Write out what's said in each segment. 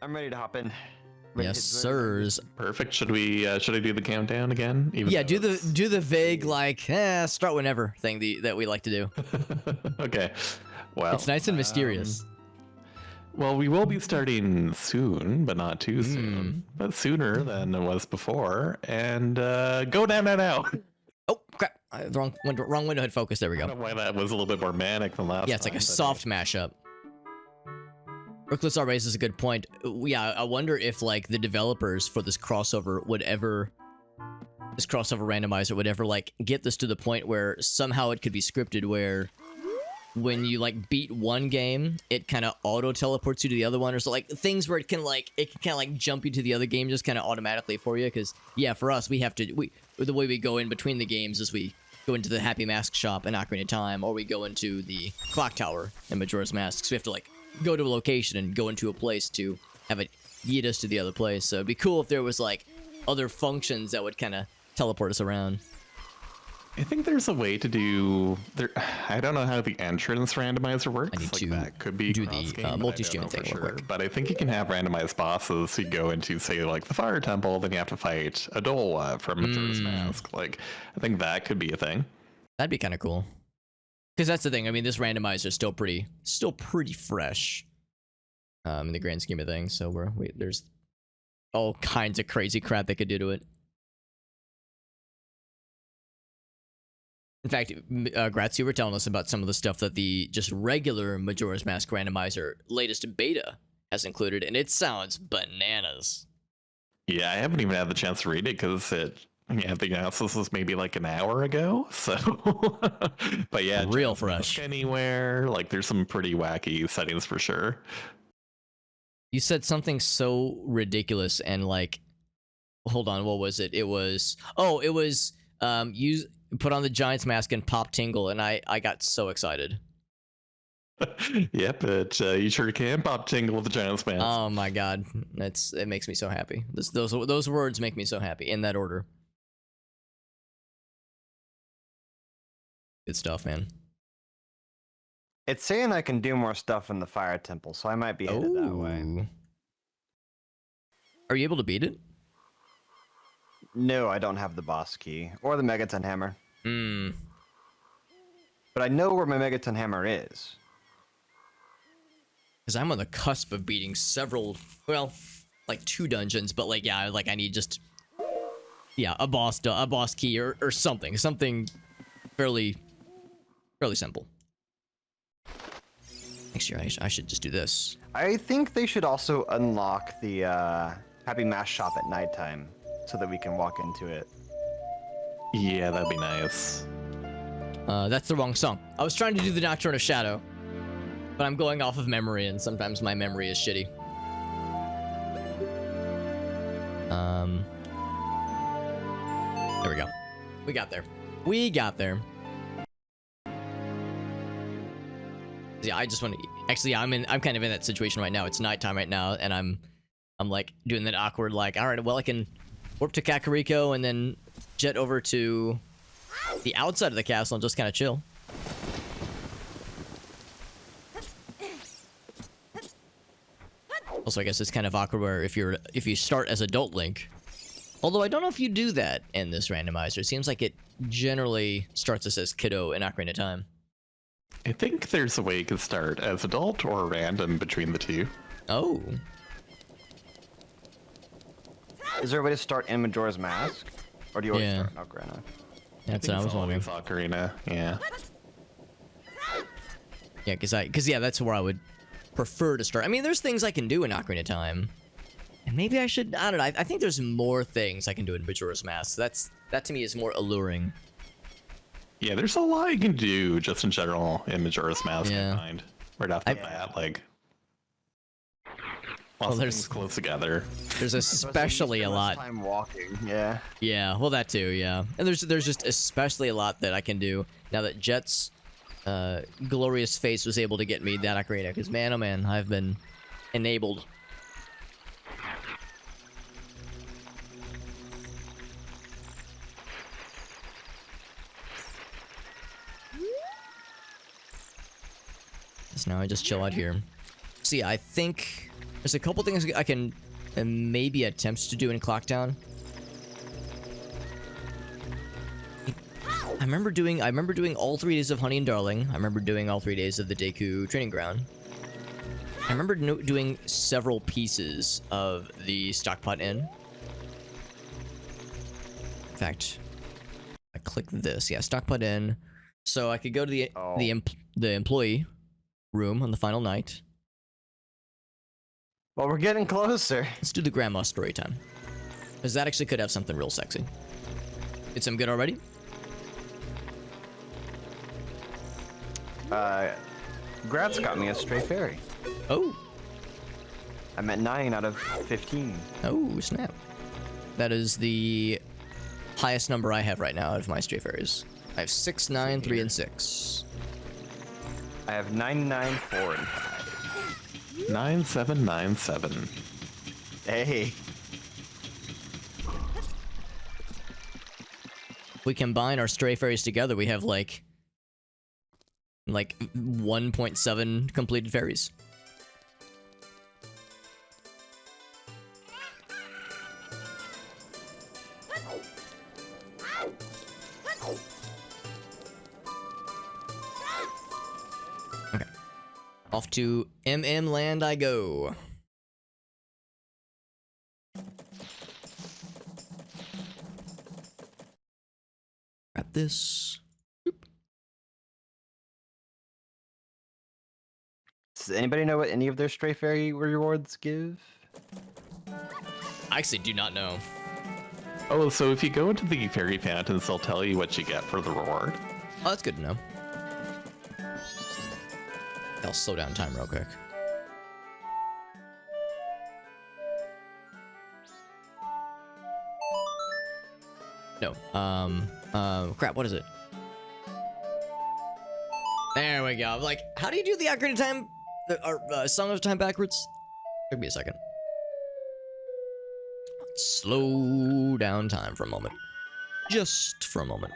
I'm ready to hop in. Yes, sirs. Perfect. Should I do the countdown again? Yeah, do the vague like start whenever thing that we like to do. Okay. Well, it's nice and mysterious. Well, we will be starting soon, but not too soon. But sooner than it was before. And go down now. Oh crap! Wrong window had focus. There we I go. don't know why that was a little bit more manic than last time. Yeah, it's like a soft mashup. Brooklyn raises a good point. Yeah, I wonder if like the developers for this crossover randomizer would ever like get this to the point where somehow it could be scripted where when you like beat one game, it kind of auto teleports you to the other one, or so like things where it can kind of like jump you to the other game just kind of automatically for you. Because yeah, for us, the way we go in between the games is we go into the Happy Mask shop in Ocarina of Time, or we go into the clock tower in Majora's Mask. So we have to like go to a location and go into a place to have it lead us to the other place. So it'd be cool if there was like other functions that would kind of teleport us around. I think there's a way to do. I don't know how the entrance randomizer works. I need like to that could be do the multi-streaming thing real quick. But I think you can have randomized bosses. So you go into, say, like the Fire Temple, then you have to fight Adola from Majora's Mask. Like, I think that could be a thing. That'd be kind of cool. Because that's the thing. I mean, this randomizer is still pretty fresh, in the grand scheme of things. So there's all kinds of crazy crap they could do to it. In fact, Gratz, you were telling us about some of the stuff that the just regular Majora's Mask randomizer latest beta has included, and it sounds bananas. Yeah, I haven't even had the chance to read it because the analysis was maybe like an hour ago. So, but yeah, real fresh. Anywhere, like there's some pretty wacky settings for sure. You said something so ridiculous and like, hold on, what was it? It was use. Put on the Giant's mask and pop tingle, and I got so excited. Yep, but you sure can pop tingle with the Giant's mask. Oh my god, it makes me so happy. Those words make me so happy in that order. Good stuff, man. It's saying I can do more stuff in the Fire Temple, so I might be headed that way. Are you able to beat it? No, I don't have the boss key or the Megaton Hammer. But I know where my Megaton Hammer is. Because I'm on the cusp of beating several, well, like 2 dungeons, but like yeah, like I need just a boss key or something fairly simple. Next year I should just do this. I think they should also unlock the Happy Mask shop at nighttime, so that we can walk into it. Yeah, that'd be nice. That's the wrong song. I was trying to do the Nocturne of Shadow, but I'm going off of memory, and sometimes my memory is shitty. There we go. We got there. Yeah, I just want to. Actually, I'm kind of in that situation right now. It's nighttime right now, and I'm like doing that awkward like, all right, well I can warp to Kakariko and then jet over to the outside of the castle and just kind of chill. Also, I guess it's kind of awkward where if you start as adult Link, although I don't know if you do that in this randomizer. It seems like it generally starts us as kiddo in Ocarina of Time. I think there's a way you can start as adult or random between the two. Oh. Is there a way to start in Majora's Mask? Or do you already start in Ocarina? That's what I was wondering. Ocarina, yeah. Yeah, because that's where I would prefer to start. I mean, there's things I can do in Ocarina of Time. And maybe I should, I don't know, I think there's more things I can do in Majora's Mask. That to me is more alluring. Yeah, there's a lot you can do just in general in Majora's Mask, I find. Right off the bat, like... Well, there's close together. There's especially a lot. Time walking, yeah. Yeah, well that too, yeah. And there's just especially a lot that I can do now that Jet's glorious face was able to get me that Ocarina. Because man, oh man, I've been enabled. So now I just chill out here. So yeah, I think There's a couple things I can maybe attempt to do in Clocktown. I remember doing all 3 days of Honey and Darling. I remember doing all 3 days of the Deku Training Ground. I remember doing several pieces of the Stockpot Inn. In fact, I click this. Yeah, Stockpot Inn. So I could go to the employee room on the final night. Well, we're getting closer. Let's do the grandma story time. Because that actually could have something real sexy. It's some good already? Gratz got me a stray fairy. Oh. I'm at 9 out of 15. Oh, snap. That is the highest number I have right now out of my stray fairies. I have 6, 9, 3, and 6. I have 9, 9, 4, and 5. 9797. Hey. If we combine our stray fairies together, we have like 1.7 completed fairies. Okay. Off to MM Land I go. Grab this. Does anybody know what any of their stray fairy rewards give? I actually do not know. Oh, so if you go into the fairy fountains, they'll tell you what you get for the reward. Oh, that's good to know. I'll slow down time real quick. No. Crap, what is it? There we go. I'm like, how do you do the Ocarina of Time, Song of Time backwards? Took me a second. Slow down time for a moment. Just for a moment.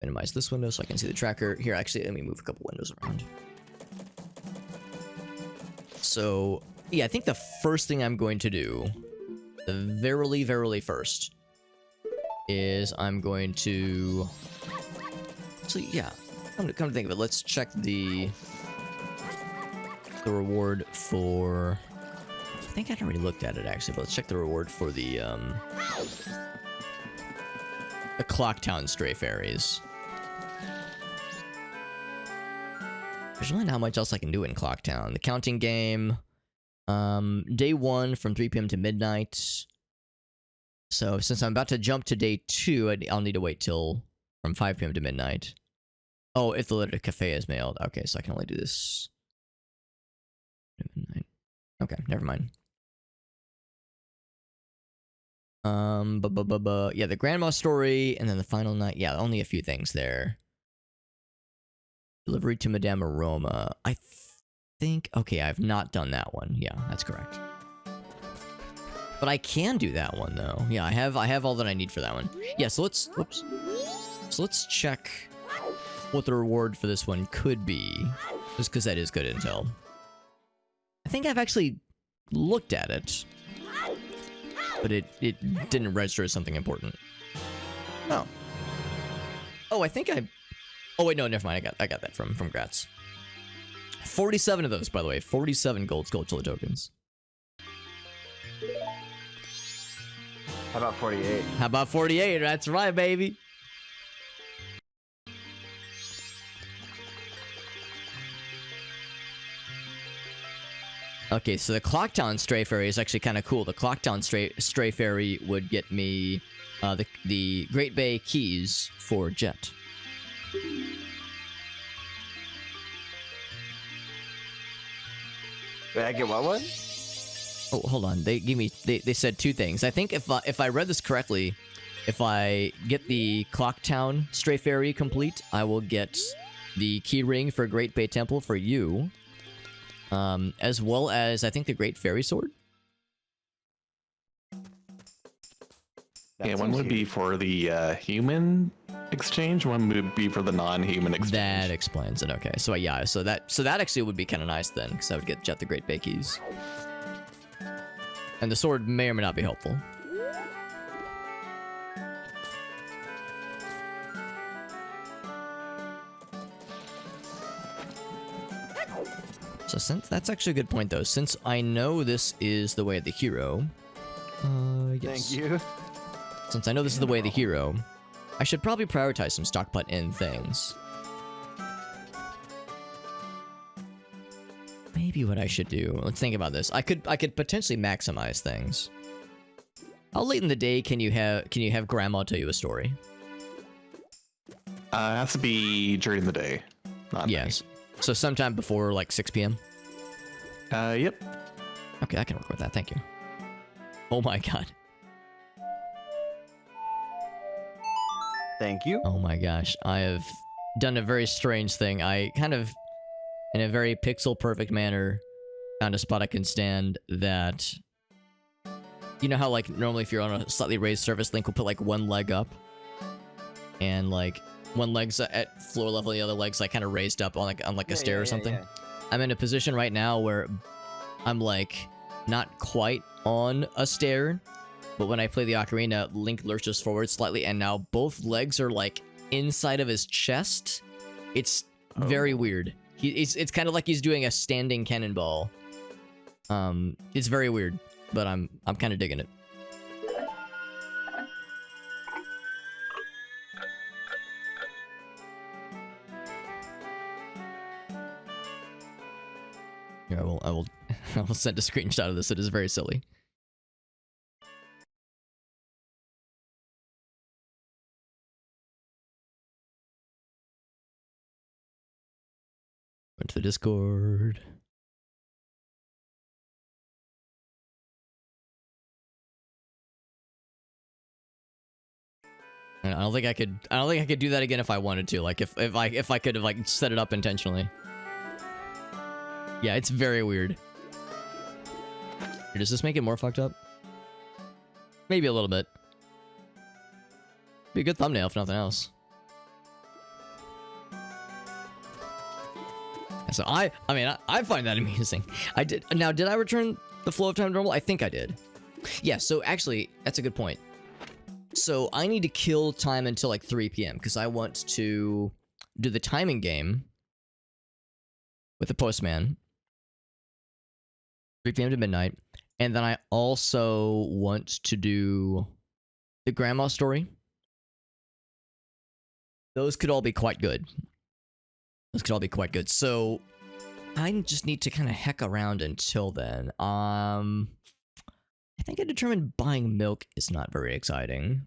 Minimize this window so I can see the tracker. Here, actually, let me move a couple windows around. So, yeah, I think the first thing I'm going to do, the verily first, is I'm going to... Actually, yeah, come to think of it, let's check the reward for... I think I'd already looked at it, actually, but let's check the reward for the Clocktown Stray Fairies. There's really not much else I can do in Clocktown. The counting game, day 1 from 3 p.m. to midnight. So since I'm about to jump to day 2, I'll need to wait till from 5 p.m. to midnight. Oh, if the letter to cafe is mailed. Okay, so I can only do this. Midnight. Okay, never mind. Yeah, the grandma story, and then the final night. Yeah, only a few things there. Delivery to Madame Aroma. I think... Okay, I've not done that one. Yeah, that's correct. But I can do that one, though. Yeah, I have all that I need for that one. Yeah, so let's... Whoops. So let's check what the reward for this one could be. Just because that is good intel. I think I've actually looked at it. But it didn't register as something important. Oh. Oh, I think I... Oh, wait, no, never mind. I got that from Gratz. 47 of those, by the way. 47 gold Skulltula tokens. How about 48? How about 48? That's right, baby. Okay, so the Clocktown Stray Fairy is actually kind of cool. The Clocktown Stray Fairy would get me the Great Bay keys for Jet. Wait, I get what one? Oh, hold on. They said two things. I think if I read this correctly, if I get the Clocktown Stray Fairy complete, I will get the key ring for Great Bay Temple for you. As well as, I think, the Great Fairy Sword. Yeah, one seems would be huge. for the human exchange. One would be for the non-human exchange. That explains it. Okay, so yeah, so that actually would be kind of nice then, because I would get Jet the Great Bakies. And the sword may or may not be helpful. So since that's actually a good point though, since I know this is the way of the hero, yes. Thank you. Since I know this is the way of the hero, I should probably prioritize some stockpot in things. Maybe what I should do. Let's think about this. I could potentially maximize things. How late in the day can you have Grandma tell you a story? It has to be during the day. Not Yes. So sometime before like 6 p.m. Yep. Okay, I can work with that. Thank you. Oh my god. Thank you. Oh my gosh. I have done a very strange thing. I kind of, in a very pixel perfect manner, found a spot I can stand that... You know how, like, normally if you're on a slightly raised surface, Link will put, like, one leg up? And, like, one leg's at floor level, the other leg's, like, kind of raised up on, like, a stair or something. Yeah. I'm in a position right now where I'm, like, not quite on a stair, but when I play the Ocarina, Link lurches forward slightly, and now both legs are, like, inside of his chest. It's very weird. It's kind of like he's doing a standing cannonball. It's very weird, but I'm kind of digging it. Here, I will send a screenshot of this. It is very silly. Went to the Discord. And I don't think I could do that again if I wanted to. Like if I could have like set it up intentionally. Yeah, it's very weird. Does this make it more fucked up? Maybe a little bit. Be a good thumbnail if nothing else. So I mean, I find that amusing. I did. Now, did I return the flow of time to normal? I think I did. Yeah, so actually, that's a good point. So I need to kill time until like 3 p.m. because I want to do the timing game with the postman. 3 p.m. to midnight. And then I also want to do the grandma story. Those could all be quite good. Those could all be quite good. So I just need to kind of heck around until then. I think I determined buying milk is not very exciting.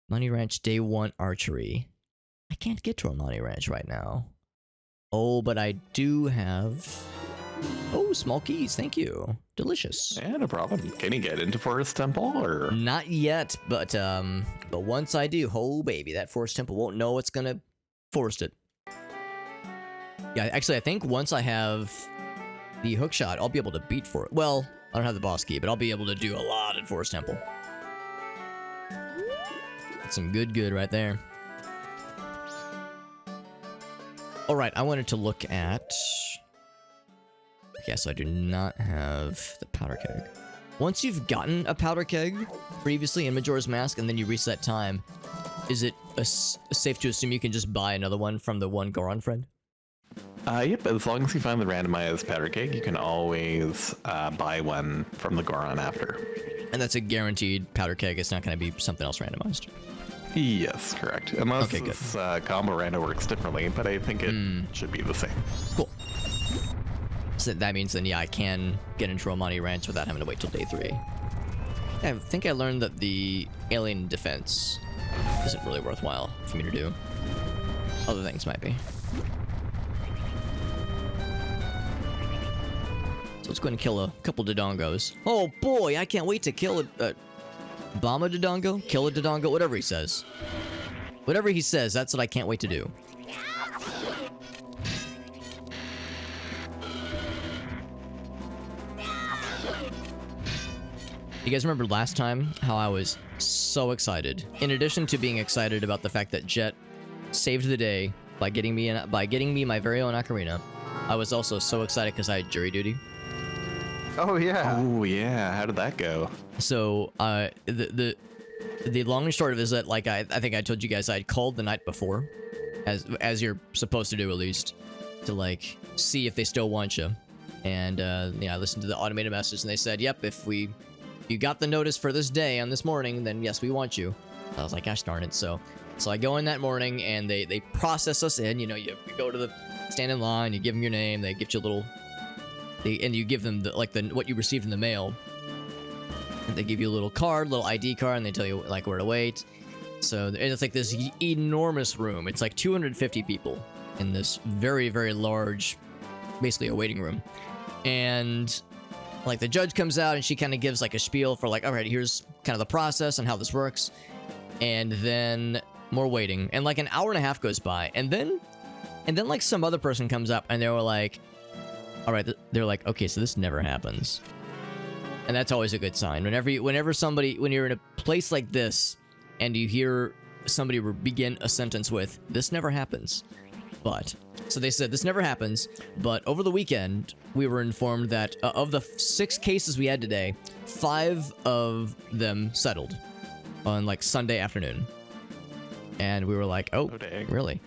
Money Ranch Day 1 Archery. I can't get to a Money Ranch right now. Oh, but I do have... Oh, small keys, thank you. Delicious. Yeah, no problem. Can you get into Forest Temple or? Not yet, but once I do, oh baby, that Forest Temple won't know what's gonna forest it. Yeah, actually, I think once I have the hookshot, I'll be able to beat for it. Well, I don't have the boss key, but I'll be able to do a lot at Forest Temple. That's some good right there. All right, I wanted to look at... Okay, so I do not have the powder keg. Once you've gotten a powder keg previously in Majora's Mask and then you reset time, is it safe to assume you can just buy another one from the one Goron friend? Yep, as long as you find the randomized powder keg, you can always buy one from the Goron after. And that's a guaranteed powder keg, it's not going to be something else randomized. Yes, correct. Unless Okay, good. this combo rando works differently, but I think it should be the same. Cool. So that means then, yeah, I can get into Romani Ranch without having to wait till day 3. I think I learned that the alien defense isn't really worthwhile for me to do. Other things might be. So let's go ahead and kill a couple Dodongos. Oh boy, I can't wait to kill a bomb a Dodongo? Kill a Dodongo? Whatever he says. Whatever he says, that's what I can't wait to do. You guys remember last time how I was so excited. In addition to being excited about the fact that Jet saved the day by getting me my very own ocarina, I was also so excited because I had jury duty. Oh yeah. Oh yeah, how did that go? So the long and short of it is that, like, I think I told you guys I'd called the night before, as you're supposed to do at least, to like see if they still want you. And yeah, I listened to the automated message and they said, yep, if you got the notice for this day on this morning, then yes, we want you. I was like, gosh darn it. So I go in that morning and they process us in. You know, you go to the stand in line, you give them your name, they get you a little, and you give them what you received in the mail. And they give you a little card, little ID card, and they tell you like where to wait. So and it's like this enormous room. It's like 250 people in this very, very large, basically a waiting room. And like the judge comes out and she kind of gives like a spiel for like, all right, here's kind of the process and how this works. And then more waiting. And like an hour and a half goes by. And then like some other person comes up and they were like, all right, they're like, okay, so this never happens. And that's always a good sign. When you're in a place like this and you hear somebody begin a sentence with, this never happens. But, so they said, this never happens, but over the weekend, we were informed that of the 6 cases we had today, 5 of them settled on like Sunday afternoon. And we were like, oh really?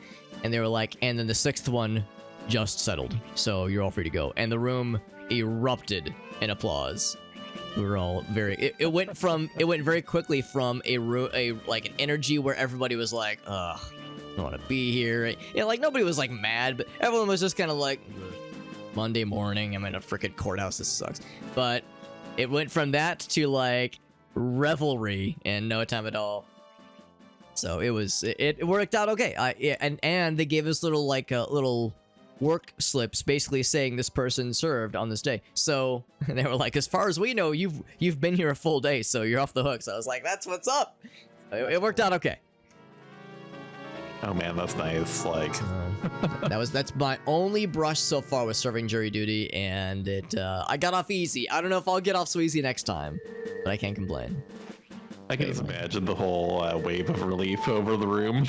And they were like, and then the 6th one just settled, so you're all free to go. And the room erupted in applause. We were all very, it went very quickly from like an energy where everybody was like, ugh, I don't want to be here. You know, like nobody was like mad, but everyone was just kind of like, Monday morning, I'm in a freaking courthouse, this sucks. But it went from that to like revelry in no time at all. So it worked out okay. And they gave us little little work slips basically saying this person served on this day. So they were like, as far as we know, you've been here a full day, so you're off the hook. So I was like, that's what's up. It worked out okay. Oh man, that's nice. Like that's my only brush so far with serving jury duty, and I got off easy. I don't know if I'll get off so easy next time, but I can't complain. I can just imagine the whole wave of relief over the room.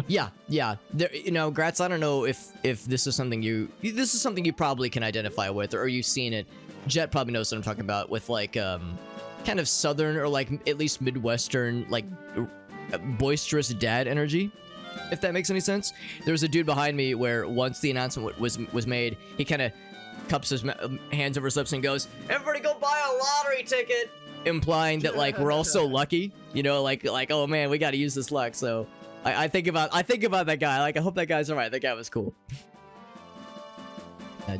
yeah. There, you know, Gratz, I don't know if this is something you probably can identify with, or you've seen it. Jet probably knows what I'm talking about with like kind of southern or like at least midwestern like boisterous dad energy. If that makes any sense. There was a dude behind me where once the announcement was made, he kind of cups his hands over his lips and goes, "Everybody go buy a lottery ticket," implying that like we're all so lucky, you know, like oh man, we got to use this luck. So I think about that guy. Like I hope that guy's all right. That guy was cool.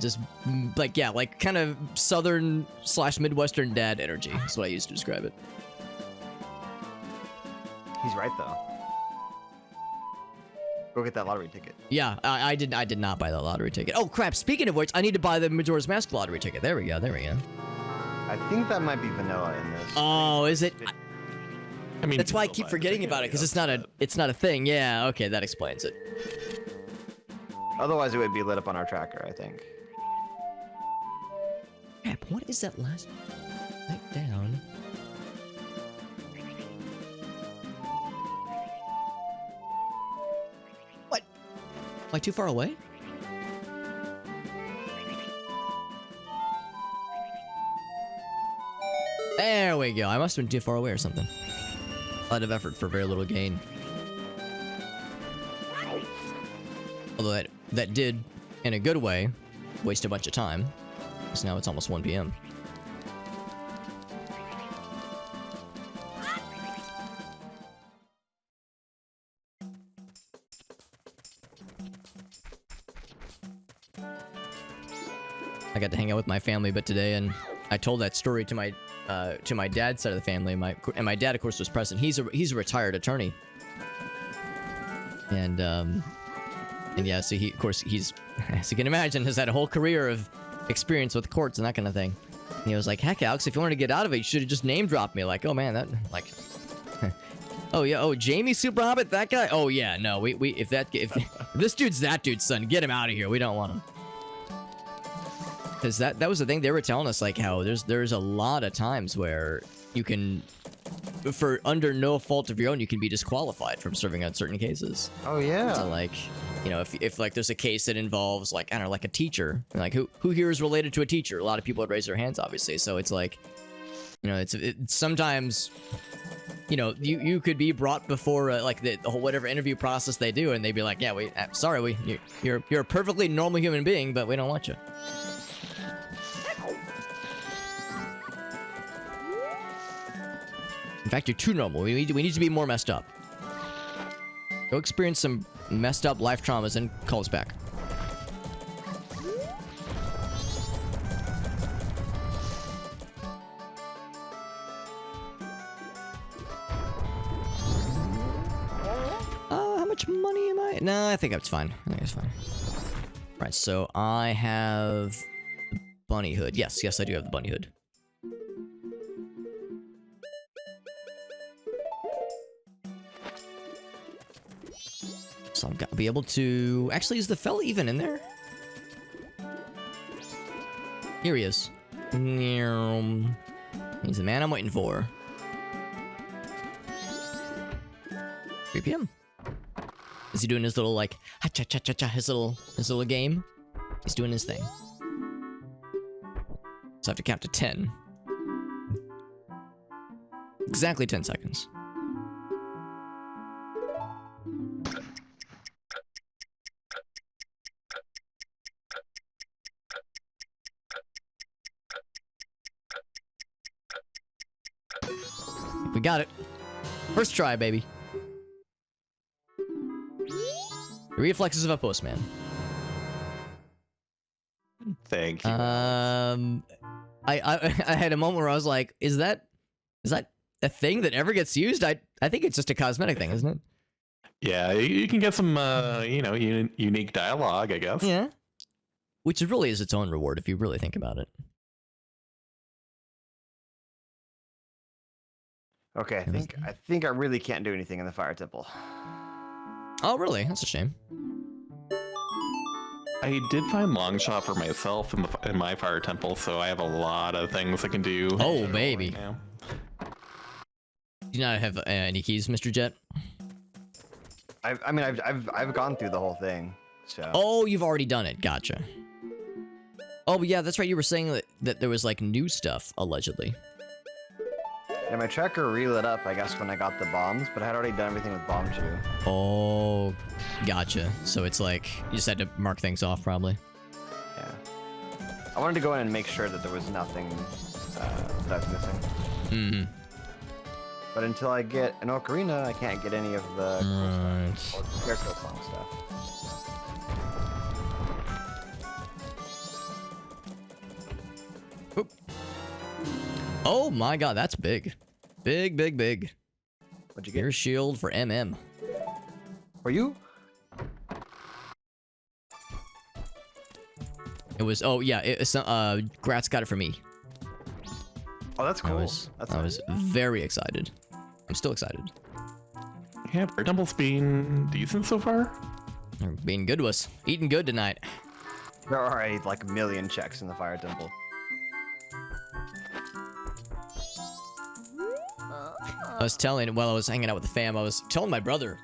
Just like like kind of southern / midwestern dad energy. That's what I used to describe it. He's right though. Go get that lottery ticket. Yeah, I did not buy that lottery ticket. Oh crap! Speaking of which, I need to buy the Majora's Mask lottery ticket. There we go. I think that might be vanilla in this. Oh, is it? I mean, that's why I keep forgetting about it, because it's not a thing. Yeah, okay, that explains it. Otherwise, it would be lit up on our tracker, I think. Crap! What is that last? Right down. What? Am I too far away? There we go. I must have been too far away or something. A lot of effort for very little gain. Although that did, in a good way, waste a bunch of time. Because now it's almost 1 p.m. I got to hang out with my family a bit today, and I told that story to my dad's side of the family. And my dad, of course, was present. He's a retired attorney, and yeah, so he's as you can imagine, has had a whole career of experience with courts and that kind of thing. And he was like, "Heck, Alex, if you wanted to get out of it, you should have just name dropped me." Like, oh man, that like, oh yeah, oh Jamie Super Hobbit, that guy. Oh yeah, no, if this dude's that dude's son, get him out of here. We don't want him. Because that was the thing they were telling us, like how there's a lot of times where you can for under no fault of your own, you can be disqualified from serving in certain cases. Oh yeah. So like, you know, if like there's a case that involves like, I don't know, like a teacher, like who here is related to a teacher? A lot of people would raise their hands, obviously. So it's like, you know, it's sometimes, you know, you could be brought before like the whole whatever interview process they do, and they'd be like, yeah, sorry, you're a perfectly normal human being, but we don't want you. In fact, you're too normal. We need to be more messed up. Go experience some messed up life traumas and call us back. How much money am I? No, I think it's fine. I think it's fine. Right, so I have the bunny hood. Yes, I do have the bunny hood. So I'm gonna be able to... Actually, is the fella even in there? Here he is. He's the man I'm waiting for. 3 p.m. Is he doing his little, like, ha-cha-cha-cha-cha, his little game? He's doing his thing. So I have to count to 10. Exactly 10 seconds. We got it. First try, baby. The reflexes of a postman. Thank you. I had a moment where I was like, is that a thing that ever gets used? I think it's just a cosmetic thing, isn't it? Yeah, you can get some, you know, unique dialogue, I guess. Yeah. Which really is its own reward if you really think about it. Okay, I think I really can't do anything in the fire temple. Oh, really? That's a shame. I did find Longshot for myself in my fire temple, so I have a lot of things I can do. Oh, baby. Right now. Do you not have any keys, Mr. Jet? I mean, I've gone through the whole thing, so. Oh, you've already done it. Gotcha. Oh, but yeah, that's right. You were saying that there was like new stuff, allegedly. Yeah, my tracker relit up, I guess, when I got the bombs, but I had already done everything with Bomb 2. Oh, gotcha. So it's like, you just had to mark things off, probably. Yeah. I wanted to go in and make sure that there was nothing that I was missing. Mm-hmm. But until I get an Ocarina, I can't get any of the cool stuff, or Scarecrow song stuff. Oop. Oh my god, that's big. Big, big, big. What'd you get? Your shield for MM. For you? It was, oh yeah, Gratz got it for me. Oh, that's cool. I was very excited. I'm still excited. Yeah, Fire Temple's been decent so far. They're being good to us. Eating good tonight. There are like a million checks in the fire temple. I was telling, while I was hanging out with the fam, I was telling my brother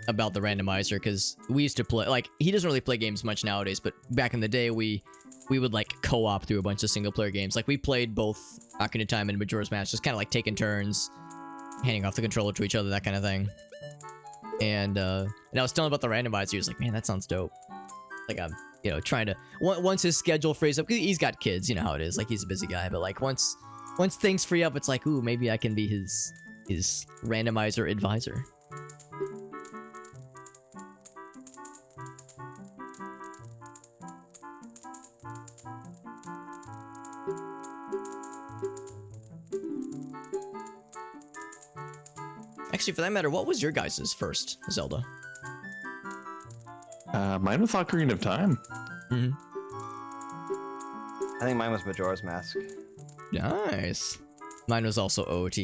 about the randomizer, because we used to play, like, he doesn't really play games much nowadays, but back in the day, we would, like, co-op through a bunch of single-player games. Like, we played both Ocarina of Time and Majora's Mask, just kind of, like, taking turns, handing off the controller to each other, that kind of thing. And I was telling him about the randomizer, he was like, man, that sounds dope. Like, I'm, you know, trying to, once his schedule frees up, 'cause he's got kids, you know how it is, like, he's a busy guy, but, like, once things free up, it's like, ooh, maybe I can be his randomizer advisor. Actually, for that matter, what was your guys' first Zelda? Mine was Ocarina of Time. Mm-hmm. I think mine was Majora's Mask. Nice. Mine was also OOT.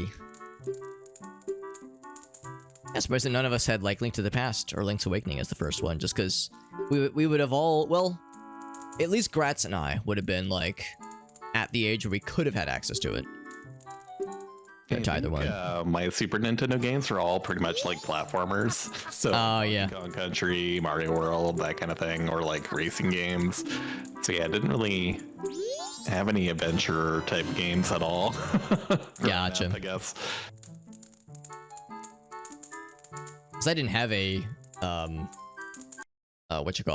I suppose that none of us had, like, Link to the Past or Link's Awakening as the first one, just because we would have all, well, at least Gratz and I would have been, like, at the age where we could have had access to it. Go to either one. My Super Nintendo games were all pretty much like platformers. So yeah. Donkey Kong Country, Mario World, that kind of thing, or like racing games. So yeah, I didn't really have any adventure type games at all. Gotcha. Up, I guess. Because I didn't have a I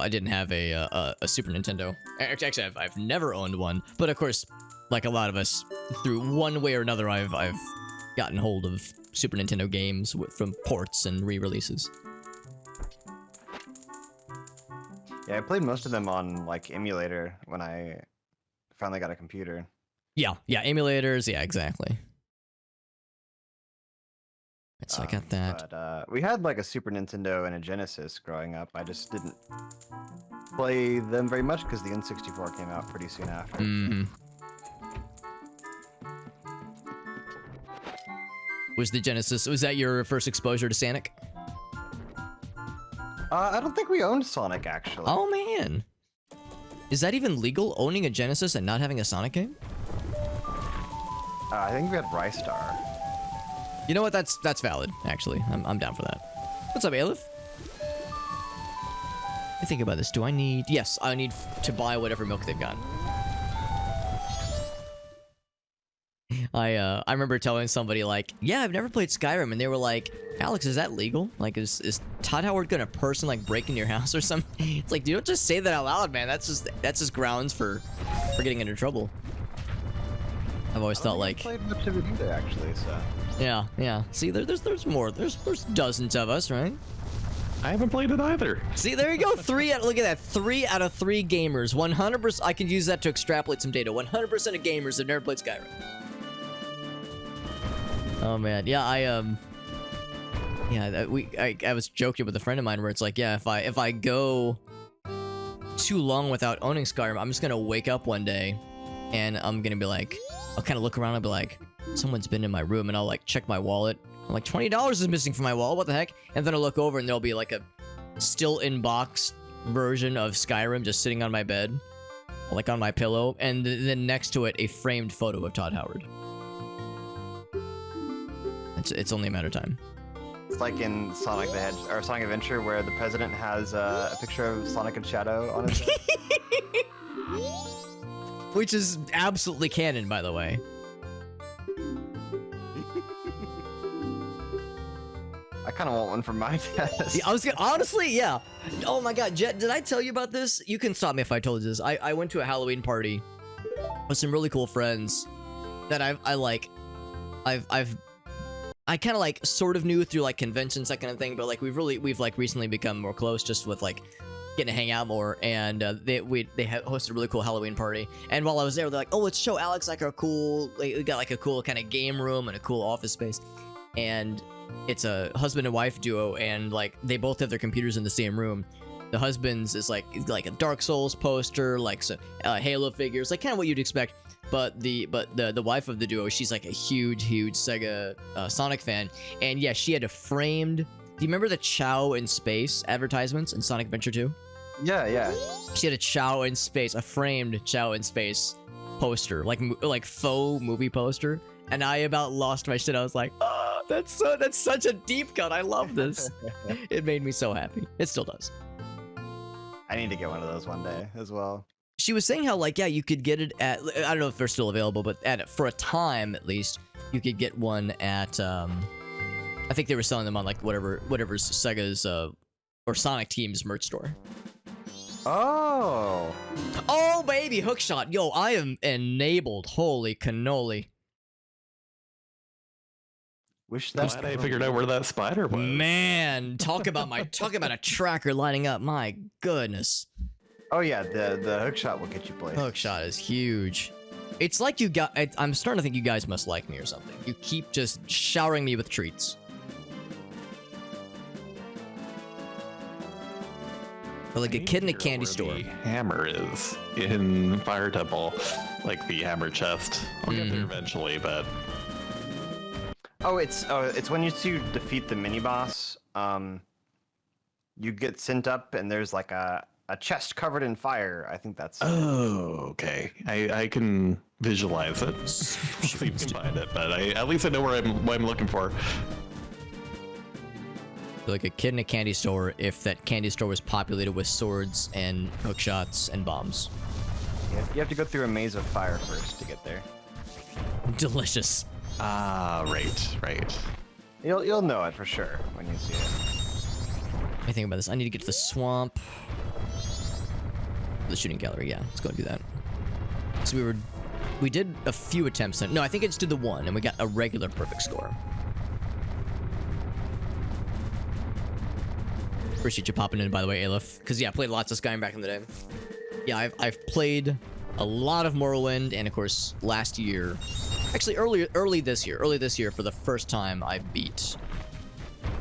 didn't have a Super Nintendo. Actually, I've never owned one, but of course, like a lot of us, through one way or another, I've gotten hold of Super Nintendo games from ports and re-releases. Yeah, I played most of them on like emulator when I finally got a computer. Yeah, emulators. Yeah, exactly. So I got that. But we had like a Super Nintendo and a Genesis growing up. I just didn't play them very much because the N64 came out pretty soon after. Was the Genesis, was that your first exposure to Sonic? I don't think we owned Sonic, actually. Oh, man. Is that even legal, owning a Genesis and not having a Sonic game? I think we had Rystar. You know what? That's valid, actually. I'm down for that. What's up, Aleph? Let me think about this. Do I need... Yes, I need to buy whatever milk they've got. I remember telling somebody, like, yeah, I've never played Skyrim, and they were like, Alex, is that legal? Like, is Todd Howard gonna like, break into your house or something? It's like, you don't just say that out loud, man. That's just grounds for getting into trouble. I've always thought, like... I haven't played much of it either, actually, so... Yeah. See, there's more. There's dozens of us, right? I haven't played it either. See, there you go. Look at that. 3 out of 3 gamers. 100%. I can use that to extrapolate some data. 100% of gamers have never played Skyrim. Oh man, yeah. I was joking with a friend of mine where it's like, yeah, if I go too long without owning Skyrim, I'm just gonna wake up one day, and I'm gonna be like, I'll kind of look around and be like, someone's been in my room, and I'll like check my wallet. I'm like, $20 is missing from my wallet. What the heck? And then I'll look over, and there'll be like a still in box version of Skyrim just sitting on my bed, like on my pillow, and then next to it a framed photo of Todd Howard. It's only a matter of time. It's like in Sonic the Hedge or Sonic Adventure, where the president has a picture of Sonic and Shadow on his head. Which is absolutely canon, by the way. I kind of want one for my desk. Yeah, I was gonna, honestly, yeah. Oh my god, Jet, did I tell you about this? You can stop me if I told you this. I went to a Halloween party with some really cool friends that I kind of like sort of knew through like conventions, that kind of thing, but like we've like recently become more close just with like getting to hang out more, and they hosted a really cool Halloween party, and while I was there, they're like, oh, let's show Alex like our cool, like, we got like a cool kind of game room and a cool office space, and it's a husband and wife duo, and like they both have their computers in the same room. The husband's is like a Dark Souls poster, like some Halo figures, like kind of what you'd expect. But the wife of the duo, she's like a huge Sega Sonic fan, and yeah, she had a framed. Do you remember the Chow in Space advertisements in Sonic Adventure 2? Yeah. She had a Chow in Space, a framed Chow in Space poster, like faux movie poster, and I about lost my shit. I was like, oh, that's such a deep cut. I love this. It made me so happy. It still does. I need to get one of those one day as well. She was saying how, like, yeah, you could get it at, I don't know if they're still available, but for a time at least, you could get one at, I think they were selling them on like whatever's Sega's or Sonic Team's merch store. Oh baby, hookshot. Yo, I am enabled. Holy cannoli. Wish that. Glad I figured out where that spider was. Man, talk about a tracker lighting up. My goodness. Oh yeah, the hookshot will get you places. Hookshot is huge. It's like I'm starting to think you guys must like me or something. You keep just showering me with treats. But like a kid in a candy store. The hammer is in Fire Temple, like the hammer chest. I'll get there eventually, but Oh, it's when you defeat the mini boss. You get sent up, and there's like a chest covered in fire. I think that's. oh, okay. I can visualize it. See if you can find it, but at least I know what I'm looking for. Like a kid in a candy store if that candy store was populated with swords and hookshots and bombs. You have to go through a maze of fire first to get there. Delicious. Ah, right. You'll know it for sure when you see it. Let me think about this. I need to get to the swamp. The shooting gallery, yeah. Let's go and do that. So we did a few attempts. No, I think I just did the one, and we got a regular perfect score. Appreciate you popping in, by the way, Aleph. Because, yeah, I played lots of Skyrim back in the day. Yeah, I've played a lot of Morrowind, and, of course, last year... Actually, early this year, for the first time, I beat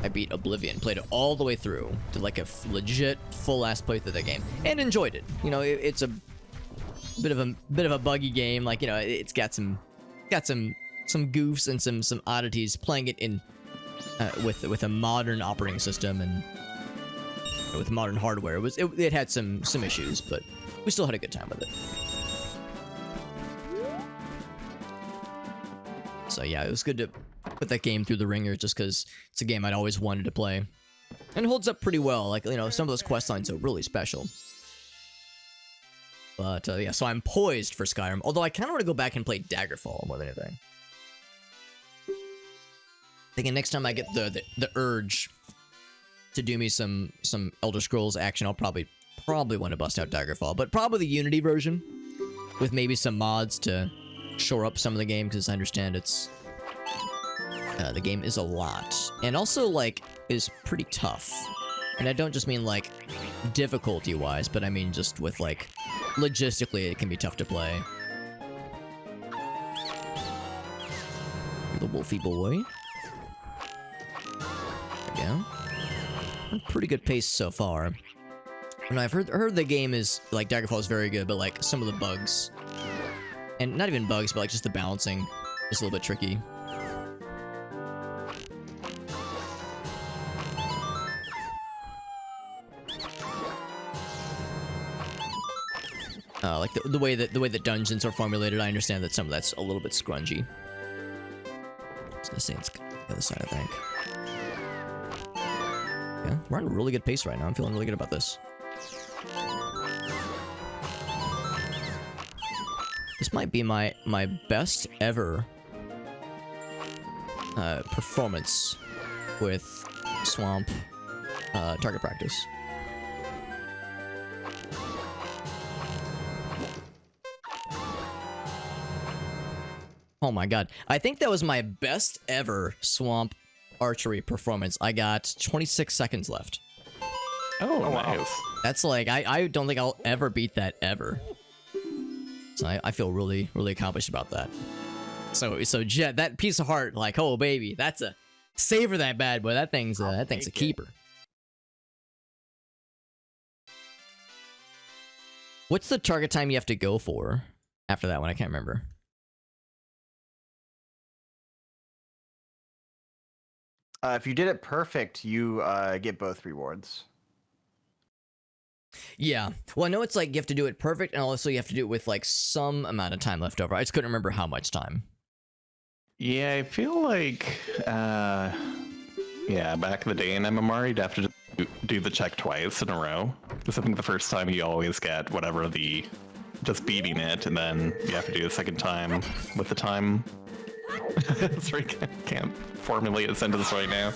Oblivion. Played it all the way through. Did, like, a legit, full-ass playthrough of that game. And enjoyed it. You know, it's a bit of a buggy game. Like, you know, it's got some goofs and some oddities. Playing it in... with a modern operating system and... with modern hardware, it had some issues, but we still had a good time with it. So yeah, it was good to put that game through the ringer just because it's a game I'd always wanted to play. And it holds up pretty well, like, you know, some of those quest lines are really special. But yeah, so I'm poised for Skyrim, although I kind of want to go back and play Daggerfall more than anything. Thinking next time I get the urge to do me some Elder Scrolls action, I'll probably want to bust out Daggerfall, but probably the Unity version with maybe some mods to shore up some of the game, because I understand it's the game is a lot and also like is pretty tough, and I don't just mean like difficulty wise, but I mean just with like logistically it can be tough to play. The Wolfie boy. There we go. Pretty good pace so far. And I've heard the game is like Daggerfall is very good, but like some of the bugs, and not even bugs, but like just the balancing is a little bit tricky. Like the way that dungeons are formulated, I understand that some of that's a little bit scrungy. I was gonna say it's the other side, I think. Yeah, we're on a really good pace right now. I'm feeling really good about this. This might be my best ever performance with Swamp target practice. Oh my god. I think that was my best ever Swamp archery performance. I got 26 seconds left. Oh, wow. Nice. That's like, I don't think I'll ever beat that ever. So I feel really, really accomplished about that. So Jet, that piece of heart, like, oh baby, that's a savor that bad boy. That thing's a keeper. What's the target time you have to go for after that one? I can't remember. If you did it perfect, you get both rewards. Yeah. Well, I know it's like you have to do it perfect, and also you have to do it with like some amount of time left over. I just couldn't remember how much time. Yeah, I feel like, yeah, back in the day in MMR, you'd have to do the check twice in a row. Because I think the first time you always get whatever just beating it, and then you have to do the second time with the time. Sorry, can't formulate a sentence right now.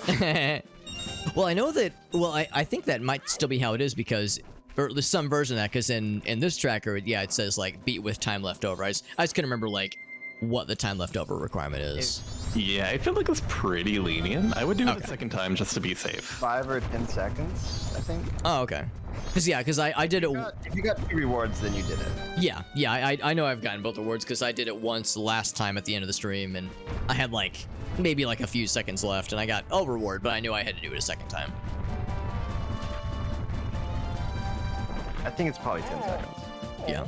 Well, I know that, well, I think that might still be how it is, because, or there's some version of that, because in this tracker, yeah, it says like beat with time left over. I just couldn't remember like what the time left over requirement is. Yeah, I feel like it's pretty lenient. I would do it a second time just to be safe. 5 or 10 seconds, I think. Oh, okay. Because I did it. If you got 2 rewards, then you did it. Yeah, I know I've gotten both rewards because I did it once last time at the end of the stream, and I had like maybe like a few seconds left, and I got a reward, but I knew I had to do it a second time. I think it's probably 10 seconds. Yeah.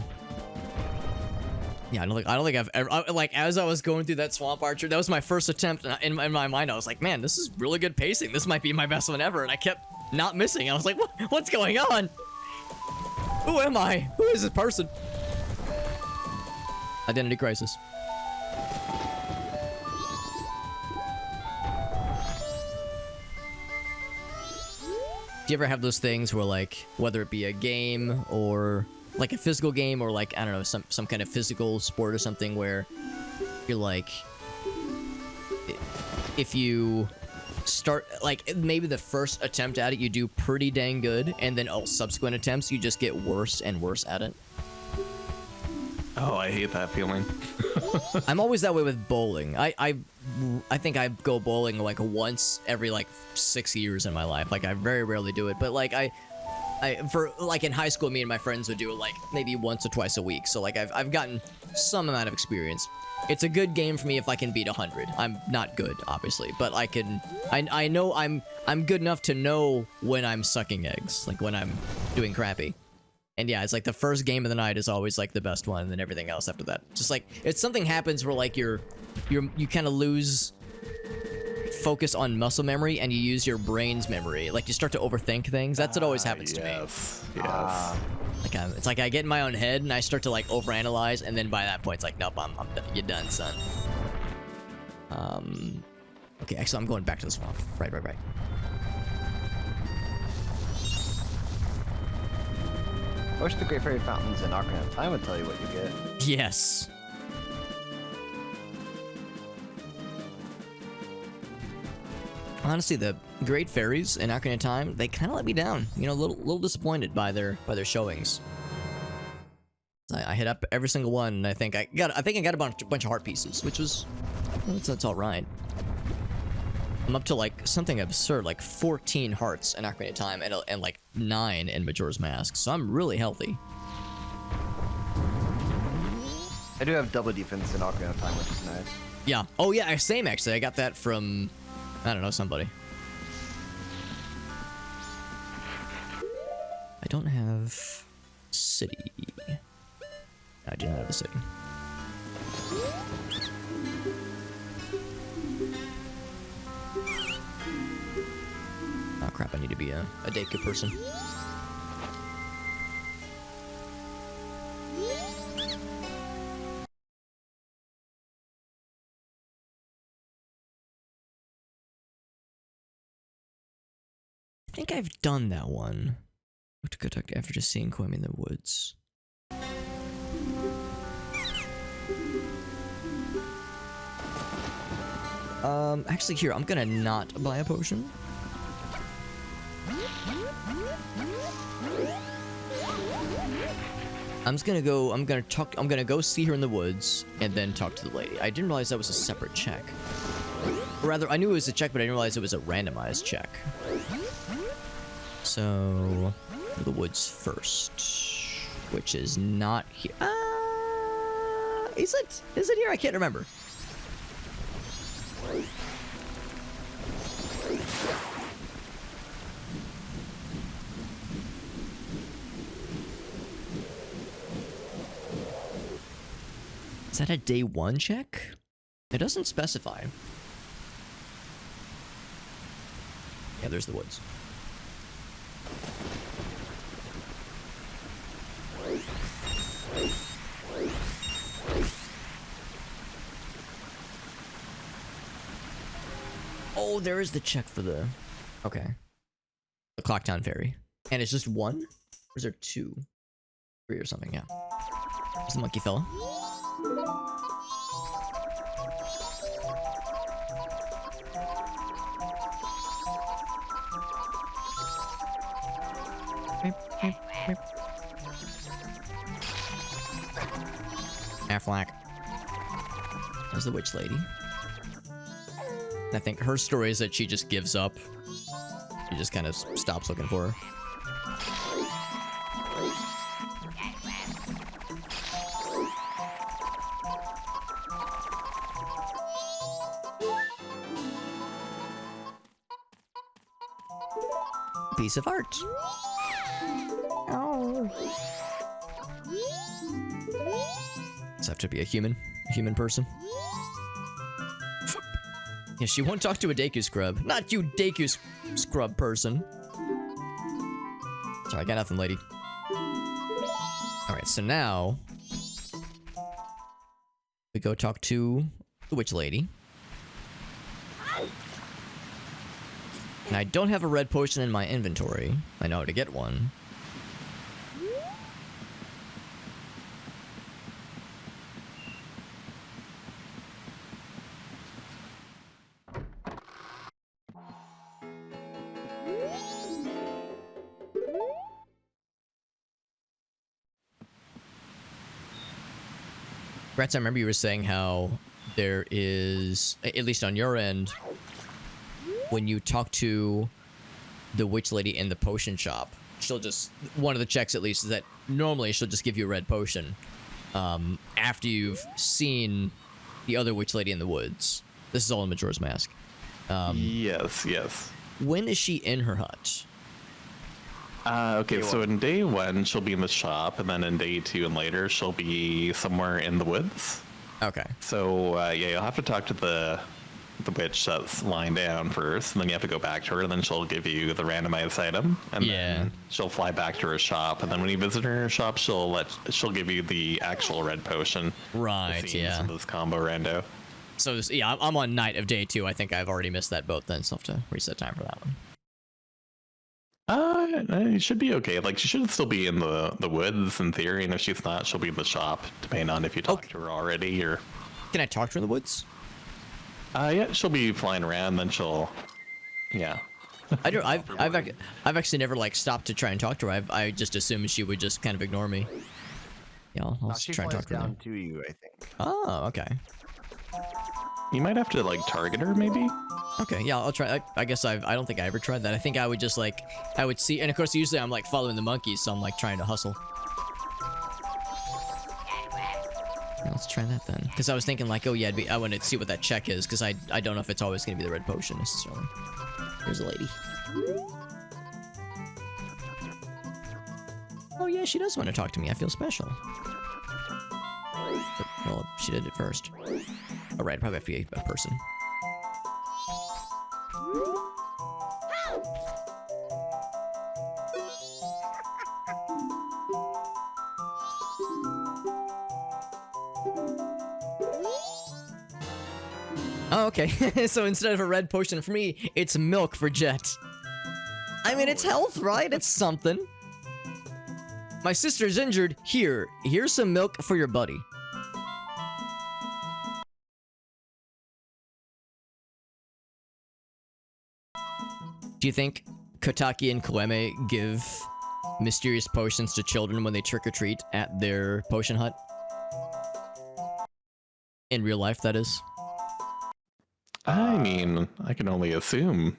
Yeah, I don't think I've ever, like, as I was going through that Swamp Archer, that was my first attempt, and in my mind I was like, man, this is really good pacing. This might be my best one ever, and I kept not missing. I was like, what's going on? Who am I? Who is this person? Identity Crisis. Do you ever have those things where, like, whether it be a game or like a physical game or like, I don't know, some kind of physical sport or something where you're like, if you start, like, maybe the first attempt at it you do pretty dang good, and then all subsequent attempts you just get worse and worse at it? Oh, I hate that feeling. I'm always that way with bowling. I think I go bowling like once every like 6 years in my life. Like I very rarely do it, but like I for like in high school, me and my friends would do it like maybe once or twice a week. So like I've gotten some amount of experience. It's a good game for me if I can beat 100. I'm not good, obviously, but I can. I know I'm good enough to know when I'm sucking eggs, like when I'm doing crappy. And yeah, it's like the first game of the night is always like the best one, and then everything else after that. Just like it's something happens where like you kind of lose focus on muscle memory and you use your brain's memory. Like you start to overthink things. That's what always happens to me. Yes. Like it's like I get in my own head and I start to like overanalyze, and then by that point it's like, nope, I'm done. You're done, son. Okay, actually I'm going back to the swamp. Right. I wish the Great Fairy Fountains in Ocarina of Time would tell you what you get. Yes. Honestly, the Great Fairies in Ocarina of Time, they kind of let me down. You know, a little disappointed by their showings. I hit up every single one, and I think I got a bunch of heart pieces, which was that's all right. I'm up to like something absurd, like 14 hearts in Ocarina of Time, and like 9 in Majora's Mask. So I'm really healthy. I do have double defense in Ocarina of Time, which is nice. Yeah. Oh yeah, same actually. I got that from, I don't know, somebody. I don't have city. I do not have a city. Oh crap, I need to be a Deku person. I think I've done that one. After just seeing Koimi in the woods. Actually here, I'm gonna not buy a potion. I'm gonna go see her in the woods and then talk to the lady. I didn't realize that was a separate check. Or rather, I knew it was a check, but I didn't realize it was a randomized check. So, the woods first, which is not here. Is it here? I can't remember. Is that a day 1 check? It doesn't specify. Yeah, there's the woods. Oh, there is the check for the... Okay. The Clocktown Fairy. And it's just 1? Or is there 2? 3 or something, yeah. There's the monkey fella. Affleck. There's the witch lady. I think her story is that she just gives up. She just kind of stops looking for her. Piece of art. Oh. Does have to be a human person. Yeah, she won't talk to a Deku scrub. Not you, Deku scrub person. Sorry, I got nothing, lady. Alright, so now... we go talk to the witch lady. And I don't have a red potion in my inventory. I know how to get one. Rats, I remember you were saying how there is, at least on your end, when you talk to the witch lady in the potion shop, she'll just, one of the checks at least is that normally she'll just give you a red potion after you've seen the other witch lady in the woods. This is all in Majora's Mask. Yes. When is she in her hut? Okay, so in day 1, she'll be in the shop, and then in day 2 and later, she'll be somewhere in the woods. Okay. So, yeah, you'll have to talk to the witch that's lying down first, and then you have to go back to her, and then she'll give you the randomized item, and then she'll fly back to her shop, and then when you visit her shop, she'll give you the actual red potion. Right, yeah. This combo rando. So, yeah, I'm on night of day 2. I think I've already missed that boat then, so I'll have to reset time for that one. It should be okay. Like, she should still be in the woods in theory, and if she's not, she'll be in the shop, depending on if you talk to her already, or... Can I talk to her in the woods? Yeah, she'll be flying around, then she'll... Yeah. I don't. I've actually never like stopped to try and talk to her. I just assumed she would just kind of ignore me. Yeah, I'll just try and talk to her. Down to you, I think. Oh, okay. You might have to like target her, maybe. Okay, yeah, I'll try. I guess I don't think I ever tried that. I think I would just like I would see, and of course usually I'm like following the monkeys, so I'm like trying to hustle. Yeah, let's try that then, because I was thinking like, oh yeah, I want to see what that check is, because I don't know if it's always going to be the red potion necessarily. There's a lady. Oh yeah, she does want to talk to me. I feel special. But, well, she did it first. All right, probably have to be a person. Oh, okay. So instead of a red potion for me, it's milk for Jet. I mean, it's health, right? It's something. My sister's injured. Here's some milk for your buddy. Do you think Kotaki and Koeme give mysterious potions to children when they trick-or-treat at their potion hut? In real life, that is. I mean, I can only assume.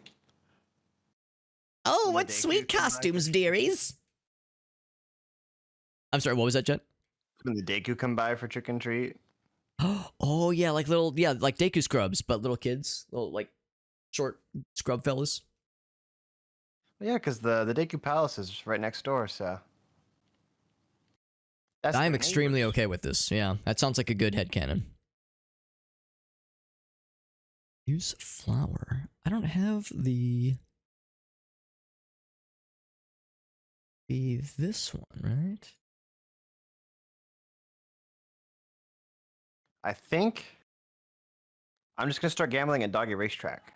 Oh, what sweet costumes, dearies! I'm sorry, what was that, Jet? When the Deku come by for trick and treat. Oh, yeah, like little, yeah, like Deku scrubs, but little kids. Little, like, short scrub fellas. Yeah, because the Deku Palace is right next door, so... I'm extremely okay with this, yeah. That sounds like a good headcanon. Use flower. I don't have the... Be this one, right? I think... I'm just gonna start gambling at Doggy Racetrack.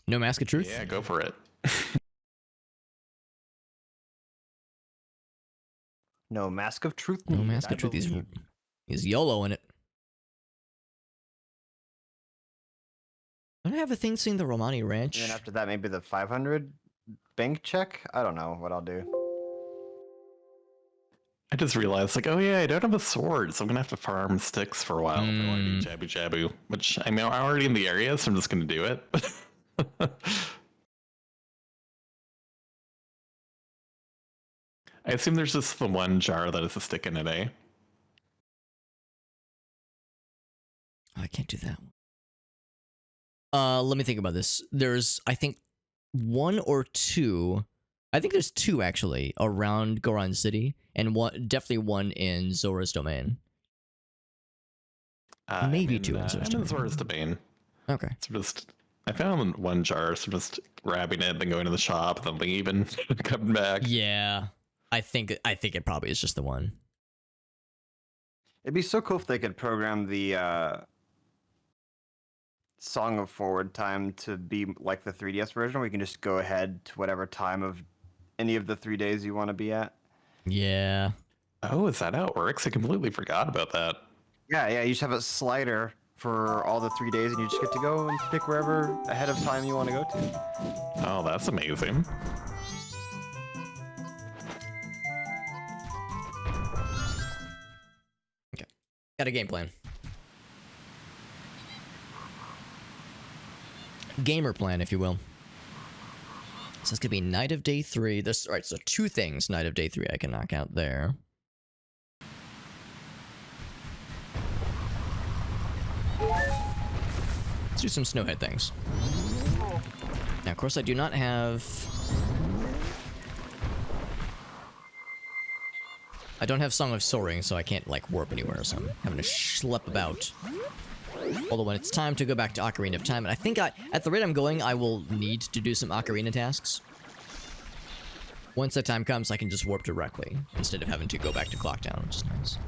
No Mask of Truth? Yeah, go for it. No Mask of Truth. No Mask of Truth. He's YOLO in it. Don't I have a thing seeing the Romani Ranch? And then after that, maybe the 500 bank check? I don't know what I'll do. I just realized, like, oh yeah, I don't have a sword, so I'm gonna have to farm sticks for a while if I want to do Jabu Jabu. Which, I mean, I'm already in the area, so I'm just gonna do it. I assume there's just the one jar that has a stick in it, eh? Oh, I can't do that one. Let me think about this. There's, I think, one or two. I think there's two actually around Goron City, and definitely one in Zora's Domain. Maybe two in Zora's Domain. Okay. So just, I found one jar, so just grabbing it, then going to the shop, then leaving, coming back. Yeah, I think it probably is just the one. It'd be so cool if they could program the Song of Forward Time to be like the 3DS version, where you can just go ahead to whatever time of any of the 3 days you want to be at. Yeah. Oh, is that how it works? I completely forgot about that. Yeah, you just have a slider for all the 3 days, and you just get to go and pick wherever ahead of time you want to go to. Oh, that's amazing. Okay. Got a game plan. Gamer plan, if you will. So it's gonna be night of day 3. This, all right, so 2 things night of day 3 I can knock out there. Let's do some snowhead things. Now, of course, I do not have... I don't have Song of Soaring, so I can't, like, warp anywhere, so I'm having to schlep about. Although when it's time to go back to Ocarina of Time, and I think at the rate I'm going, I will need to do some Ocarina tasks. Once that time comes, I can just warp directly, instead of having to go back to Clocktown, which is nice.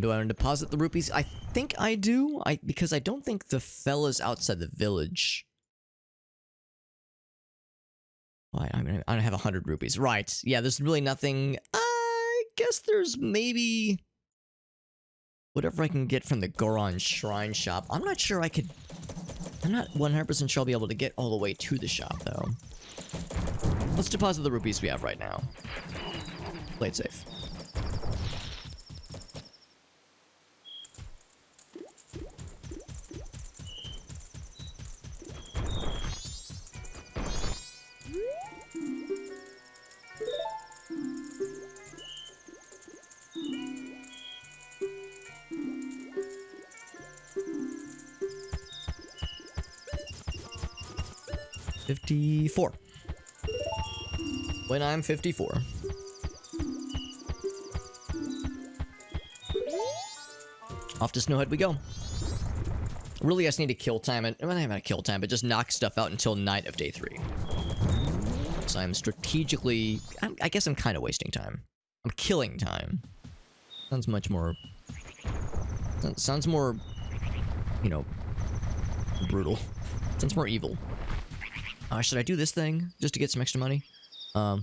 Do I want to deposit the rupees? I think I do. Because I don't think the fella's outside the village. Why? I don't have 100 rupees. Right. Yeah, there's really nothing. I guess there's maybe whatever I can get from the Goron Shrine Shop. I'm not sure I could. I'm not 100% sure I'll be able to get all the way to the shop, though. Let's deposit the rupees we have right now. Play it safe. $54. When I'm 54. Off to Snowhead we go. Really, I just need to kill time it. Well, I haven't kill time, but just knock stuff out until night of day 3. So I'm strategically... I guess I'm kind of wasting time. I'm killing time. Sounds much more... Sounds more... You know... brutal. Sounds more evil. Should I do this thing just to get some extra money? Crap,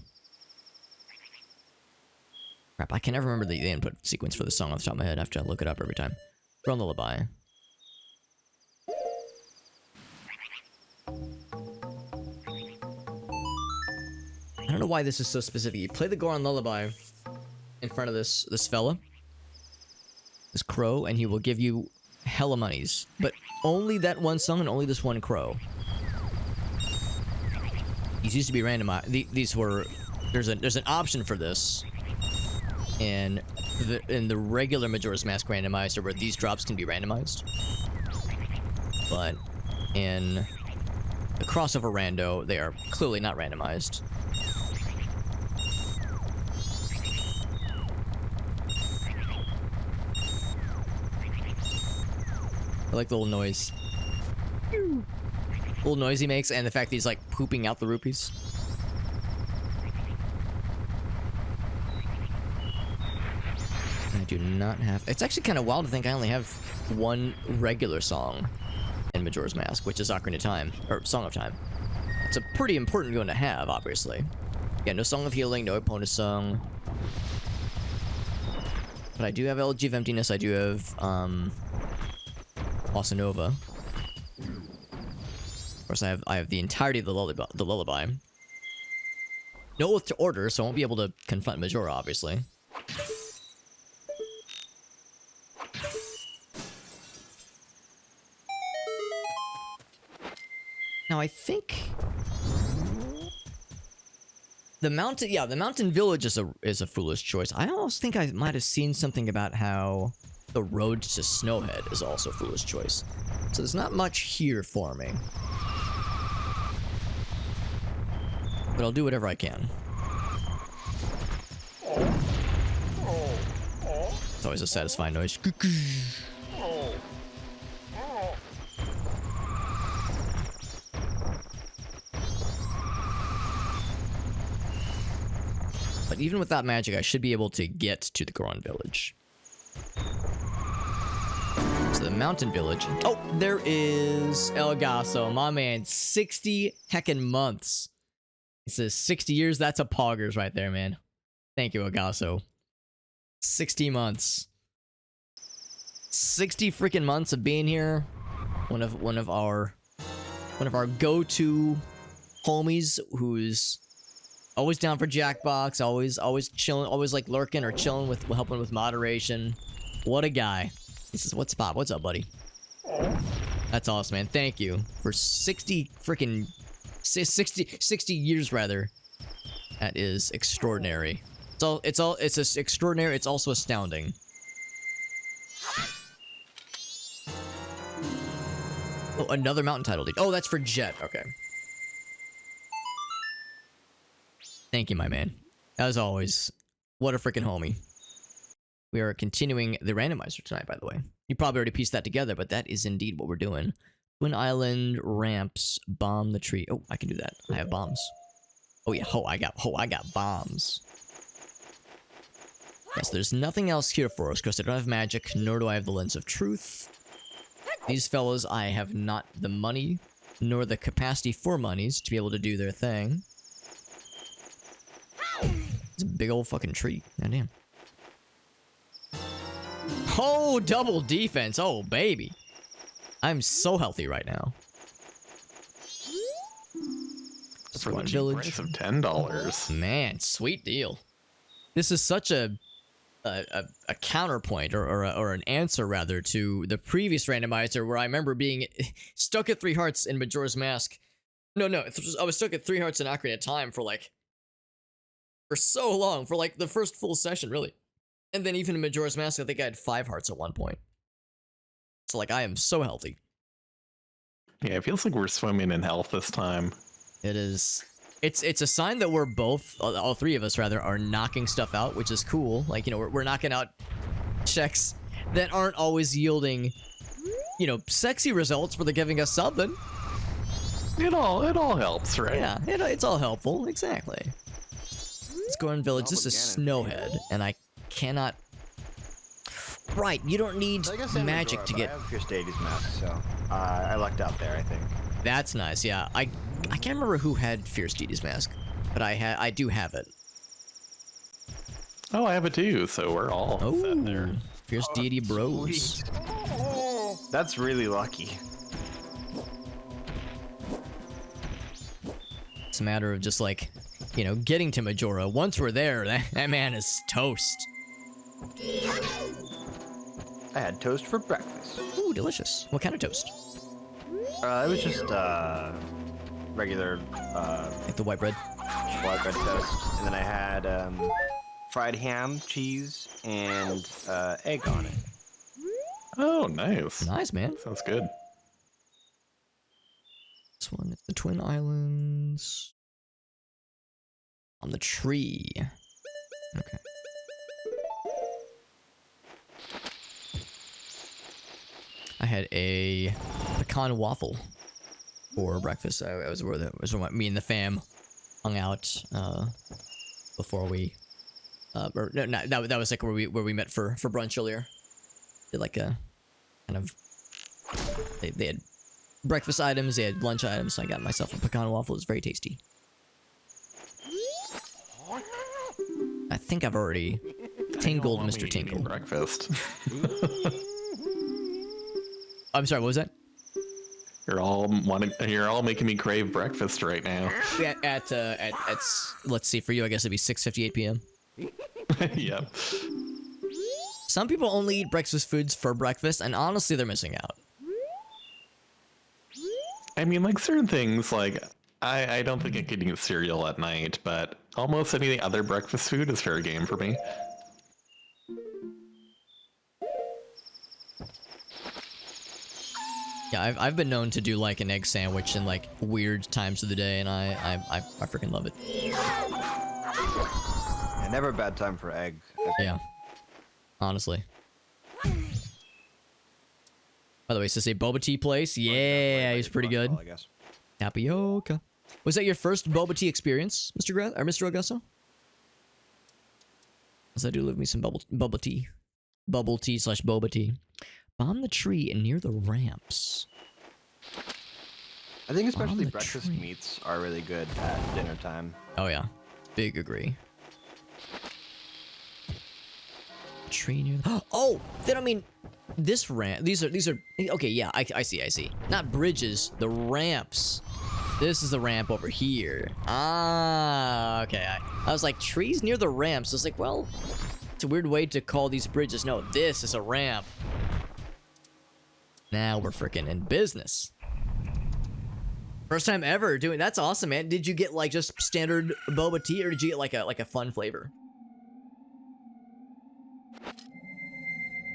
I can never remember the input sequence for the song off the top of my head. I have to look it up every time. Drone Lullaby. I don't know why this is so specific. You play the Goron Lullaby in front of this fella, this crow, and he will give you hella monies. But only that one song and only this one crow. These used to be randomized. These were... There's an option for this in the regular Majora's Mask randomizer where these drops can be randomized. But in the crossover rando, they are clearly not randomized. I like the little noise. Little noise he makes, and the fact that he's like pooping out the rupees. I do not have... It's actually kind of wild to think I only have one regular song in Majora's Mask, which is Ocarina of Time, or Song of Time. It's a pretty important one to have, obviously. Yeah, no Song of Healing, no Epona song. But I do have Elegy of Emptiness, I do have, Bossa Nova. Of course, I have the entirety of the lullaby. No Oath to Order, so I won't be able to confront Majora, obviously. Now, I think the mountain, yeah, the mountain village is a foolish choice. I almost think I might have seen something about how The road to Snowhead is also a foolish choice. So there's not much here for me. But I'll do whatever I can. It's always a satisfying noise. But even without magic, I should be able to get to the Goron village. So the mountain village. Oh, there is El Gaso, my man. 60 heckin' months. It says 60 years. That's a poggers right there, man. Thank you, El Gaso. 60 months. 60 freaking months of being here. One of our go-to homies who's always down for Jackbox, always chilling, always like lurking or chilling with helping with moderation. What a guy. This is what's Bob. What's up, buddy? That's awesome, man. Thank you for 60 freaking 60 years rather. That is extraordinary. It's extraordinary. It's also astounding. Oh, another mountain title deed. Oh, that's for Jet. Okay. Thank you, my man. As always, what a freaking homie. We are continuing the randomizer tonight, by the way. You probably already pieced that together, but that is indeed what we're doing. Twin Island ramps, bomb the tree. Oh, I can do that. I have bombs. Oh yeah, I got bombs. Yes, there's nothing else here for us because I don't have magic, nor do I have the lens of truth. These fellows, I have not the money, nor the capacity for monies to be able to do their thing. It's a big old fucking tree. Goddamn. Oh, double defense. Oh, baby. I'm so healthy right now. For the cheap price of $10. Man, sweet deal. This is such a counterpoint or an answer rather to the previous randomizer where I remember being stuck at 3 hearts in Majora's Mask. No, I was stuck at 3 hearts in Ocarina of Time for so long, for like the first full session, really. And then even in Majora's Mask, I think I had 5 hearts at one point. So like, I am so healthy. Yeah, it feels like we're swimming in health this time. It is. It's a sign that we're both, all 3 of us rather, are knocking stuff out, which is cool. Like, you know, we're knocking out checks that aren't always yielding, you know, sexy results, but they're giving us something. It all helps, right? Yeah, it's all helpful. Exactly. Let's go in village. This is Snowhead, and I cannot. Right, you don't need magic to get. I have Fierce Deity's Mask, so I lucked out there, I think. That's nice. Yeah, I can't remember who had Fierce Deity's Mask, but I do have it. Oh, I have it too. So we're all set there. Fierce Deity bros. Sweet. That's really lucky. It's a matter of just like, you know, getting to Majora. Once we're there, that man is toast. I had toast for breakfast. Ooh, delicious. What kind of toast? It was just regular Like the white bread? white bread toast, and then I had fried ham, cheese, and egg on it. Oh, nice. Nice, man. Sounds good. This one is the Twin Islands. On the tree. Okay. I had a pecan waffle for breakfast. I was where me and the fam hung out before we or no, that was like where we met for brunch earlier. Did like a kind of they had breakfast items, they had lunch items, so I got myself a pecan waffle. It's very tasty. I think I've already tingled Mr. Tinkle. Breakfast. I'm sorry, what was that? You're all making me crave breakfast right now. Yeah, at let's see, for you I guess it'd be 6:58 p.m. Yep. Some people only eat breakfast foods for breakfast, and honestly they're missing out. I mean, like certain things, like I don't think I could eat cereal at night, but almost any other breakfast food is fair game for me. Yeah, I've been known to do like an egg sandwich in like weird times of the day, and I freaking love it. Yeah, never a bad time for egg. Yeah, honestly. By the way, is this a boba tea place? Yeah, he's pretty good. I guess. Tapioca. Was that your first boba tea experience, Mr. Augusto? Because I do love me some bubble tea. Bubble tea / boba tea. Bomb the tree near the ramps. I think especially breakfast meats are really good at dinner time. Oh yeah, big agree. Tree near. Oh, they don't mean this ramp. These are. Okay, yeah, I see. Not bridges, the ramps. This is the ramp over here. Ah, okay. I was like, trees near the ramps. I was like, well, it's a weird way to call these bridges. No, this is a ramp. Now we're freaking in business. First time ever doing. That's awesome, man. Did you get like just standard boba tea, or did you get like a fun flavor?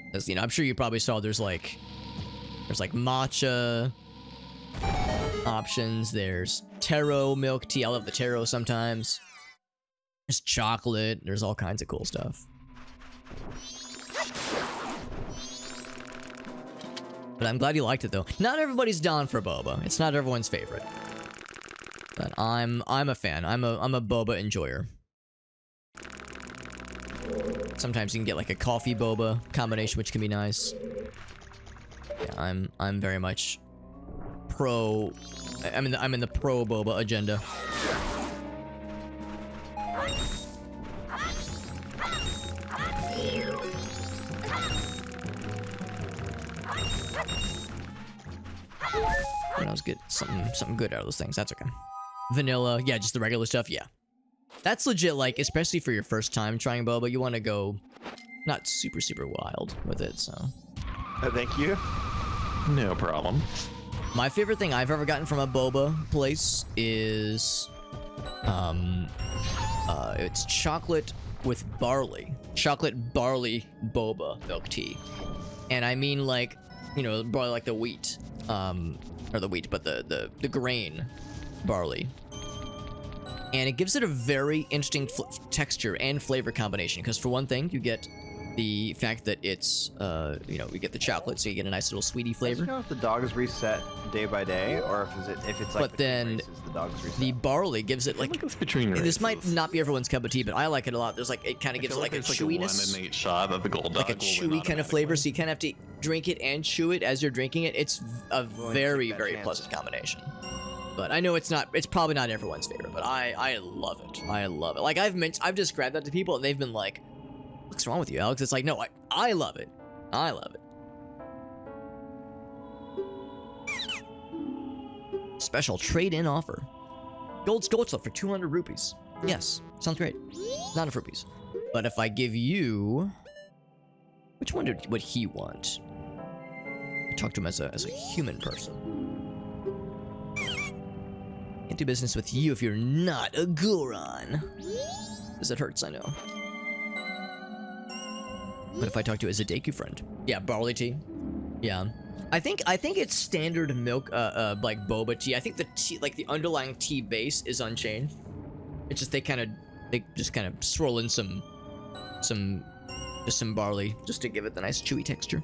Because, you know, I'm sure you probably saw there's like matcha options. There's taro milk tea. I love the taro sometimes. There's chocolate. There's all kinds of cool stuff. But I'm glad you liked it though. Not everybody's down for boba. It's not everyone's favorite. But I'm a fan. I'm a boba enjoyer. Sometimes you can get like a coffee boba combination, which can be nice. Yeah, I'm very much pro. I'm in the pro boba agenda. But I was get something good out of those things. That's okay. Vanilla, yeah, just the regular stuff. Yeah, that's legit. Like, especially for your first time trying boba, you want to go not super wild with it. So, Thank you. No problem. my favorite thing I've ever gotten from a boba place is, it's chocolate with barley, chocolate barley boba milk tea, and I mean like, you know, barley like the wheat, or the wheat, but the grain barley. And it gives it a very interesting texture and flavor combination, because for one thing, you get the fact that it's, you know, we get the chocolate, so you get a nice little sweetie flavor. Do you know if the dogs reset day by day, or if it's like But then races, the dogs reset? the barley gives it I like, think it's between this might races. not be everyone's cup of tea, but I like it a lot. There's like, it kind I of gives it feel like a there's chewiness. Like a 1 in 8 shot of the gold dog Like a chewy kind of flavor, so you kind of have to drink it and chew it as you're drinking it. It's a very take that chance. pleasant combination. But I know it's probably not everyone's favorite, but I love it. I love it. Like I've described that to people, and they've been like, "What's wrong with you, Alex?" It's like, no, I love it. I love it. Special trade-in offer. Gold Skulltula for 200 rupees. Yes, sounds great. Not enough rupees. But if I give you, which one would he want? Talk to him as a human person. Can't do business with you if you're not a Goron. Because it hurts, I know. But if I talk to as a Deku friend, yeah, barley tea, yeah. I think it's standard milk, like boba tea. I think the tea, like the underlying tea base, is unchanged. It's just they just kind of swirl in some barley just to give it the nice chewy texture.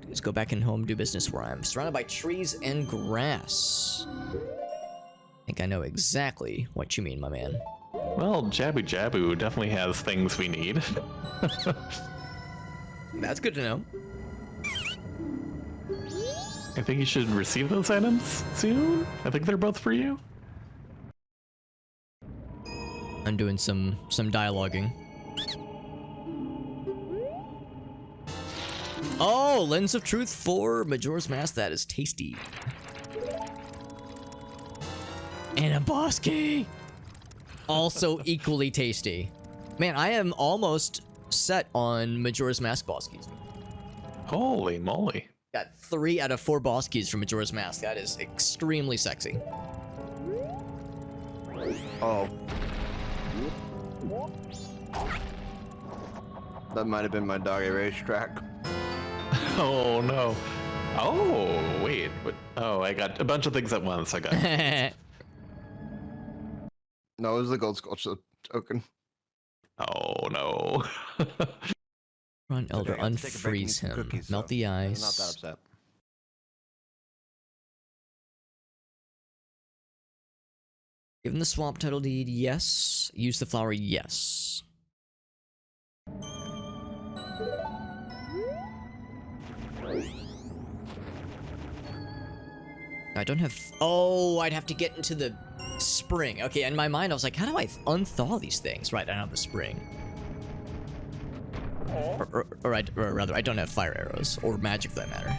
Let's go back in home, do business where I'm surrounded by trees and grass. I think I know exactly what you mean, my man. Well, Jabu Jabu definitely has things we need. That's good to know. I think you should receive those items soon. I think they're both for you. I'm doing some dialoguing. Oh, Lens of Truth for Majora's Mask. That is tasty. And a boss key. Also equally tasty. Man, I am almost set on Majora's Mask boss keys. Holy moly. Got 3 out of 4 boss keys from Majora's Mask. That is extremely sexy. Oh. That might have been my doggy racetrack. Oh no. Oh wait. What? Oh, I got a bunch of things at once. I got. No, it was the gold sculpture token. Oh no. Run, Elder, Okay, I have to take a break and eat unfreeze some him. cookies, Melt so the I'm ice. not that upset. Give him the swamp title deed, yes. Use the flower, yes. I don't have... Oh, I'd have to get into the spring. Okay, in my mind, I was like, how do I unthaw these things? Right, I don't have a spring. Or rather, I don't have fire arrows. Or magic, for that matter.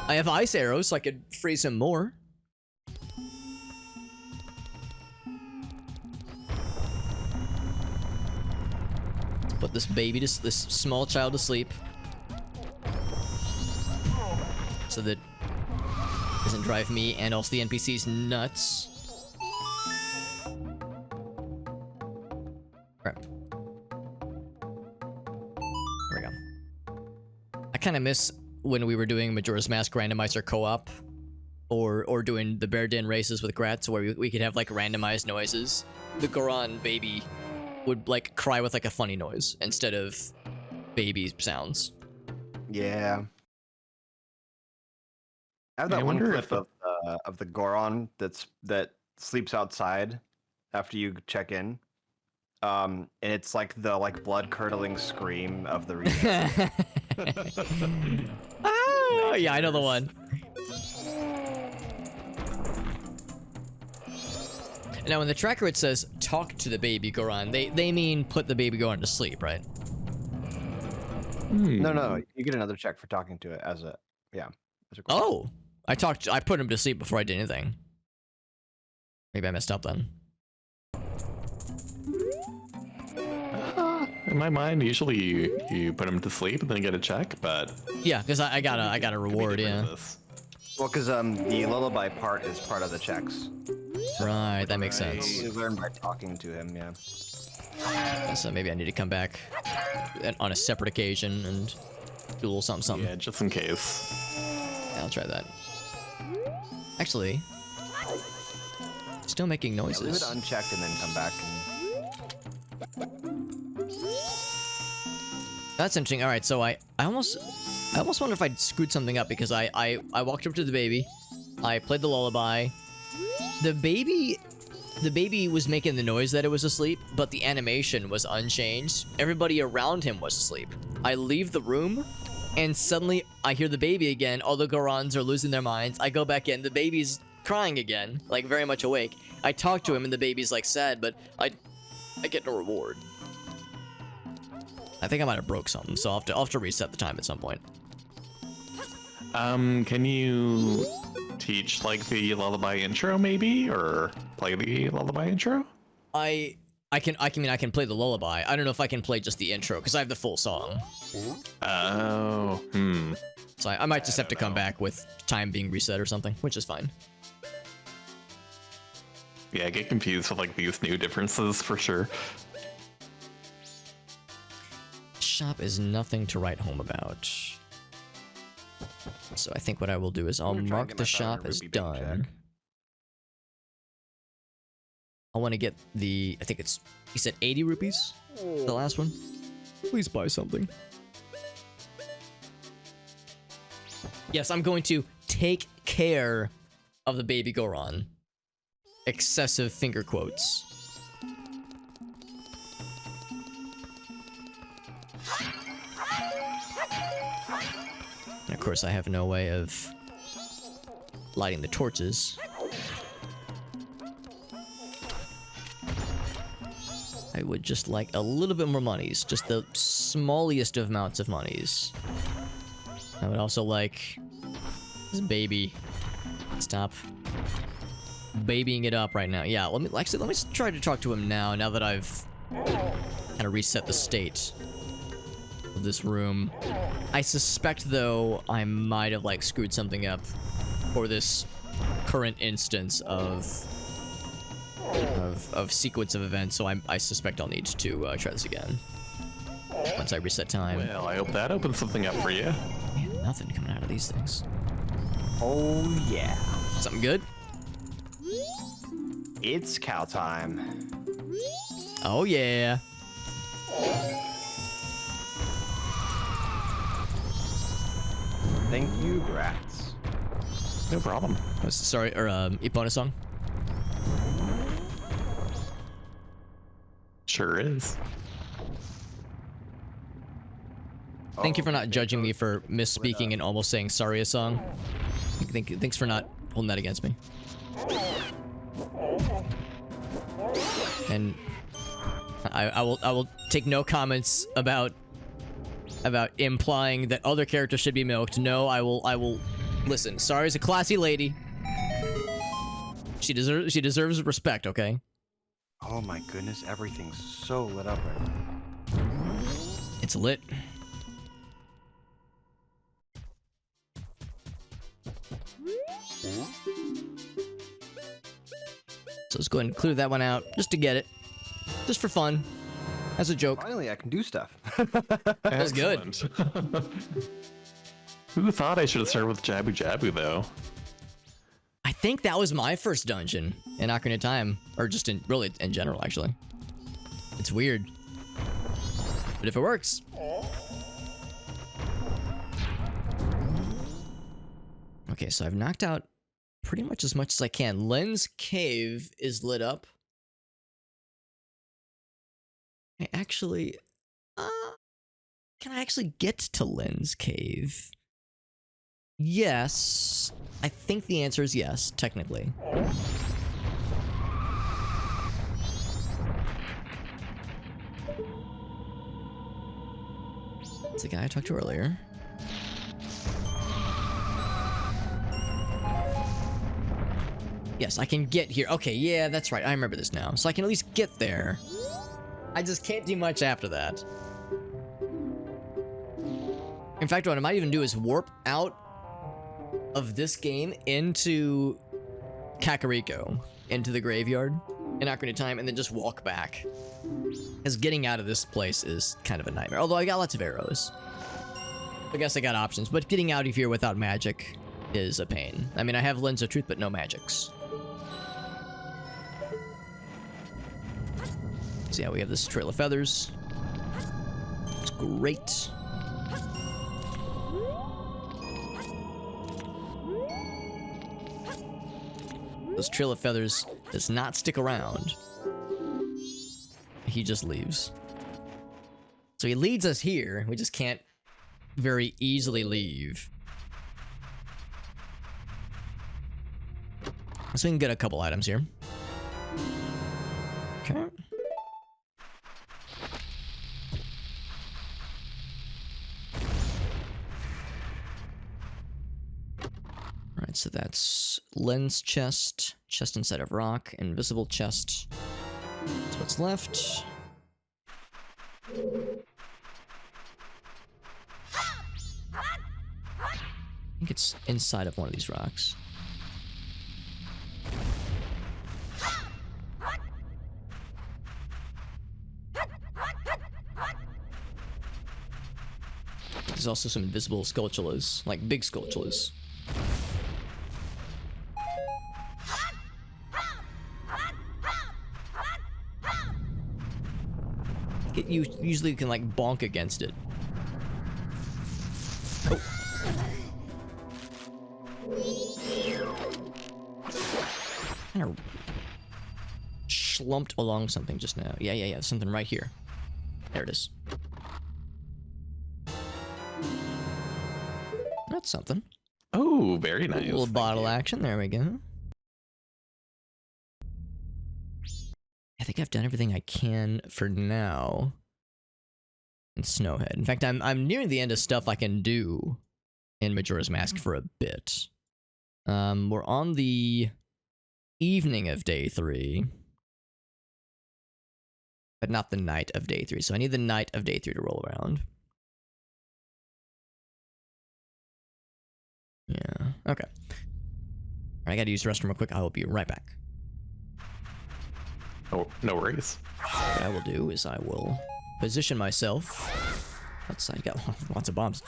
I have ice arrows, so I could freeze him more. Put this baby to this small child to sleep, so that it doesn't drive me and also the NPCs nuts. Right. There we go. I kind of miss when we were doing Majora's Mask randomizer co-op, or doing the bear den races with Gratz, where we could have like randomized noises. The Goron baby would like cry with like a funny noise instead of baby sounds. Yeah. I have that one clip of the Goron that sleeps outside after you check in. And it's like the blood curdling scream of the reset. Ah, yeah, I know the one. Now, in the tracker, it says talk to the baby Goron. They mean put the baby Goron to sleep, right? No, you get another check for talking to it as a Goron. Oh, I put him to sleep before I did anything. Maybe I messed up then. In my mind, usually you put him to sleep and then get a check, but Yeah, because I got a reward, yeah. Well, because the lullaby part is part of the checks. Right, that makes sense. You learn by talking to him, yeah. So maybe I need to come back on a separate occasion and do a little something. Yeah, just in case. Yeah, I'll try that. Actually, still making noises. Yeah, leave it unchecked and then come back. That's interesting. All right, so I almost wonder if I'd screwed something up, because I walked up to the baby, I played the lullaby. The baby was making the noise that it was asleep, but the animation was unchanged. Everybody around him was asleep. I leave the room, and suddenly I hear the baby again. All the Gorons are losing their minds. I go back in. The baby's crying again, like very much awake. I talk to him, and the baby's like sad, but I get no reward. I think I might have broke something, so I'll have to reset the time at some point. Can you teach like the lullaby intro maybe, or play the lullaby intro? I can play the lullaby. I don't know if I can play just the intro, because I have the full song. Oh, So I might just have to come back with time being reset or something, which is fine. Yeah, I get confused with like these new differences for sure. Shop is nothing to write home about. So I think what I will do is I'll mark the shop as done. I want to get the, I think it's, he said 80 rupees? The last one? Please buy something. Yes, I'm going to take care of the baby Goron. Excessive finger quotes. And of course, I have no way of lighting the torches. I would just like a little bit more monies, just the smallest of amounts of monies. I would also like this baby. Stop babying it up right now. Yeah, let me try to talk to him now that I've kind of reset the state of this room. I suspect, though, I might have like screwed something up for this current instance of sequence of events, so I suspect I'll need to try this again once I reset time. Well, I hope that opens something up for you. nothing coming out of these things. Oh yeah. Something good? It's cow time. Oh yeah. Thank you, Grats. No problem. Sorry, or Epona song. Sure is. Thank you for not judging me for misspeaking and almost saying sorry a song. Thanks for not holding that against me. And I will take no comments about implying that other characters should be milked. No, I will listen. Sorry's a classy lady. She deserves respect, okay? Oh my goodness, everything's so lit up right now. It's lit. So let's go ahead and clear that one out just to get it. Just for fun. As a joke. Finally, I can do stuff. That's good. Who thought I should have started with Jabu Jabu, though? I think that was my first dungeon in Ocarina of Time. Or just in general, actually. It's weird. But if it works. Okay, so I've knocked out pretty much as much as I can. Len's Cave is lit up. I actually... can I actually get to Len's Cave? Yes. I think the answer is yes, technically. It's the guy I talked to earlier. Yes, I can get here. Okay, yeah, that's right. I remember this now. So I can at least get there. I just can't do much after that. In fact, what I might even do is warp out of this game into Kakariko, into the graveyard in Ocarina of Time, and then just walk back. Because getting out of this place is kind of a nightmare. Although I got lots of arrows. I guess I got options, but getting out of here without magic is a pain. I mean, I have Lens of Truth, but no magics. So yeah, we have this Trail of Feathers. It's great. This Trail of Feathers does not stick around. He just leaves. So he leads us here. We just can't very easily leave. So we can get a couple items here. Okay. Alright, so that's Lens chest, chest inside of rock, invisible chest. That's what's left. I think it's inside of one of these rocks. There's also some invisible sculptulas, like big sculptulas. You usually can like bonk against it. Oh. Kind of slumped along something just now. Yeah. Something right here. There it is. That's something. Oh, very nice. A little bottle action. There we go. I think I've done everything I can for now. In Snowhead. In fact, I'm nearing the end of stuff I can do in Majora's Mask for a bit. We're on the evening of day 3. But not the night of day 3. So I need the night of day 3 to roll around. Yeah. Okay. I gotta use the restroom real quick. I will be right back. Oh, no worries. What I will do is I will position myself outside. Got lots of bombs.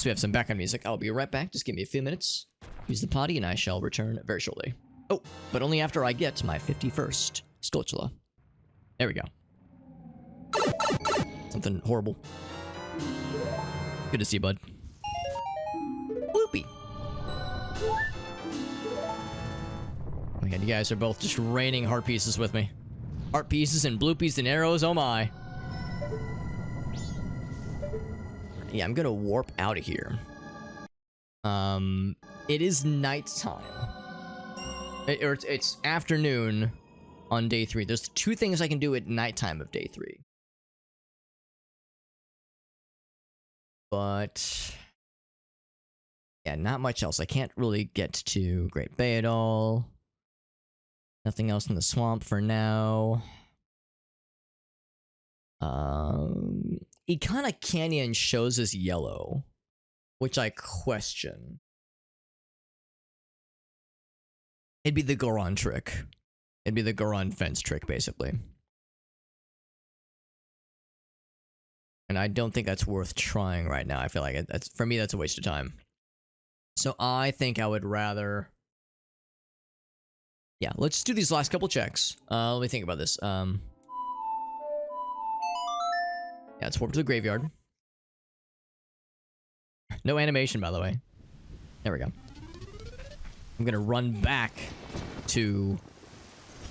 So we have some background music. I'll be right back. Just give me a few minutes. Use the potty, and I shall return very shortly. Oh, but only after I get my 51st Skulltula. There we go. Something horrible. Good to see you, bud. Bloopy. Oh my god, you guys are both just raining heart pieces with me. Heart pieces and bloopies and arrows, oh my. Yeah, I'm gonna warp out of here. It is nighttime. It's afternoon on day 3. There's 2 things I can do at nighttime of day 3. But yeah, not much else. I can't really get to Great Bay at all. Nothing else in the swamp for now. Ikana Canyon shows as yellow, which I question. It'd be the Goron trick. It'd be the Goron fence trick, basically. And I don't think that's worth trying right now. I feel like that's, for me, that's a waste of time. So I think I would rather... Yeah, let's do these last couple checks. Let me think about this. Yeah, let's warp to the graveyard. No animation, by the way. There we go. I'm gonna run back to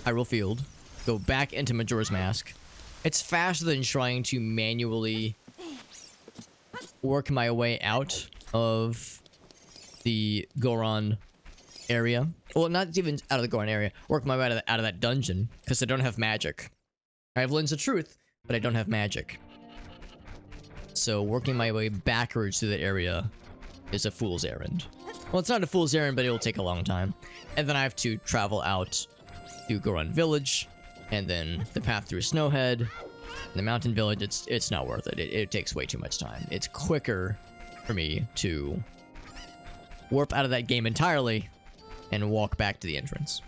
Hyrule Field. Go back into Majora's Mask. It's faster than trying to manually work my way out of the Goron area. Well, not even out of the Goron area. Work my way out of that dungeon, because I don't have magic. I have Lens of Truth, but I don't have magic. So working my way backwards through that area is a fool's errand. Well, it's not a fool's errand, but it will take a long time. And then I have to travel out to Goron Village, and then the path through Snowhead, and the Mountain Village. It's not worth it. It takes way too much time. It's quicker for me to warp out of that game entirely and walk back to the entrance.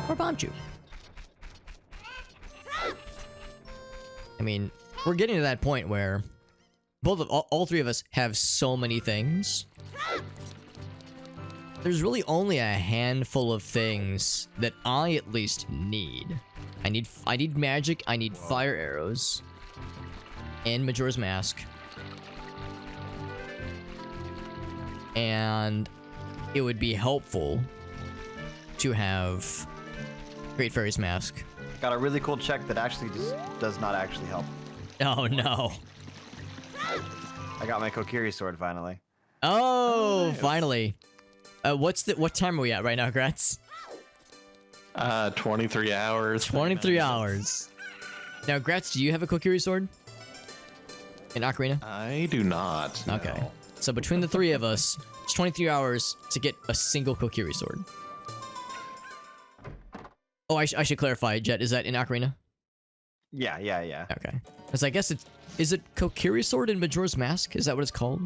Or bombed you. I mean, we're getting to that point where all 3 of us have so many things. There's really only a handful of things that I at least need. I need magic, I need fire arrows, and Majora's Mask. And it would be helpful to have Great Fairy's Mask. Got a really cool check that actually just does not actually help. Oh no. I got my Kokiri sword finally. Oh, nice. Finally. What time are we at right now, Gratz? 23 hours. 23 hours. Now, Gratz, do you have a Kokiri sword? In Ocarina? I do not. No. Okay. So between the 3 of us, it's 23 hours to get a single Kokiri sword. Oh, I should clarify, Jet, is that in Ocarina? Yeah. Okay. Because I guess is it Kokiri sword in Majora's Mask? Is that what it's called?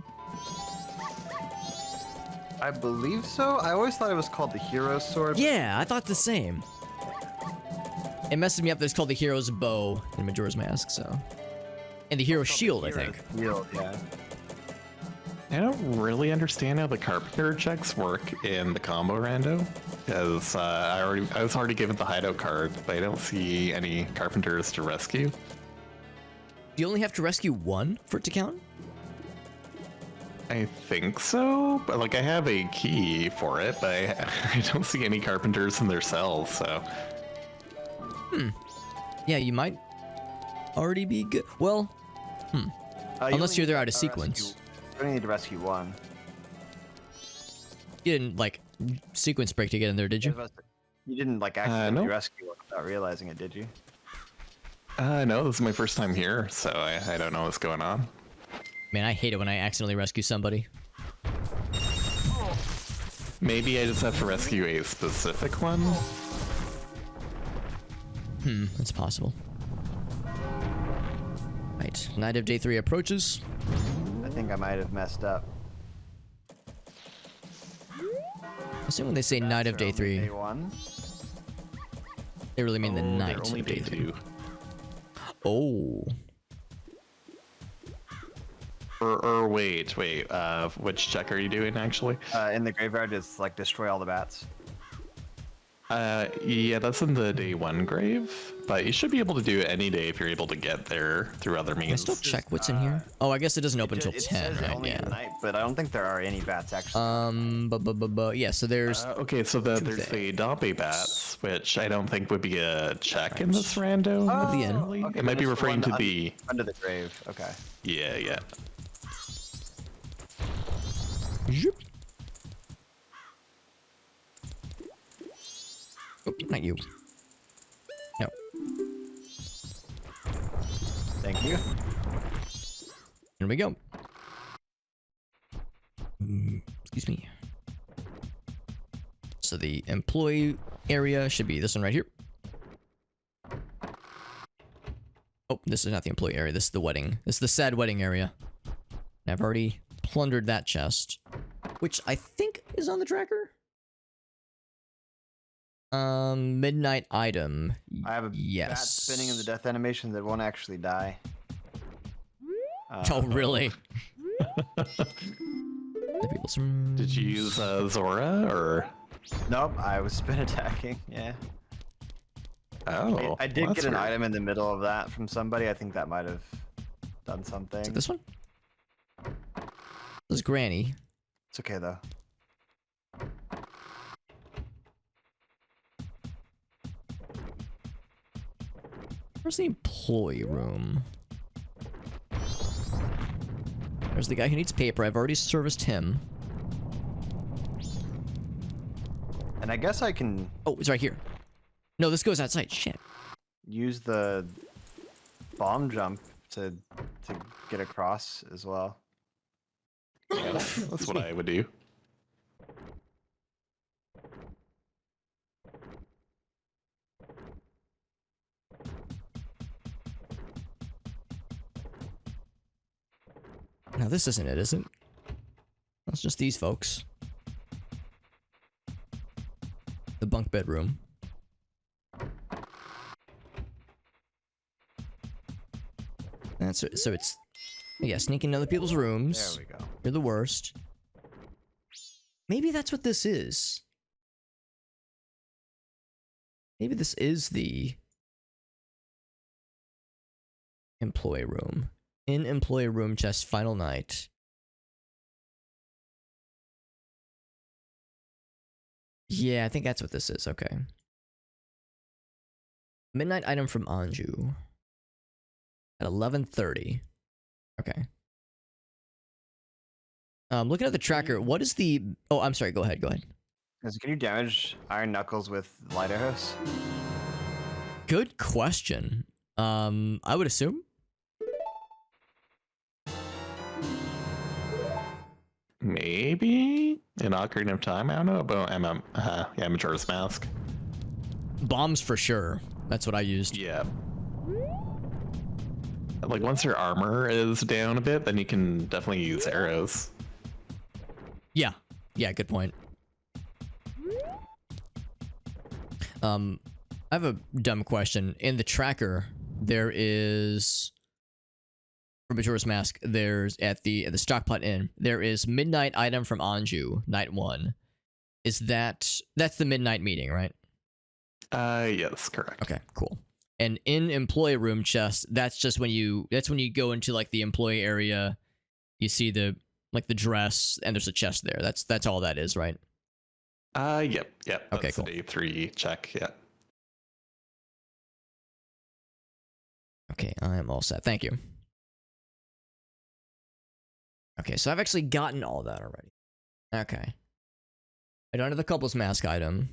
I believe so. I always thought it was called the Hero's Sword. Yeah, I thought the same. It messes me up that it's called the Hero's Bow in Majora's Mask, so... And the Hero's Shield, I think. Shield, yeah. I don't really understand how the Carpenter checks work in the combo rando, because I was already given the hideout card, but I don't see any Carpenters to rescue. You only have to rescue 1 for it to count? I think so, but like I have a key for it, but I don't see any Carpenters in their cells, so... Yeah, you might already be good. Well, unless you're there out of sequence. You only need to rescue 1. You didn't, like, sequence break to get in there, did you? You didn't, like, accidentally rescue 1 without realizing it, did you? No, this is my first time here, so I don't know what's going on. Man, I hate it when I accidentally rescue somebody. Maybe I just have to rescue a specific one? That's possible. Right, night of day 3 approaches. I think I might have messed up. I assume when they say night of day 3, Day 1? they really mean the night only of day day 3. 2. Oh. Or wait. Which check are you doing actually? In the graveyard, it's like destroy all the bats. Yeah, that's in the day 1 grave, but you should be able to do it any day if you're able to get there through other Can I still means. check what's in here? Oh, I guess it doesn't open until It 10, says right? only Yeah. at night, but I don't think there are any bats actually. Yeah, so there's Okay, so there's the Dompe bats, which I don't think would be a check in this rando. the end. necessarily. Okay, It might then be it's the referring one to the. under the grave. Okay. Yeah. Zoop. Oh, not you. No. Thank you. Here we go. Excuse me. So the employee area should be this one right here. Oh, this is not the employee area. This is the wedding. This is the sad wedding area. And I've already plundered that chest, which I think is on the tracker. Midnight item. I have a Yes. bat spinning in the death animation that won't actually die. Oh, really? The people's Did you use Zora or? Nope, I was spin attacking. Yeah. Oh, I did well, get an that's weird. item in the middle of that from somebody. I think that might have done Is something. it this one? This is Granny. It's okay though. Where's the employee room? There's the guy who needs paper. I've already serviced him. And I guess I can Oh, it's right here. No, this goes outside. Shit. use the bomb jump to get across as well. Yeah, that's what I would do. Now this isn't it, is it? That's just these folks. The bunk bedroom. That's it. So it's yeah, sneaking into other people's rooms. There we go. You're the worst. Maybe that's what this is. Maybe this is the employee room. In employee room chest final night. Yeah, I think that's what this is. Okay. Midnight item from Anju. At 11:30. Okay. Looking at the tracker, what is the... Oh, I'm sorry. Go ahead. Go ahead. Can you damage Iron Knuckles with Lighthouse? Good question. I would assume. Maybe in Ocarina of Time. I don't know about Majora's Mask. Bombs for sure. That's what I used. Yeah. Like once your armor is down a bit, then you can definitely use arrows. Yeah. Yeah, good point. I have a dumb question. In the tracker, there is for Majora's Mask, there's at the Stockpot Inn, there is midnight item from Anju, night 1. Is that's the midnight meeting, right? Yes, correct. Okay, cool. And in employee room chest, that's when you go into like the employee area, you see the dress and there's a chest there. That's all that is, right? Yep. Okay, That's cool. the day 3 check, yeah. Okay, I am all set. Thank you. Okay, so I've actually gotten all that already. Okay. I don't have the couple's mask item.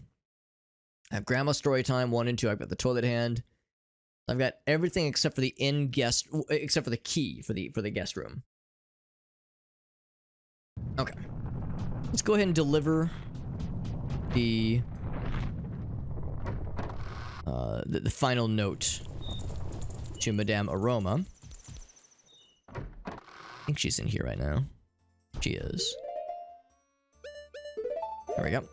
I have Grandma's story time 1 and 2. I've got the toilet hand. I've got everything except for the except for the key for the guest room. Okay. Let's go ahead and deliver the final note to Madame Aroma. I think she's in here right now. She is. There we go.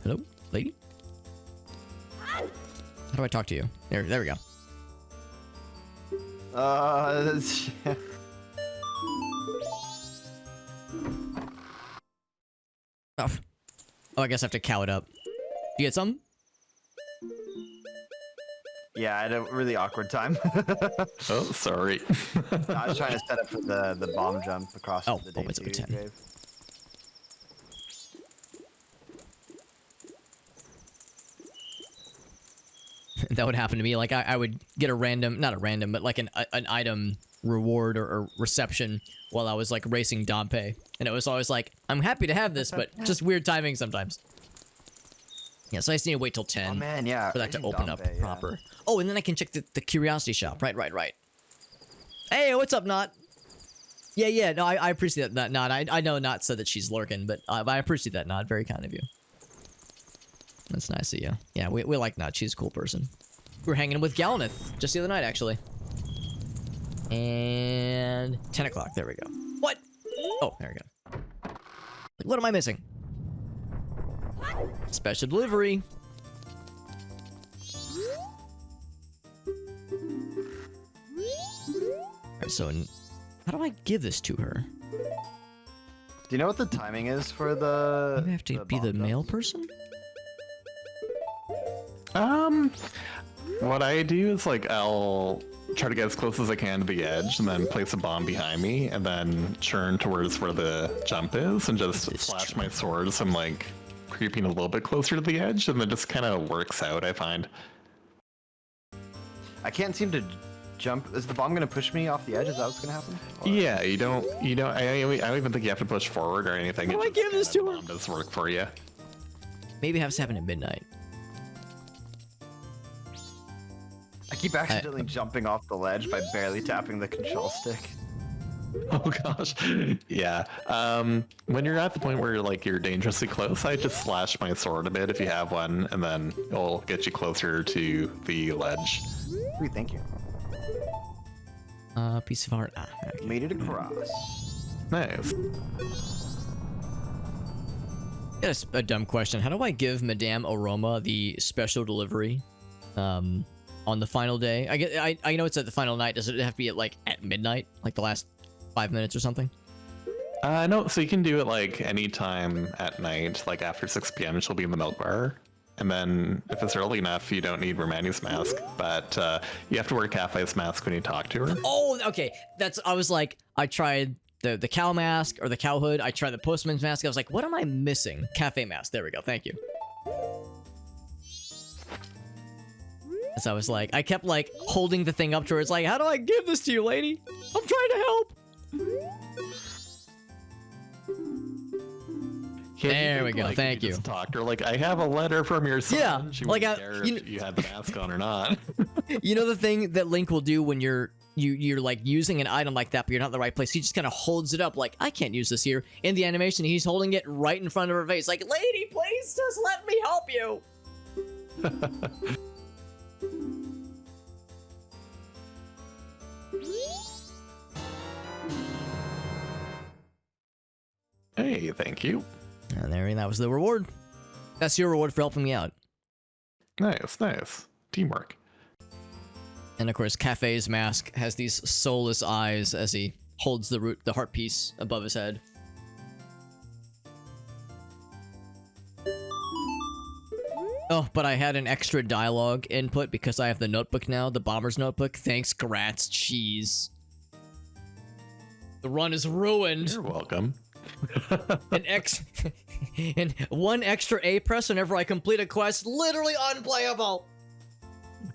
Hello, lady? How do I talk to you? There we go. Oh. Oh, I guess I have to cow it up. You get some? Yeah, I had a really awkward time. Oh, sorry. I was trying to set up for the bomb jump across the it's up to 10. grave. That would happen to me. Like I would get a random, not a random, but like an item reward or reception while I was like racing Dompe, and it was always like, I'm happy to have this, but just weird timing sometimes. Yeah, so I just need to wait till 10 Oh man, yeah. for that to open up Dompe, yeah. proper. Oh, and then I can check the curiosity shop. Right. Hey, what's up, Not? Yeah. No, I appreciate that, Not. I know Not said that she's lurking, but I appreciate that, Not. Very kind of you. That's nice of you. Yeah, we like Not. She's a cool person. We were hanging with Galnith just the other night, actually. And 10 o'clock. There we go. What? Oh, there we go. What am I missing? Special delivery. Alright, so how do I give this to her? Do you know what the timing is for the? Maybe I have to be the mail person? What I do is like I'll try to get as close as I can to the edge, and then place a bomb behind me, and then churn towards where the jump is, and just slash my sword. So I'm like creeping a little bit closer to the edge, and then just kind of works out. I find. I can't seem to jump. Is the bomb gonna push me off the edge? Is that what's gonna happen? Or... Yeah, you don't. I don't even think you have to push forward or anything. How do I give this to her? Bomb does work for you. Maybe it has to happen at midnight. I keep accidentally jumping off the ledge by barely tapping the control stick. Oh gosh, yeah. When you're at the point where you're dangerously close, I just slash my sword a bit if you have one, and then it'll get you closer to the ledge. Sweet, thank you. Piece of art. Ah, okay. Made it across. Nice. Got a dumb question. How do I give Madame Aroma the special delivery? On the final day. I know it's at the final night. Does it have to be at midnight? Like the last 5 minutes or something? No, so you can do it any time at night, like after 6 p.m. she'll be in the milk bar. And then if it's early enough, you don't need Romani's mask, but you have to wear Cafe's mask when you talk to her. Oh, okay. I was like, I tried the cow mask or the cow hood. I tried the postman's mask. I was like, what am I missing? Cafe mask. There we go. Thank you. So I was like, I kept holding the thing up to her. It's like, how do I give this to you, lady? I'm trying to help. There we go. Thank you. Talk to her I have a letter from your son. Yeah, she wouldn't care if you had the mask on or not. You know the thing that Link will do when you're using an item like that, but you're not in the right place. He just kind of holds it up like, I can't use this here. In the animation, he's holding it right in front of her face, like, lady, please just let me help you. Hey, thank you. And that was the reward. That's your reward for helping me out. Nice. Teamwork. And of course, Cafe's mask has these soulless eyes as he holds the heart piece above his head. Oh, but I had an extra dialogue input because I have the notebook now, the bomber's notebook. Thanks, Gratz cheese. The run is ruined. You're welcome. And one extra A press whenever I complete a quest, literally unplayable.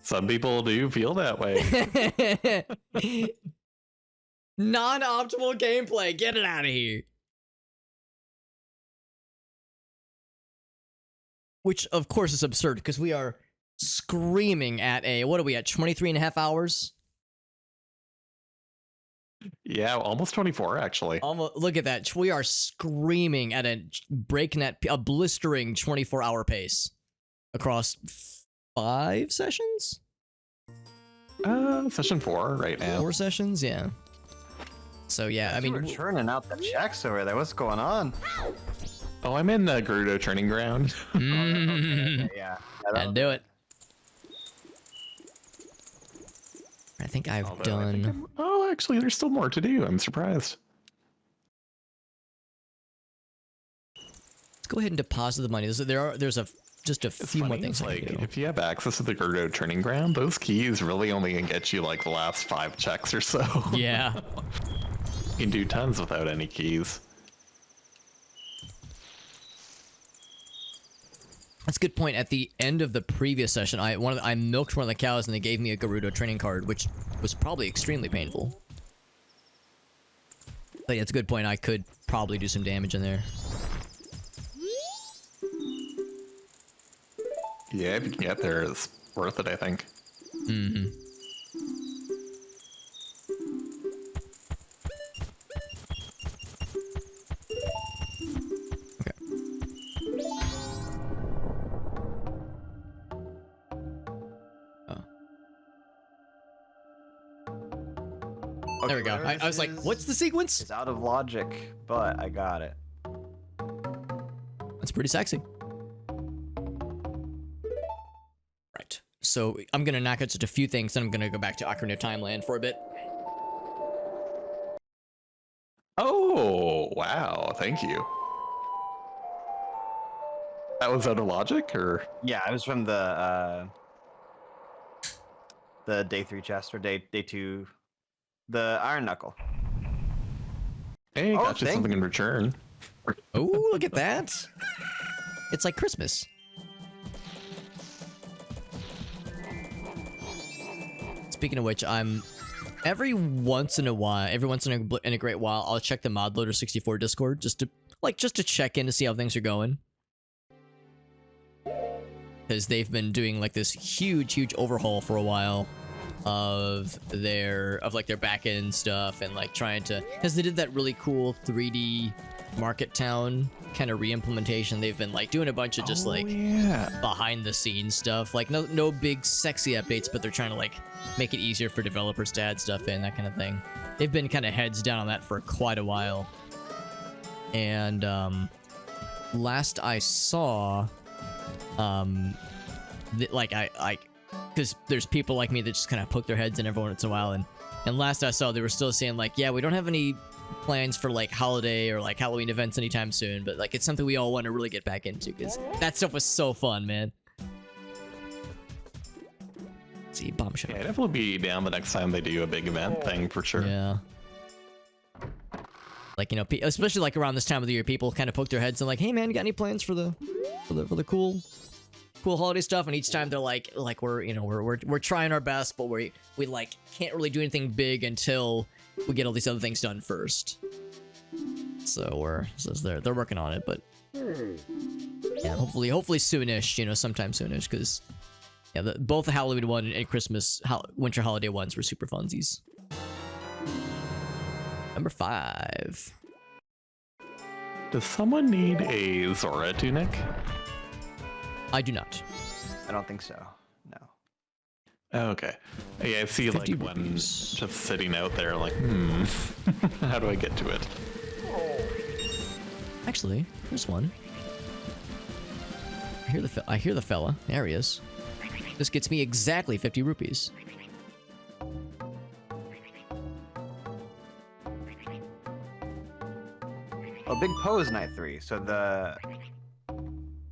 Some people do feel that way. Non-optimal gameplay. Get it out of here. Which, of course, is absurd because we are screaming at what are we at? 23 and a half hours? Yeah, almost 24, actually. Almost, look at that. We are screaming at a blistering 24-hour pace across 5 sessions? Session 4 right now. 4 sessions, yeah. So, yeah, I mean... We're churning out the checks over there. What's going on? Oh, I'm in Gerudo Training Ground. Okay, yeah. And do it. think I've Although I think done. oh, actually, there's still more to do. I'm surprised. Let's go ahead and deposit the money. There's just a It's few more funny, things it's I can like do. if you have access to the Gerudo Training Ground, those keys really only can get you like the last 5 checks or so. Yeah. You can do tons without any keys. That's a good point. At the end of the previous session, I milked one of the cows and they gave me a Gerudo training card, which was probably extremely painful. But yeah, it's a good point. I could probably do some damage in there. Yeah, if you can get there, it's worth it, I think. Mm-hmm. There we go. I was like, what's the sequence? It's out of logic, but I got it. That's pretty sexy. Right. So I'm going to knock out just a few things, then I'm going to go back to Ocarina of Time land for a bit. Oh, wow. Thank you. That was out of logic, or? Yeah, it was from the day 3 chest, or day 2, the Iron Knuckle. Hey, Oh, got you thank something in return. Oh, look at that. It's like Christmas. Speaking of which, I'm every once in a great while, I'll check the Modloader 64 Discord just to check in to see how things are going. Because they've been doing like this huge overhaul for a while of their back end stuff, and like trying to, because they did that really cool 3D Market Town kind of re-implementation. They've been like doing a bunch of just behind the scenes stuff, like no big sexy updates, but they're trying to like make it easier for developers to add stuff in, that kind of thing. They've been kind of heads down on that for quite a while. And last I saw, because there's people like me that just kind of poke their heads in every once in a while, and last I saw they were still saying like, yeah, we don't have any plans for like holiday or like Halloween events anytime soon, but like it's something we all want to really get back into because that stuff was so fun, man. Let's see, bomb shot. Yeah, I'd definitely be down the next time they do a big event thing for sure. Yeah. Like, you know, especially like around this time of the year, people kind of poke their heads and like, hey man, you got any plans for the cool holiday stuff? And each time they're like we're trying our best, but we like can't really do anything big until we get all these other things done first. So they're working on it, but yeah, hopefully soonish, you know, sometime soonish, because yeah, both the Halloween one and Christmas winter holiday ones were super funsies. Number 5. Does someone need a Zora tunic? I do not. I don't think so. No. Okay. Yeah, I see like 50 one rupees. just sitting out there like, how do I get to it? Actually, there's one. I hear the fella. There he is. This gets me exactly 50 rupees. Oh, Big Poe's night 3, so the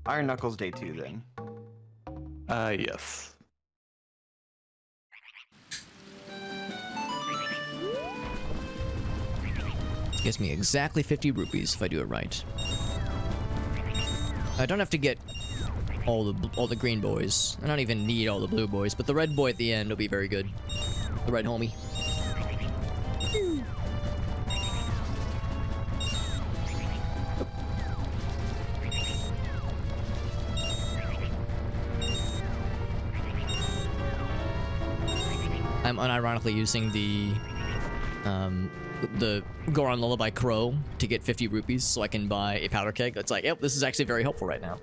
Iron Knuckles day 2 then. Yes. Gets me exactly 50 rupees if I do it right. I don't have to get all the green boys. I don't even need all the blue boys, but the red boy at the end will be very good. The red homie. I'm unironically using the Goron Lullaby Crow to get 50 rupees so I can buy a powder keg. It's like, yep, this is actually very helpful right now.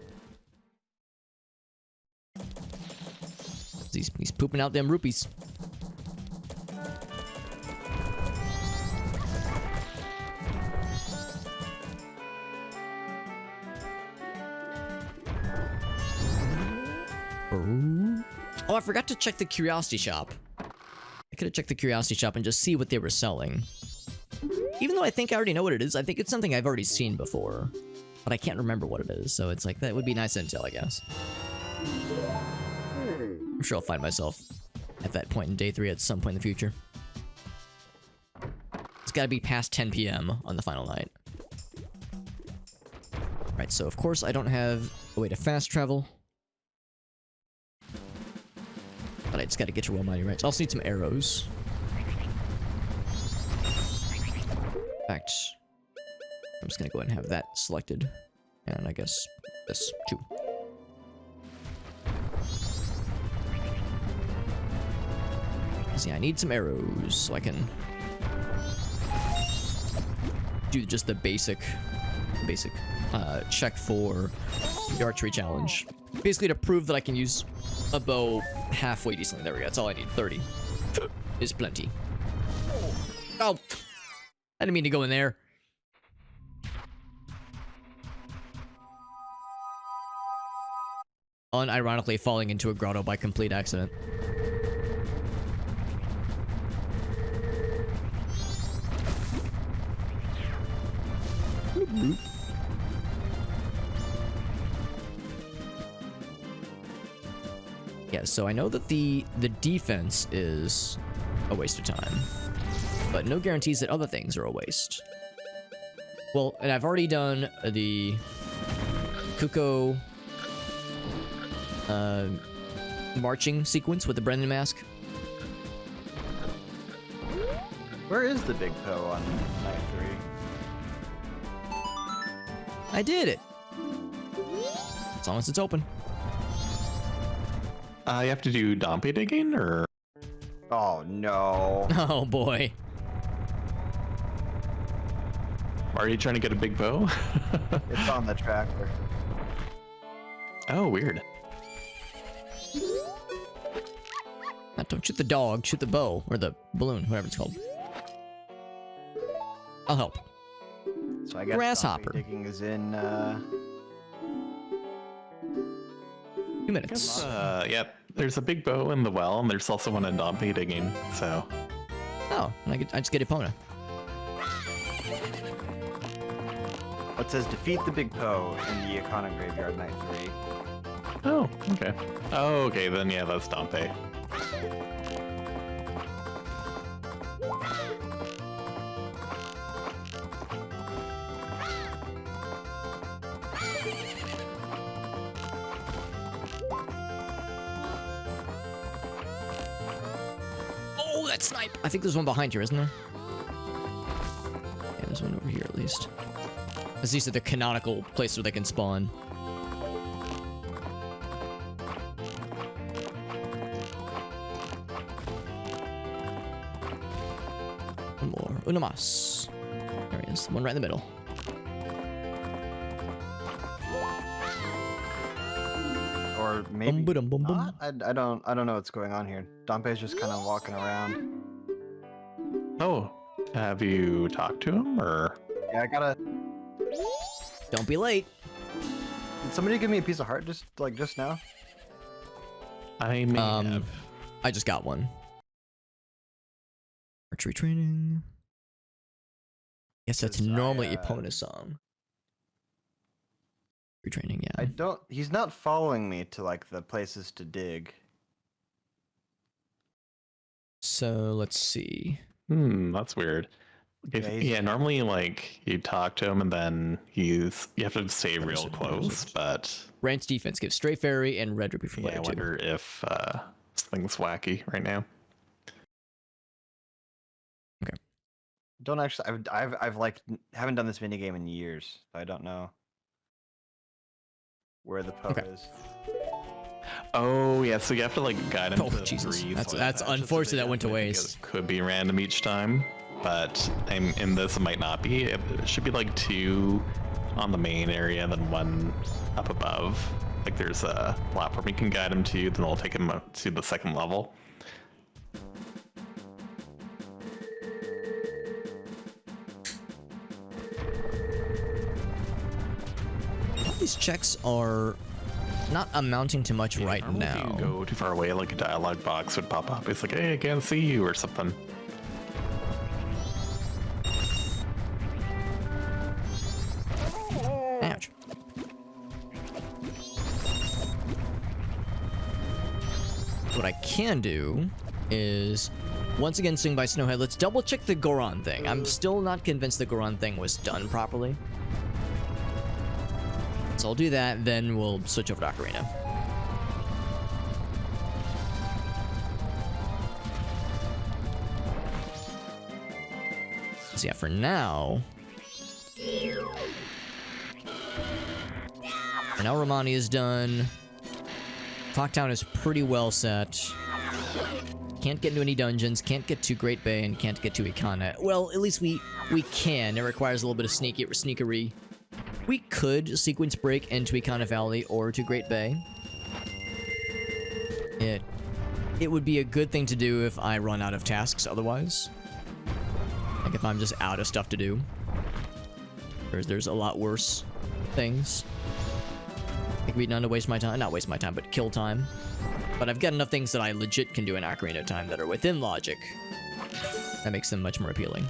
He's pooping out them rupees. Oh, I forgot to check the curiosity shop. I could have checked the curiosity shop and just see what they were selling. Even though I think I already know what it is, I think it's something I've already seen before. But I can't remember what it is, so it's like, that would be nice intel, I guess. I'm sure I'll find myself at that point in day 3 at some point in the future. It's gotta be past 10 p.m. on the final night. Right, so of course I don't have a way to fast travel. But I just gotta get your mighty rights. I also need some arrows. In fact, I'm just gonna go ahead and have that selected. And I guess this too. See, I need some arrows so I can do just the basic check for the archery challenge. Basically to prove that I can use a bow halfway decently. There we go. That's all I need. 30 is plenty. Oh, I didn't mean to go in there. Unironically falling into a grotto by complete accident. Yeah, so I know that the defense is a waste of time, but no guarantees that other things are a waste. Well, and I've already done the Kuko marching sequence with the Brendan mask. Where is the big Poe on night 3? I did it! As long as it's open. You have to do Dompe digging, or? Oh no. Oh boy. Are you trying to get a big bow? It's on the tractor. Oh, weird. Now, don't shoot the dog, shoot the bow, or the balloon, whatever it's called. I'll help. So I guess Grasshopper. zombie digging is in 2 minutes. Yep. There's a big bow in the well, and there's also one in Dompe digging, so. Oh, and I just get Epona. It says defeat the big Poe in the Iconic Graveyard night 3. Oh, okay. Oh, okay, then yeah, that's Dompe. Oh, that snipe! I think there's one behind here, isn't there? Yeah, there's one over here at least. At least at the canonical place where they can spawn. One more. Uno más. There he is. One right in the middle. Or maybe Bum, bum, bum. not? I don't know what's going on here. Dompe's just kind of walking around. Oh, have you talked to him, or? Yeah, I gotta. Don't be late. Did somebody give me a piece of heart just now? I may have. I just got one. Archery training. Yes, that's Says normally I, Epona's song. Archery training, yeah. I don't. He's not following me to like the places to dig. So let's see. That's weird. Yeah, Yeah, normally like you talk to him and then you have to stay real close, but Ranch defense gives Stray Fairy and Red Ruby for yeah, I layer 2. wonder if something's wacky right now. Don't actually. I've like haven't done this mini game in years, so I don't know where the Poe is. Oh yeah, so you have to like guide him Oh, to Jesus. 3. That's patches unfortunate that went to I think waste. It could be random each time, but in this it might not be. It should be like 2 on the main area, and then 1 up above. Like there's a platform you can guide him to, then it'll take him up to the 2nd level. These checks are not amounting to much right Normally now. If you go too far away, like a dialogue box would pop up. It's like, hey, I can't see you or something. Ouch. What I can do is, once again, swing by Snowhead. Let's double check the Goron thing. I'm still not convinced the Goron thing was done properly. So I'll do that, then we'll switch over to Ocarina. So yeah, for now... Romani is done. Clocktown is pretty well set. Can't get into any dungeons, can't get to Great Bay, and can't get to Ikana. Well, at least we can. It requires a little bit of sneakery. We could sequence break into Ikana Valley or to Great Bay. It would be a good thing to do if I run out of tasks otherwise. Like if I'm just out of stuff to do. There's a lot worse things. It could be done to waste my time. Not waste my time, but kill time. But I've got enough things that I legit can do in Ocarina of Time that are within logic. That makes them much more appealing.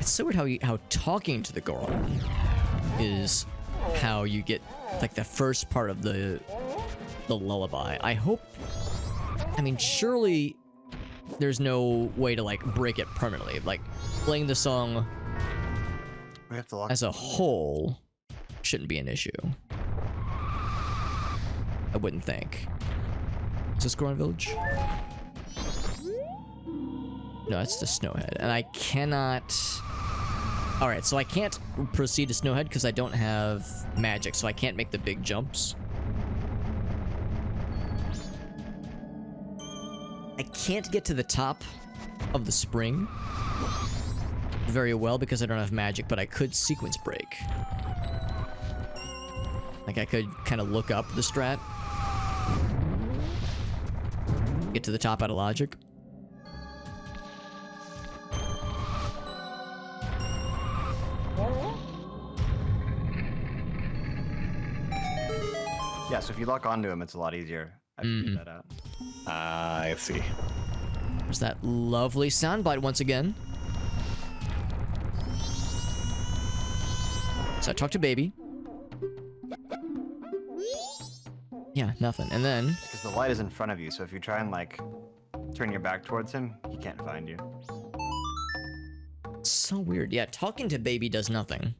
It's so weird how talking to the Goron is how you get like the first part of the lullaby. I mean, surely there's no way to like break it permanently. Like playing the song We have to lock as a whole shouldn't be an issue. I wouldn't think. Is this Goron Village? No, it's the Snowhead. And I cannot... Alright, so I can't proceed to Snowhead because I don't have magic, so I can't make the big jumps. I can't get to the top of the spring very well because I don't have magic, but I could sequence break. Like I could kind of look up the strat. Get to the top out of logic. Yeah, so if you lock onto him, it's a lot easier. I figured that out. I see. There's that lovely soundbite once again. So I talked to Baby. Yeah, nothing. And then... Because the light is in front of you, so if you try and, like, turn your back towards him, he can't find you. So weird. Yeah, talking to Baby does nothing.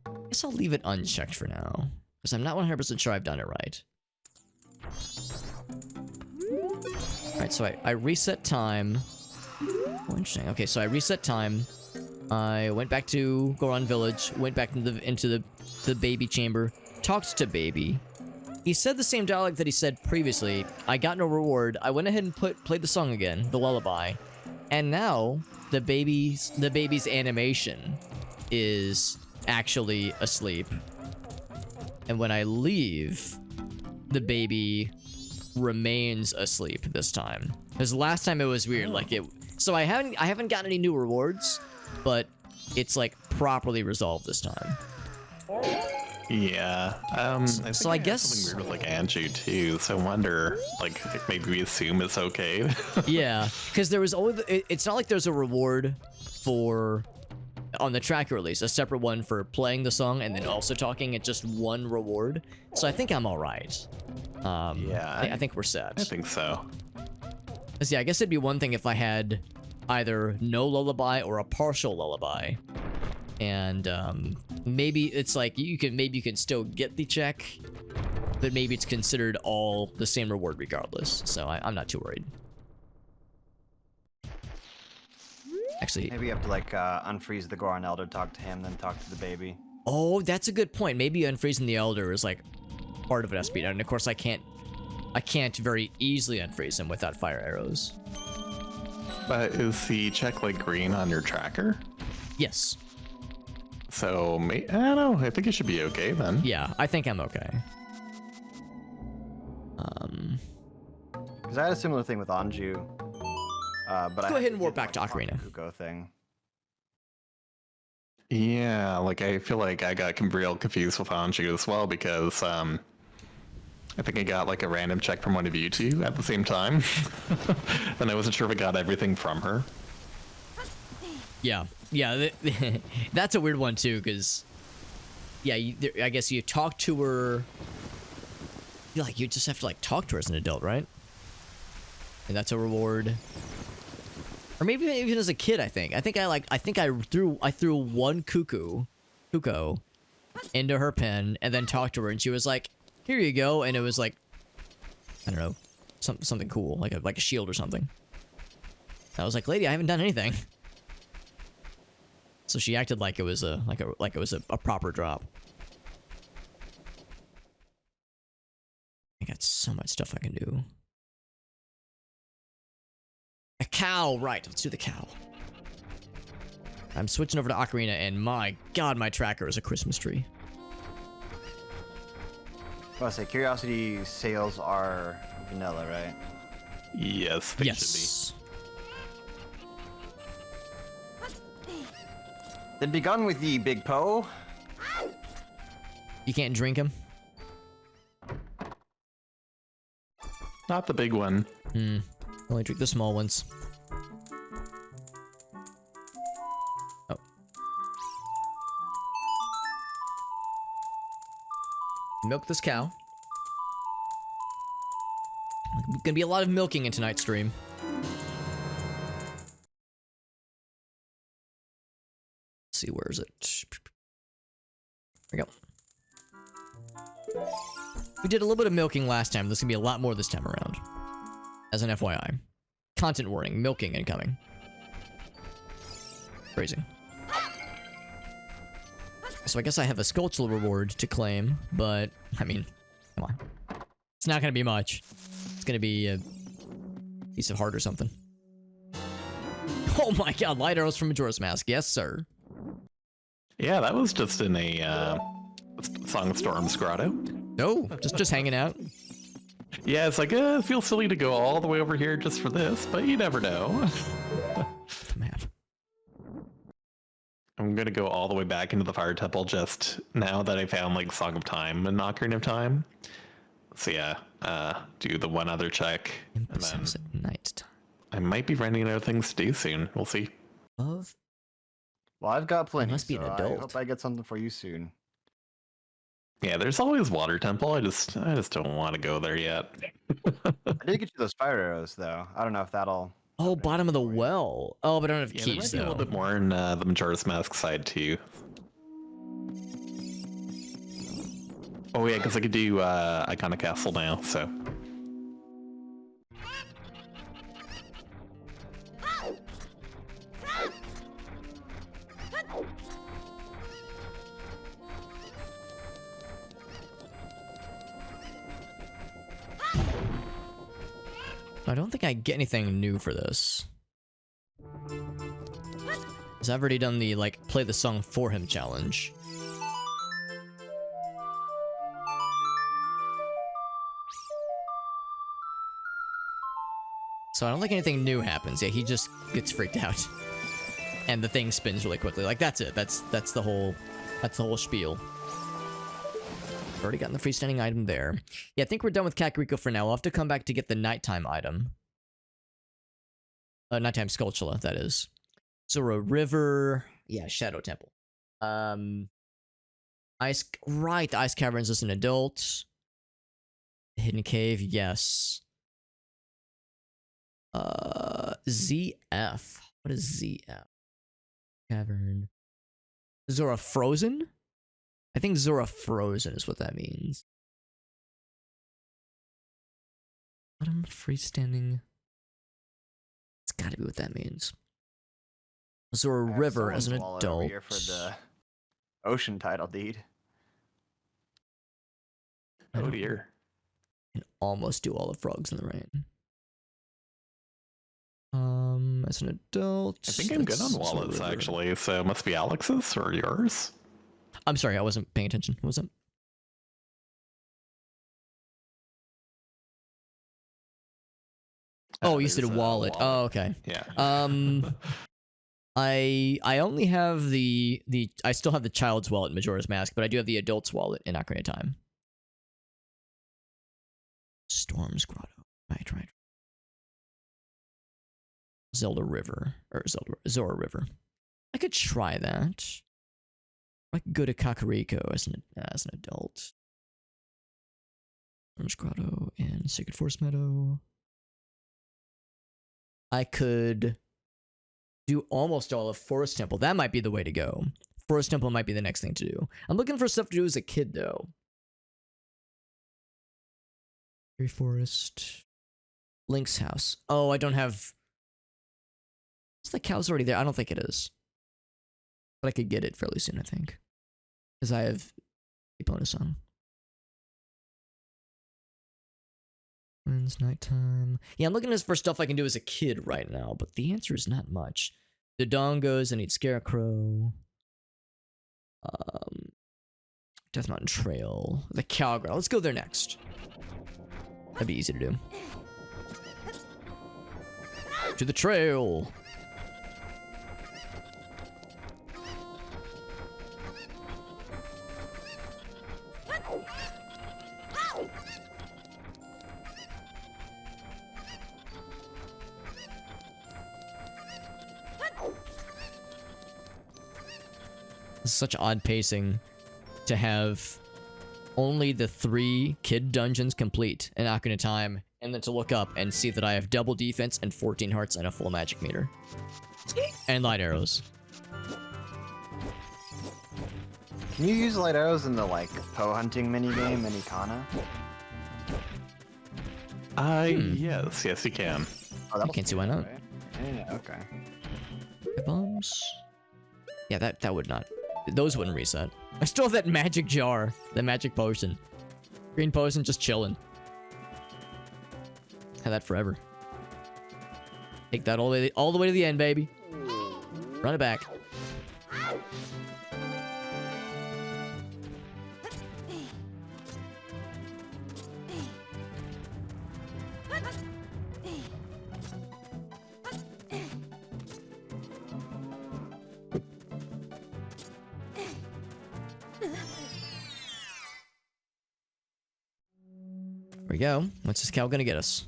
I guess I'll leave it unchecked for now. Because I'm not 100% sure I've done it right. Alright, so I reset time. Oh, interesting. Okay, so I reset time. I went back to Goron Village, went back into the Baby chamber, talked to Baby. He said the same dialogue that he said previously. I got no reward. I went ahead and played the song again, the lullaby. And now the baby's animation is actually asleep. And when I leave, the baby remains asleep this time. Because last time it was weird, like it. So I haven't gotten any new rewards, but it's like properly resolved this time. Yeah. So I guess something weird with like Anju too. So I wonder, like, maybe we assume it's okay. Yeah, because there was always. It's not like there's a reward for on the tracker release, a separate one for playing the song and then also talking. It's just one reward. So I think I'm all right. Yeah, I think we're set. I think so. 'Cause, yeah, I guess it'd be one thing if I had either no lullaby or a partial lullaby. And maybe it's like you can still get the check, but maybe it's considered all the same reward regardless. So I'm not too worried. Actually, Maybe you have to, like, unfreeze the Goron Elder, talk to him, then talk to the baby. oh, that's a good point. Maybe unfreezing the Elder is like part of an SP, and of course I can't very easily unfreeze him without fire arrows. But is the check like green on your tracker? Yes. So, I don't know. I think it should be okay then. Yeah, I think I'm okay. Because I had a similar thing with Anju. But I Go had ahead and to warp do, back to Ocarina. Kuko thing. Yeah, like I feel like I got real confused with Anju as well because I think I got like a random check from one of you two at the same time. And I wasn't sure if I got everything from her. Yeah, that's a weird one too, because yeah, I guess you talk to her. Like you just have to like talk to her as an adult, right? And that's a reward. Or maybe even as a kid, I think I threw one Kuko into her pen and then talked to her, and she was like, "Here you go," and it was like, I don't know, something cool, like a shield or something. I was like, "Lady, I haven't done anything." So she acted like it was a proper drop. I got so much stuff I can do. A cow, right? Let's do the cow. I'm switching over to Ocarina, and my god, my tracker is a Christmas tree. Well, I say curiosity sales are vanilla, right? Yes, they should Yes. Then be gone with the big Poe. You can't drink them? be. Not the big one. Only drink the small ones. Oh. Milk this cow. Gonna be a lot of milking in tonight's stream. Let's see, where is it? There we go. We did a little bit of milking last time. There's gonna be a lot more this time around. As an FYI. Content warning, milking incoming. Crazy. So I guess I have a Sculptural reward to claim, but, I mean, come on. It's not gonna be much. It's gonna be a piece of heart or something. Oh my god, light arrows from Majora's Mask. Yes, sir. Yeah, that was just in a Song of Storms grotto. No, just hanging out. Yeah, it's like, it feels silly to go all the way over here just for this, but you never know. Man. I'm gonna go all the way back into the Fire Temple just now that I found, like, Song of Time and Ocarina of Time. So yeah, do the one other check, and then At night time. I might be running out of things to do soon. We'll see. Of Well, I've got plenty. must be an so adult. I hope I get something for you soon. Yeah, there's always Water Temple. I just don't want to go there yet. I did get you those fire arrows, though. I don't know if that'll. Oh, bottom of the well. Oh, but I don't have Yeah, there might keys be a though. little bit more in the Majora's Mask side too. Oh yeah, because I could do Iconic Castle now, so. I don't think I get anything new for this. Because I've already done the, like, play the song for him challenge. So I don't think anything new happens. Yeah, he just gets freaked out. And the thing spins really quickly. Like, that's it. That's the whole spiel. Already gotten the freestanding item there. Yeah, I think we're done with Kakariko for now. We'll have to come back to get the nighttime item. Nighttime Skulltula, that is. Zora River. Yeah, Shadow Temple. Ice... Right, the Ice Caverns is an adult. Hidden Cave, yes. ZF. What is ZF? Cavern. Zora Frozen? I think Zora Frozen is what that means. Bottom freestanding. It's gotta be what that means. Zora River as an Someone's wallet over adult. here for the ocean title deed. Oh dear. Can almost do all the frogs in the rain. As an adult. I think I'm good on that's Zora wallets River. actually, so it must be Alex's or yours. I'm sorry, I wasn't paying attention. What was that? Oh, you said a wallet. Oh, okay. Yeah. I only have the I still have the child's wallet in Majora's Mask, but I do have the adult's wallet in Ocarina of Time. Storm's Grotto. Right. Zelda River. Or Zora River. I could try that. I could go to Kakariko as an adult. Storm's Grotto and Sacred Forest Meadow. I could do almost all of Forest Temple. That might be the way to go. Forest Temple might be the next thing to do. I'm looking for stuff to do as a kid, though. Fairy Forest. Link's house. Oh, I don't have... Is the cow's already there? I don't think it is. But I could get it fairly soon, I think. Because I have a bonus on. When's nighttime? Yeah, I'm looking for stuff I can do as a kid right now, but the answer is not much. The Dongos, I need Scarecrow. Death Mountain Trail. The Cowgirl. Let's go there next. That'd be easy to do. To the trail. Such odd pacing to have only the 3 kid dungeons complete in Ocarina of Time, and then to look up and see that I have double defense and 14 hearts and a full magic meter. And light arrows. Can you use light arrows in the, like, Poe hunting minigame in Ikana? Yes, you can. Oh, I can't see why not. Right? Yeah, okay. Bombs. Yeah, that would not. Those wouldn't reset. I still have that magic jar. The magic potion. Green potion just chilling. Have that forever. Take that all the way to the end, baby. Run it back. There we go. What's this cow gonna get us?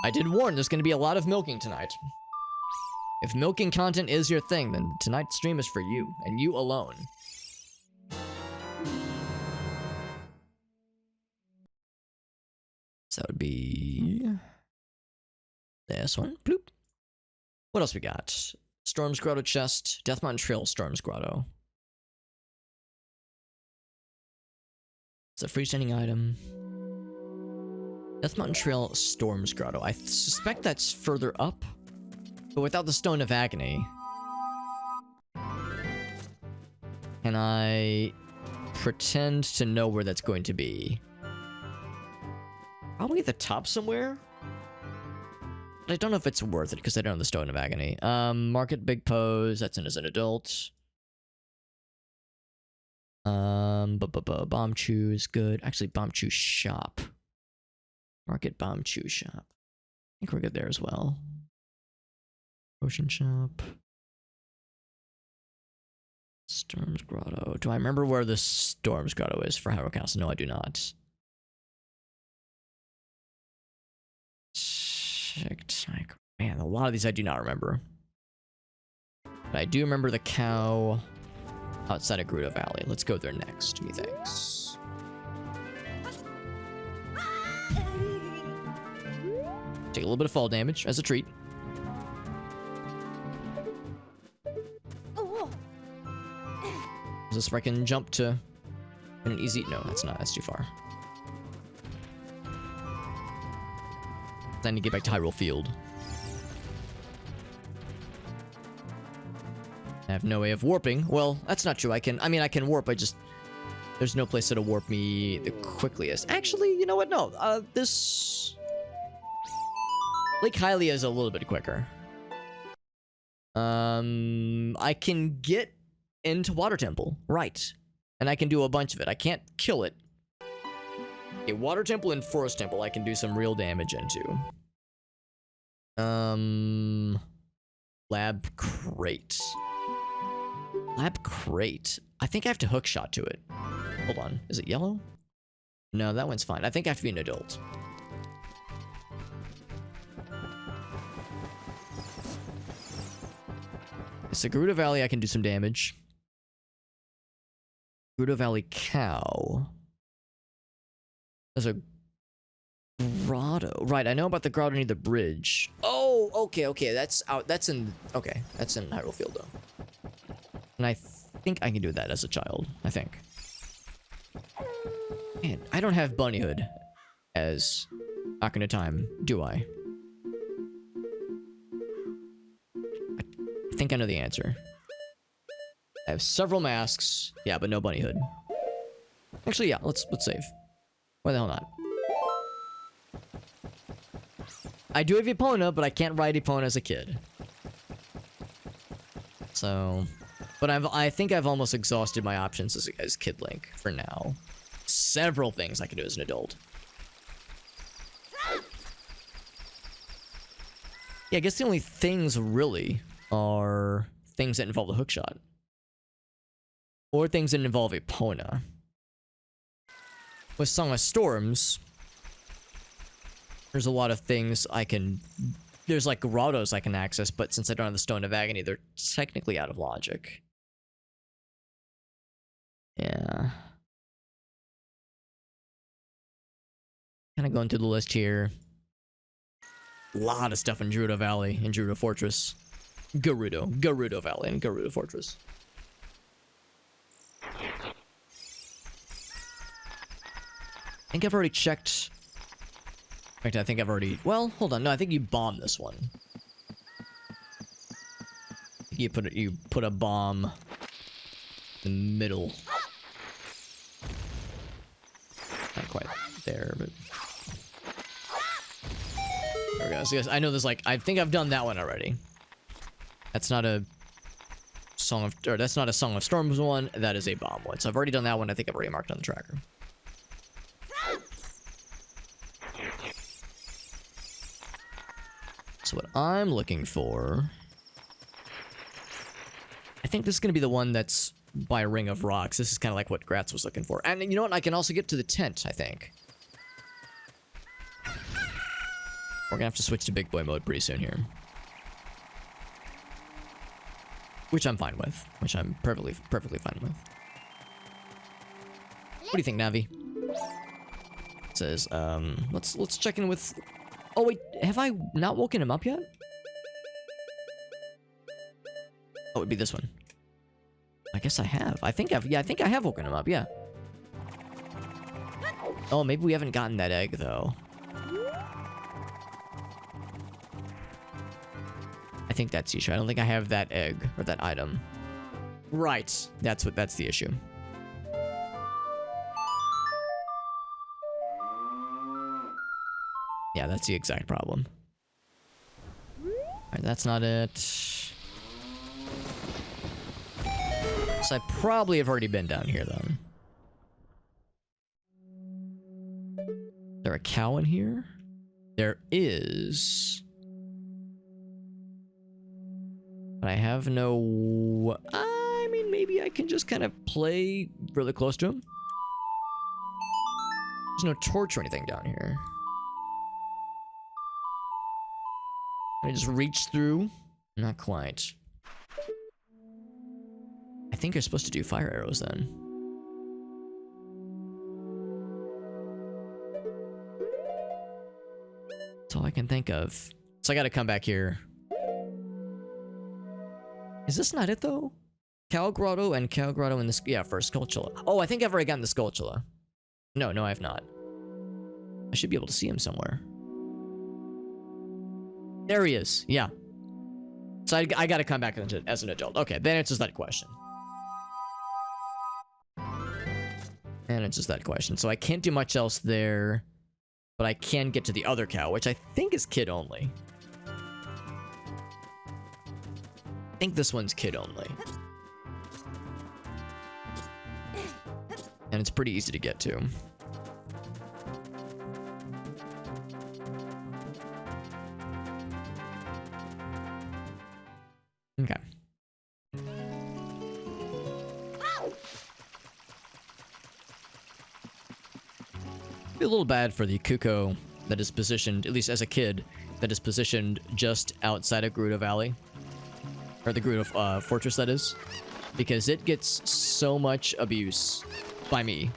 I did warn there's gonna be a lot of milking tonight. If milking content is your thing, then tonight's stream is for you, and you alone. So that would be... this one. Bloop. What else we got? Storm's Grotto chest. Death Mountain Trail, Storm's Grotto. It's a freestanding item. Death Mountain Trail, Storm's Grotto. I suspect that's further up, but without the Stone of Agony. Can I pretend to know where that's going to be? Probably at the top somewhere? But I don't know if it's worth it because I don't have the Stone of Agony. Market Big Pose, that's in as an adult. Bomb Chew is good. Actually, Bomb Chew Shop. Market Bomb Chew Shop. I think we're good there as well. Potion Shop. Storm's Grotto. Do I remember where the Storm's Grotto is for Hyrule Castle? No, I do not. Man, a lot of these I do not remember. But I do remember the cow outside of Gerudo Valley. Let's go there next, methinks. Take a little bit of fall damage as a treat. Is this where I can jump to an easy... No, that's not. That's too far. I need to get back to Hyrule Field. I have no way of warping. Well, that's not true. I can warp. There's no place that'll warp me the quickest. Actually, you know what? No. This... Lake Hylia is a little bit quicker. I can get into Water Temple, right? And I can do a bunch of it. I can't kill it. A Water Temple and Forest Temple I can do some real damage into. Lab Crate. Lab Crate. I think I have to hook shot to it. Hold on. Is it yellow? No, that one's fine. I think I have to be an adult. So Gerudo Valley, I can do some damage. Gerudo Valley Cow. There's a grotto. Right, I know about the grotto near the bridge. Oh, okay. That's out. That's in. Okay, that's in Hyrule Field though. And I think I can do that as a child. I think. Man, I don't have Bunnyhood as Ocarina of Time, do I? I think I know the answer. I have several masks. Yeah, but no Bunnyhood. Actually, yeah. Let's save. Why the hell not? I do have Epona, but I can't ride Epona as a kid. So, but I think I've almost exhausted my options as Kid Link for now. Several things I can do as an adult. Yeah, I guess the only things really are things that involve the hookshot. Or things that involve Epona. With Song of Storms, there's a lot of things I can... There's like grottos I can access, but since I don't have the Stone of Agony, they're technically out of logic. Yeah. Kind of going through the list here. A lot of stuff in Gerudo Valley and Gerudo Fortress. Gerudo Valley and Gerudo Fortress. I think I've already checked. In fact, I think I've already... Well, hold on. No, I think you bombed this one. You put a bomb in the middle. Not quite there, but... There we go. So yes, I know there's like... I think I've done that one already. That's not a Song of... Or that's not a Song of Storms one. That is a bomb one. So I've already done that one. I think I've already marked on the tracker. So what I'm looking for... I think this is going to be the one that's by Ring of Rocks. This is kind of like what Gratz was looking for. And you know what? I can also get to the tent, I think. We're going to have to switch to big boy mode pretty soon here. Which I'm fine with. Which I'm perfectly fine with. What do you think, Navi? It says, let's check in with... Oh wait, have I not woken him up yet? Oh, it'd be this one. I guess I have. I think I have woken him up, yeah. Oh, maybe we haven't gotten that egg, though. I think that's the issue. I don't think I have that egg, or that item. Right. That's the issue. Yeah, that's the exact problem. Alright, that's not it. So I probably have already been down here, then. Is there a cow in here? There is. But I have no... I mean, maybe I can just kind of play really close to him. There's no torch or anything down here. I just reach through? Not quite. I think you're supposed to do fire arrows then. That's all I can think of. So I gotta come back here. Is this not it though? Cow Grotto and Cow Grotto in this... Yeah, for Skulltula. Oh, I think I've already gotten the Skulltula. No, I have not. I should be able to see him somewhere. There he is, yeah. So I gotta come back as an adult. Okay, that answers that question. That answers that question. So I can't do much else there, but I can get to the other cow, which I think is kid only. think this one's kid only. And it's pretty easy to get to. Okay. Be a little bad for the Kuko that is positioned, at least as a kid, that is positioned just outside of Gerudo Valley. Or the Gerudo Fortress, that is. Because it gets so much abuse by me.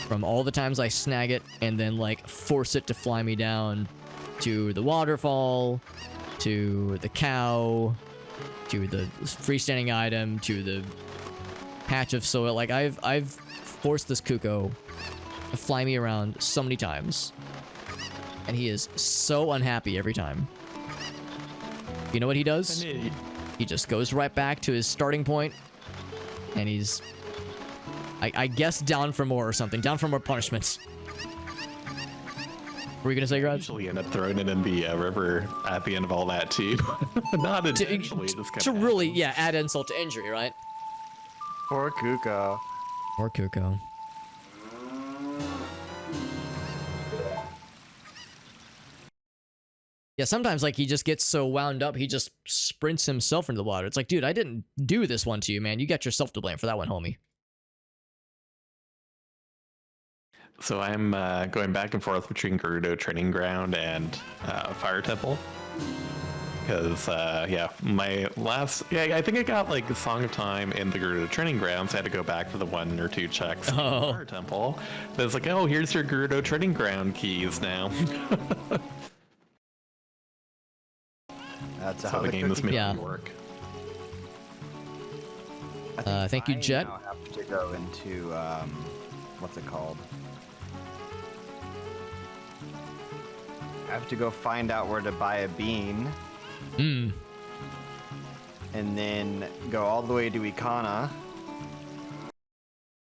From all the times I snag it and then, like, force it to fly me down to the waterfall, to the cow, to the freestanding item, to the patch of soil. Like, I've forced this Kuko to fly me around so many times. And he is so unhappy every time. You know what he does? He just goes right back to his starting point. And he's... I guess down for more or something. Down for more punishments. What were you gonna say, Grudge? Usually end up throwing it in the river at the end of all that, too. Not intentionally, just kind to of really, yeah, add insult to injury, right? Poor Kuko. Poor Kuko. Yeah, sometimes, like, he just gets so wound up, he just sprints himself into the water. It's like, dude, I didn't do this one to you, man. You got yourself to blame for that one, homie. So I'm going back and forth between Gerudo Training Ground and Fire Temple. Because, yeah, my last... Yeah, I think I got, like, the Song of Time in the Gerudo Training Grounds. I had to go back for the 1 or 2 checks in the Fire Temple. But it's like, oh, here's your Gerudo Training Ground keys now. That's how how the game is making Yeah. it work. I think thank you, I Jet. now have to go into what's it called? I have to go find out where to buy a bean, Hmm. and then go all the way to Ikana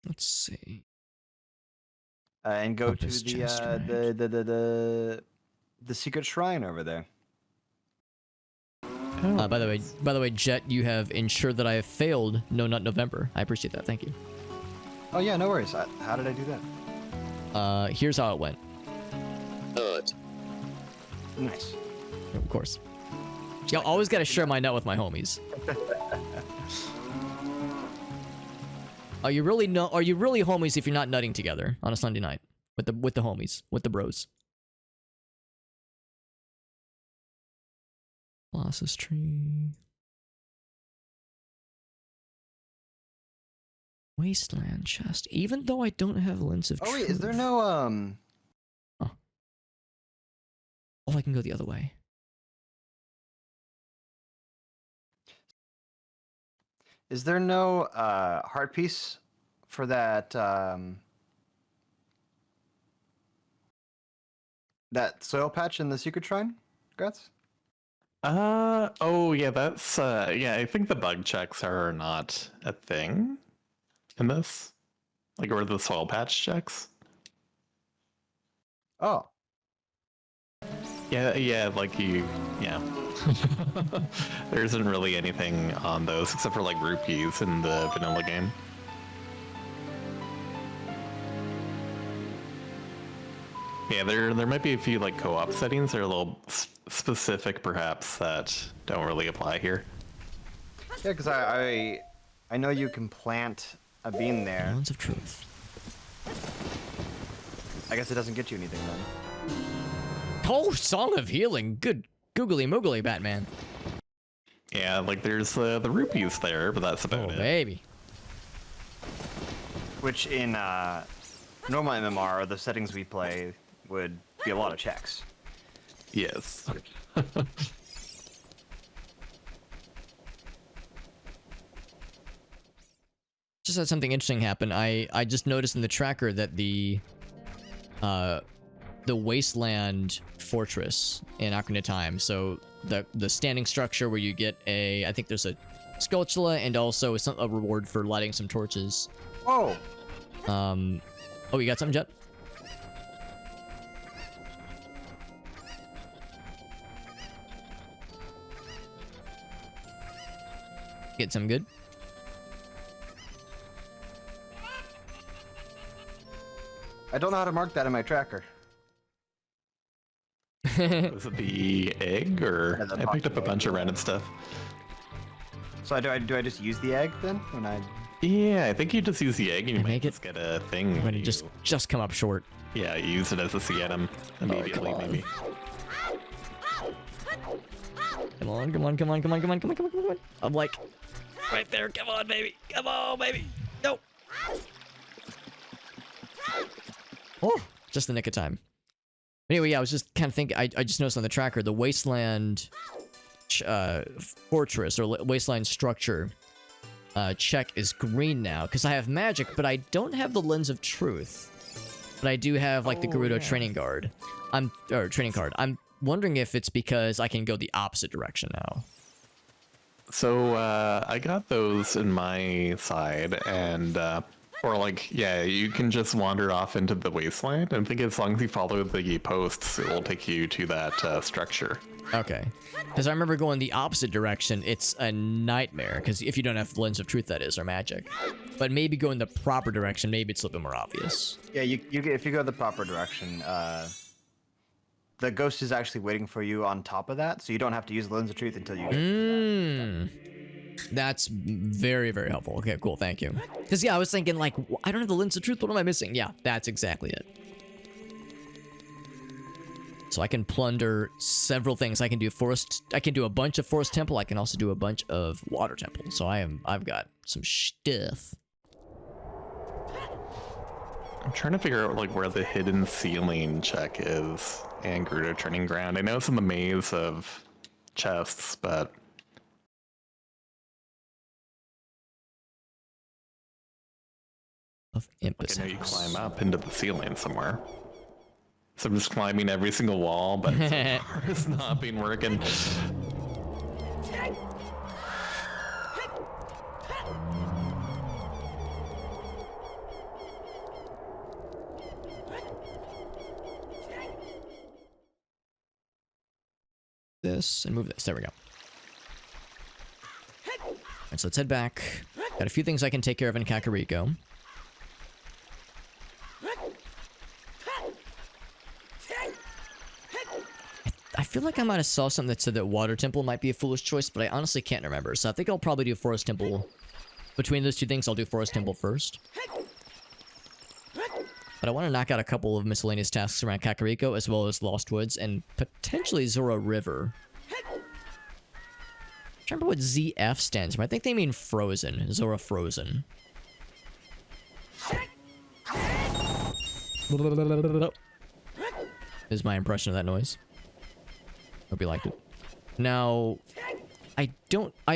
Let's see. and go to Compass chest, right. the secret shrine over there. By the way, Jet, you have ensured that I have failed No Nut November. I appreciate that. Thank you. Oh yeah, no worries. How did I do that? Here's how it went. Nice. Of course. You always gotta share my nut with my homies. Are you really homies if you're not nutting together on a Sunday night with the homies, with the bros? Colossus tree. Wasteland chest. Even though I don't have Lens of Oh wait, Truth. is there no Oh, I can go the other way. Is there no heart piece for that that soil patch in the secret shrine? Grats? Oh yeah, that's yeah, I think the bug checks are not a thing in this. Like, or the soil patch checks. Oh. Yeah, like yeah. There isn't really anything on those except for like rupees in the vanilla game. Yeah, there might be a few like co-op settings that are a little specific, perhaps, that don't really apply here. Yeah, because I know you can plant a bean there. Lens of Truth. I guess it doesn't get you anything then. Oh, Song of Healing. Good googly moogly, Batman. Yeah, like there's the rupees there, but that's about Oh, it. baby. Which in normal MMR, the settings we play would be a lot of checks. Yes. Just had something interesting happen. I just noticed in the tracker that the Wasteland Fortress in Ocarina of Time, so the standing structure where you get I think there's a Skulltula and also a reward for lighting some torches. Whoa! Oh, you got something, Jet? it. Sound good? I don't know how to mark that in my tracker. Was it the egg, or Yeah, the I picked up a box bunch egg. of random stuff. So do I just use the egg then when I? Yeah, I think you just use the egg and you I might make it? just get a thing. I'm when gonna you- just come up short. Yeah, you use it as a CNM immediately, on. maybe. Come on, come on, come on, come on, come on, come on, come on, come on. I'm like, right there. Come on, baby. Come on, baby. Go. Oh, just the nick of time. Anyway, yeah, I was just kind of thinking, I just noticed on the tracker, the Wasteland fortress or Wasteland structure check is green now, because I have magic, but I don't have the Lens of Truth. But I do have, like, the Gerudo training card. Training card. I'm wondering if it's because I can go the opposite direction now. So I got those in my side, and or like, yeah, you can just wander off into the wasteland. I think as long as you follow the posts, it will take you to that structure. Okay. Because I remember going the opposite direction, it's a nightmare. Because if you don't have Lens of Truth, that is, or magic. But maybe going the proper direction, maybe it's a little bit more obvious. Yeah, if you go the proper direction, the ghost is actually waiting for you on top of that, so you don't have to use the Lens of Truth until you get to that. That's very, very helpful. Okay, cool, thank you. Because, yeah, I was thinking, like, I don't have the Lens of Truth, what am I missing? Yeah, that's exactly it. So I can plunder several things. I can do a bunch of Forest Temple. I can also do a bunch of Water Temple. So I've got some stuff. I'm trying to figure out like where the hidden ceiling check is and Gerudo Training Ground. I know it's in the maze of chests, but Of like, Impus. I know you climb up into the ceiling somewhere. So I'm just climbing every single wall, but so far it's not been working. This and move this. There we go. Alright, so let's head back. Got a few things I can take care of in Kakariko. I feel like I might have saw something that said that Water Temple might be a foolish choice, but I honestly can't remember. So I think I'll probably do Forest Temple. Between those two things, I'll do Forest Temple first. But I want to knock out a couple of miscellaneous tasks around Kakariko, as well as Lost Woods, and potentially Zora River. I remember what ZF stands for. I think they mean Frozen. Zora Frozen. Is my impression of that noise. Hope you liked it. Now, I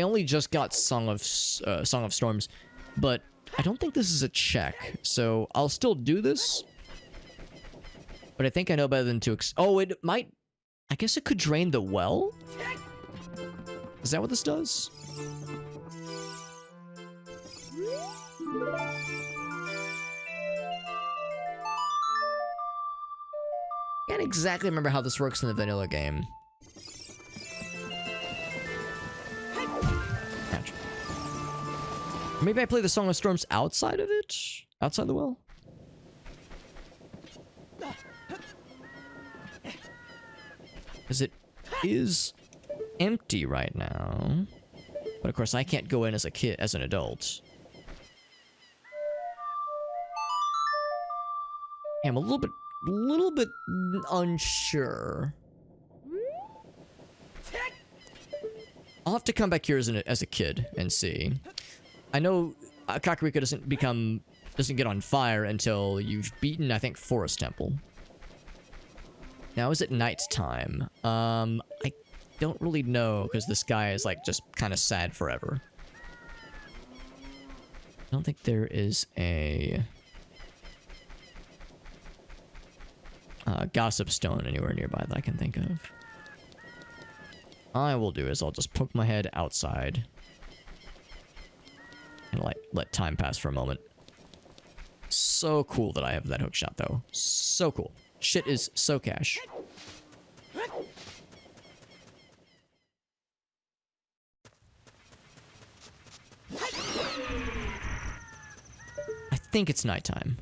only just got Song of Storms, but I don't think this is a check, so I'll still do this. But I think I know better than to oh, it might... I guess it could drain the well? Is that what this does? Can't exactly remember how this works in the vanilla game. Gotcha. Maybe I play the Song of Storms outside of it? Outside the well? Because it is empty right now. But of course I can't go in as a kid, as an adult. Yeah, I'm a little bit unsure. I'll have to come back here as a kid and see. I know Kakariko doesn't get on fire until you've beaten, I think, Forest Temple. Now, is it nighttime? I don't really know, because this guy is, like, just kind of sad forever. I don't think there is a... gossip stone anywhere nearby that I can think of. All I will do is I'll just poke my head outside. And let time pass for a moment. So cool that I have that hookshot, though. So cool. Shit is so cash. think it's nighttime.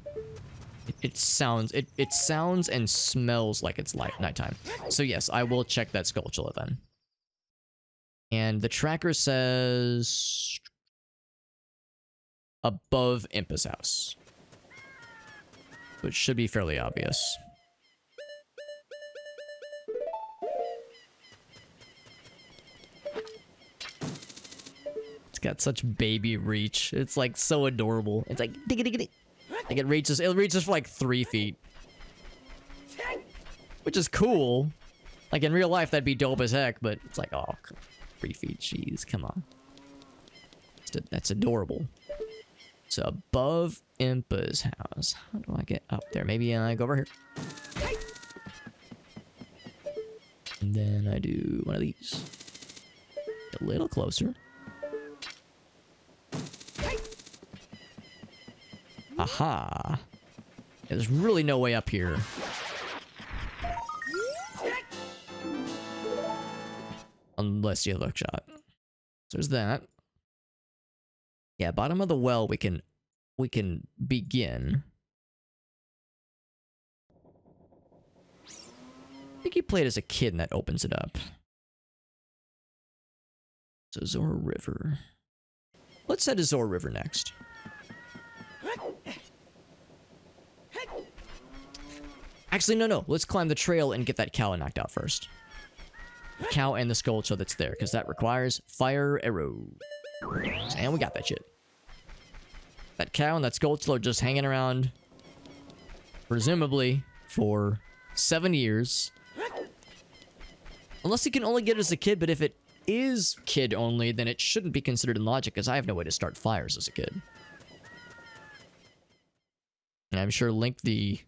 It sounds and smells like it's nighttime. So yes, I will check that Skulltula then. And the tracker says above Impa's house. So it should be fairly obvious. It's got such baby reach. It's like so adorable. It's like diggy diggy diggy. Like it reaches for like 3 feet. Which is cool. Like in real life that'd be dope as heck, but it's like, oh, 3 feet, jeez, come on. That's adorable. So above Impa's house. How do I get up there? Maybe I go over here. And then I do one of these. A little closer. Aha. There's really no way up here. Unless you have a shot. So there's that. Yeah, bottom of the well we can begin. I think you played as a kid and that opens it up. So Zora River. Let's head to Zora River next. Actually, no. Let's climb the trail and get that cow knocked out first. The cow and the Skulltula that's there, because that requires fire arrow. And we got that shit. That cow and that Skulltula are just hanging around, presumably, for 7 years. Unless you can only get it as a kid, but if it is kid only, then it shouldn't be considered in logic, because I have no way to start fires as a kid. And I'm sure Link, the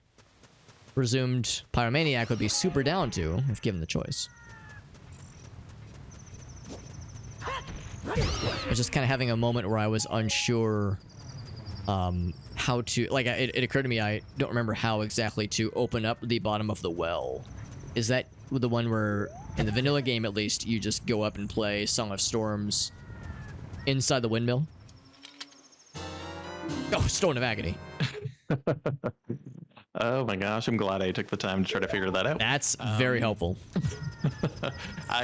presumed pyromaniac, would be super down to, if given the choice. I was just kind of having a moment where I was unsure how to, like, it occurred to me I don't remember how exactly to open up the bottom of the well. Is that the one where, in the vanilla game at least, you just go up and play Song of Storms inside the windmill? Oh, Stone of Agony. Oh my gosh, I'm glad I took the time to try to figure that out. That's very helpful.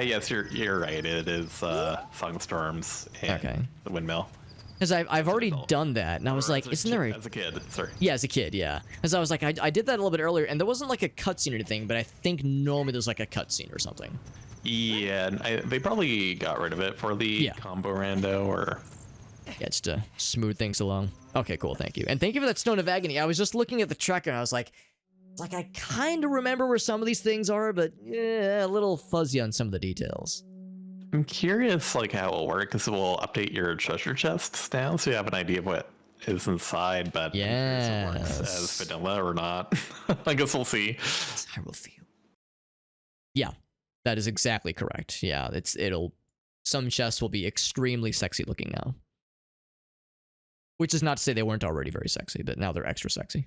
Yes, you're right. It is Song of Storms and the windmill. Because I've already done that, and I was like, isn't there a... As a kid, sorry. Yeah, as a kid, yeah. Because I was like, I did that a little bit earlier, and there wasn't like a cutscene or anything, but I think normally there's like a cutscene or something. Yeah, and they probably got rid of it for the combo rando, or... Yeah, just to smooth things along. Okay, cool, thank you. And thank you for that Stone of Agony. I was just looking at the tracker, and I was like, I kind of remember where some of these things are, but yeah, a little fuzzy on some of the details. I'm curious, like, how it'll work, because it will update your treasure chests now, so you have an idea of what is inside, but yeah, if it works as vanilla or not. I guess we'll see. I will feel. Yeah, that is exactly correct. Yeah, some chests will be extremely sexy looking now. Which is not to say they weren't already very sexy, but now they're extra sexy.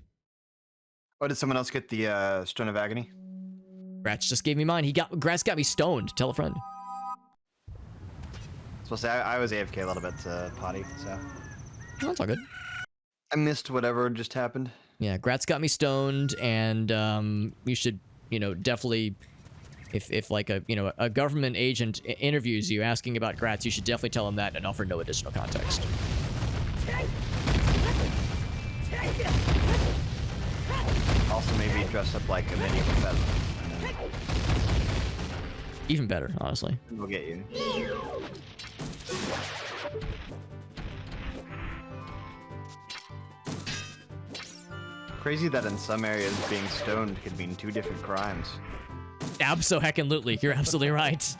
Oh, did someone else get the Stone of Agony? Gratz just gave me mine. Gratz got me stoned. Tell a friend. Supposed to say, I was AFK a little bit potty, so. Oh, that's all good. I missed whatever just happened. Yeah, Gratz got me stoned, and you should, definitely, if like a government agent interviews you asking about Gratz, you should definitely tell them that and offer no additional context. Also, maybe dress up like a mini professor. Even better, honestly. We'll get you. Crazy that in some areas being stoned could mean 2 different crimes. Abso-heckin-lutely. You're absolutely right.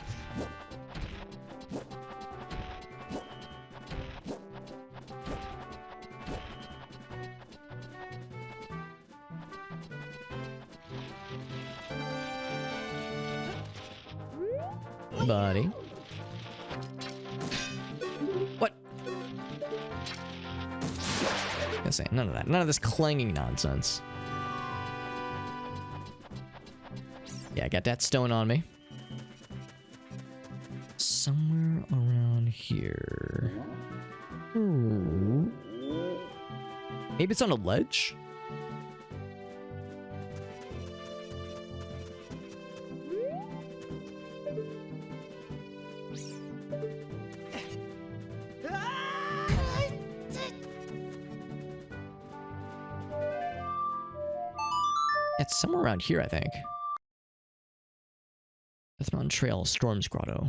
Buddy. What? I say none of that. None of this clanging nonsense. Yeah, I got that stone on me. Somewhere around here. Ooh. Maybe it's on a ledge? It's somewhere around here, I think. Death Mountain Trail, Storm's Grotto.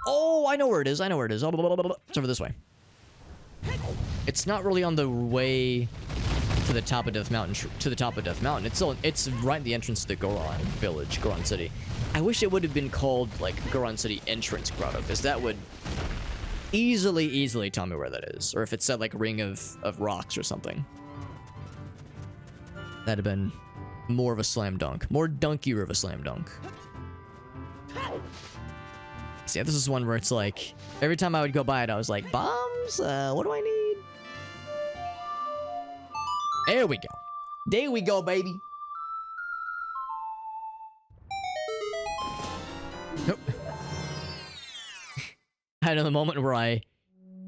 Oh, I know where it is. I know where it is. Oh, blah, blah, blah, blah. It's over this way. It's not really on the way to the top of Death Mountain. It's right at the entrance to the Goron village, Goron City. I wish it would have been called like Goron City Entrance Grotto, because that would easily tell me where that is, or if it said like Ring of Rocks or something. That'd have been more of a slam dunk, more dunkier of a slam dunk. See, this is one where it's like, every time I would go by it, I was like, bombs? What do I need? There we go. There we go, baby. Nope. I had another moment where I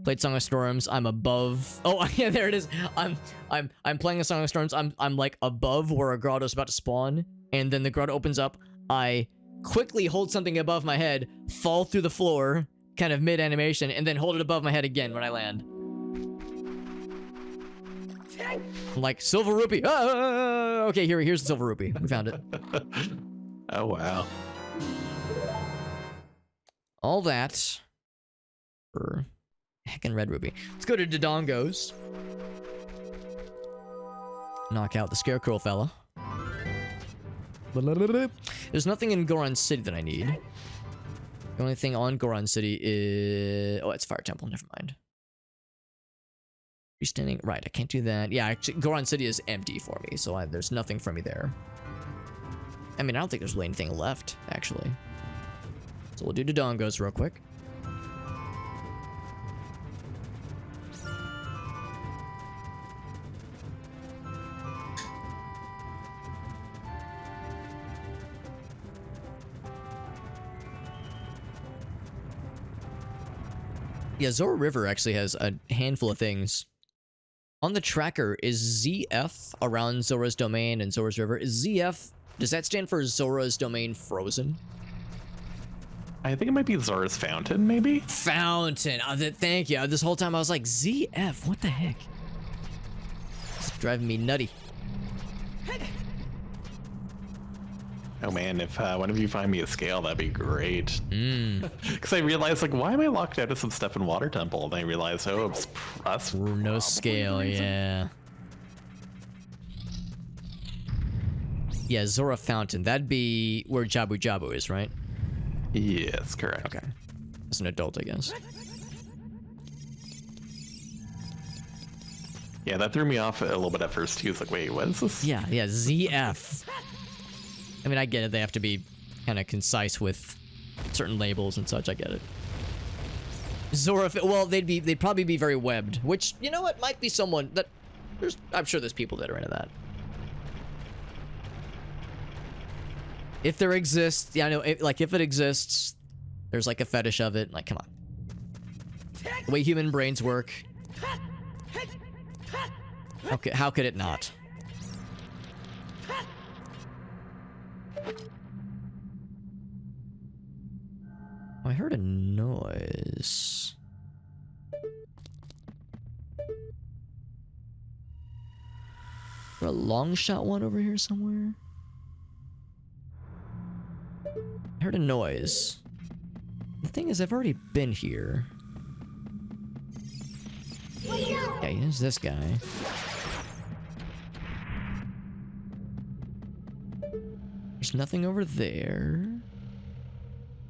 played Song of Storms. I'm above. Oh yeah, there it is. I'm playing a Song of Storms. I'm like above where a grotto's about to spawn, and then the grotto opens up. I quickly hold something above my head, fall through the floor, kind of mid animation, and then hold it above my head again when I land. I'm like, silver rupee. Ah! Okay, here's the silver rupee. We found it. Oh wow. All that for heckin' red rupee. Let's go to Dodongo's. Knock out the scarecrow fella. There's nothing in Goron City that I need. The only thing on Goron City is... Oh, it's Fire Temple. Never mind. You're standing... Right, I can't do that. Yeah, actually, Goron City is empty for me, so there's nothing for me there. I mean, I don't think there's really anything left, actually. So we'll do Dodongo's real quick. Yeah, Zora River actually has a handful of things. On the tracker, is ZF around Zora's Domain and Zora's River? Is ZF, does that stand for Zora's Domain Frozen? I think it might be Zora's Fountain, maybe? Fountain! Thank you. This whole time I was like, ZF, what the heck? It's driving me nutty. Oh man, if one of you find me a scale, that'd be great. Mm. Because I realized, like, why am I locked out of some stuff in Water Temple? And I realized, oh, that's No scale, yeah. Yeah, Zora Fountain. That'd be where Jabu Jabu is, right? Yes, correct. Okay. As an adult, I guess. Yeah, that threw me off a little bit at first, too. It's like, wait, what is this? Yeah, ZF. I mean, I get it. They have to be kind of concise with certain labels and such. I get it. Zora, well, they'd probably be very webbed, which, you know what, might be someone that I'm sure there's people that are into that. If there exists, yeah, I know, like if it exists, there's like a fetish of it. Like, come on. The way human brains work. Okay, how could it not? I heard a noise. Is there a long shot one over here somewhere? I heard a noise. The thing is, I've already been here. Yeah, here's this guy. There's nothing over there.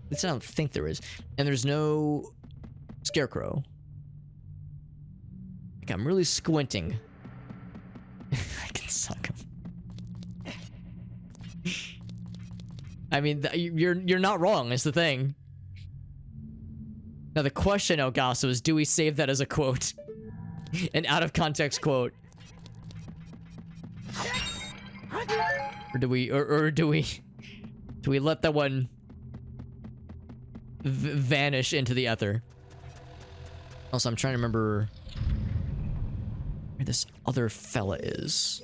At least I don't think there is. And there's no scarecrow. Like, I'm really squinting. I can suck him. I mean, you're not wrong, is the thing. Now the question, Elgaso, is do we save that as a quote? An out of context quote. Or do we let that one vanish into the ether? Also, I'm trying to remember. where this other fella is.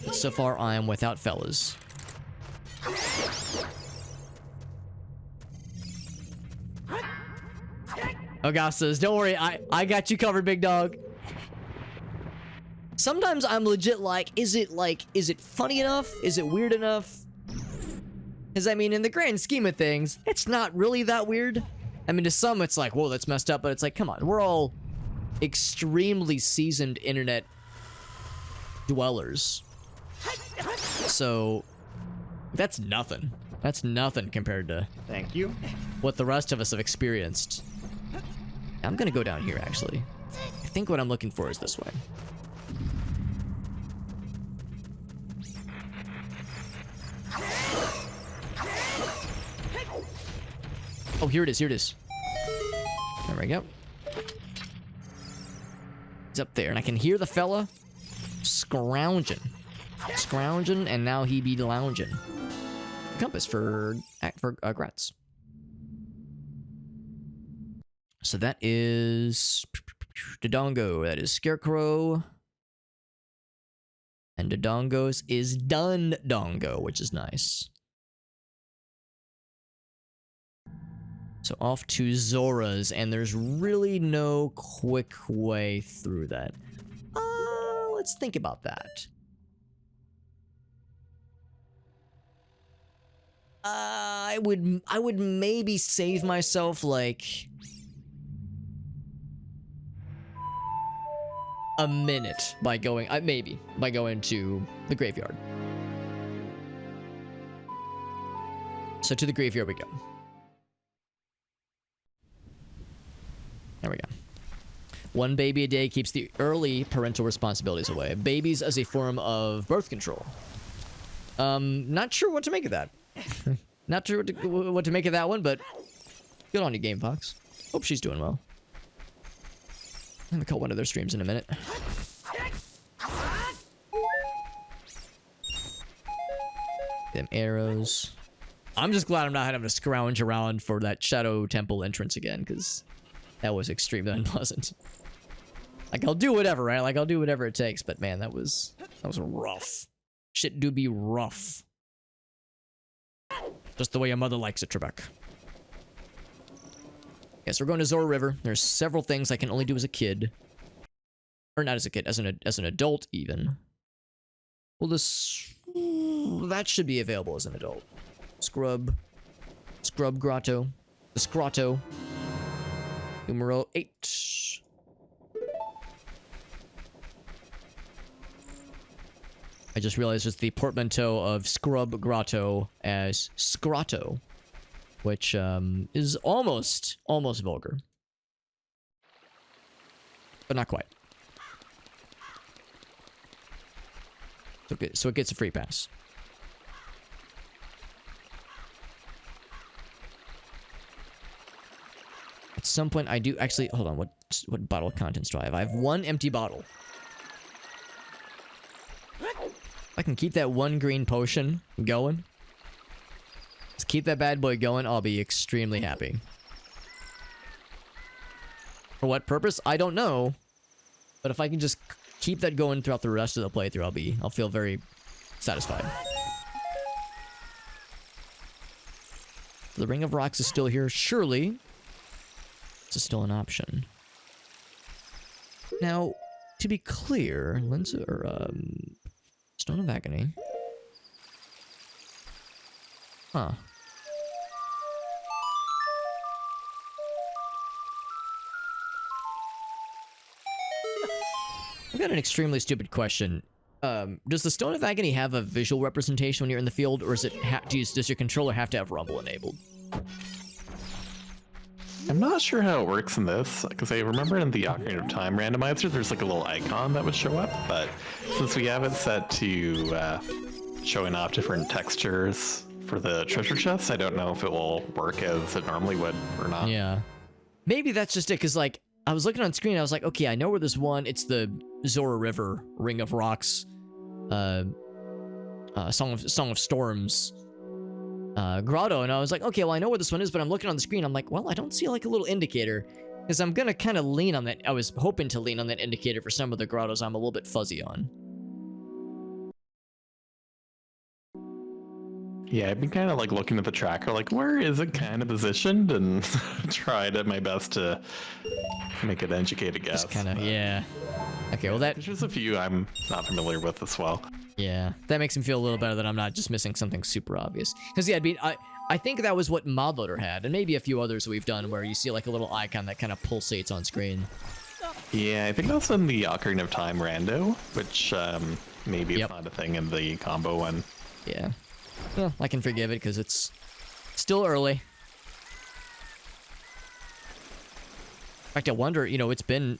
But so far, I am without fellas. Augustus, don't worry, I got you covered, big dog. Sometimes I'm legit like, is it funny enough? Is it weird enough? Because I mean, in the grand scheme of things, it's not really that weird. I mean, to some, it's like, whoa, that's messed up, but it's like, come on, we're all extremely seasoned internet dwellers. So, that's nothing. That's nothing compared to Thank you. what the rest of us have experienced. I'm gonna go down here, actually. I think what I'm looking for is this way. Oh, here it is, here it is. There we go. He's up there, and I can hear the fella scrounging. Scrounging, and now he be lounging. Compass for Gratz. So that is Dodongo. That is Scarecrow. And Dodongo's is Dun Dongo, which is nice. So off to Zora's, and there's really no quick way through that. Let's think about that. I would maybe save myself like a minute by going, maybe by going to the graveyard. So to the graveyard we go. There we go. One baby a day keeps the early parental responsibilities away. Babies as a form of birth control. Not sure what to make of that. Not sure what to make of that one, but good on you, Game Fox. Hope she's doing well. I'm gonna call one of their streams in a minute. Them arrows. I'm just glad I'm not having to scrounge around for that Shadow Temple entrance again, because that was extremely unpleasant. Like, I'll do whatever, right? Like, I'll do whatever it takes, but man, that was rough. Shit do be rough. Just the way your mother likes it, Trebek. Okay, so we're going to Zora River. There's several things I can only do as a kid. Or not as a kid, as an adult, even. Well, that should be available as an adult. Scrub Grotto. The Scrotto. Numero 8. I just realized it's the portmanteau of Scrub Grotto as Scrotto, which is almost vulgar, but not quite. Okay, so it gets a free pass. At some point, I do actually hold on. What bottle of contents do I have? I have one empty bottle. I can keep that one green potion going. Let's keep that bad boy going. I'll be extremely happy. For what purpose? I don't know. But if I can just keep that going throughout the rest of the playthrough, I'll feel very satisfied. The Ring of Rocks is still here. Surely, this is still an option. Now, to be clear, Stone of Agony. Huh. I've got an extremely stupid question. Does the Stone of Agony have a visual representation when you're in the field, or is it does your controller have to have Rumble enabled? I'm not sure how it works in this, because I remember in the Ocarina of Time randomizer, there's like a little icon that would show up, but since we have it set to showing off different textures for the treasure chests, I don't know if it will work as it normally would or not. Yeah. Maybe that's just it, because, like, I was looking on screen, I was like, okay, I know where this one, it's the Zora River, Ring of Rocks, Song of Storms, grotto, and I was like, okay, well, I know where this one is, but I'm looking on the screen, I'm like, well, I don't see like a little indicator. Because I'm gonna kind of lean on that. I was hoping to lean on that indicator for some of the grottos I'm a little bit fuzzy on. Yeah, I've been kind of like looking at the tracker, like where is it kind of positioned, and tried my best to make an educated guess. Just kind of, yeah. Okay, well that... There's just a few I'm not familiar with as well. Yeah, that makes me feel a little better that I'm not just missing something super obvious. Because yeah, I think that was what Modloader had, and maybe a few others we've done where you see like a little icon that kind of pulsates on screen. Yeah, I think that's in the Ocarina of Time rando, which maybe it's not a thing in the combo one. Yeah. Well, I can forgive it because it's still early. In fact, I wonder, you know, it's been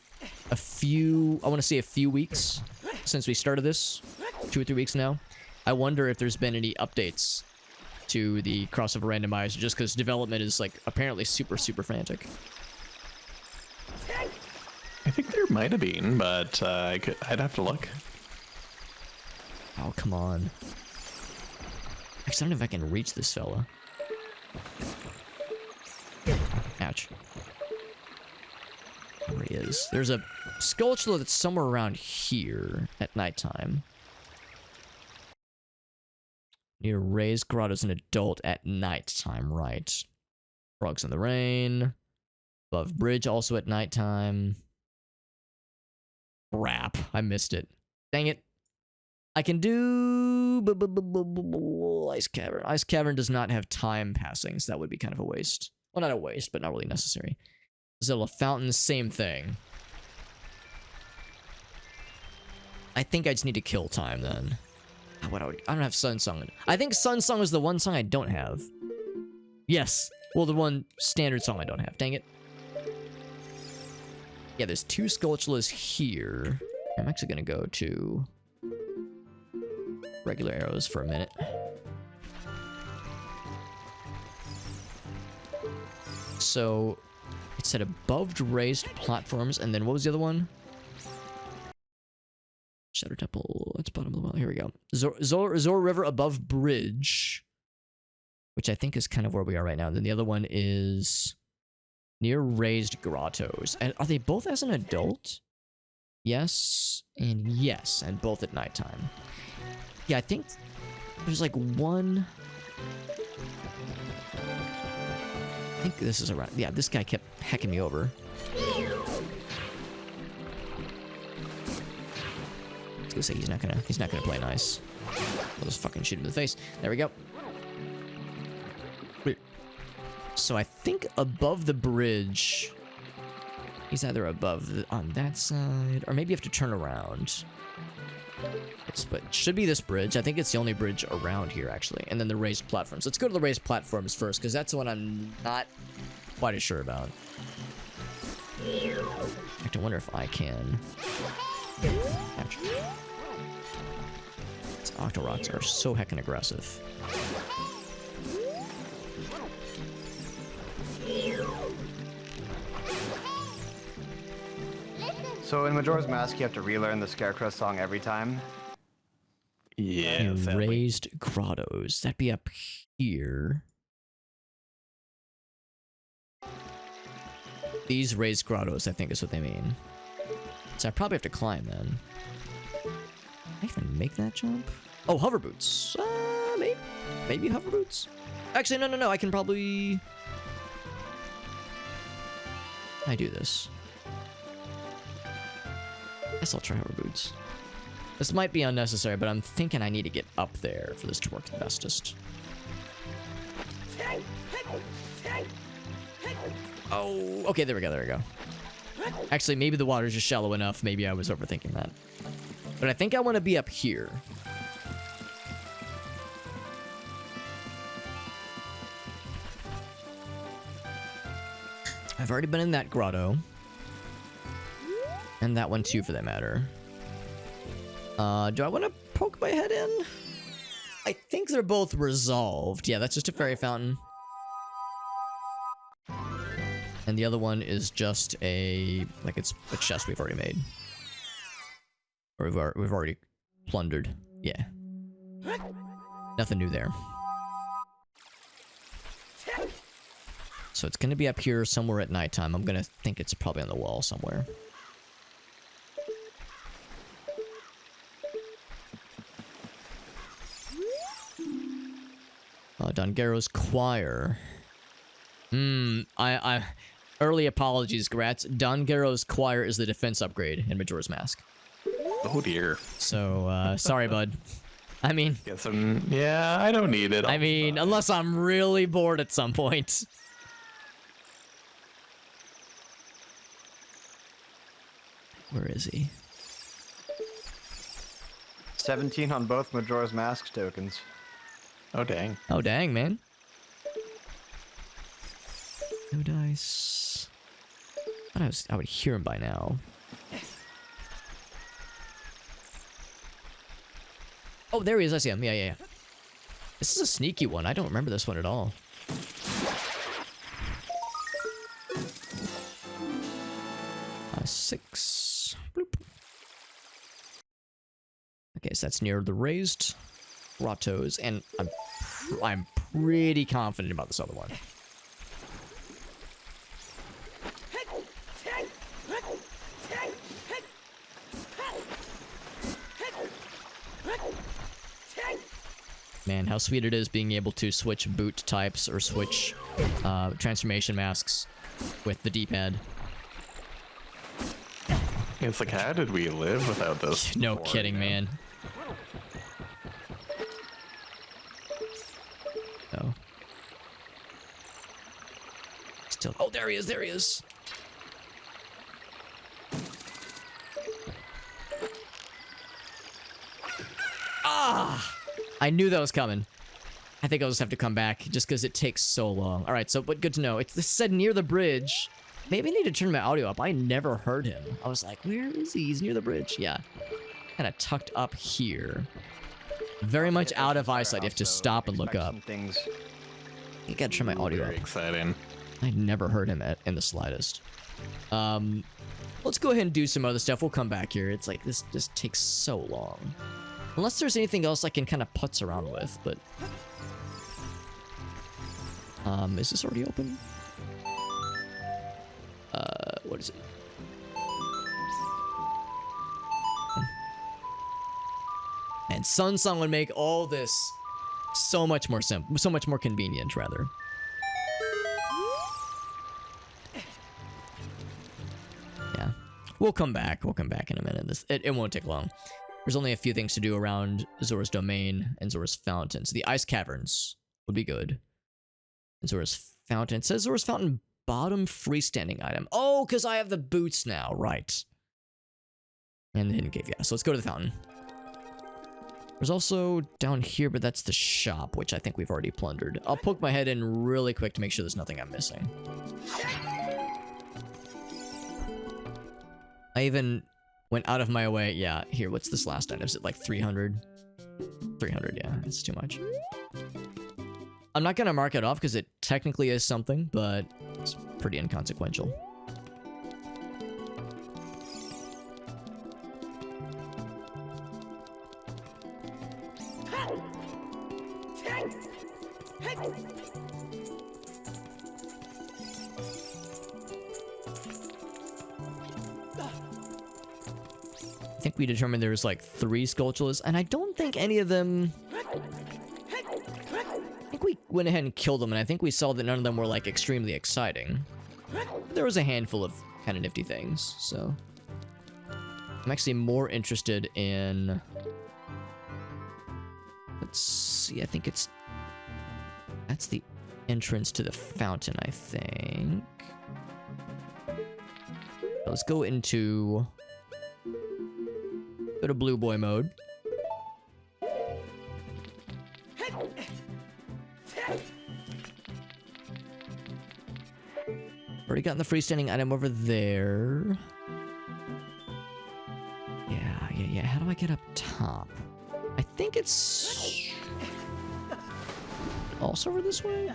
a few, I want to say a few weeks since we started this. 2 or 3 weeks now. I wonder if there's been any updates to the crossover randomizer, just because development is, like, apparently super, super frantic. I think there might have been, but I'd have to look. Oh, come on. Actually, I don't know if I can reach this fella. Ouch. There he is. There's a Skulltula that's somewhere around here at nighttime. Near raised grotto as an adult at nighttime, right? Frogs in the rain. Above bridge also at nighttime. Crap, I missed it. Dang it. I can do Ice Cavern. Ice Cavern does not have time passing, so that would be kind of a waste. Well, not a waste, but not really necessary. Zilla Fountain, same thing. I think I just need to kill time then. I don't have Sun Song. I think Sun Song is the one song I don't have. Yes. Well, the one standard song I don't have. Dang it. Yeah, there's 2 Skulltulas here. I'm actually going to go to regular arrows for a minute. So, it said above raised platforms, and then what was the other one? Shadow Temple, that's bottom of the well. Here we go. Zor River above bridge, which I think is kind of where we are right now. And then the other one is near raised grottos. And are they both as an adult? Yes, and both at nighttime. Yeah, I think there's like one... I think this is around... Yeah, this guy kept hecking me over. Say he's not gonna play nice. I'll just fucking shoot him in the face. There we go. So I think above the bridge, he's either above on that side, or maybe you have to turn around. But should be this bridge. I think it's the only bridge around here actually, and then the raised platforms. Let's go to the raised platforms first, because that's the one I'm not quite as sure about. I have to wonder if I can. Ouch. These Octoroks are so heckin' aggressive. So in Majora's Mask, you have to relearn the Scarecrow song every time? Yeah, raised grottos. That'd be up here. These raised grottos, I think is what they mean. So I probably have to climb then. Can I even make that jump? Oh, hover boots. Maybe hover boots. Actually, no. I can probably... I do this. Guess I'll try hover boots. This might be unnecessary, but I'm thinking I need to get up there for this to work the bestest. Oh, okay, there we go. Actually, maybe the water's just shallow enough. Maybe I was overthinking that. But I think I want to be up here. I've already been in that grotto. And that one too, for that matter. Do I want to poke my head in? I think they're both resolved. Yeah, that's just a fairy fountain. And the other one is just a... like, it's a chest we've already made. Or we've already plundered. Yeah. Nothing new there. So it's going to be up here somewhere at nighttime. I'm going to think it's probably on the wall somewhere. Dongero's Choir. Early apologies, Gratz. Dongero's Choir is the defense upgrade in Majora's Mask. Oh dear. So, sorry, bud. I mean... yeah, I don't need it. I mean, unless I'm really bored at some point. Where is he? 17 on both Majora's Mask tokens. Oh dang. Oh, dang, man. No dice. I would hear him by now. Oh, there he is. I see him. Yeah. This is a sneaky one. I don't remember this one at all. 6. Bloop. Okay, so that's near the raised grottos, and I'm pretty confident about this other one. Man, how sweet it is being able to switch boot types or switch transformation masks with the D-pad. It's like, how did we live without this? No before, kidding, you know? man. Oh. Still. Oh, there he is. There he is. Ah! I knew that was coming. I think I'll just have to come back just because it takes so long. All right, so but good to know. It's said near the bridge. Maybe I need to turn my audio up. I never heard him. I was like, where is he? He's near the bridge. Yeah. Kind of tucked up here. Very much out of eyesight. You have to stop and look up. Things. I gotta turn my audio up. Very exciting. I never heard him in the slightest. Let's go ahead and do some other stuff. We'll come back here. It's like, this just takes so long. Unless there's anything else I can kind of putz around with, but... is this already open? What is it? And Sun Song would make all this so much more simple, so much more convenient, rather. Yeah. We'll come back. We'll come back in a minute. It won't take long. There's only a few things to do around Zora's Domain and Zora's Fountain. So the Ice Caverns would be good. And Zora's Fountain. It says Zora's Fountain bottom freestanding item. Oh, because I have the boots now. Right. And the hidden cave. Yeah, so let's go to the fountain. There's also down here, but that's the shop, which I think we've already plundered. I'll poke my head in really quick to make sure there's nothing I'm missing. I even went out of my way. Yeah, here, what's this last item? Is it like 300? 300, yeah, that's too much. I'm not gonna mark it off because it technically is something, but it's pretty inconsequential. I think we determined there's like 3 Skulltulas, and I don't think any of them... I think we went ahead and killed them, and I think we saw that none of them were like extremely exciting. There was a handful of kind of nifty things, so... I'm actually more interested in... Let's see, I think it's... That's the entrance to the fountain, I think. Let's go into... Go to Blue Boy mode. Already gotten the freestanding item over there. Yeah. How do I get up top? I think it's... also over this way?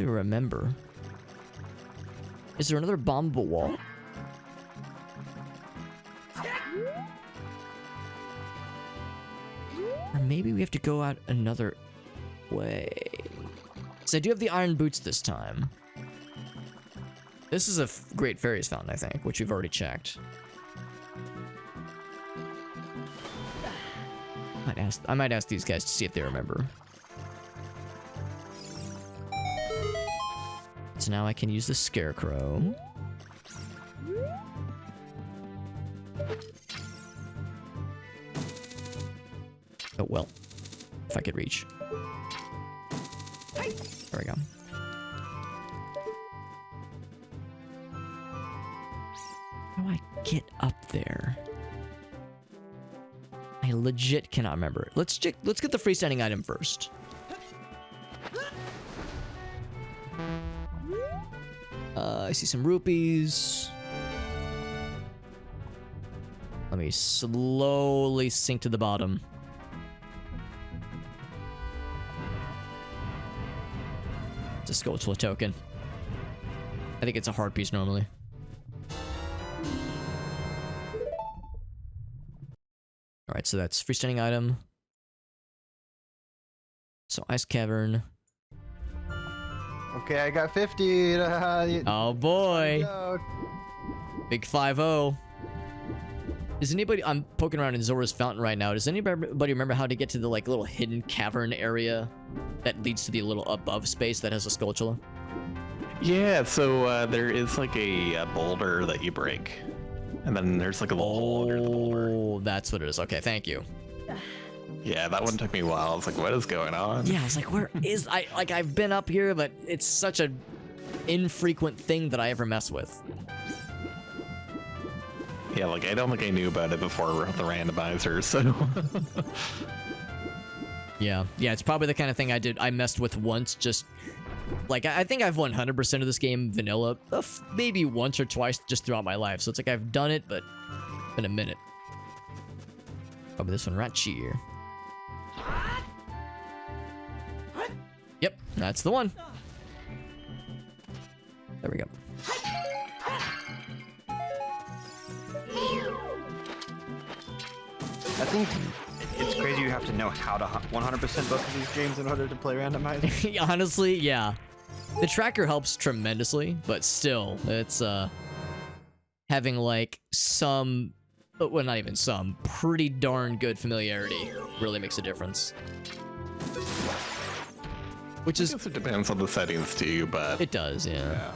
even remember. Is there another bombable wall? Or maybe we have to go out another way. So I do have the iron boots this time. This is a Great Fairies Fountain, I think, which we've already checked. I might ask these guys to see if they remember. So now I can use the Scarecrow. Oh, well. If I could reach. There we go. How do I get up there? I legit cannot remember. Let's get the freestanding item first. I see some rupees. Let me slowly sink to the bottom. It's a Skulltula token. I think it's a heart piece normally. Alright, so that's freestanding item. So Ice Cavern. Okay, I got 50. Oh boy. No. Big 5-0. Does anybody... I'm poking around in Zora's Fountain right now. Does anybody remember how to get to the like little hidden cavern area that leads to the little above space that has a Skulltula? Yeah, so there is like a boulder that you break. And then there's like a little hole under the boulder. Oh, that's what it is. Okay, thank you. Yeah, that one took me a while. I was like, what is going on? Yeah, I was like, where is... I've been up here, but it's such an infrequent thing that I ever mess with. Yeah, like I don't think I knew about it before the randomizer, so... Yeah, it's probably the kind of thing I messed with once, just... Like, I think I've 100% of this game vanilla, maybe once or twice just throughout my life. So it's like I've done it, but it's been a minute. Probably this one right here. Yep, that's the one. There we go. I think it's crazy you have to know how to 100% both of these games in order to play randomizer. Honestly, yeah. The tracker helps tremendously, but still, it's having like some, well, not even some, pretty darn good familiarity really makes a difference. Which is... I guess it depends on the settings too, but... It does, yeah.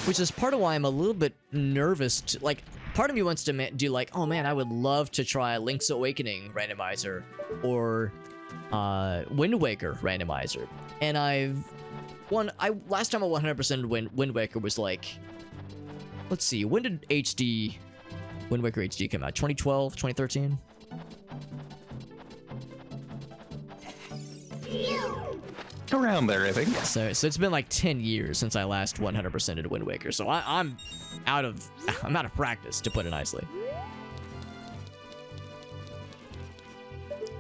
Which is part of why I'm a little bit nervous to, like, part of me wants to do like, oh man, I would love to try Link's Awakening randomizer or Wind Waker randomizer. And last time I 100% Wind Waker was like, let's see, when did Wind Waker HD come out? 2012, 2013? Around there, I think. So it's been like 10 years since I last 100%ed Wind Waker. So I'm out of practice, to put it nicely.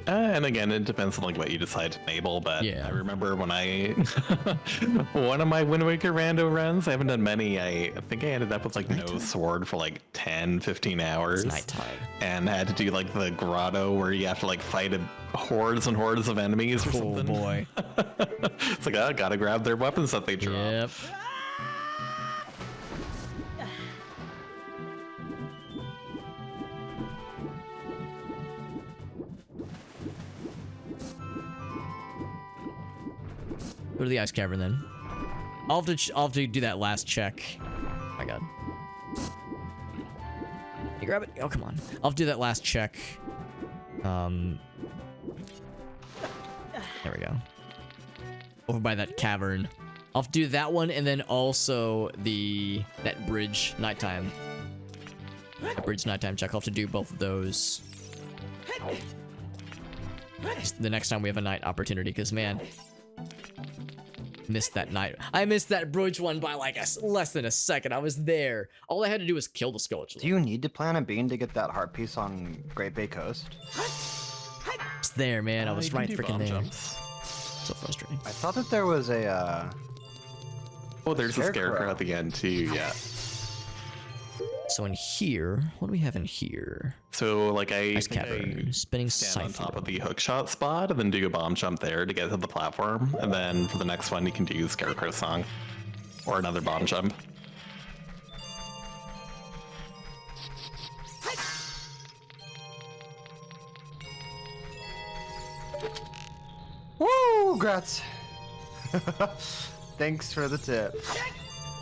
And again, it depends on like what you decide to enable, but Yeah. I remember when I one of my Wind Waker rando runs, I haven't done many, I think I ended up with like no sword for like 10-15 hours. It's nighttime. And I had to do like the grotto where you have to like fight hordes and hordes of enemies or something. Oh boy. It's like, oh, gotta grab their weapons that they drop. Yep. Go to the ice cavern then. I'll have to do that last check. Oh my god. You grab it? Oh, come on. I'll have to do that last check. There we go. Over by that cavern. I'll have to do that one and then also that bridge nighttime. That bridge nighttime check. I'll have to do both of those. The next time we have a night opportunity, because man, missed that night. I missed that bridge one by like less than a second. I was there. All I had to do was kill the Skulltula. Do you need to plant a bean to get that heart piece on Great Bay Coast? there, man. I was You can right do freaking bomb there. jumps. So frustrating. I thought that there was a. Oh, there's a Scarecrow. scarecrow at the end too. Yeah. So in here, what do we have in here? So like I Ice think cavern, spinning stand on siphon. top of the hookshot spot and then do a bomb jump there to get to the platform, and then for the next one you can do Scarecrow Song or another bomb jump. Woo! Grats. Thanks for the tip.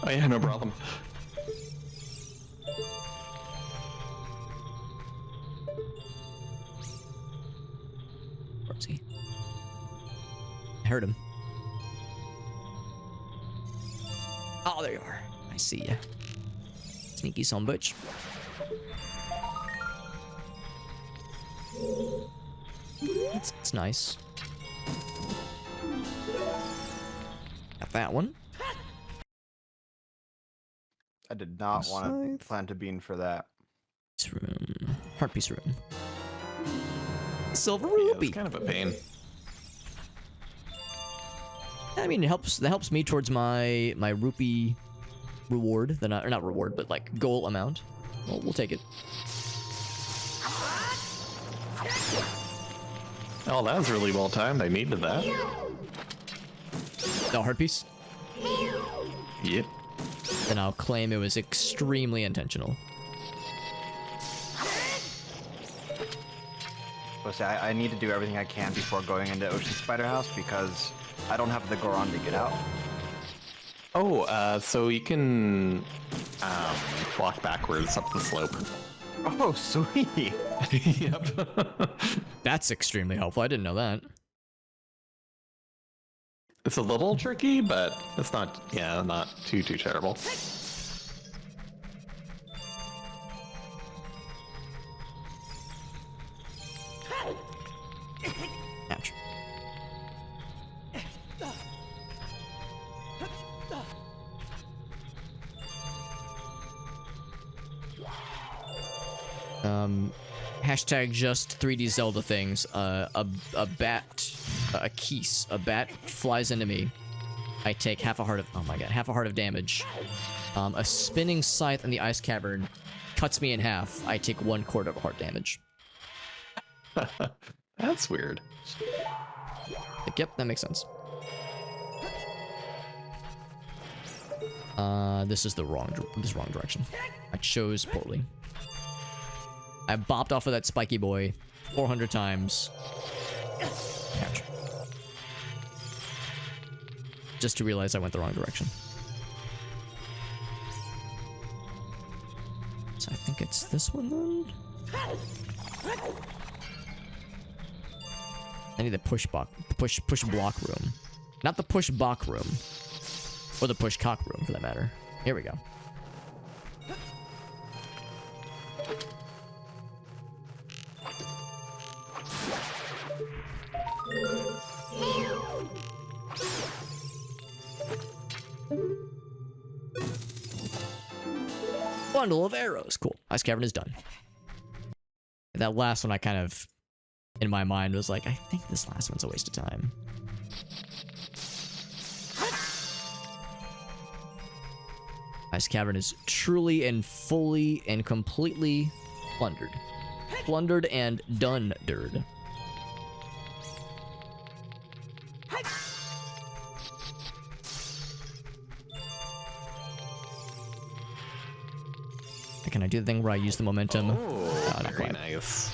Oh yeah, no problem. Where is he? I heard him. Oh, there you are. I see ya. Sneaky son of a bitch. It's nice. Got that one. I did not want to plant a bean for that. This room. Heart piece room. Silver Yeah, rupee. it's kind of a pain. I mean, it helps. That helps me towards my rupee reward. Or not reward, but like goal amount. Well, we'll take it. Oh, that was really well timed. I needed that. No heart piece. Yep. Then I'll claim it was extremely intentional. So say I need to do everything I can before going into Ocean Spider House because I don't have the Goron to get out. Oh, so you can walk backwards up the slope. Oh, sweet. Yep. That's extremely helpful. I didn't know that. It's a little tricky, but it's not, yeah, not too terrible. Ouch. Hashtag just 3D Zelda things. A bat, a keese, a bat flies into me. I take half a heart of, oh my god, half a heart of damage. A spinning scythe in the ice cavern cuts me in half. I take 1/4 of a heart damage. That's weird. Like, yep, that makes sense. This is the wrong direction. I chose poorly. I bopped off of that spiky boy 400 times. Ouch. Just to realize I went the wrong direction. So I think it's this one then? I need the push block room. Not the push block room. Or the push cock room for that matter. Here we go. Bundle of arrows. Cool. Ice cavern is done. That last one I kind of, in my mind, was like, I think this last one's a waste of time. Ice cavern is truly and fully and completely plundered. Plundered and done-dered. Can I do the thing where I use the momentum? Oh, not very quite. nice.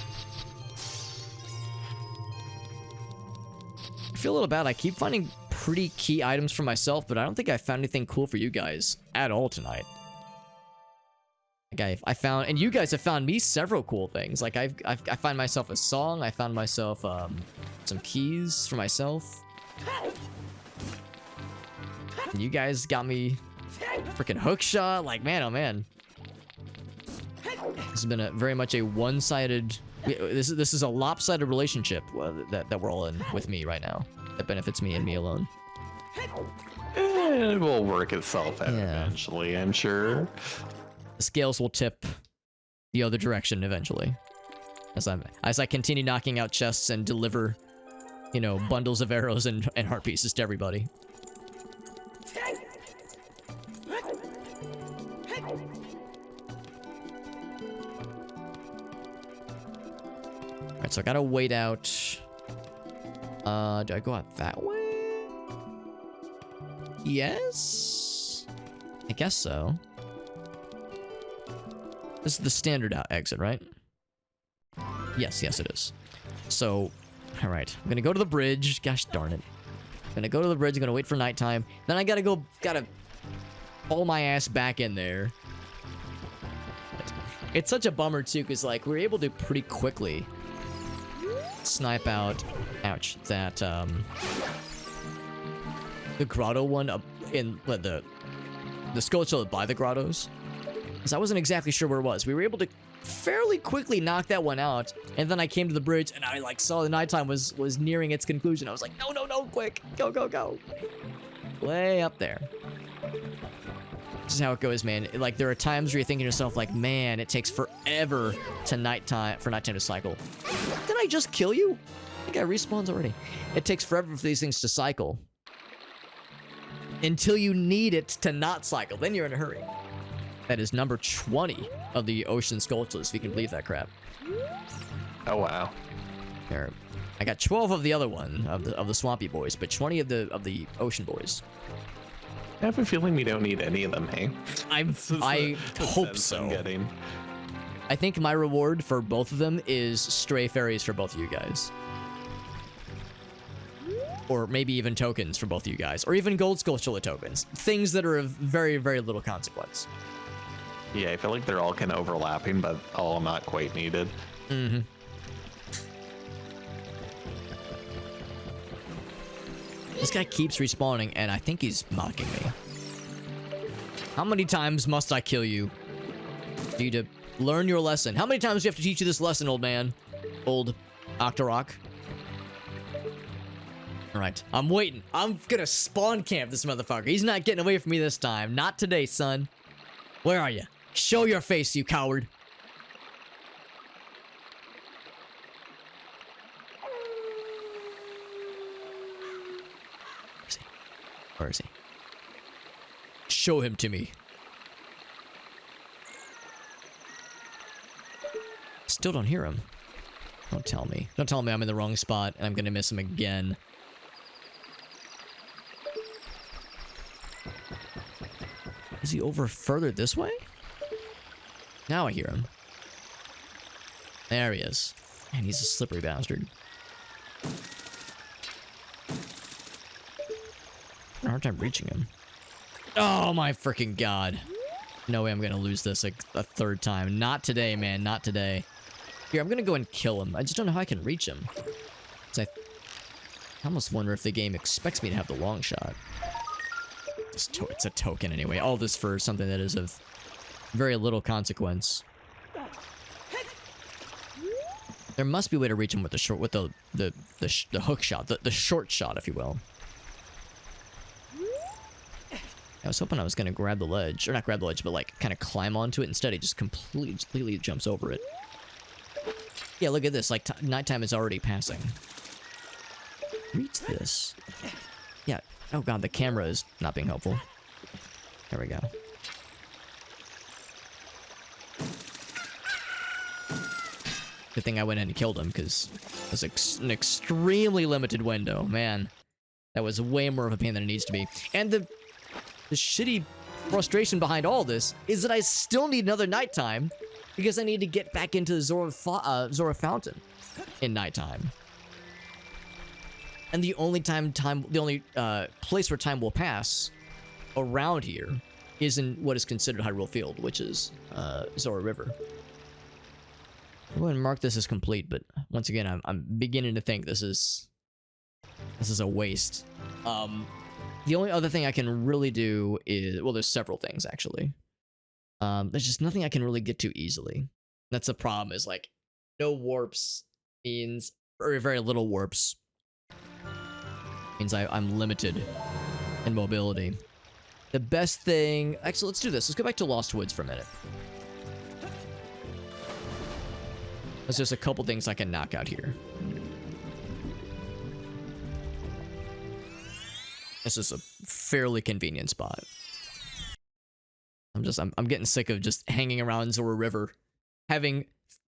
I feel a little bad. I keep finding pretty key items for myself, but I don't think I found anything cool for you guys at all tonight. Like I found, and you guys have found me several cool things. Like I find myself a song. I found myself some keys for myself. And you guys got me freaking hook shot. Like man, oh man. This has been a very much a one-sided. This is a lopsided relationship that we're all in with me right now. That benefits me and me alone. It will work itself out Yeah. eventually, I'm sure. The scales will tip the other direction eventually. As I continue knocking out chests and deliver, you know, bundles of arrows and heart pieces to everybody. Alright, so I gotta wait out. Do I go out that way? Yes? I guess so. This is the standard out exit, right? Yes, it is. So, alright. I'm gonna go to the bridge. Gosh darn it. I'm gonna go to the bridge, I'm gonna wait for nighttime. Then I gotta haul my ass back in there. It's such a bummer too, because like we're able to pretty quickly snipe out, ouch, that the grotto one up in the skull by the grottos. Because I wasn't exactly sure where it was. We were able to fairly quickly knock that one out, and then I came to the bridge and I like saw the nighttime was nearing its conclusion. I was like, no, quick, go, way up there. This is how it goes, man. Like there are times where you're thinking to yourself, like, man, it takes forever for nighttime to cycle. Did I just kill you? I think I respawned already. It takes forever for these things to cycle until you need it to not cycle. Then you're in a hurry. That is number 20 of the Ocean Skulltulus, if you can believe that crap. Oh wow. There, I got 12 of the other one of the Swampy Boys, but 20 of the Ocean Boys. I have a feeling we don't need any of them, hey? I hope so. I think my reward for both of them is stray fairies for both of you guys. Or maybe even tokens for both of you guys. Or even gold Skulltula tokens. Things that are of very, very little consequence. Yeah, I feel like they're all kind of overlapping, but all not quite needed. Mm-hmm. This guy keeps respawning, and I think he's mocking me. How many times must I kill you? You need to learn your lesson. How many times do you have to teach you this lesson, old man? Old Octorok? Alright, I'm waiting. I'm gonna spawn camp this motherfucker. He's not getting away from me this time. Not today, son. Where are you? Show your face, you coward. Where is he? Show him to me. Still don't hear him. Don't tell me. Don't tell me I'm in the wrong spot and I'm gonna miss him again. Is he over further this way? Now I hear him. There he is. Man, he's a slippery bastard. I have a hard time reaching him. Oh my freaking god. No way I'm gonna lose this like a third time. Not today, man. Not today. Here, I'm gonna go and kill him. I just don't know how I can reach him. I almost wonder if the game expects me to have the long shot. It's a token anyway. All this for something that is of very little consequence. There must be a way to reach him with the short, with the hook shot, the short shot, if you will. I was hoping I was gonna grab the ledge, or not grab the ledge, but like kind of climb onto it. Instead, he just completely jumps over it. Yeah, look at this. Like nighttime is already passing. Reach this. Yeah. Oh god, the camera is not being helpful. There we go. Good thing I went in and killed him, because it was an extremely limited window. Man, that was way more of a pain than it needs to be. And the shitty frustration behind all this is that I still need another nighttime, because I need to get back into the Zora Fountain in nighttime. And the only place where time will pass around here is in what is considered Hyrule Field, which is Zora River. I'm going to mark this as complete, but once again, I'm beginning to think this is a waste. The only other thing I can really do is, well, there's several things actually. There's just nothing I can really get to easily. That's the problem, is like no warps means, or very little warps means I'm limited in mobility. The best thing, actually, let's do this. Let's go back to Lost Woods for a minute. There's just a couple things I can knock out here. This is a fairly convenient spot. I'm getting sick of just hanging around Zora River, having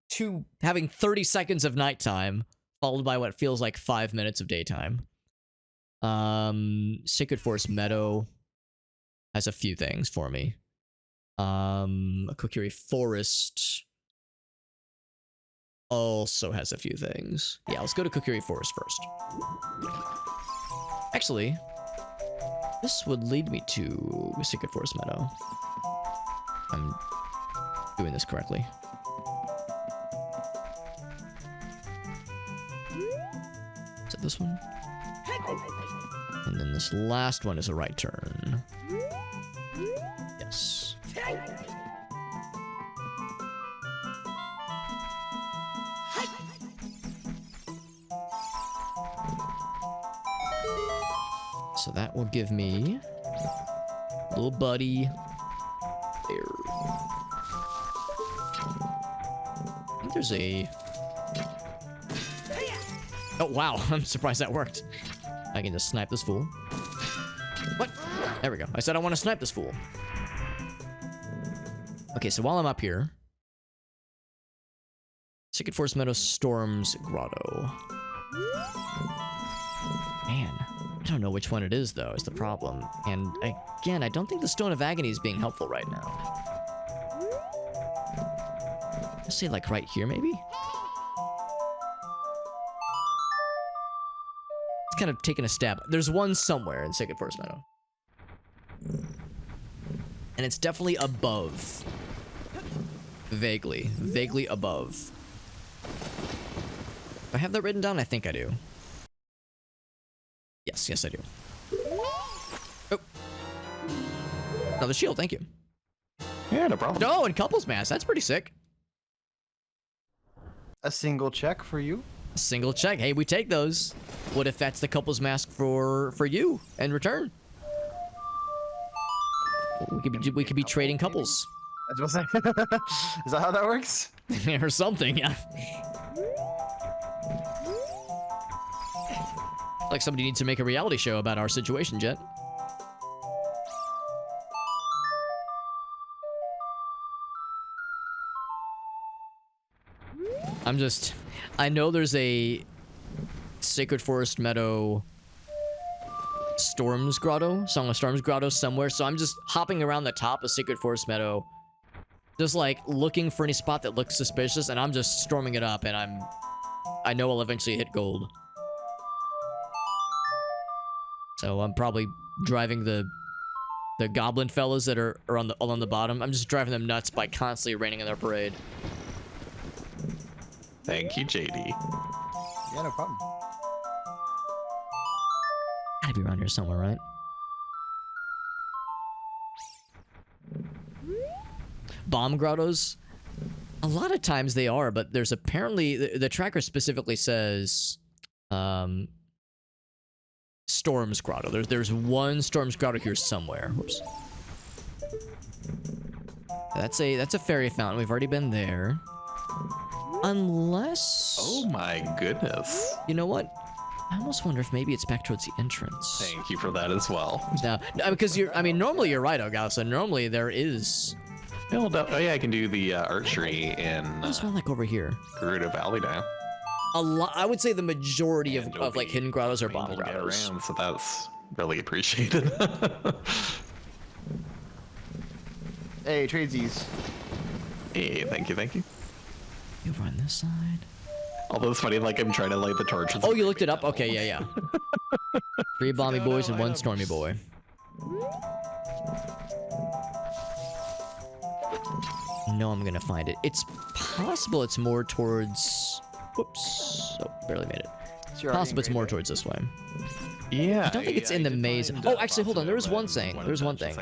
30 seconds of nighttime followed by what feels like 5 minutes of daytime. Sacred Forest Meadow has a few things for me. Kokiri Forest also has a few things. Yeah, let's go to Kokiri Forest first. Actually, this would lead me to Sacred Forest Meadow. I'm doing this correctly. Is it this one? And then this last one is a right turn. Yes. So that will give me little buddy there. I think there's a... Oh, wow. I'm surprised that worked. I can just snipe this fool. What? There we go. I said I want to snipe this fool. Okay, so while I'm up here... Sacred Forest Meadow Storms Grotto. Man, I don't know which one it is, though, is the problem. And again, I don't think the Stone of Agony is being helpful right now. Let's say, like, right here, maybe? It's kind of taking a stab. There's one somewhere in Sacred Forest Meadow. And it's definitely above. Vaguely. Vaguely above. Do I have that written down? I think I do. Yes, I do. Oh. Another shield, thank you. Yeah, no problem. Oh, and couples mass. That's pretty sick. A single check for you. A single check. Hey, we take those. What if that's the couples mask for you in return? We could be trading couples. I was about to say. Is that how that works? Or something, yeah. Like somebody needs to make a reality show about our situation, Jet. I know there's a Sacred Forest Meadow Storms Grotto, Song of Storms Grotto somewhere, so I'm just hopping around the top of Sacred Forest Meadow, just like looking for any spot that looks suspicious, and I'm just storming it up, and I know I'll eventually hit gold. So I'm probably driving the goblin fellas that are on the bottom. I'm just driving them nuts by constantly raining in their parade. Thank you, JD. Yeah, no problem. Gotta be around here somewhere, right? Bomb grottos? A lot of times they are, but there's apparently... The tracker specifically says... Storms Grotto. There's one Storms Grotto here somewhere. Whoops. That's a fairy fountain. We've already been there. Unless... Oh my goodness. You know what? I almost wonder if maybe it's back towards the entrance. Thank you for that as well. No, because normally you're right, Ogasa. Normally there is... Oh yeah, I can do the archery in There's one like over here. Gerudo Valley now. I would say the majority of like hidden grottos are bomb Able to get grottos. around, so that's really appreciated. Hey, tradesies. Hey, thank you. Over on this side. Although it's funny, like I'm trying to light the torches. Oh, you looked it up? Okay, yeah. 3 bomby boys and 1 stormy boy. No, I'm gonna find it. It's possible it's more towards... Whoops. Oh, barely made it. Possible it's more towards this way. Yeah. I don't think it's in the maze. Oh, actually, hold on. There was one thing. There's one thing.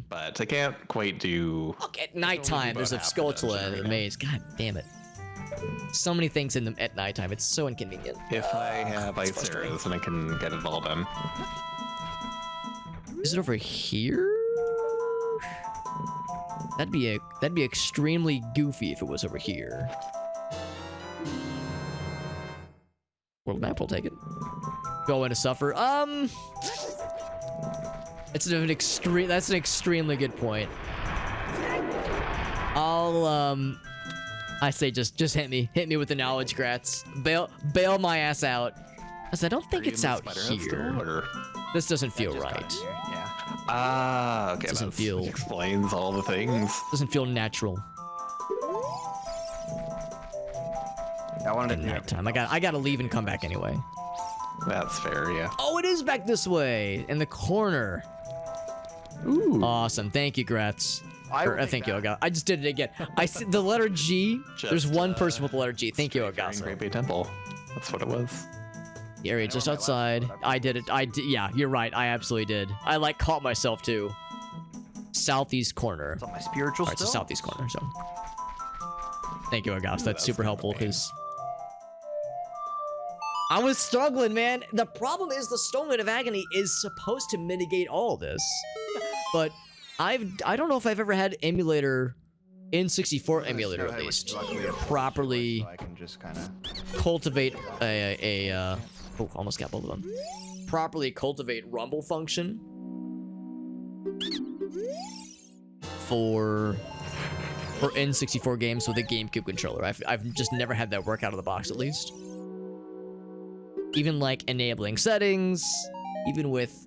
But I can't quite do... Look, at nighttime, there's a Skulltula in the maze. God damn it. So many things at nighttime. It's so inconvenient. If I have ice arrows, then I can get it all done. Is it over here? That'd be extremely goofy if it was over here. World map, we'll take it. Go in to suffer. It's an extreme. That's an extremely good point. I say just hit me with the knowledge, grats. Bail my ass out. Cause I don't think it's out here. This doesn't feel right. Yeah. Ah, okay. Doesn't feel. Explains all the things. Doesn't feel natural. I wanted At to do nighttime. I gotta leave and come back anyway. That's fair, yeah. Oh, it is back this way in the corner. Ooh. Awesome. Thank you, grats. Thank you, Ogasa. I just did it again. I see the letter G. There's one person with the letter G. Thank you, Ogasa. Great Bay Temple. That's what it was. The area just outside. I did it. Yeah, you're right. I absolutely did. I like caught myself too. Southeast corner. It's on my spiritual Alright, it's the still. southeast corner. So, thank you, Ogasa. That's super helpful because I was struggling, man. The problem is the Stoneblade of Agony is supposed to mitigate all this, but I don't know if I've ever had emulator, N64 emulator at least, properly So I can just kind of. cultivate oh, almost got both of them. Properly cultivate rumble function for N64 games with a GameCube controller. I've just never had that work out of the box, at least. Even like enabling settings, even with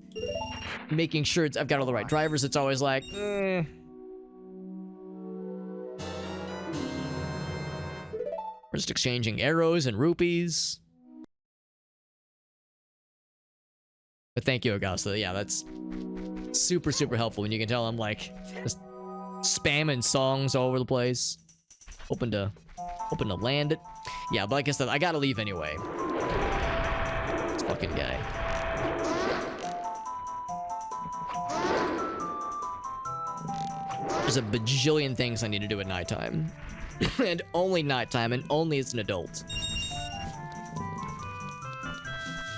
making sure I've got all the right drivers, it's always like, We're just exchanging arrows and rupees. But thank you, Augusta. Yeah, that's super, super helpful when you can tell I'm like just spamming songs all over the place. Hoping to land it. Yeah, but like I said, I gotta leave anyway. This fucking guy. There's a bajillion things I need to do at nighttime. And only nighttime, and only as an adult.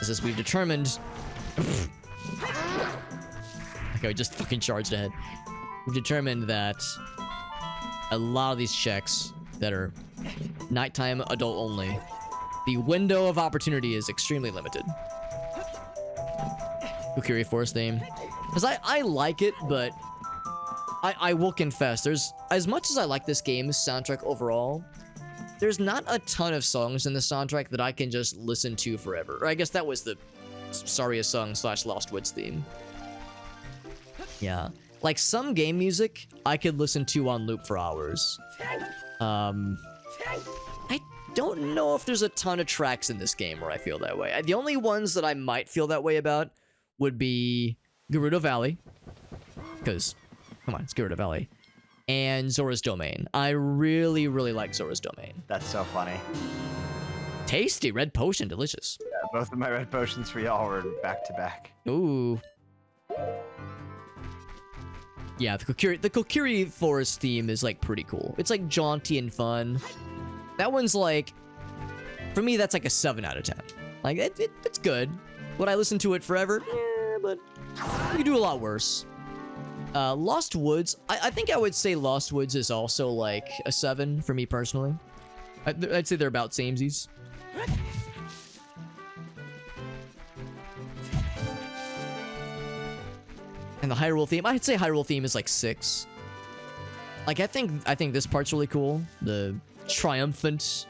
As we've determined... Okay, we just fucking charged ahead. We've determined that a lot of these checks that are nighttime adult only, the window of opportunity is extremely limited. Kokiri Forest theme. Because I like it, but I will confess, there's, as much as I like this game's soundtrack overall, there's not a ton of songs in the soundtrack that I can just listen to forever. Or I guess that was the Saria song / Lost Woods theme. Yeah. Like some game music, I could listen to on loop for hours. I don't know if there's a ton of tracks in this game where I feel that way. The only ones that I might feel that way about would be Gerudo Valley. Because, come on, it's Gerudo Valley. And Zora's Domain. I really, really like Zora's Domain. That's so funny. Tasty. Red potion. Delicious. Yeah, both of my red potions for y'all were back to back. Ooh. Yeah, the Kokiri Forest theme is like pretty cool. It's like jaunty and fun. That one's like, for me, that's like a 7 out of 10. Like, it's good. Would I listen to it forever? Yeah, but you could do a lot worse. Lost Woods, I think I would say Lost Woods is also like a 7 for me personally. I'd say they're about samesies. And the Hyrule theme, I'd say Hyrule theme is like 6. Like I think this part's really cool. The triumphant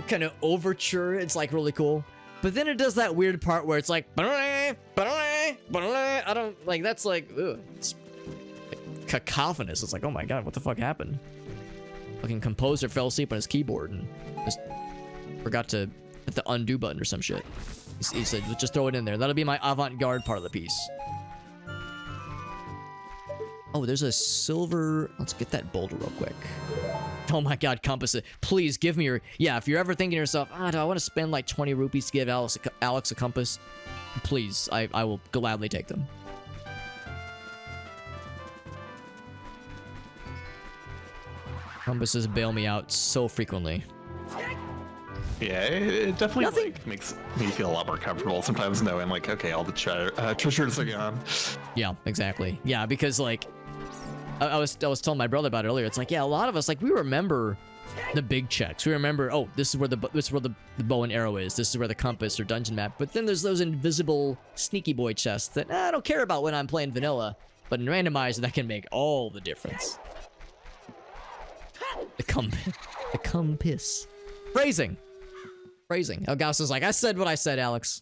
kind of overture, it's like really cool. But then it does that weird part where it's like I don't like, that's like, ugh, it's cacophonous. It's like, oh my god, what the fuck happened? Fucking composer fell asleep on his keyboard and just forgot to hit the undo button or some shit. He said, just throw it in there. That'll be my avant-garde part of the piece. Oh, there's a silver... Let's get that boulder real quick. Oh my god, compass. Please give me your... Yeah, if you're ever thinking to yourself, do I want to spend like 20 rupees to give Alex a compass? Please, I will gladly take them. Compasses bail me out so frequently. Yeah, it definitely like, makes me feel a lot more comfortable sometimes knowing like, okay, all the treasures are gone. Yeah, exactly. Yeah, because like I was telling my brother about it earlier. It's like, yeah, a lot of us, like, we remember the big checks. We remember, oh, this is where the bow and arrow is. This is where the compass or dungeon map. But then there's those invisible sneaky boy chests that I don't care about when I'm playing vanilla. But in randomizer, that can make all the difference. The compass. Phrasing. Oh, Gauss is like, I said what I said, Alex.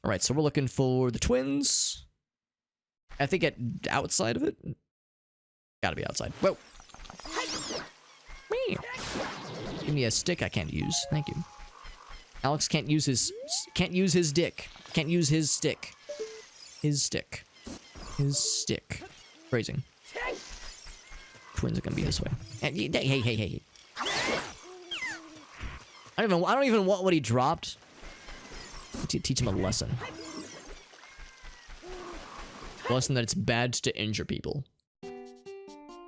All right, so we're looking for the twins. I think outside of it. Gotta be outside. Whoa. Give me a stick I can't use. Thank you. Alex can't use his dick. Can't use his stick. His stick. Phrasing. Twins are gonna be this way. Hey. I don't even want what he dropped. Teach him a lesson. A lesson that it's bad to injure people.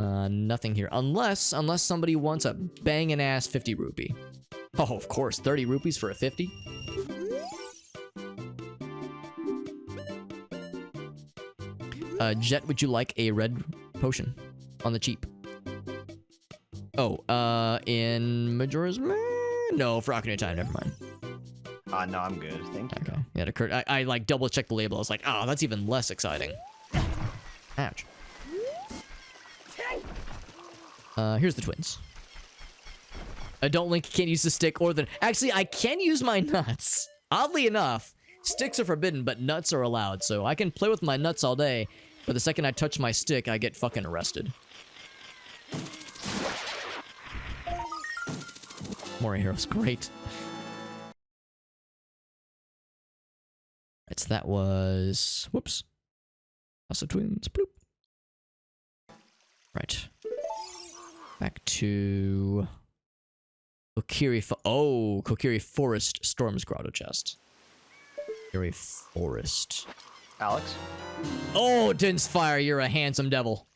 Nothing here. Unless somebody wants a banging ass 50 rupee. Oh, of course. 30 rupees for a 50? Jet, would you like a red potion? On the cheap. Oh, in Majora's... No, for Ocarina of Time, never mind. No, I'm good. Thank you. Okay. Yeah, it occurred. I like double checked the label. I was like, oh, that's even less exciting. Ouch. Here's the twins. Don't Link can't use the stick or the... Actually, I can use my nuts. Oddly enough, sticks are forbidden, but nuts are allowed. So I can play with my nuts all day, but the second I touch my stick, I get fucking arrested. More heroes, great. Right, so that was... Whoops. House of Twins. Bloop. Right. Back to... Kokiri Forest Storm's Grotto chest. Kokiri Forest. Alex? Oh, Din's Fire, you're a handsome devil.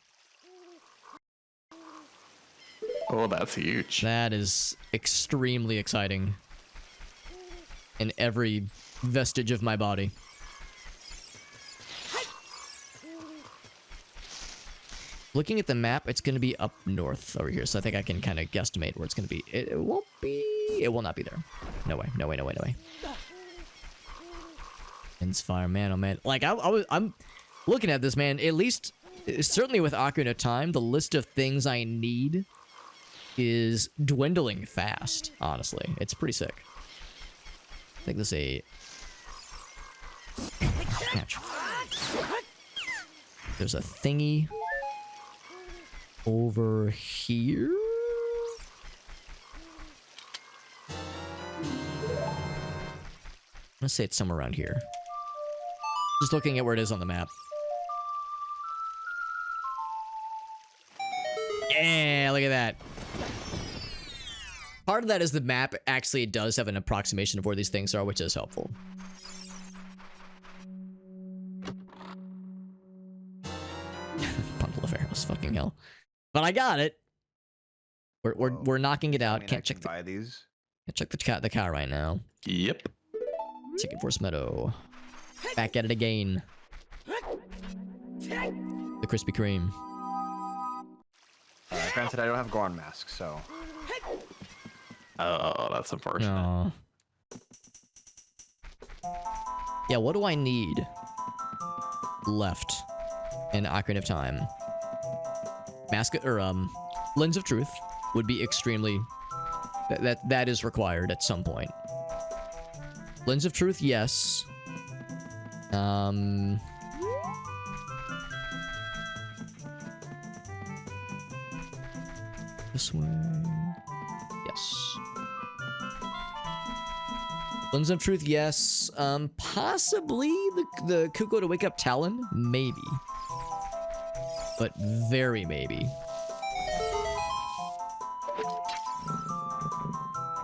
Oh, that's huge. That is extremely exciting. In every vestige of my body. Looking at the map, it's going to be up north over here, so I think I can kind of guesstimate where it's going to be. It won't be... It will not be there. No way. Din's Fire, man, oh man. Like, I'm looking at this, man. At least, certainly with Ocarina of Time, the list of things I need is dwindling fast, honestly. It's pretty sick. I think this is a... Catch. There's a thingy over here. Let's say it's somewhere around here. Just looking at where it is on the map. Yeah, look at that. Part of that is the map actually does have an approximation of where these things are, which is helpful. Bundle of arrows, fucking hell. But I got it. We're knocking it out. Can't check buy these. Can't check the car right now. Yep. Chicken Force Meadow. Back at it again. The Krispy Kreme. Granted, I don't have Goron Mask, so... Oh, that's unfortunate. No. Yeah, what do I need left in Ocarina of Time? Lens of Truth would be extremely... That is required at some point. Lens of Truth, yes. This way. Yes. Lens of Truth, yes. Possibly the Kuko to Wake Up Talon? Maybe. But very maybe.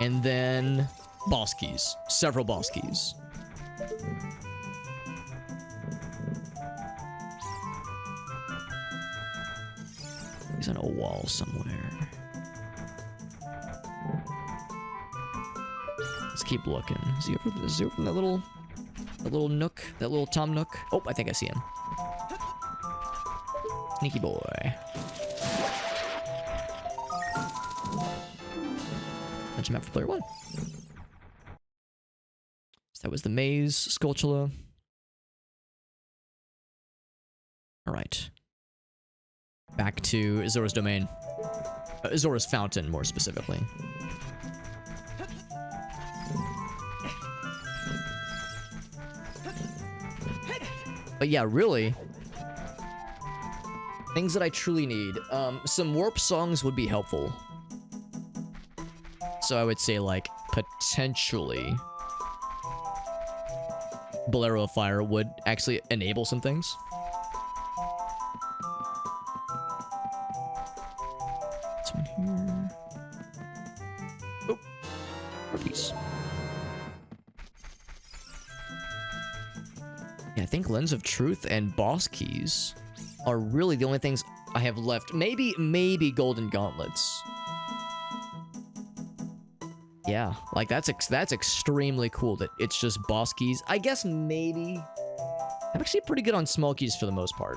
And then boss keys. Several boss keys. He's on a wall somewhere. Let's keep looking. Is he over in that little nook? That little Tom nook? Oh, I think I see him. Sneaky boy. launch map for player 1. So that was the maze, Skulltula. Alright. Back to Zora's Domain. Zora's Fountain, more specifically. But yeah, really, things that I truly need. Some warp songs would be helpful. So I would say, like, potentially Bolero of Fire would actually enable some things. This one here. Oh, peace. Yeah, I think Lens of Truth and Boss Keys are really the only things I have left. Maybe Golden Gauntlets. Yeah, like that's extremely cool that it's just Boss Keys. I guess maybe I'm actually pretty good on small keys for the most part.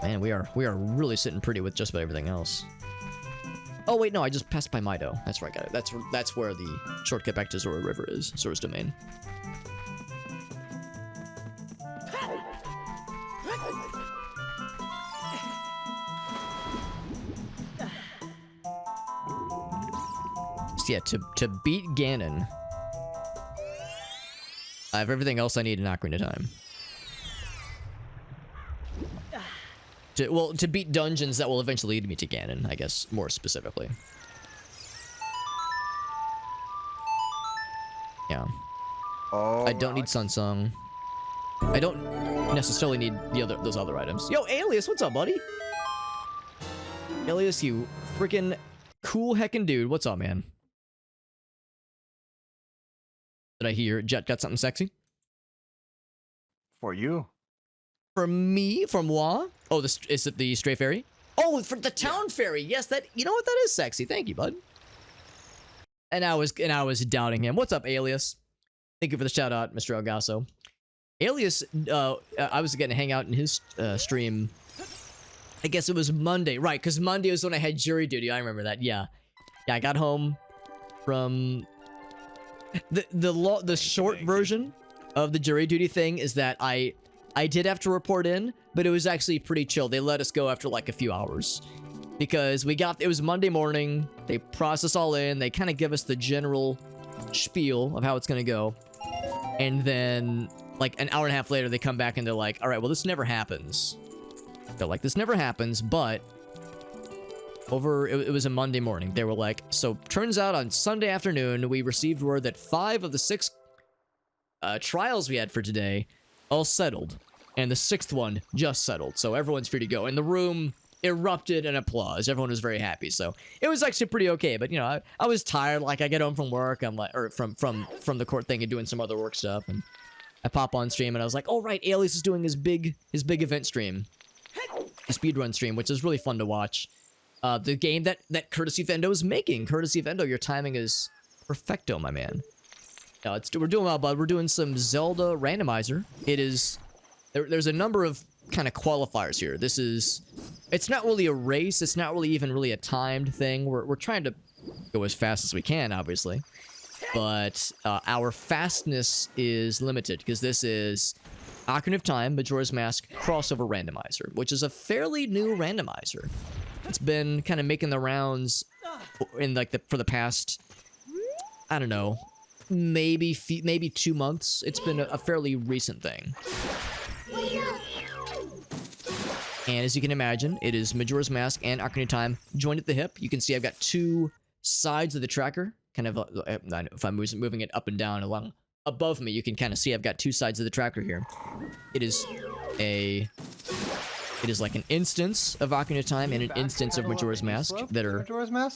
Man, we are really sitting pretty with just about everything else. Oh wait, no, I just passed by Mido. That's right, got it. That's where the shortcut back to Zora River is. Zora's Domain. So yeah, to beat Ganon, I have everything else I need in Ocarina of Time. To beat dungeons that will eventually lead me to Ganon, I guess, more specifically. Yeah. Oh, I don't need Sunsong. I don't necessarily need those other items. Yo, Alias, what's up, buddy? Alias, you freaking cool heckin' dude. What's up, man? Did I hear Jet got something sexy? For you. For me? For moi? Oh, is it the stray fairy? Oh, for the town fairy. Yes, that. You know what? That is sexy. Thank you, bud. And I was doubting him. What's up, Alias? Thank you for the shout out, Mr. Elgaso. Alias, I was getting to hang out in his stream. I guess it was Monday, right? Because Monday was when I had jury duty. I remember that. Yeah, I got home from the short version of the jury duty thing is that I did have to report in, but it was actually pretty chill. They let us go after like a few hours because it was Monday morning. They process all in. They kind of give us the general spiel of how it's going to go. And then like an hour and a half later, they come back and they're like, all right, well, this never happens. They're like, this never happens, but it was a Monday morning. They were like, so turns out on Sunday afternoon, we received word that 5 of the 6 trials we had for today all settled, and the 6th one just settled, so everyone's free to go. And the room erupted in applause. Everyone was very happy, so it was actually pretty okay. But you know, I was tired. Like I get home from work, I'm like, or from the court thing and doing some other work stuff, and I pop on stream, and I was like, oh right, Alias is doing his big event stream, a speedrun stream, which is really fun to watch. The game that Courtesy Vendo is making. Courtesy Vendo, your timing is perfecto, my man. We're doing well, bud. We're doing some Zelda randomizer. It is there's a number of kind of qualifiers here. It's not really a race. It's not really even a timed thing. We're trying to go as fast as we can, obviously, but our fastness is limited because this is Ocarina of Time, Majora's Mask crossover randomizer, which is a fairly new randomizer. It's been kind of making the rounds in like for the past, I don't know, maybe 2 months. It's been a fairly recent thing. And as you can imagine, it is Majora's Mask and Ocarina of Time joined at the hip. You can see I've got 2 sides of the tracker. Kind of, if I'm moving it up and down along above me, you can kind of see I've got 2 sides of the tracker here. It is like an instance of Ocarina of Time and an instance of Majora's Mask that are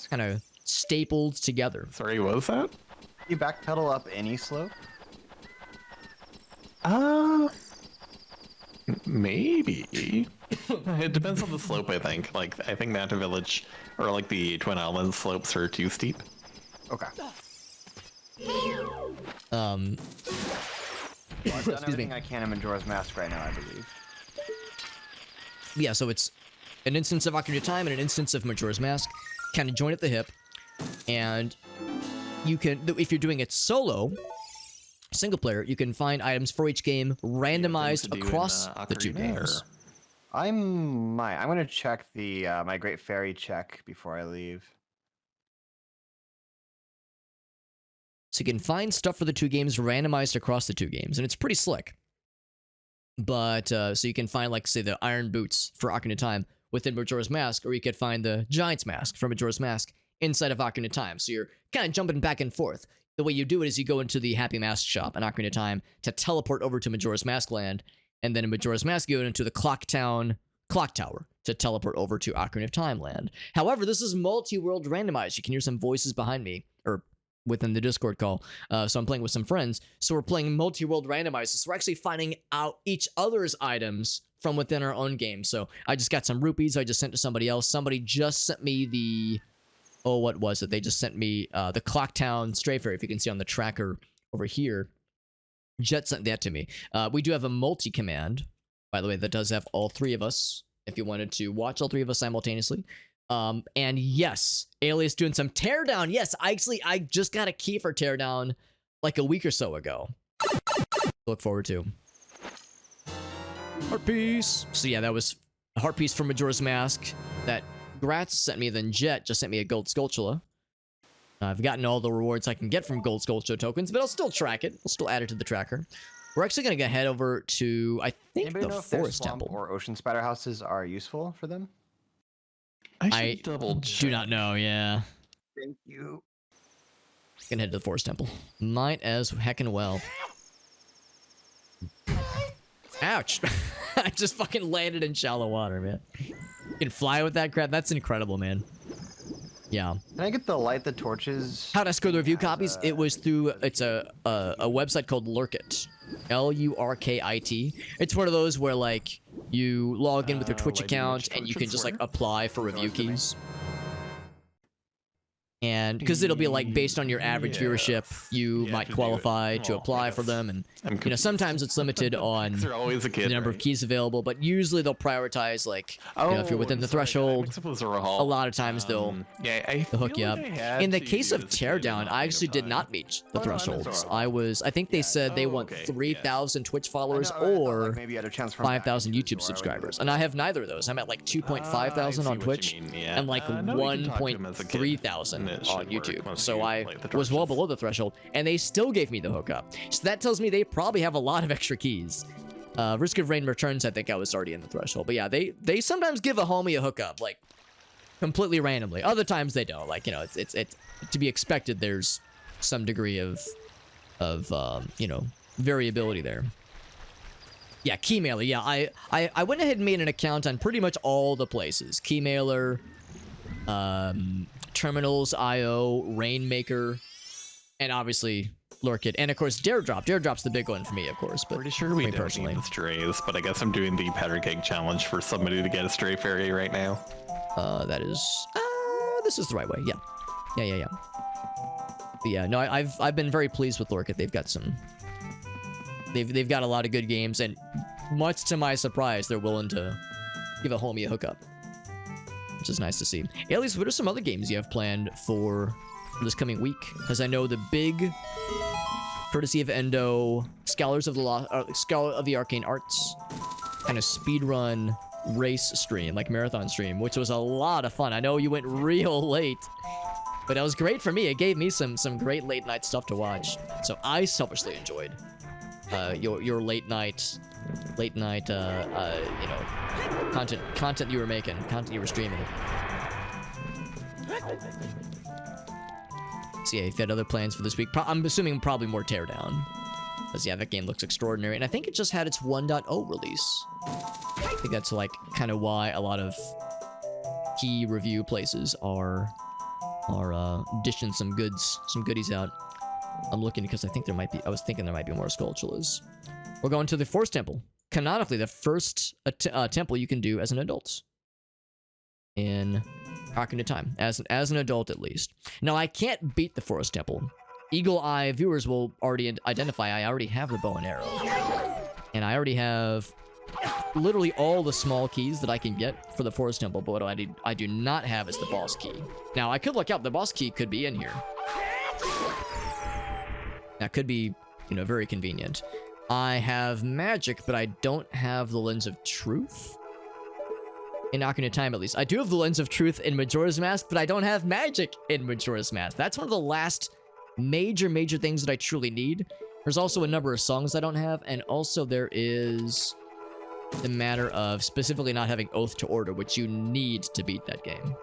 kind of stapled together. Sorry, what was that? You backpedal up any slope? Maybe. It depends on the slope, I think. Like, I think Mountain Village or like the Twin Islands slopes are too steep. Okay. Well, I've done everything I can in Majora's Mask right now, I believe. Yeah, so it's an instance of Ocarina of Time and an instance of Majora's Mask, kind of join at the hip, and you can, if you're doing it solo, single player, you can find items for each game randomized across the two games. I'm gonna check the my Great Fairy check before I leave. So you can find stuff for the two games randomized across the two games, and it's pretty slick. But, so you can find, like, say, the Iron Boots for Ocarina of Time within Majora's Mask, or you could find the Giant's Mask from Majora's Mask inside of Ocarina of Time. So you're kind of jumping back and forth. The way you do it is you go into the Happy Mask shop in Ocarina of Time to teleport over to Majora's Mask land, and then in Majora's Mask you go into the Clock Tower to teleport over to Ocarina of Time land. However, this is multi-world randomized. You can hear some voices behind me, or within the Discord call. So I'm playing with some friends. So we're playing multi-world randomized. So we're actually finding out each other's items from within our own game. So I just got some rupees I just sent to somebody else. Somebody just sent me the... Oh, what was it? They just sent me the Clocktown Stray Fairy, if you can see on the tracker over here. Jet sent that to me. We do have a multi-command, by the way, that does have all three of us, if you wanted to watch all three of us simultaneously. And yes, Alias doing some teardown. Yes, I just got a key for teardown like a week or so ago. Look forward to. Heart piece. So yeah, that was a heart piece from Majora's Mask that Gratz sent me, then Jet just sent me a gold Skulltula. I've gotten all the rewards I can get from gold Skulltula tokens, but I'll still track it. I'll still add it to the tracker. We're actually going to go head over to, I think, Anybody the know if their Forest swamp Temple. or ocean spider houses are useful for them? I double check. Do not know, yeah. Thank you. Gonna head to the Forest Temple. Might as heckin' well. Ouch! I just fucking landed in shallow water, man. You can fly with that crap? That's incredible, man. Yeah. Can I get the light the torches? How to score the review copies? It was through, it's a website called Lurkit. Lurkit. It's one of those where, like, you log in with your Twitch account and you can just, like, apply for review keys. And because it'll be like based on your average viewership, you might qualify to apply for them, and you know sometimes it's limited on always a kid, the number of keys available, but usually they'll prioritize like you know, if you're within the threshold. A lot of times they'll hook you up. In the case of Teardown, I actually did not meet the thresholds. I think they said they want 3,000 Twitch followers or 5,000 YouTube subscribers, and I have neither of those. I'm at like 2.5 thousand on Twitch and like 1.3 thousand on YouTube, so I was well below the threshold, and they still gave me the hookup. So that tells me they probably have a lot of extra keys. Risk of Rain Returns, I think I was already in the threshold, but yeah, they sometimes give a homie a hookup, like completely randomly. Other times they don't. Like, you know, it's to be expected. There's some degree of you know, variability there. Yeah, Keymailer. Yeah, I went ahead and made an account on pretty much all the places. Keymailer, Terminals, IO, Rainmaker, and obviously Lurkit, and of course Daredrop. Daredrop's the big one for me, of course. But pretty sure we don't need the strays, but I guess I'm doing the powder keg challenge for somebody to get a stray fairy right now. That is, this is the right way. Yeah. But yeah, no, I've been very pleased with Lurkit. They've got some, they've got a lot of good games, and much to my surprise, they're willing to give a homie a hookup, which is nice to see. Alias, what are some other games you have planned for this coming week? Because I know the big, courtesy of Endo, Scholar of the Arcane Arts, kind of speedrun race stream, like marathon stream, which was a lot of fun. I know you went real late, but that was great for me. It gave me some great late night stuff to watch. So I selfishly enjoyed your late night, you know, content you were making, content you were streaming. So yeah, if you had other plans for this week, I'm assuming probably more Teardown. Because yeah, that game looks extraordinary, and I think it just had its 1.0 release. I think that's like kind of why a lot of key review places are dishing some goodies out. I'm looking because I was thinking there might be more Skulltulas. We're going to the Forest Temple. Canonically, the first temple you can do as an adult in Ocarina of Time, as an adult at least. Now, I can't beat the Forest Temple. Eagle Eye viewers will already identify I already have the bow and arrow, and I already have literally all the small keys that I can get for the Forest Temple, but what I do not have is the boss key. Now, I could look up. The boss key could be in here. That could be, you know, very convenient. I have magic, but I don't have the Lens of Truth. In Ocarina of Time, at least. I do have the Lens of Truth in Majora's Mask, but I don't have magic in Majora's Mask. That's one of the last major things that I truly need. There's also a number of songs I don't have, and also there is the matter of specifically not having Oath to Order, which you need to beat that game.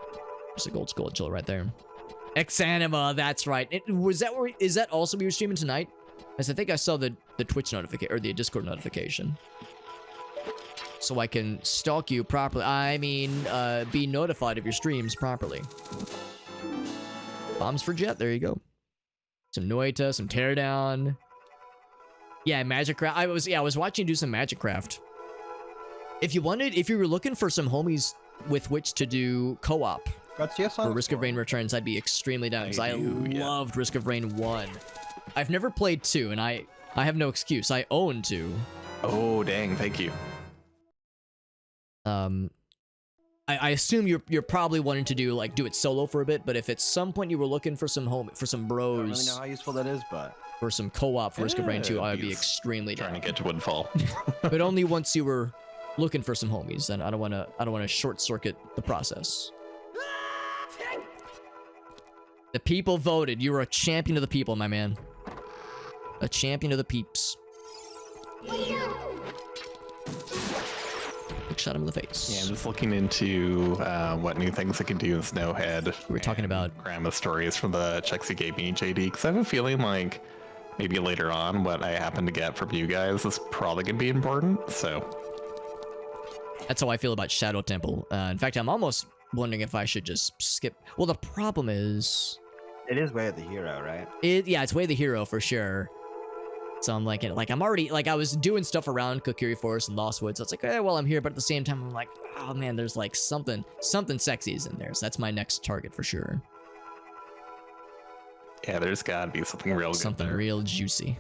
There's a gold skull chill right there. Exanima, that's right. Is that also what you were streaming tonight? As I think I saw the Twitch notification, or the Discord notification. So I can stalk you properly. I mean, be notified of your streams properly. Bombs for Jet, there you go. Some Noita, some Teardown. Yeah, Magic Craft. I was watching you do some Magic Craft. If you were looking for some homies with which to do co-op for Risk of Rain Returns, I'd be extremely down, because I loved Risk of Rain 1. I've never played 2, and I have no excuse. I own 2. Oh, dang, thank you. I assume you're probably wanting to do it solo for a bit, but if at some point you were looking for some bros, I don't really know how useful that is, but for some co-op for Risk of Rain 2, I would be extremely down. Trying to get to Woodfall. But only once you were looking for some homies, and I don't want to short circuit the process. The people voted. You were a champion of the people, my man. A champion of the peeps. Shot him in the face. Yeah, I'm just looking into what new things I can do in Snowhead. We were talking about grandma stories from the checks you gave me, JD, because I have a feeling like maybe later on what I happen to get from you guys is probably going to be important, so. That's how I feel about Shadow Temple. In fact, I'm almost wondering if I should just skip. Well, the problem is... It is Way of the Hero, right? Yeah, it's Way of the Hero for sure. So I'm like I'm already, I was doing stuff around Kokiri Forest and Lost Woods. So it's like, well, I'm here, but at the same time, I'm like, oh man, there's like something sexy is in there. So that's my next target for sure. Yeah, there's gotta be something real good. Something real juicy.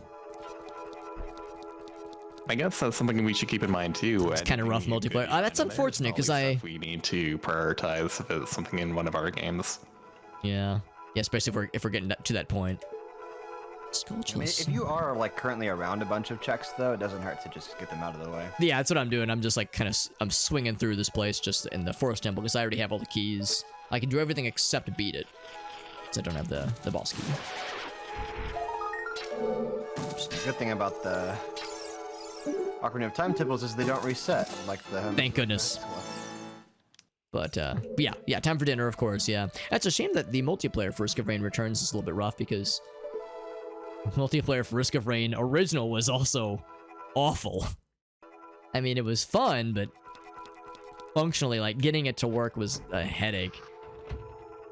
I guess that's something we should keep in mind too. It's kind of rough multiplayer. That's unfortunate because we need to prioritize if it's something in one of our games. Yeah, especially if we're getting to that point. I mean, if you are like currently around a bunch of checks, though, it doesn't hurt to just get them out of the way. Yeah, that's what I'm doing. I'm just like I'm swinging through this place just in the Forest Temple because I already have all the keys. I can do everything except beat it, because I don't have the boss key. The good thing about the Ocarina of Time temples is they don't reset like the. Thank goodness. But yeah, time for dinner, of course. Yeah, that's a shame that the multiplayer for Risk of Rain Returns is a little bit rough because. Multiplayer for Risk of Rain original was also awful. I mean, it was fun, but functionally, like, getting it to work was a headache.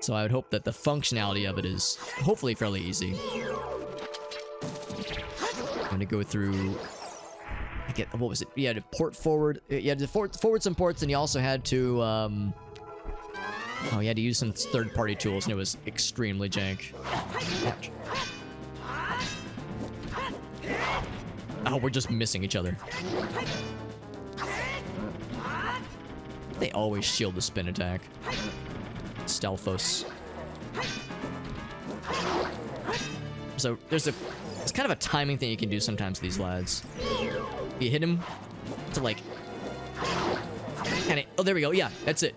So I would hope that the functionality of it is hopefully fairly easy. I'm gonna go through... what was it? You had to port forward... You had to forward some ports, and you also had to, oh, you had to use some third-party tools, and it was extremely jank. Ouch. Oh, we're just missing each other. They always shield the spin attack. Stealthos. So it's kind of a timing thing you can do sometimes with these lads. You hit him to like... Oh, there we go. Yeah, that's it.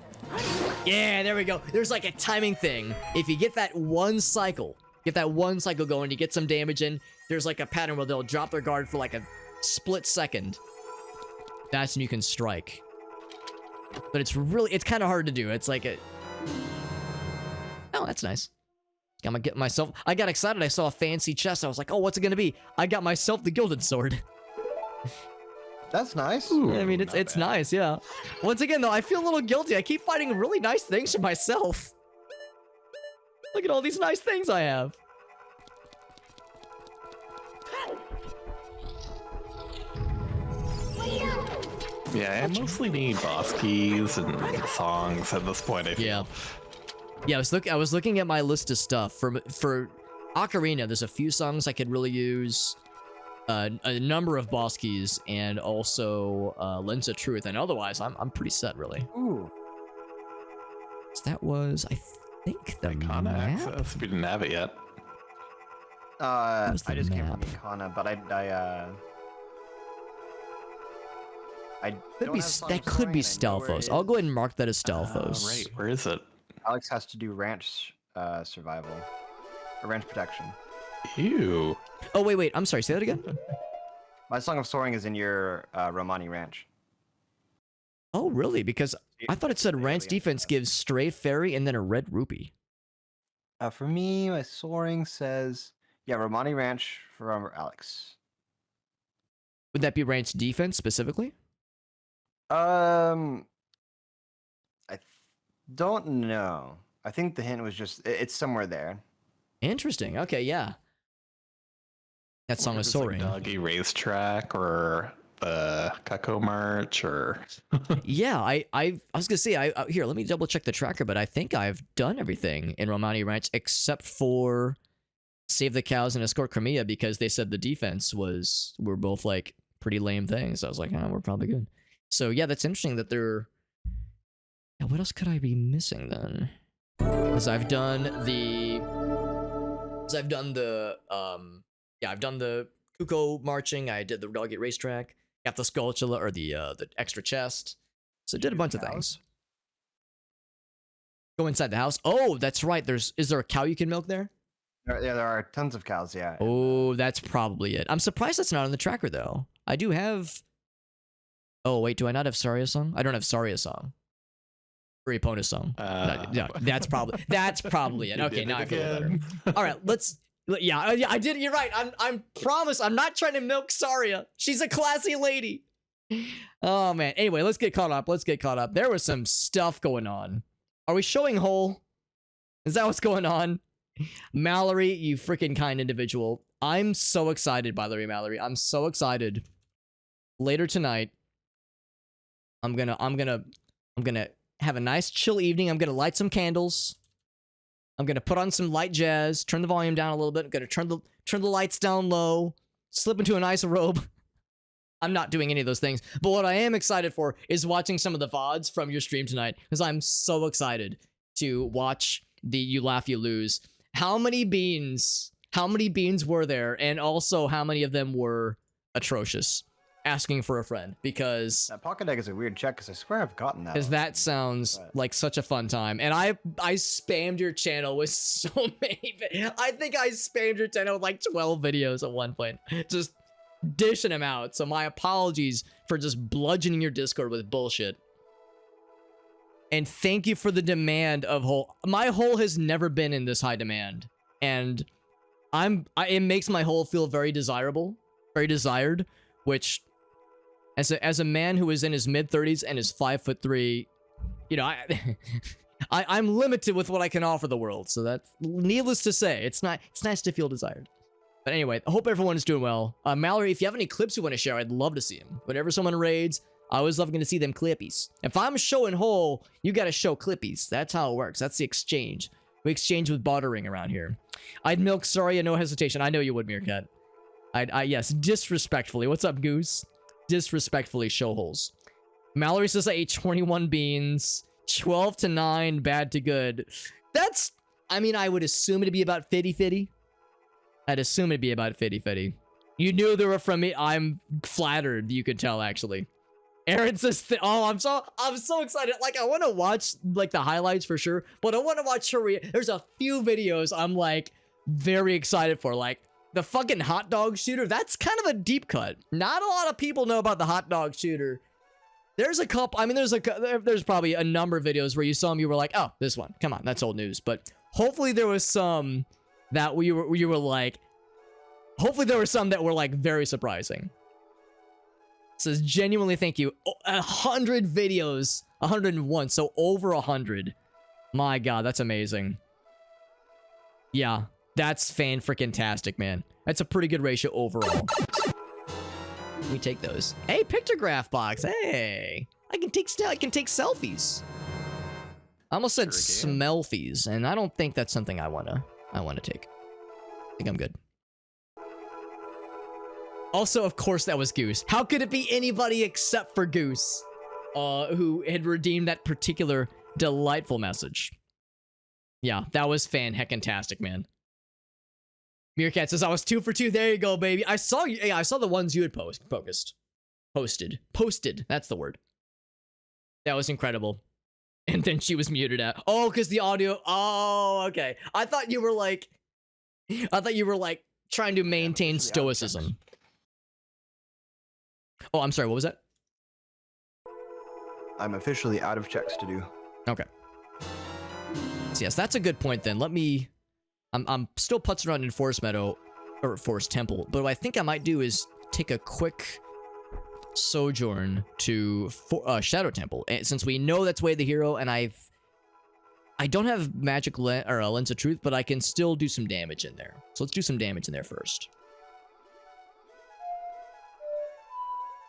Yeah, there we go. There's like a timing thing. If you get that one cycle going, you get some damage in, there's like a pattern where they'll drop their guard for like a split second. That's when you can strike. But it's kind of hard to do. It's like a... Oh, that's nice. I got excited. I saw a fancy chest. I was like, oh, what's it gonna be? I got myself the Gilded Sword. That's nice. Ooh, I mean, it's nice, yeah. Once again, though, I feel a little guilty. I keep finding really nice things for myself. Look at all these nice things I have. Yeah, I mostly need boss keys and songs at this point, I feel. Yeah, I was looking at my list of stuff. For Ocarina, there's a few songs I could really use. a number of boss keys and also Lens of Truth, and otherwise I'm pretty set really. Ooh. So that was, I think, the Icona map. access. We didn't have it yet. I was the just came map? from Icona, but I Could don't be, have Song that of could be Soaring, and I know where it Stelphos. I'll go ahead is. and mark that as Stelphos. Right, where is it? Alex has to do ranch survival, or ranch protection. Ew. Oh wait, I'm sorry. Say that again. My Song of Soaring is in your Romani Ranch. Oh really? Because I thought it said Yeah, ranch the defense gives stray fairy and then a red rupee. For me, my Soaring says, yeah, Romani Ranch for Alex. Would that be ranch defense specifically? I don't know. I think the hint was just it's somewhere there. Interesting. Okay, yeah. That song Wonder is if it's, like, soaring. Doggy Racetrack or the Cuckoo March or. Yeah, I was gonna say here. Let me double check the tracker, but I think I've done everything in Romani Ranch except for Save the Cows and Escort Crimea because they said the defense were both like pretty lame things. I was like, oh, we're probably good. So yeah, that's interesting that they're. Now, what else could I be missing then? Because I've done the. I've done the Kuko marching. I did the Doggy Racetrack. Got the Skulltula or the extra chest. So did a bunch of things. Go inside the house. Oh, that's right. Is there a cow you can milk there? There are tons of cows. Yeah. Oh, that's probably it. I'm surprised that's not on the tracker though. I do have. Oh wait, do I not have Saria song? I don't have Saria song. Or Epona song. No, that's probably it. Okay, now I feel better. All right, yeah, I did. You're right. I'm promise. I'm not trying to milk Saria. She's a classy lady. Oh man. Anyway, let's get caught up. There was some stuff going on. Are we showing whole? Is that what's going on? Mallory, you freaking kind individual. I'm so excited, by the way, Mallory. I'm so excited. Later tonight, I'm gonna have a nice chill evening. I'm gonna light some candles. I'm gonna put on some light jazz, turn the volume down a little bit. I'm gonna turn the lights down low, slip into a nice robe. I'm not doing any of those things, but what I am excited for is watching some of the VODs from your stream tonight, because I'm so excited to watch the You Laugh You Lose. How many beans were there, and also how many of them were atrocious? Asking for a friend, because That pocket egg is a weird check because I swear I've gotten that. because one. that sounds like such a fun time. And I spammed your channel with so many. I think I spammed your channel with like 12 videos at one point, just dishing them out. So my apologies for just bludgeoning your Discord with bullshit. And thank you for the demand of whole. My whole has never been in this high demand, and it makes my whole feel very desirable, very desired, which. As a man who is in his mid-30s and is 5'3", you know, I'm limited with what I can offer the world. So that's needless to say, it's nice to feel desired. But anyway, I hope everyone is doing well. Mallory, if you have any clips you want to share, I'd love to see them. Whenever someone raids, I always love to see them clippies. If I'm showing whole, you got to show clippies. That's how it works. That's the exchange. We exchange with bartering around here. I'd milk Saria, no hesitation. I know you would, Meerkat. Yes, disrespectfully. What's up, Goose? Disrespectfully show holes. Mallory says I ate 21 beans, 12 to 9, bad to good. That's, I mean, I would assume it'd be about 50-50. I'd assume it'd be about 50-50. You knew they were from me. I'm flattered. You could tell, actually. Aaron says, oh, I'm so excited. Like, I want to watch like the highlights for sure, but I want to watch her. There's a few videos I'm like very excited for, like. The fucking hot dog shooter, that's kind of a deep cut. Not a lot of people know about the hot dog shooter. There's a couple, I mean, there's probably a number of videos where you saw them, you were like, oh, this one, come on, that's old news. But hopefully there was some that you were like, hopefully there were some that were like very surprising. It says, genuinely thank you. 100 videos, 101, so over 100. My God, that's amazing. Yeah. That's fan-freaking-tastic, man. That's a pretty good ratio overall. We take those. Hey, pictograph box. Hey, I can take selfies. I almost said smelfies, and I don't think that's something I wanna take. I think I'm good. Also, of course, that was Goose. How could it be anybody except for Goose, who had redeemed that particular delightful message? Yeah, that was fan-heckin-tastic, man. Meerkat says, I was 2 for 2. There you go, baby. I saw you. Yeah, I saw the ones you had posted. That's the word. That was incredible. And then she was muted out. Oh, because the audio. Oh, okay. I thought you were like trying to maintain stoicism. Oh, I'm sorry. What was that? I'm officially out of checks to do. Okay. So yes, that's a good point then. I'm still putzing around in Forest Meadow, or Forest Temple, but what I think I might do is take a quick sojourn to Shadow Temple, and since we know that's Way of the Hero, and I don't have magic Lens of Truth, but I can still do some damage in there. So let's do some damage in there first.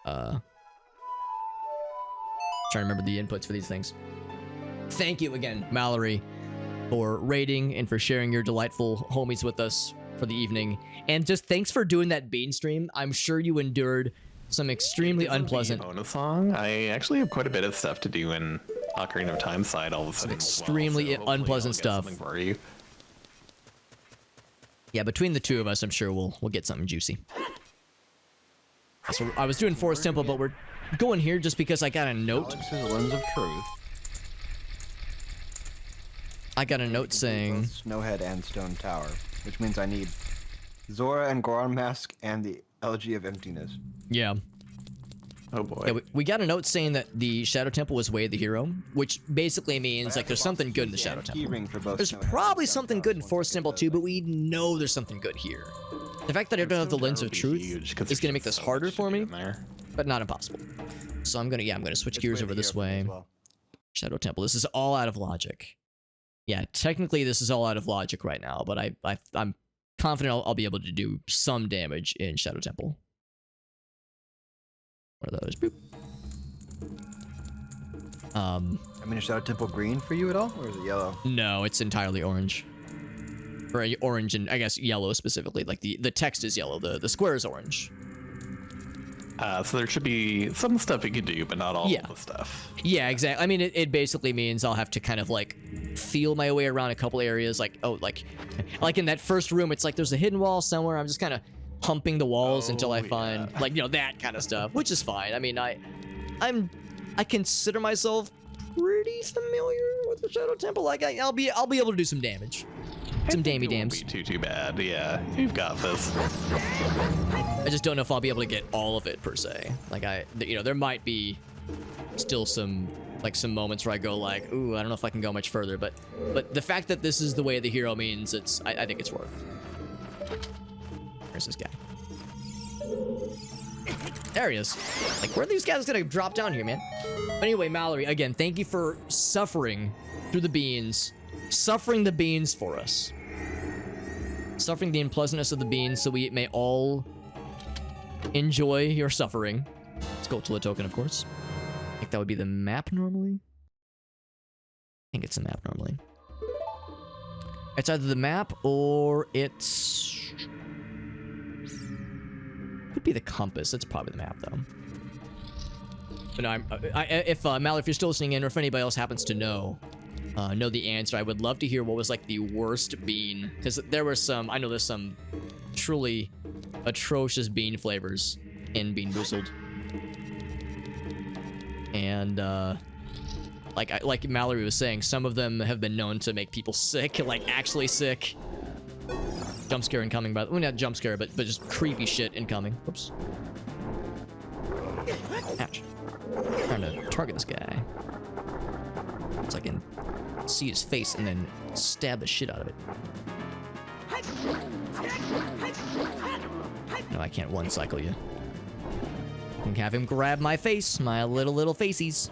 Trying to remember the inputs for these things. Thank you again, Mallory, for raiding and for sharing your delightful homies with us for the evening. And just thanks for doing that bean stream. I'm sure you endured some extremely unpleasant bonus song. I actually have quite a bit of stuff to do in Ocarina of Time side all of a sudden. Extremely unpleasant stuff. For you. Yeah, between the two of us, I'm sure we'll get something juicy. So I was doing Forest Temple, but we're going here just because I got a note. Alex's Lens of Truth. I got a note saying Snowhead and Stone Tower, which means I need Zora and Goron Mask and the Elegy of Emptiness. Yeah. Oh boy. Yeah, we got a note saying that the Shadow Temple was Way of the Hero, which basically means like there's something good in the Shadow Temple. There's probably something good in Forest Temple too, but we know there's something good here. The fact that I don't have the Lens of Truth is gonna make this harder for me, but not impossible. So I'm gonna switch gears over this way. Shadow Temple. This is all out of logic. Yeah, technically this is all out of logic right now, but I'm confident I'll be able to do some damage in Shadow Temple. What are those? Boop. I mean, is Shadow Temple green for you at all, or is it yellow? No, it's entirely orange. Or orange and I guess yellow specifically. Like the text is yellow, the square is orange. So there should be some stuff you can do, but not all Yeah. of the stuff. Yeah, exactly. I mean, it basically means I'll have to kind of like feel my way around a couple areas. Like, oh, like in that first room, it's like there's a hidden wall somewhere. I'm just kind of humping the walls until I find like, that kind of stuff, which is fine. I mean, I consider myself pretty familiar with the Shadow Temple. Like I'll be able to do some damage. Some dammy dams. Won't be too bad. Yeah, you've got this. I just don't know if I'll be able to get all of it per se. Like there might be still some moments where I go like, ooh, I don't know if I can go much further. But the fact that this is the Way of the Hero means I think it's worth. Where's this guy? There he is. Like, where are these guys gonna drop down here, man? But anyway, Mallory, again, thank you for suffering through the beans. Suffering the beans for us. Suffering the unpleasantness of the beans so we may all enjoy your suffering. Let's go to the token, of course. I think that would be the map normally. I think it's the map normally. It's either the map or it's... could be the compass. It's probably the map, though. But no, if Mallory, if you're still listening in, or if anybody else happens to know the answer, I would love to hear what was like the worst bean, because there were some, I know there's some truly atrocious bean flavors in Bean Boozled. And like Mallory was saying, some of them have been known to make people sick, like actually sick. Jump scare incoming, but well, not jump scare, but just creepy shit incoming. Whoops. Ouch. I'm trying to target this guy. So I can see his face and then stab the shit out of it. No, I can't one cycle you. I can have him grab my face, my little facies.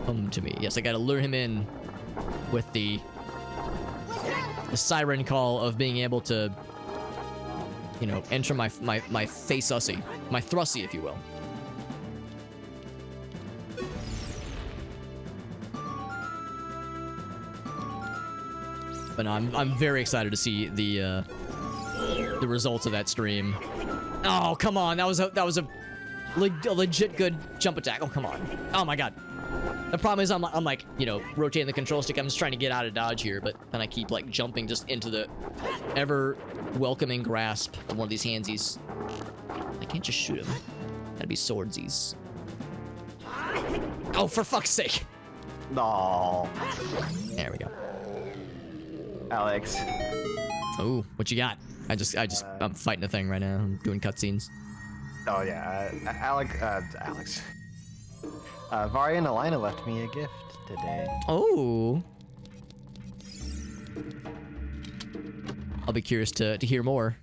Come to me. Yes, I gotta lure him in with the siren call of being able to, enter my face ussy, my thrussie, if you will. But no, I'm very excited to see the the results of that stream. Oh, come on. That was a legit good jump attack. Oh, come on. Oh my god. The problem is I'm like, you know, rotating the control stick. I'm just trying to get out of dodge here, but then I keep like jumping just into the ever welcoming grasp of one of these handsies. I can't just shoot him. That'd be swordsies. Oh, for fuck's sake. No. There we go. Alex. Oh, what you got? I'm fighting a thing right now. I'm doing cutscenes. Oh yeah, Alex. Vari and Alina left me a gift today. Oh. I'll be curious to hear more.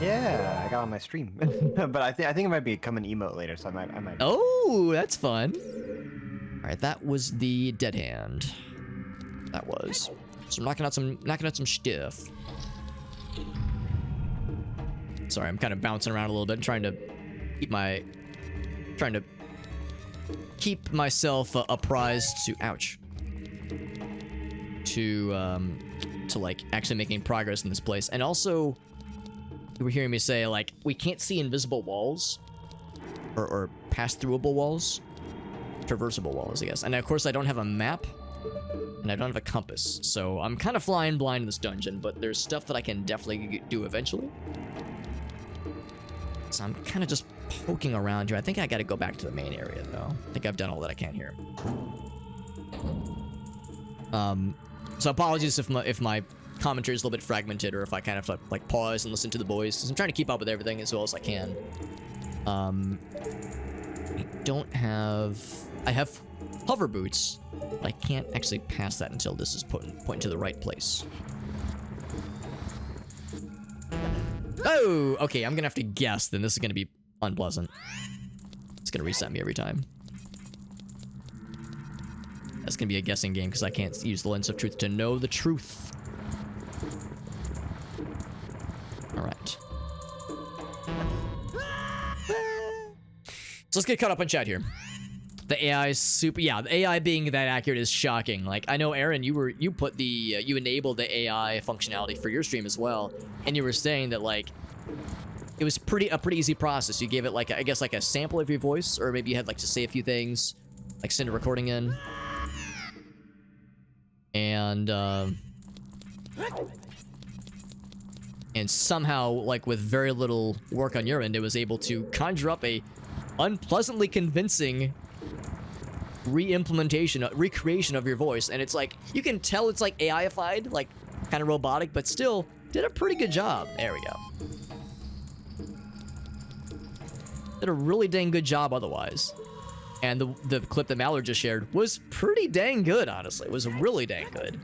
Yeah, I got on my stream, but I think it might become an emote later, so I might. Oh, that's fun. All right, that was the dead hand. That was. So I'm knocking out some stuff. Sorry, I'm kind of bouncing around a little bit, trying to keep myself apprised to to like actually making progress in this place. And also, you were hearing me say like we can't see invisible walls or pass-throughable walls, traversable walls, I guess. And of course, I don't have a map. And I don't have a compass, so I'm kind of flying blind in this dungeon, but there's stuff that I can definitely do eventually. So I'm kind of just poking around here. I think I gotta go back to the main area, though. I think I've done all that I can here. So apologies if my commentary is a little bit fragmented, or if I kind of like pause and listen to the boys, because I'm trying to keep up with everything as well as I can. I have hover boots, but I can't actually pass that until this is pointing to the right place. Oh, okay, I'm gonna have to guess, then this is gonna be unpleasant. It's gonna reset me every time. That's gonna be a guessing game, because I can't use the lens of truth to know the truth. Alright. So let's get caught up on chat here. The AI is super, yeah, the AI being that accurate is shocking. Like, I know, Aaron, you enabled the AI functionality for your stream as well, and you were saying that, like, it was a pretty easy process. You gave it, like, I guess, like a sample of your voice, or maybe you had, like, to say a few things, like send a recording in. And somehow, like, with very little work on your end, it was able to conjure up a unpleasantly convincing recreation of your voice. And it's like, you can tell it's like AI-ified, like kind of robotic, but still did a pretty good job. There we go. Did a really dang good job otherwise. And the clip that Mallard just shared was pretty dang good, honestly. It was really dang good.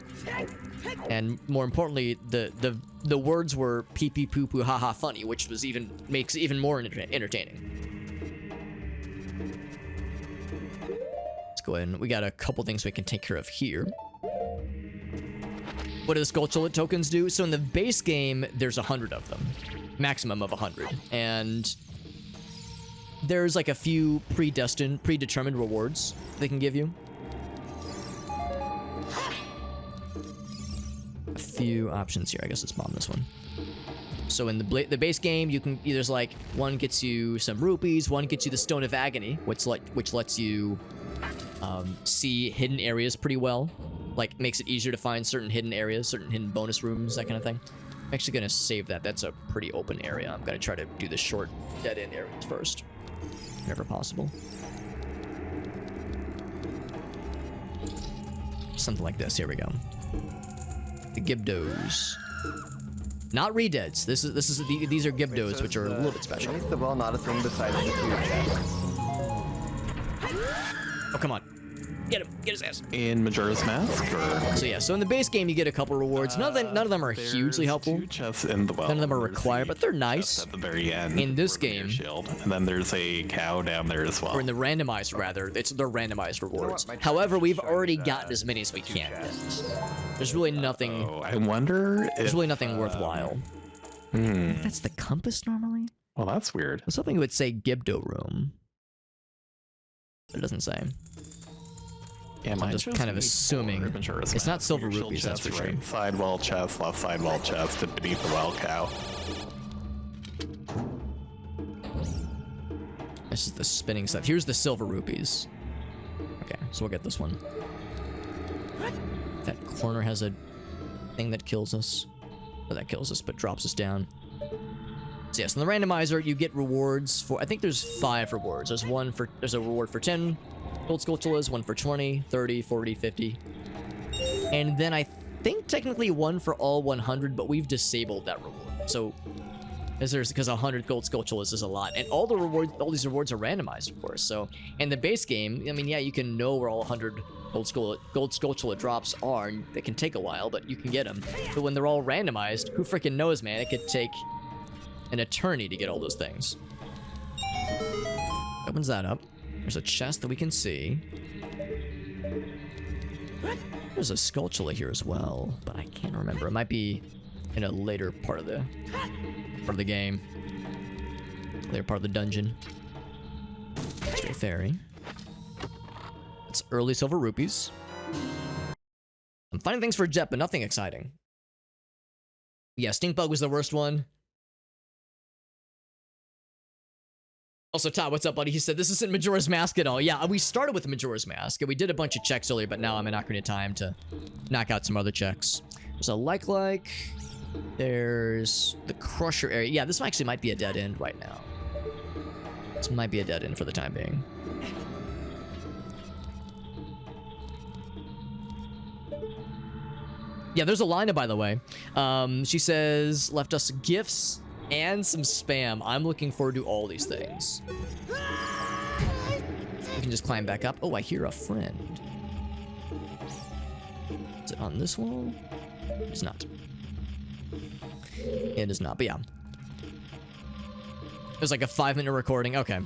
And more importantly, the words were pee pee poo poo ha ha funny, which makes it even more entertaining. Go ahead and we got a couple things we can take care of here. What do the Skulltullet tokens do? So in the base game, there's 100 of them. Maximum of 100. And there's like a few predetermined rewards they can give you. A few options here. I guess let's bomb this one. So in the base game, you can there's like one gets you some rupees, one gets you the Stone of Agony, which lets you see hidden areas pretty well. Like, makes it easier to find certain hidden areas, certain hidden bonus rooms, that kind of thing. I'm actually going to save that. That's a pretty open area. I'm going to try to do the short dead-end areas first, whenever possible. Something like this. Here we go. The Gibdos. Not redeads. These are Gibdos, which are a little bit special. Is the well not a thing besides the two chests? Oh, come on. Get him. Get his ass. In Majora's Mask? Or? So yeah, so in the base game, you get a couple rewards. None of them are hugely helpful. Two chests in the well. None of them are required, but they're nice. At the very end. In this game. Shield. And then there's a cow down there as well. Or in the randomized, rather. They're randomized rewards. However, we've already gotten as many as we can get. There's really nothing... Oh, I wonder if... There's really nothing worthwhile. That's the compass, normally? Well, that's weird. I was hoping it would say Gibdo Room. But it doesn't say. Yeah, I'm mine's just kind of assuming it's not silver Usual rupees, that's chest, for sure. right side wall chest, left side wall chest, and beneath the well cow. This is the spinning stuff. Here's the silver rupees. Okay, so we'll get this one. That corner has a thing that kills us. Or that kills us, but drops us down. So yes, in the randomizer, you get rewards for... I think there's 5 rewards. There's a reward for 10 gold skulltulas, one for 20, 30, 40, 50. And then I think technically one for all 100, but we've disabled that reward. So... because 100 gold skulltulas is a lot, and all these rewards are randomized, of course. So in the base game, I mean, yeah, you can know where all 100 gold skulltula drops are, and they can take a while, but you can get them. But when they're all randomized, who freaking knows, man? It could take an eternity to get all those things. Opens that up. There's a chest that we can see. There's a skulltula here as well, but I can't remember. It might be in a later part of the game. Later part of the dungeon. Stray fairy. It's early silver rupees. I'm finding things for Jet, but nothing exciting. Yeah, stink bug was the worst one. Also, Todd, what's up, buddy? He said, this isn't Majora's Mask at all. Yeah, we started with Majora's Mask, and we did a bunch of checks earlier, but now I'm in Ocarina of Time to knock out some other checks. There's a like. There's the crusher area. Yeah, this actually might be a dead end right now. This might be a dead end for the time being. Yeah, there's a Lina, by the way. She says, left us gifts and some spam. I'm looking forward to all these things. We can just climb back up. Oh, I hear a friend. Is it on this wall? It's not. It is not, but yeah. It was like a 5-minute recording. Okay.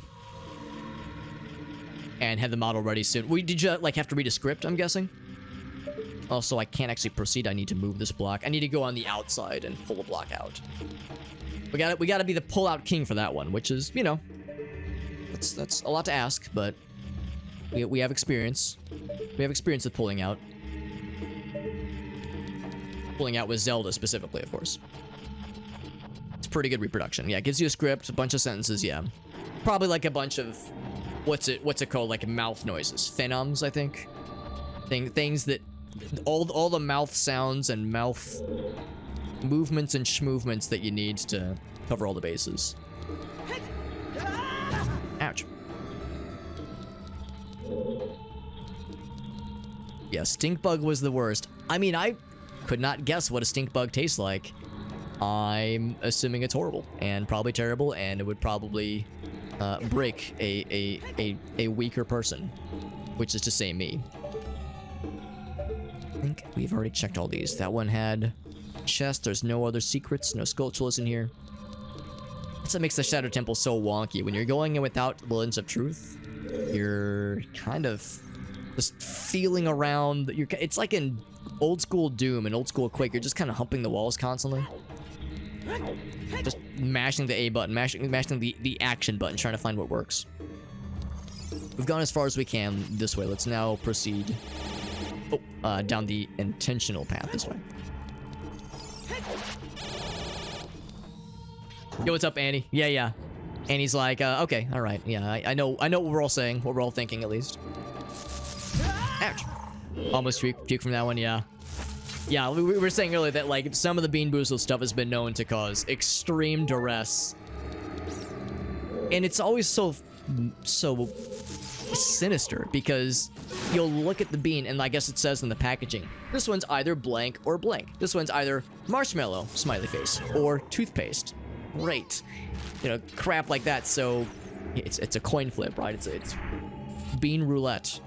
And had the model ready soon. Did you like have to read a script, I'm guessing? Also, I can't actually proceed. I need to move this block. I need to go on the outside and pull a block out. We gotta be the pull-out king for that one, which is, you know, that's a lot to ask, but we have experience. We have experience with pulling out. Pulling out with Zelda specifically, of course. It's pretty good reproduction. Yeah, it gives you a script, a bunch of sentences, yeah. Probably like a bunch of what's it called? Like mouth noises. Phenoms, I think. Things that all the mouth sounds and mouth movements and schmovements that you need to cover all the bases. Ouch. Yeah, stink bug was the worst. I mean, I could not guess what a stink bug tastes like. I'm assuming it's horrible and probably terrible, and it would probably break a weaker person, which is to say me. I think we've already checked all these. That one had chest. There's no other secrets, no skulltulas in here. That's what makes the Shadow Temple so wonky. When you're going in without the Lens of Truth, you're kind of just feeling around. It's like in old school Doom and old school Quake. You're just kind of humping the walls constantly. Just mashing the A button, mashing the action button, trying to find what works. We've gone as far as we can this way. Let's now proceed down the intentional path this way. Yo, what's up, Annie? Yeah. Annie's like, okay, all right. Yeah, I know what we're all saying, what we're all thinking at least. Ouch. Almost puke from that one, yeah. Yeah, we were saying earlier that, like, some of the Bean Boozled stuff has been known to cause extreme duress. And it's always so sinister, because you'll look at the bean, and I guess it says in the packaging, this one's either blank or blank. This one's either marshmallow, smiley face, or toothpaste. Great. You know, crap like that, so it's a coin flip, right? It's bean roulette.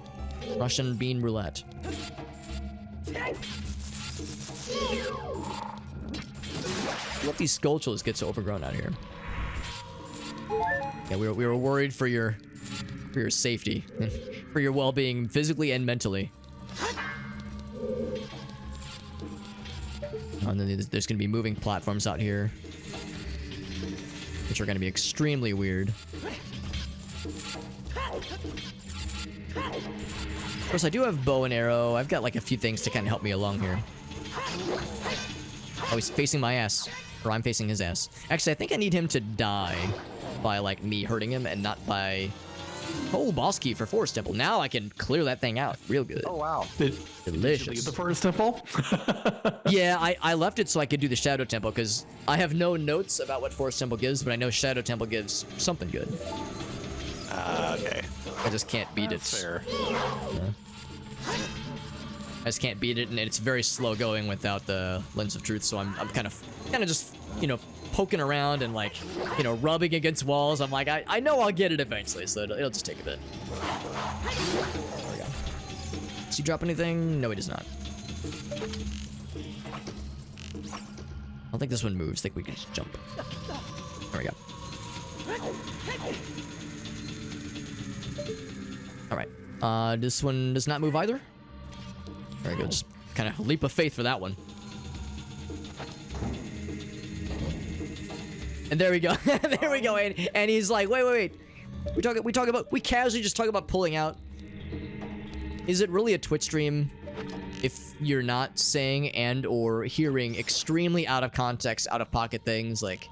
Russian bean roulette. Let these skulltulas get so overgrown out here. Yeah, we were worried for your safety, for your well-being, physically and mentally. And then there's going to be moving platforms out here, which are going to be extremely weird. Of course, I do have bow and arrow. I've got like a few things to kind of help me along here. Oh, he's facing my ass. Or I'm facing his ass. Actually, I think I need him to die by like me hurting him and not by... Oh, boss key for Forest Temple. Now I can clear that thing out real good. Oh, wow. Delicious. Did you leave the Forest Temple? Yeah, I left it so I could do the Shadow Temple because I have no notes about what Forest Temple gives, but I know Shadow Temple gives something good. Okay. I just can't beat That's it. fair. I just can't beat it, and it's very slow going without the Lens of Truth. So I'm kind of just, you know, poking around and like, you know, rubbing against walls. I'm like, I know I'll get it eventually, so it'll just take a bit. There we go. Does he drop anything? No, he does not. I don't think this one moves. I think we can just jump. There we go. All right. This one does not move either. There we go. Just kind of leap of faith for that one. And there we go. There we go. And he's like, wait. We casually just talk about pulling out. Is it really a Twitch stream if you're not saying and or hearing extremely out of context, out of pocket things? Like,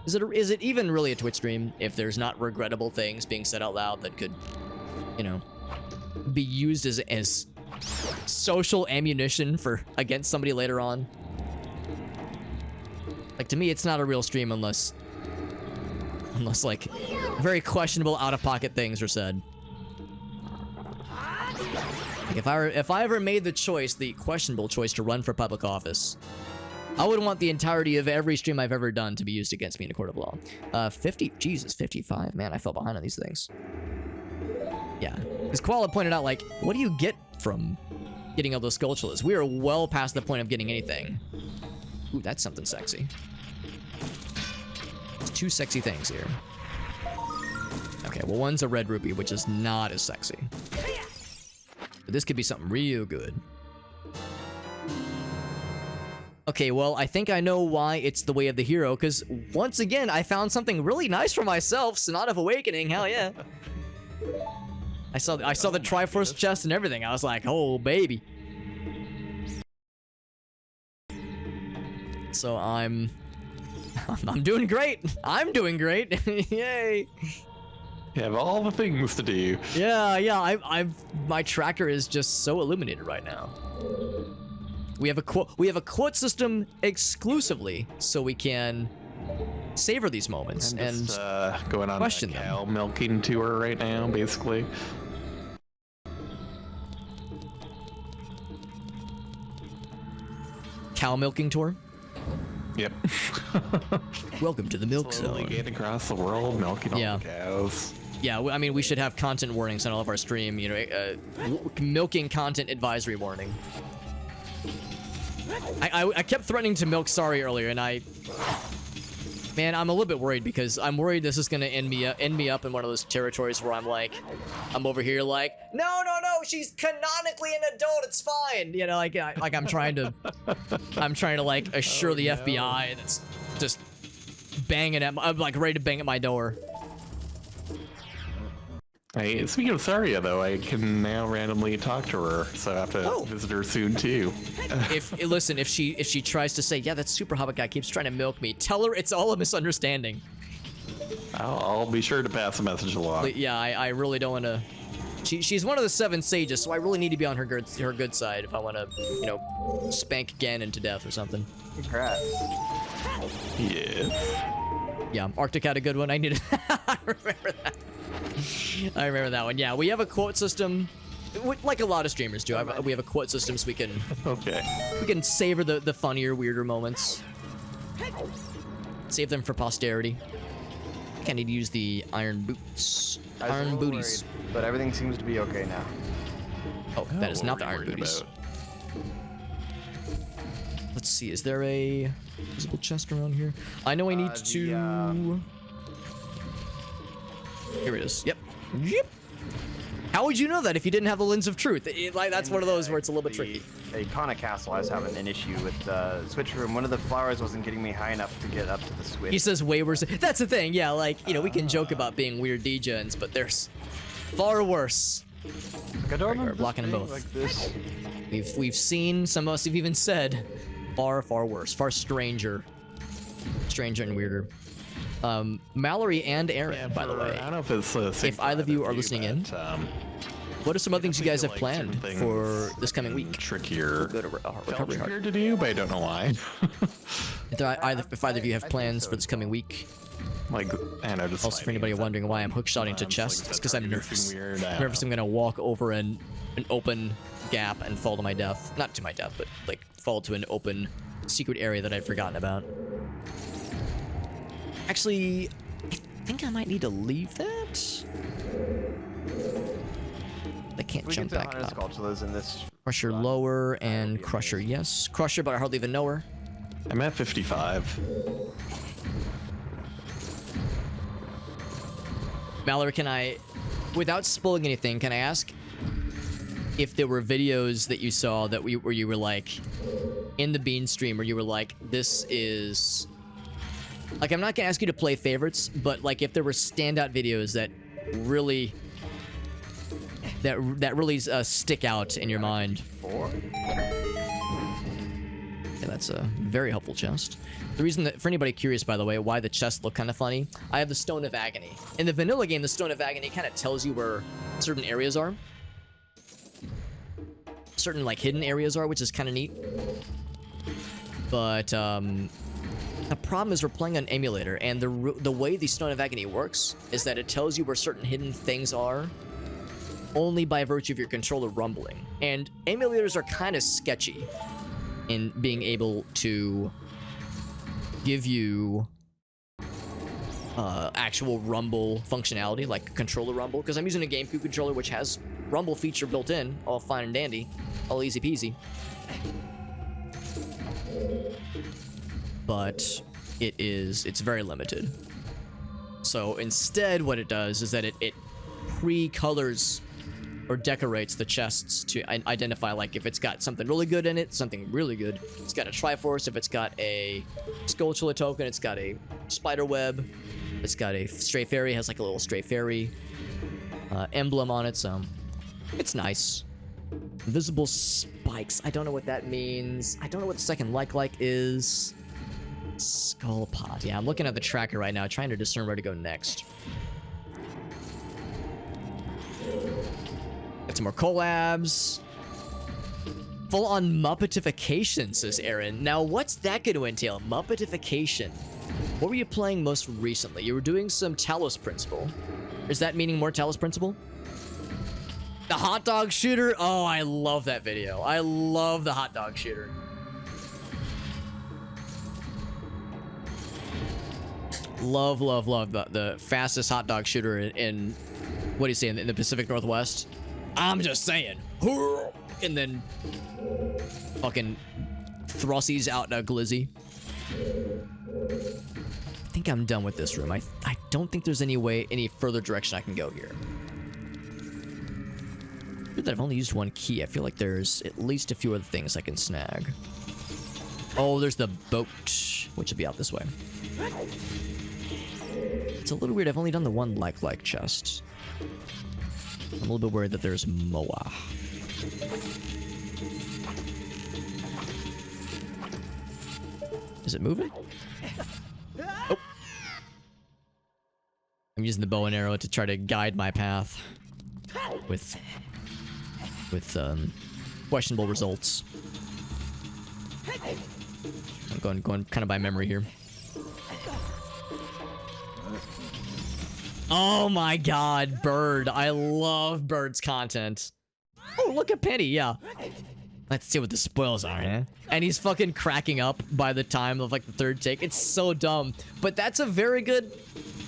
is it even really a Twitch stream if there's not regrettable things being said out loud that could, you know, be used as social ammunition for against somebody later on? Like, to me, it's not a real stream unless like very questionable out-of-pocket things are said. Like, if I ever made the choice, the questionable choice to run for public office, I would want the entirety of every stream I've ever done to be used against me in a court of law. 50, Jesus, 55. Man, I fell behind on these things. Yeah, because Koala pointed out, like, what do you get from getting all those Skulltulas? We are well past the point of getting anything. Ooh, that's something sexy. There's two sexy things here. Okay, well, one's a red rupee, which is not as sexy. But this could be something real good. Okay, well, I think I know why it's the way of the hero, because once again, I found something really nice for myself. Sonata of Awakening, hell yeah. I saw the Triforce chest and everything. I was like, oh, baby. So I'm doing great. I'm doing great. Yay. You have all the things to do. Yeah. My tracker is just so illuminated right now. We have a quote system exclusively so we can savor these moments and just, going on question a them. cow milking tour right now, basically. Cow milking tour. Yep. Welcome to the milk Slowly zone. getting across the world, milking all Yeah. the cows. Yeah, I mean, we should have content warnings on all of our stream. You know, milking content advisory warning. I kept threatening to milk Sorry earlier, and man, I'm a little bit worried because I'm worried this is gonna end me up in one of those territories where I'm over here like, no, she's canonically an adult, it's fine. You know, like I'm trying to like assure the FBI that's just banging at I'm like ready to bang at my door. Hey, speaking of Saria, though, I can now randomly talk to her, so I have to visit her soon too. Listen, if she tries to say, yeah, that Super Hobbit guy keeps trying to milk me, tell her it's all a misunderstanding. I'll be sure to pass the message along. Yeah, I really don't want to. She's one of the 7 sages, so I really need to be on her good side if I want to, you know, spank Ganon to death or something. Congrats. Yes. Yeah, Arctic had a good one. I needed. I remember that. I remember that one. Yeah, we have a quote system, like a lot of streamers do. We have a quote system so we can savor the funnier, weirder moments. Save them for posterity. I think I need to use the iron boots. Iron booties. Worried, but everything seems to be okay now. Oh, that is not the iron booties. Let's see, is there a visible chest around here? I know I need to... Here it is. Yep. How would you know that if you didn't have the Lens of Truth? That's one of those where it's a little bit tricky. The Iconic Castle, I was having an issue with the switch room. One of the flowers wasn't getting me high enough to get up to the switch. He says way worse. That's the thing. Yeah, like, you know, we can joke about being weird degens, but there's far worse. Like, I don't remember blocking them being both. like this. We've seen, some of us have even said, far worse, far stranger and weirder. Mallory and Aaron, by the way. I don't know if it's If either of you are listening in, what are some other things you guys have planned for this coming week? Trickier. Go to recovery Trickier hard. to do, but I don't know why. If either of you have plans for this coming week. Like, I don't know, just Also, for anybody wondering why I'm hookshotting to chests, it's because I'm nervous. Nervous I'm gonna walk over an open gap and fall to my death. Not to my death, but like fall to an open secret area that I'd forgotten about. Actually, I think I might need to leave that. I can't jump back up. In this Crusher lower and Crusher, yes. Crusher, but I hardly even know her. I'm at 55. Mallory, can I, without spoiling anything, can I ask if there were videos that you saw that where you were like, in the Bean stream, where you were like, this is... Like, I'm not gonna ask you to play favorites, but like if there were standout videos that really... That really stick out in your mind. Yeah, that's a very helpful chest. The reason that, for anybody curious, by the way, why the chests look kind of funny, I have the Stone of Agony. In the vanilla game, the Stone of Agony kind of tells you where certain areas are. Certain, like, hidden areas are, which is kind of neat. But, the problem is we're playing on emulator, and the way the Stone of Agony works is that it tells you where certain hidden things are only by virtue of your controller rumbling. And emulators are kind of sketchy in being able to give you actual rumble functionality, like controller rumble, because I'm using a GameCube controller which has rumble feature built in, all fine and dandy, all easy peasy. But it's very limited. So instead what it does is that it pre-colors or decorates the chests to identify, like, if it's got something really good in it, something really good. It's got a Triforce, if it's got a Skulltula token, it's got a spider web, it's got a stray fairy, has like a little stray fairy emblem on it, so it's nice. Invisible spikes, I don't know what that means. I don't know what the second like is. Skull pot, yeah, I'm looking at the tracker right now, trying to discern where to go next. Got some more collabs. Full-on Muppetification, says Aaron. Now, what's that going to entail? Muppetification. What were you playing most recently? You were doing some Talos Principle. Is that meaning more Talos Principle? The hot dog shooter? Oh, I love that video. I love the hot dog shooter. Love the fastest hot dog shooter in what do you say, in the Pacific Northwest? I'm just saying. And then fucking thrussies out a glizzy. I think I'm done with this room. I don't think there's any further direction I can go here. Good that I've only used one key. I feel like there's at least a few other things I can snag. Oh, there's the boat, which will be out this way. It's a little weird. I've only done the one like chest. I'm a little bit worried that there's Moa. Is it moving? Oh. I'm using the bow and arrow to try to guide my path with questionable results. I'm going kind of by memory here. Oh my god, Bird. I love Bird's content. Oh, look at Penny, yeah. Let's see what the spoils are, yeah? And he's fucking cracking up by the time of, like, the third take. It's so dumb. But that's a very good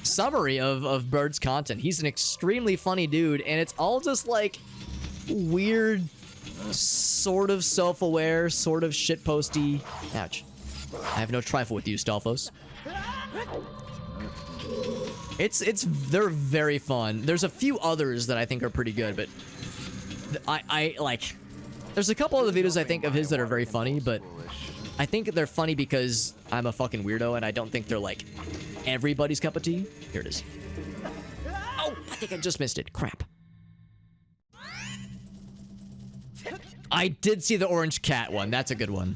summary of Bird's content. He's an extremely funny dude, and it's all just, like, weird, sort of self-aware, sort of shitposty. Ouch. I have no trifle with you, Stalfos. They're very fun. There's a few others that I think are pretty good, but I like, there's a couple of the videos I think of his that are very funny, but I think they're funny because I'm a fucking weirdo and I don't think they're like everybody's cup of tea. Here it is. Oh, I think I just missed it. Crap. I did see the orange cat one. That's a good one.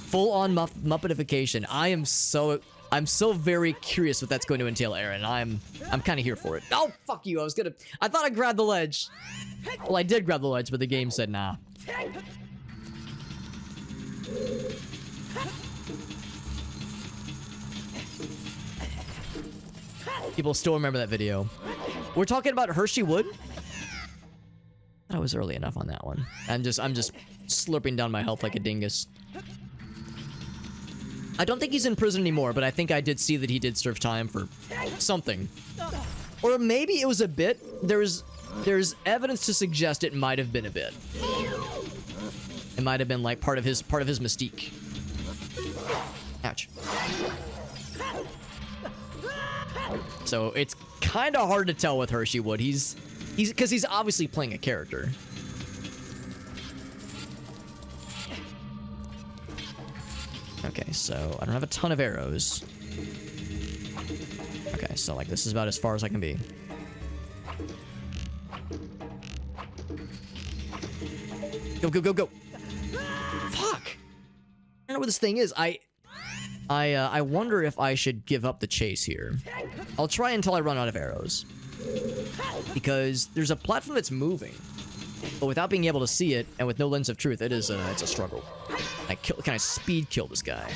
Full-on Muppetification. I'm so very curious what that's going to entail, Aaron. I'm kind of here for it. Oh, fuck you. I thought I grabbed the ledge. Well, I did grab the ledge, but the game said nah. People still remember that video. We're talking about Hershey Wood? I was early enough on that one. I'm just slurping down my health like a dingus. I don't think he's in prison anymore, but I think I did see that he did serve time for something. Or maybe it was a bit. There's evidence to suggest it might have been a bit. It might have been like part of his mystique. Ouch. So it's kind of hard to tell with Hershey Wood. He's because he's obviously playing a character. Okay, so I don't have a ton of arrows. Okay, so like this is about as far as I can be. Go, go, go, go. Fuck. I don't know what this thing is. I wonder if I should give up the chase here. I'll try until I run out of arrows. Because there's a platform that's moving. But without being able to see it, and with no lens of truth, it's a struggle. Can I speed kill this guy?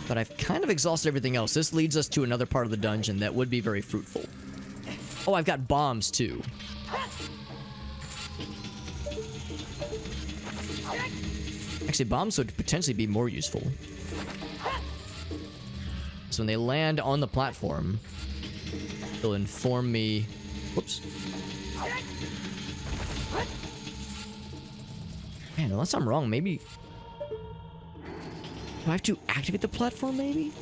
But I've kind of exhausted everything else. This leads us to another part of the dungeon that would be very fruitful. Oh, I've got bombs too. Actually, bombs would potentially be more useful. So when they land on the platform, they'll inform me... Whoops. Man, unless I'm wrong, maybe... Do I have to activate the platform, maybe?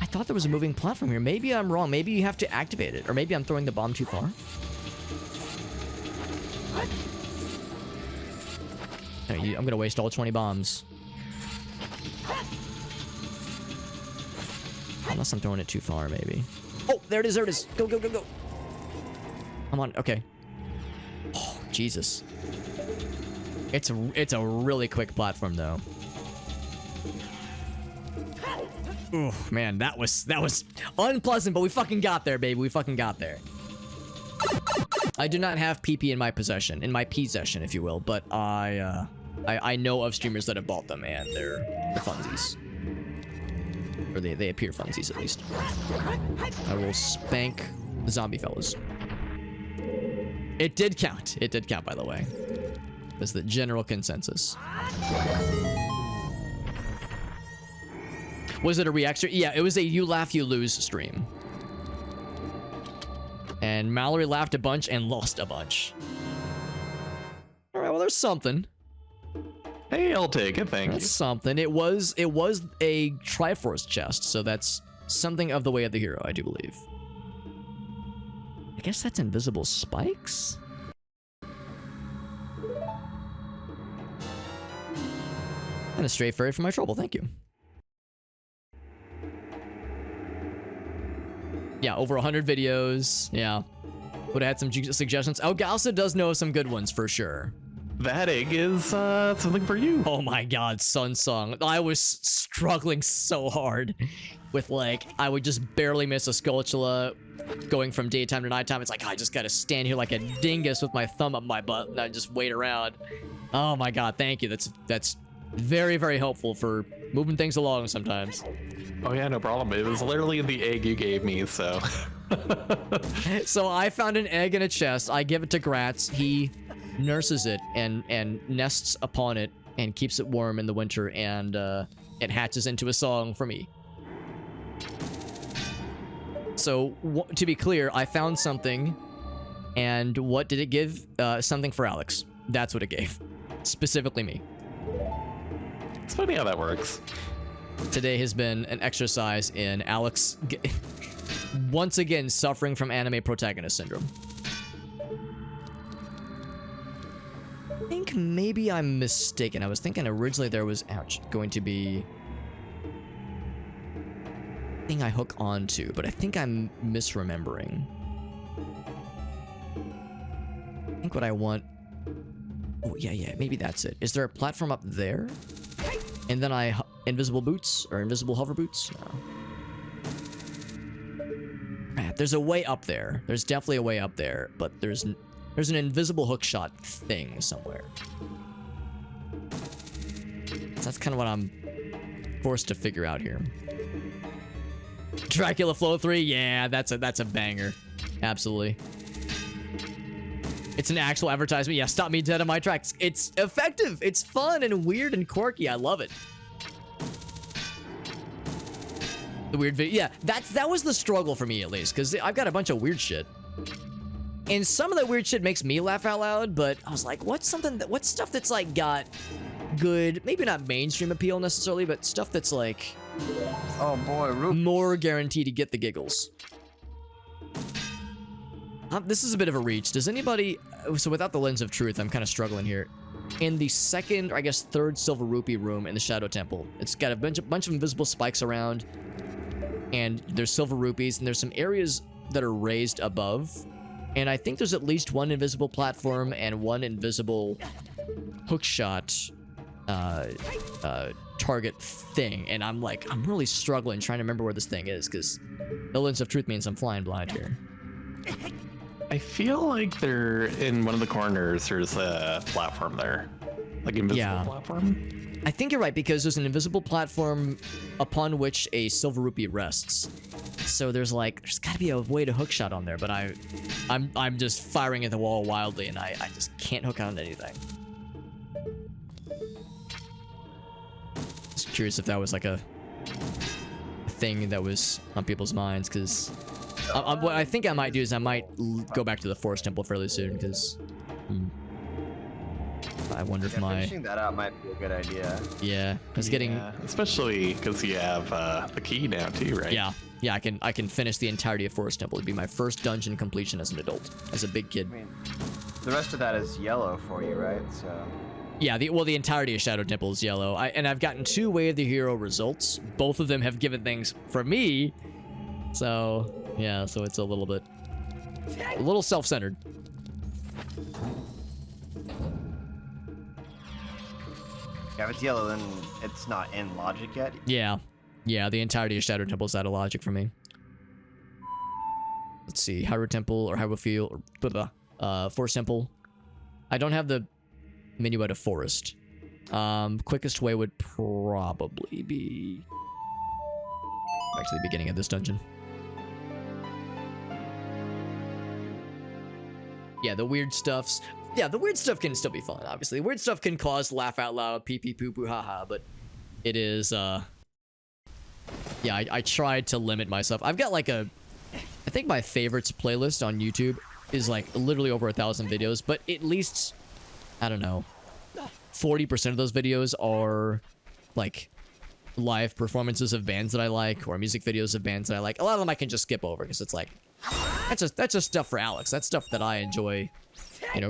I thought there was a moving platform here. Maybe I'm wrong. Maybe you have to activate it. Or maybe I'm throwing the bomb too far. I'm gonna waste all 20 bombs. Unless I'm throwing it too far, maybe. Oh, there it is, there it is. Go, go, go, go. Come on, okay. Oh, Jesus. It's a really quick platform, though. Oh, man, that was unpleasant, but we fucking got there, baby. We fucking got there. I do not have PP in my possession, if you will, but I know of streamers that have bought them, and they're funsies. Or they appear funsies, at least. I will spank the zombie fellas. It did count. It did count, by the way. That's the general consensus. Was it a reaction? Yeah, it was a you laugh, you lose stream. And Mallory laughed a bunch and lost a bunch. Alright, well, there's something. Hey, I'll take it, thank you. That's something. It was a Triforce chest, so that's something of the way of the hero, I do believe. I guess that's invisible spikes? And a stray fairy for my trouble, thank you. Yeah, over 100 videos. Yeah. Would have had some suggestions. Oh, Galsa does know some good ones for sure. That egg is something for you. Oh my god, Sun Song. I was struggling so hard with, like, I would just barely miss a Skulltula going from daytime to nighttime. It's like, I just gotta stand here like a dingus with my thumb up my butt and I just wait around. Oh my god, thank you. That's very, very helpful for moving things along sometimes. Oh yeah, no problem. It was literally in the egg you gave me, so... So I found an egg in a chest. I give it to Gratz. He nurses it and nests upon it and keeps it warm in the winter, and it hatches into a song for me. So to be clear, I found something, and what did it give? Something for Alex. That's what it gave. Specifically me. It's funny how that works. Today has been an exercise in Alex once again suffering from anime protagonist syndrome. think maybe I'm mistaken. I was thinking originally there was, ouch, going to be a thing I hook onto, but I think I'm misremembering. I think what I want... Oh, yeah, maybe that's it. Is there a platform up there? And then invisible boots? Or invisible hover boots? No. Man, there's a way up there. There's definitely a way up there, but there's an invisible hookshot thing somewhere. So that's kind of what I'm forced to figure out here. Dracula Flow 3? Yeah, that's a banger. Absolutely. It's an actual advertisement. Yeah, stop me dead on my tracks. It's effective. It's fun and weird and quirky. I love it. The weird video. Yeah, that was the struggle for me, at least, because I've got a bunch of weird shit. And some of that weird shit makes me laugh out loud, but I was like, what's stuff that's like got good, maybe not mainstream appeal necessarily, but stuff that's like, oh boy, more guaranteed to get the giggles. This is a bit of a reach. Does anybody, so without the lens of truth, I'm kind of struggling here. In the second, or I guess third silver rupee room in the Shadow Temple, it's got a bunch of invisible spikes around, and there's silver rupees, and there's some areas that are raised above. And I think there's at least one invisible platform and one invisible hookshot target thing. And I'm really struggling trying to remember where this thing is, because the lens of truth means I'm flying blind here. I feel like they're in one of the corners. There's a platform there, like invisible platform. I think you're right, because there's an invisible platform upon which a silver rupee rests. So there's got to be a way to hookshot on there, but I'm just firing at the wall wildly, and I just can't hook on anything. Just curious if that was like a thing that was on people's minds, because what I think I might do is I might go back to the Forest Temple fairly soon, because I wonder if finishing that out might be a good idea. Yeah, it's getting... Especially because you have the key now too, right? Yeah, I can finish the entirety of Forest Temple. It'd be my first dungeon completion as an adult, as a big kid. I mean, the rest of that is yellow for you, right? So... Yeah, the entirety of Shadow Temple is yellow. And I've gotten 2 Way of the Hero results. Both of them have given things for me. So, yeah, so it's a little self-centered. Yeah, if it's yellow, then it's not in logic yet. Yeah, the entirety of Shadow Temple is out of logic for me. Let's see, Hyrule Temple or Hyrule Field or Forest Temple. I don't have the Minuet of Forest. Quickest way would probably be back to the beginning of this dungeon. Yeah, the weird stuff can still be fun, obviously. Weird stuff can cause laugh out loud, pee pee poo poo haha, but it is, yeah, I tried to limit myself. I've got I think my favorites playlist on YouTube is literally over 1,000 videos, but at least, I don't know, 40% of those videos are live performances of bands that I like, or music videos of bands that I like. A lot of them I can just skip over, because it's that's just stuff for Alex. That's stuff that I enjoy,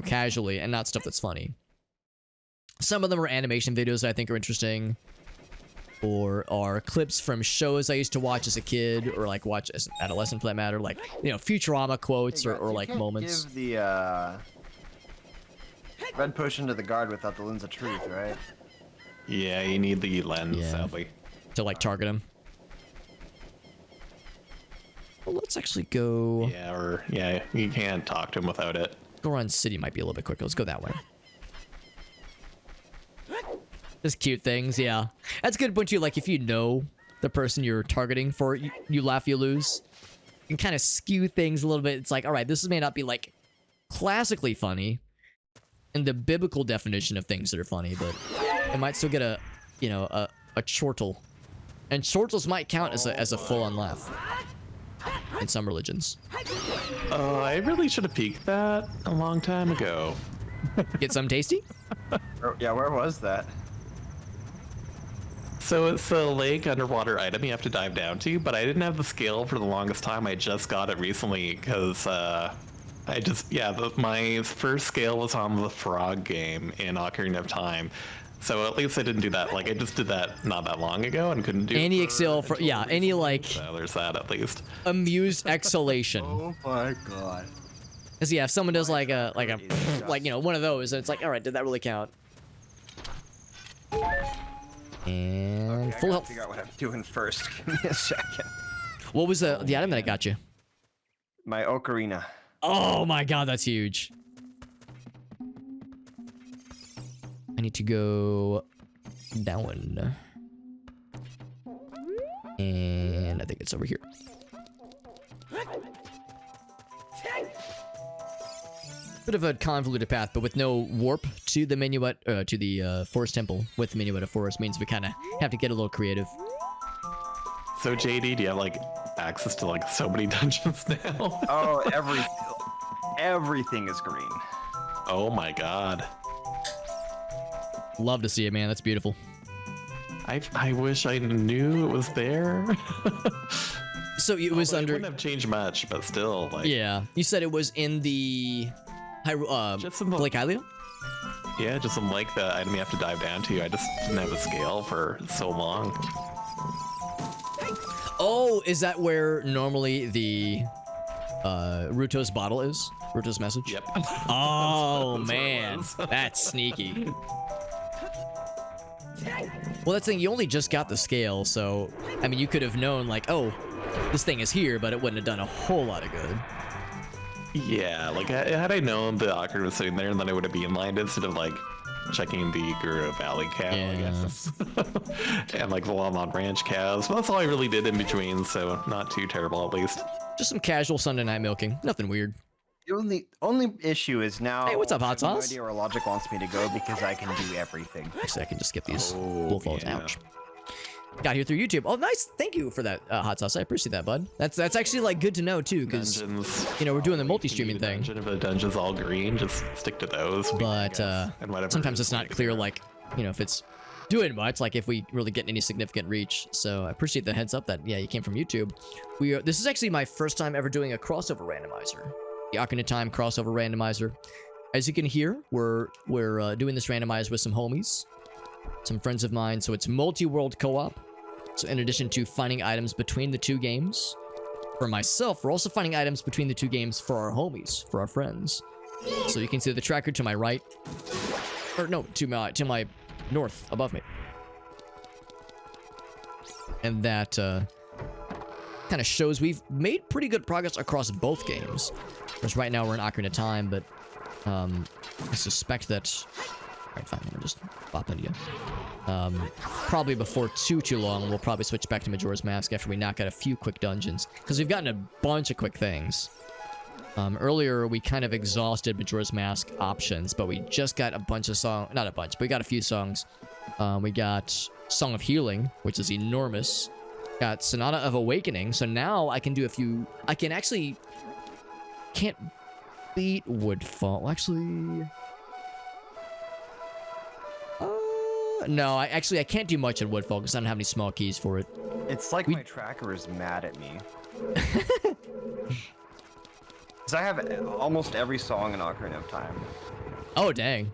casually, and not stuff that's funny. Some of them are animation videos that I think are interesting, or are clips from shows I used to watch as a kid, or watch as an adolescent for that matter, Futurama quotes, or moments. Give the red potion to the guard without the lens of truth, right? Yeah, you need the lens, sadly. To target him. Well, let's actually go... Yeah, you can't talk to him without it. Goron City might be a little bit quicker. Let's go that way. Just cute things, yeah. That's a good point too, if you know the person you're targeting for, you laugh, you lose. You can kind of skew things a little bit. It's alright, this may not be, classically funny in the biblical definition of things that are funny, but it might still get a chortle. And chortles might count as a full-on laugh in some religions. I really should have peeked that a long time ago. Get some tasty? Yeah, where was that? So it's a lake underwater item you have to dive down to, but I didn't have the skill for the longest time. I just got it recently because My first scale was on the frog game in Ocarina of Time. So at least I didn't do that. Like I just did that not that long ago and couldn't do Any it excel for yeah, any like so there's that at least. amused exhalation. Oh my god. Cause yeah, if someone does like a like you know one of those, and it's like, all right, did that really count? And Okay, full I gotta health. figure out what I'm doing first. Give me a second. What was the item that I got you? My ocarina. Oh my god, that's huge. I need to go down. And I think it's over here. Bit of a convoluted path, but with no warp to the Minuet, to the Forest Temple with the Minuet of Forest means we kind of have to get a little creative. So JD, do you have like access to like so many dungeons now? Oh, everything is green. Oh my god. Love to see it, man. That's beautiful. I wish I knew it was there. So it was It under. wouldn't have changed much, but still, like Yeah, you said it was in the. Just in the- Lake Hylia? yeah, just unlike the item you have to dive down to. I just didn't have a scale for so long. Oh, is that where normally the Ruto's bottle is? Ruto's message? Yep. Oh That's where it man, was. that's sneaky. Well, that's the thing. You only just got the scale, so I mean, you could have known like, oh, this thing is here, but it wouldn't have done a whole lot of good. Yeah, like had I known the Ocarina was sitting there, then I would have beelined instead of like checking the Guru Valley cow, I guess. And like the Longmont Ranch cows. But that's all I really did in between, so not too terrible at least. Just some casual Sunday night milking. Nothing weird. The only issue is now. Hey, what's up, Hot I have Sauce? no idea where logic wants me to go because I can do everything. Actually, I can just skip these Oh, wolf falls. yeah. Ouch. Got here through YouTube. Oh, nice. Thank you for that, Hot Sauce. I appreciate that, bud. That's actually like good to know too, because Dungeons. you know we're doing the If you multi-streaming need a thing, dungeon, if the dungeon's all green, just stick to those. but And whatever sometimes is, it's not like, clear, there. like you know, if it's doing much, like if we really get any significant reach. So I appreciate the heads up that yeah, you came from YouTube. This is actually my first time ever doing a crossover randomizer, the Ocarina of Time crossover randomizer. As you can hear, we're doing this randomizer with some homies, some friends of mine. So it's multi-world co-op. So in addition to finding items between the two games, for myself, we're also finding items between the two games for our homies, for our friends. So you can see the tracker to my right, or no, to my north, above me. And that kind of shows we've made pretty good progress across both games. Because right now we're in Ocarina of Time, but I suspect that... Alright, fine, we'll just bop into you. Probably before too long, we'll probably switch back to Majora's Mask after we knock out a few quick dungeons. Because we've gotten a bunch of quick things. Earlier, we kind of exhausted Majora's Mask options, but we just got a bunch of songs. Not a bunch, but we got a few songs. We got Song of Healing, which is enormous. Got Sonata of Awakening, so now I can do a few... I can actually... Can't beat Woodfall. Actually... No, I can't do much at Woodfall because I don't have any small keys for it. It's like my tracker is mad at me. Because I have almost every song in Ocarina of Time. Oh, dang.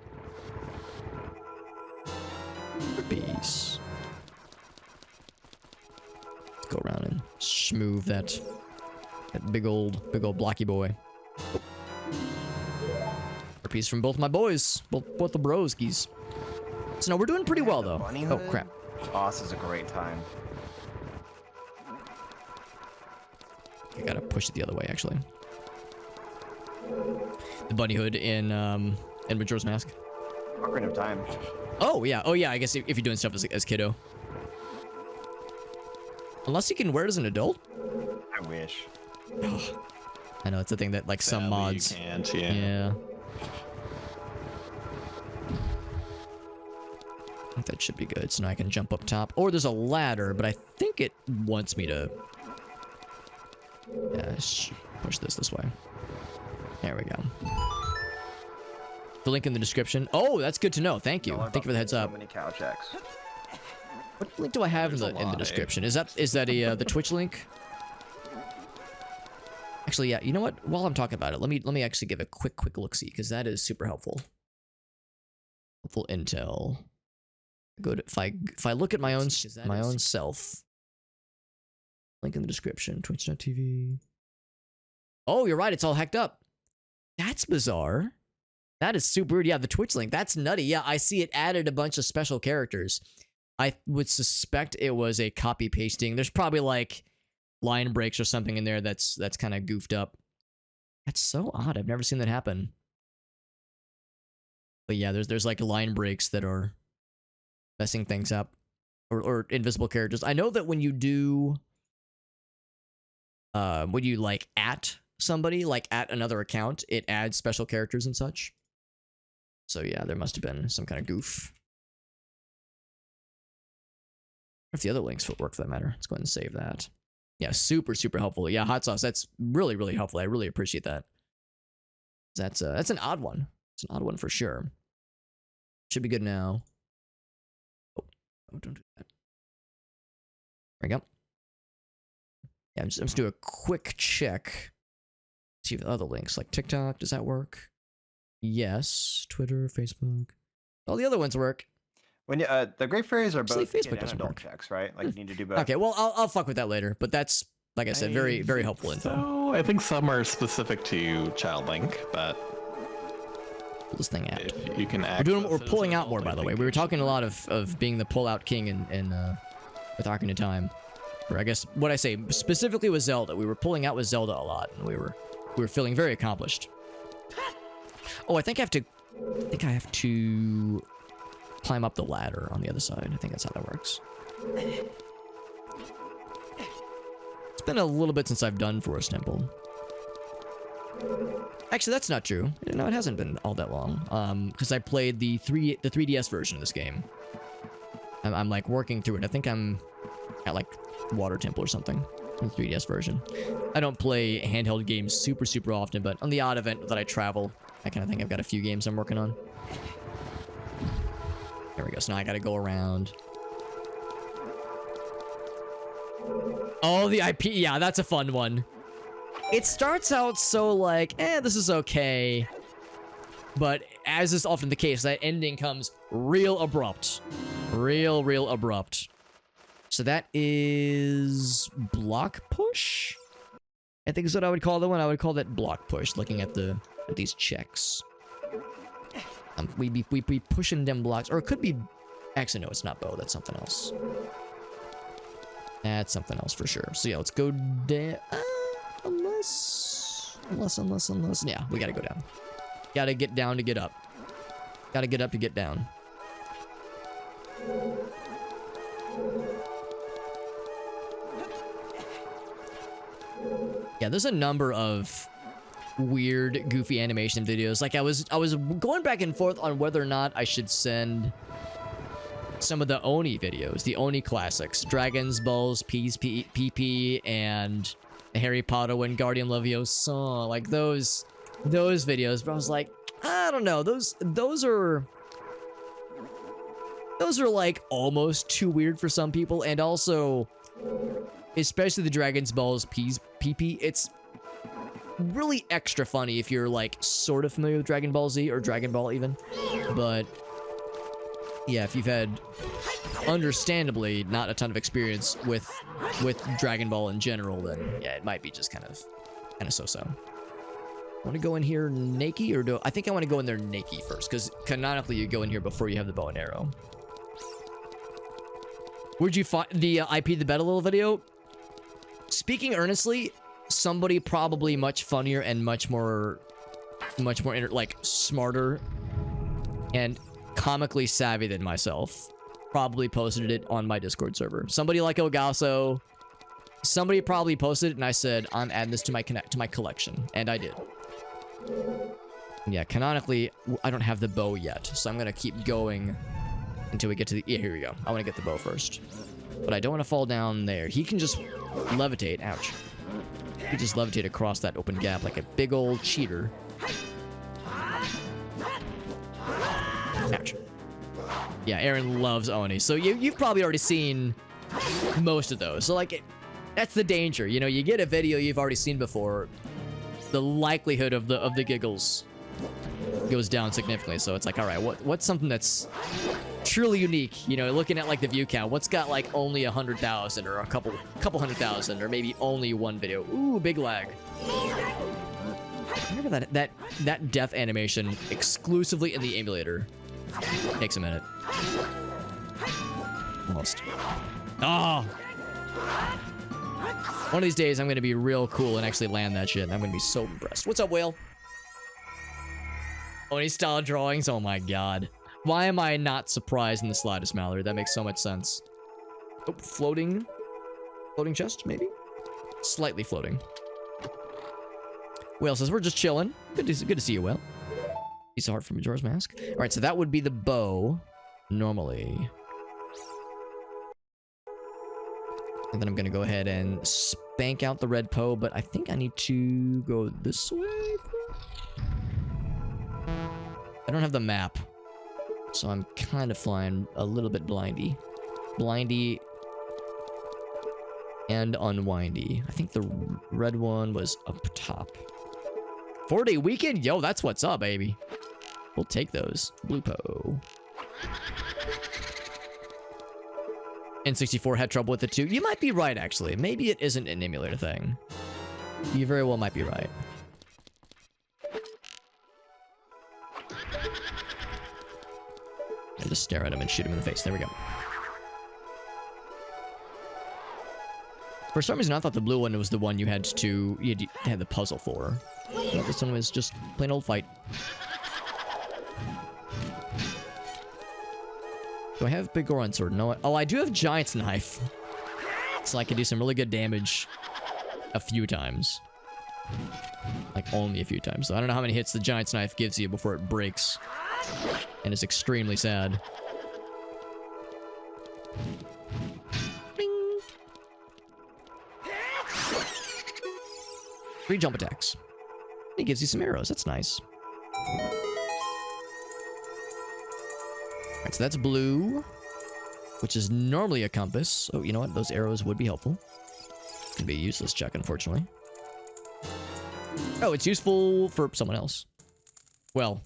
Peace. Let's go around and smooth that big old blocky boy. A piece from both my boys, both the broskies. So no, we're doing pretty well though. Bunny Oh Hood? crap. Oh, this is a great time. I gotta push it the other way actually. The bunny hood in Majora's Mask. Ocarina of Time. Oh yeah, I guess if you're doing stuff as kiddo. Unless you can wear it as an adult. I wish. I know it's a thing that like some Sadly, mods. You can't, yeah. Yeah. I think that should be good. So now I can jump up top. Or there's a ladder, but I think it wants me to... Yeah, push this way. There we go. The link in the description. Oh, that's good to know. Thank you. Thank you for the heads up. So many cow checks. What link do I have There's in the a lot, description? Is that the Twitch link? Actually, yeah. You know what? While I'm talking about it, let me actually give a quick look-see, because that is super helpful. Helpful intel. Good. If I look at my own self. Link in the description. Twitch.tv. Oh, you're right. It's all hacked up. That's bizarre. That is super weird. Yeah, the Twitch link. That's nutty. Yeah, I see it added a bunch of special characters. I would suspect it was a copy pasting. There's probably like line breaks or something in there that's kind of goofed up. That's so odd. I've never seen that happen. But yeah, there's like line breaks that are messing things up, or invisible characters. I know that when you do, when you like at somebody, like at another account, it adds special characters and such. So yeah, there must have been some kind of goof. If the other links would work for that matter. Let's go ahead and save that. Yeah, super helpful. Yeah, hot sauce. That's really helpful. I really appreciate that. That's an odd one. It's an odd one for sure. Should be good now. Oh, don't do that. There we go. Yeah, I'm just do a quick check. See if the other links, like TikTok, does that work? Yes. Twitter, Facebook. All the other ones work. When you, the Great Fairies are Actually, both Facebook kid and doesn't adult work. checks, right? Like you need to do both. Okay, well, I'll fuck with that later. But that's, like I said, very helpful info. So I think some are specific to Child Link, but Pull this thing out. if you can We're pulling out more, by the way. We were talking a lot of being the pull-out king in with Ocarina of Time. Or I guess what I say specifically with Zelda. We were pulling out with Zelda a lot, and we were feeling very accomplished. Oh, I think I have to climb up the ladder on the other side. I think that's how that works. It's been a little bit since I've done Forest Temple. Actually, that's not true. No, it hasn't been all that long. Because I played the 3DS version of this game. I'm like working through it. I think I'm at like Water Temple or something. In the 3DS version. I don't play handheld games super often, but on the odd event that I travel, I kind of think I've got a few games I'm working on. There we go. So now I gotta go around. Oh, the IP. Yeah, that's a fun one. It starts out so like, this is okay. But as is often the case, that ending comes real abrupt. Real abrupt. So that is block push? I think is what I would call the one. I would call that block push, looking at these checks. We be pushing them blocks, or it could be. Actually, no, it's not bow. That's something else. That's something else for sure. So yeah, let's go down. Unless. Yeah, we gotta go down. Gotta get down to get up. Gotta get up to get down. Yeah, there's a number of weird, goofy animation videos. Like I was going back and forth on whether or not I should send some of the Oni videos, the Oni classics, Dragons, Balls, PP, and Harry Potter when Guardian Leviosa, like those videos. But I was like, I don't know, those are like almost too weird for some people, and also, especially the Dragons, Balls, PP, it's really extra funny if you're like sort of familiar with Dragon Ball Z or Dragon Ball even. But yeah, if you've had understandably not a ton of experience with Dragon Ball in general, then yeah, it might be just kind of so-so. Want to go in here naked, or I think I want to go in there naked first, because canonically you go in here before you have the bow and arrow. Where'd you find the IP the Beta little video? Speaking earnestly, somebody probably much funnier and much more like smarter and comically savvy than myself probably posted it on my Discord server. Somebody like Elgaso, somebody probably posted it, and I said, I'm adding this to my collection, and I did. Yeah, canonically, I don't have the bow yet, so I'm gonna keep going until we get to the... Yeah, here we go. I want to get the bow first. But I don't want to fall down there. He can just levitate. Ouch. He can just levitate across that open gap like a big old cheater. Ouch. Yeah, Aaron loves Oni. So you've probably already seen most of those. So, like, that's the danger. You know, you get a video you've already seen before, the likelihood of the giggles goes down significantly. So it's like, all right, what's something that's truly unique? You know, looking at like the view count, what's got like only 100,000 or a couple 100,000 or maybe only one video? Ooh, big lag. Remember that death animation exclusively in the emulator. Takes a minute. Almost. Oh! One of these days, I'm going to be real cool and actually land that shit. And I'm going to be so impressed. What's up, Whale? Oni style drawings? Oh my god. Why am I not surprised in the slightest, Mallory? That makes so much sense. Oh, floating chest, maybe? Slightly floating. Whale says, we're just chilling. Good to see you, Whale. Piece of heart from Majora's Mask. Alright, so that would be the bow. Normally. And then I'm gonna go ahead and spank out the red Poe, but I think I need to go this way. I don't have the map, so I'm kind of flying a little bit blindy. Blindy and unwindy. I think the red one was up top. 4-day weekend? Yo, that's what's up, baby. We'll take those. Blue Poe. N64 had trouble with it too. You might be right, actually. Maybe it isn't an emulator thing. You very well might be right. I'll just stare at him and shoot him in the face. There we go. For some reason, I thought the blue one was the one you had the puzzle for. But this one was just plain old fight. Do I have Big Goron Sword? No. Oh, I do have Giant's Knife. So I can do some really good damage a few times. Like, only a few times. So I don't know how many hits the Giant's Knife gives you before it breaks. And it's extremely sad. Bing. 3 jump attacks. It gives you some arrows. That's nice. Alright, so that's blue, which is normally a compass. Oh, you know what? Those arrows would be helpful. It's gonna be a useless check, unfortunately. Oh, it's useful for someone else. Well,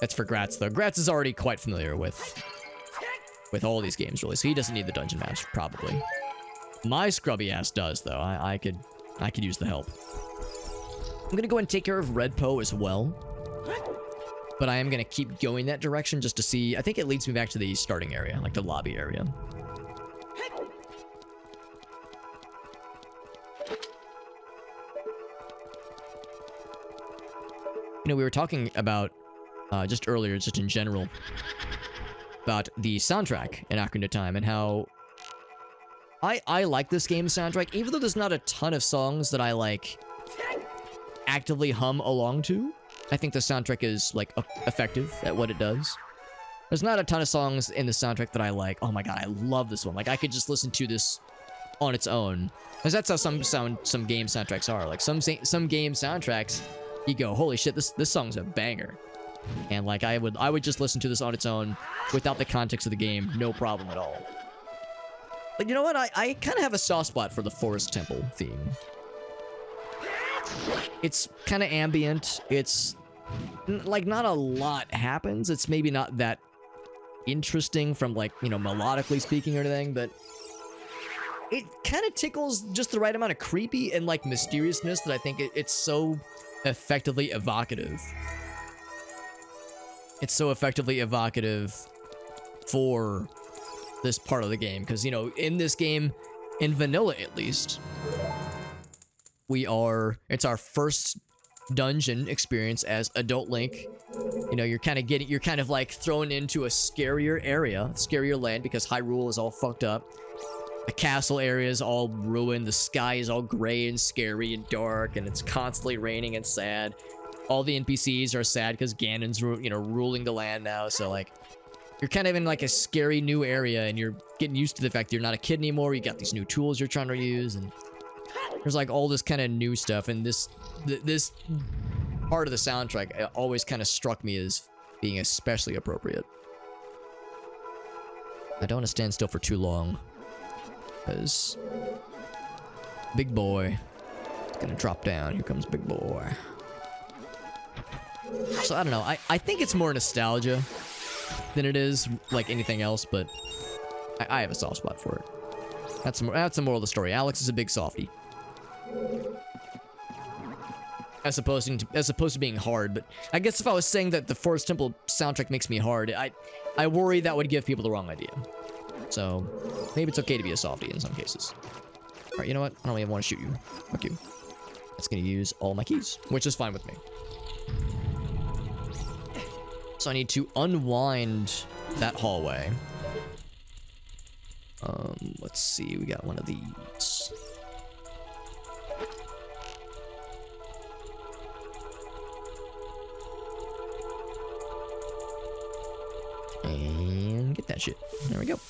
that's for Gratz, though. Gratz is already quite familiar with all these games, really, so he doesn't need the dungeon maps, probably. My scrubby ass does, though. I could use the help. I'm gonna go and take care of Red Poe as well. But I am gonna keep going that direction just to see. I think it leads me back to the starting area, like the lobby area. You know, we were talking about just earlier, just in general, about the soundtrack in Ocarina of Time and how I like this game's soundtrack, even though there's not a ton of songs that I like actively hum along to. I think the soundtrack is like effective at what it does. There's not a ton of songs in the soundtrack that I like. Oh my god, I love this one. Like, I could just listen to this on its own, because that's how some game soundtracks are. Like some game soundtracks, you go, holy shit, this song's a banger, and like I would just listen to this on its own without the context of the game, no problem at all. But you know what? I kind of have a soft spot for the Forest Temple theme. It's kind of ambient. It's like not a lot happens. It's maybe not that interesting from, like, you know, melodically speaking or anything, but it kind of tickles just the right amount of creepy and like mysteriousness that I think it's so effectively evocative. It's so effectively evocative for this part of the game, because, you know, in this game, in vanilla at least, it's our first dungeon experience as adult Link. You know, you're kind of like thrown into a scarier area, scarier land, because Hyrule is all fucked up. The castle area is all ruined. The sky is all gray and scary and dark, and it's constantly raining and sad. All the NPCs are sad because Ganon's, you know, ruling the land now. So like, you're kind of in like a scary new area, and you're getting used to the fact that you're not a kid anymore. You got these new tools you're trying to use, and there's like all this kind of new stuff. And this part of the soundtrack always kind of struck me as being especially appropriate. I don't want to stand still for too long, because big boy Gonna drop down. Here comes big boy. So I don't know. I think it's more nostalgia than it is like anything else, but I have a soft spot for it. That's the moral of the story. Alex is a big softie. As opposed to being hard, but I guess if I was saying that the Forest Temple soundtrack makes me hard, I worry that would give people the wrong idea. So maybe it's okay to be a softie in some cases. All right, you know what? I don't even want to shoot you. Fuck you. That's gonna use all my keys, which is fine with me. So I need to unwind that hallway. Let's see. We got one of these. And get that shit. There we go.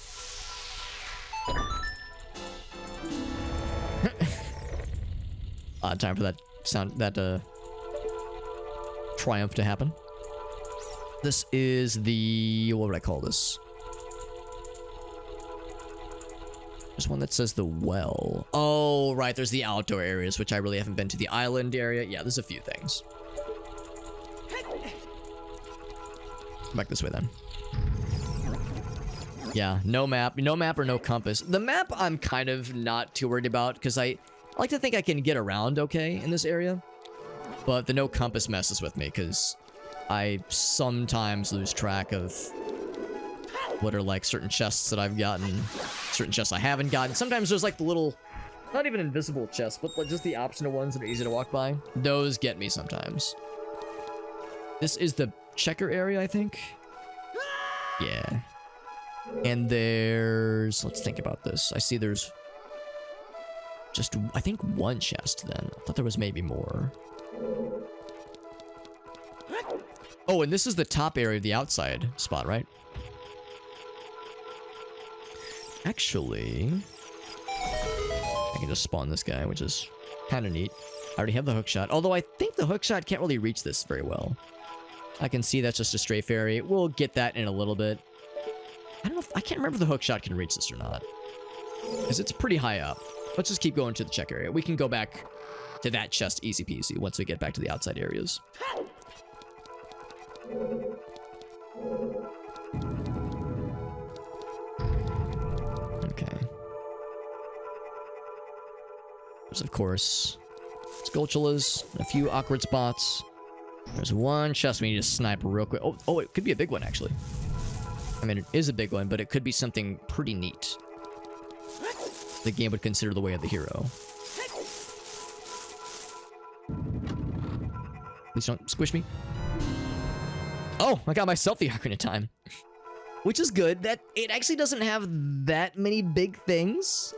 Time for that triumph to happen. This is the, what would I call this? There's one that says the well. Oh, right. There's the outdoor areas, which I really haven't been to. The island area. Yeah, there's a few things. Back this way then. Yeah, no map or no compass. The map I'm kind of not too worried about because I like to think I can get around okay in this area. But the no compass messes with me because I sometimes lose track of what are like certain chests that I've gotten, certain chests I haven't gotten. Sometimes there's like the little, not even invisible chests, but like just the optional ones that are easy to walk by. Those get me sometimes. This is the checker area, I think. Yeah. And there's, let's think about this. I see there's just, I think one chest then. I thought there was maybe more. Oh, and this is the top area of the outside spot, right? Actually, I can just spawn this guy, which is kind of neat. I already have the hookshot, although I think the hookshot can't really reach this very well. I can see that's just a stray fairy. We'll get that in a little bit. I don't know if, I can't remember if the hookshot can reach this or not. Because it's pretty high up. Let's just keep going to the check area. We can go back to that chest easy peasy once we get back to the outside areas. Okay. There's, of course, Skulltulas, a few awkward spots. There's one chest we need to snipe real quick. Oh, it could be a big one, actually. I mean, it is a big one, but it could be something pretty neat. The game would consider the way of the hero. Please don't squish me. Oh, I got myself the Ocarina of Time. Which is good. That it actually doesn't have that many big things.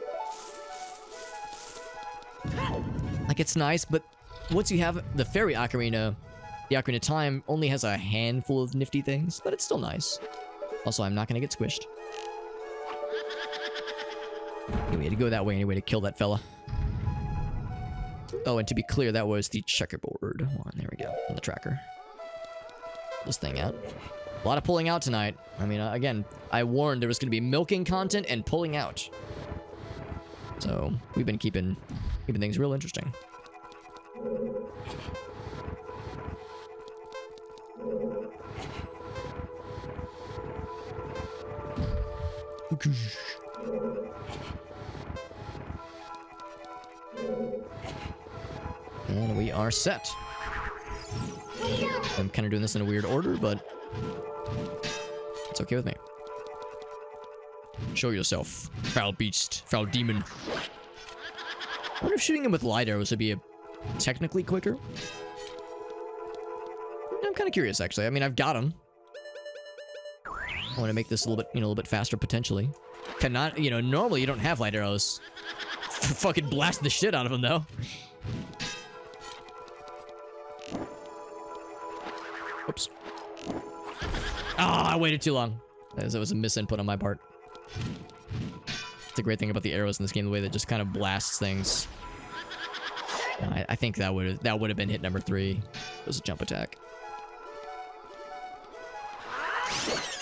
Like, it's nice, but once you have the fairy ocarina, the Ocarina of Time only has a handful of nifty things, but it's still nice. Also, I'm not gonna get squished. We had to go that way anyway to kill that fella. Oh, and to be clear, that was the checkerboard one. There we go, on the tracker. This thing out. A lot of pulling out tonight. I mean, again, I warned there was gonna be milking content and pulling out. So, we've been keeping things real interesting. And we are set. I'm kind of doing this in a weird order, but it's okay with me. Show yourself, foul beast, foul demon. I wonder if shooting him with light arrows would be technically quicker. I'm kind of curious, actually. I mean, I've got him. I want to make this a little bit faster potentially. Cannot, normally you don't have light arrows. Fucking blast the shit out of him though. Oops. Ah, I waited too long. That was a misinput on my part. It's a great thing about the arrows in this game, the way that just kind of blasts things. I think that would have been hit number 3. It was a jump attack.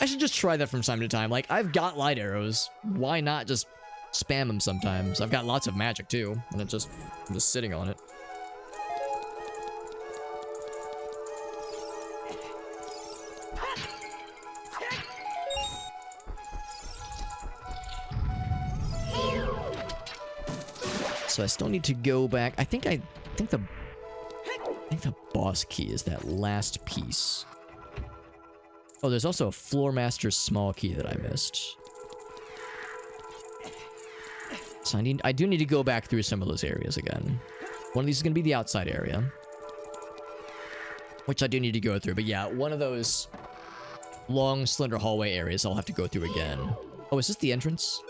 I should just try that from time to time. Like, I've got light arrows. Why not just spam them sometimes? I've got lots of magic too, and I'm just sitting on it. So I still need to go back. I think the boss key is that last piece. Oh, there's also a Floor Master's small key that I missed. So I do need to go back through some of those areas again. One of these is going to be the outside area, which I do need to go through. But yeah, one of those long, slender hallway areas I'll have to go through again. Oh, is this the entrance?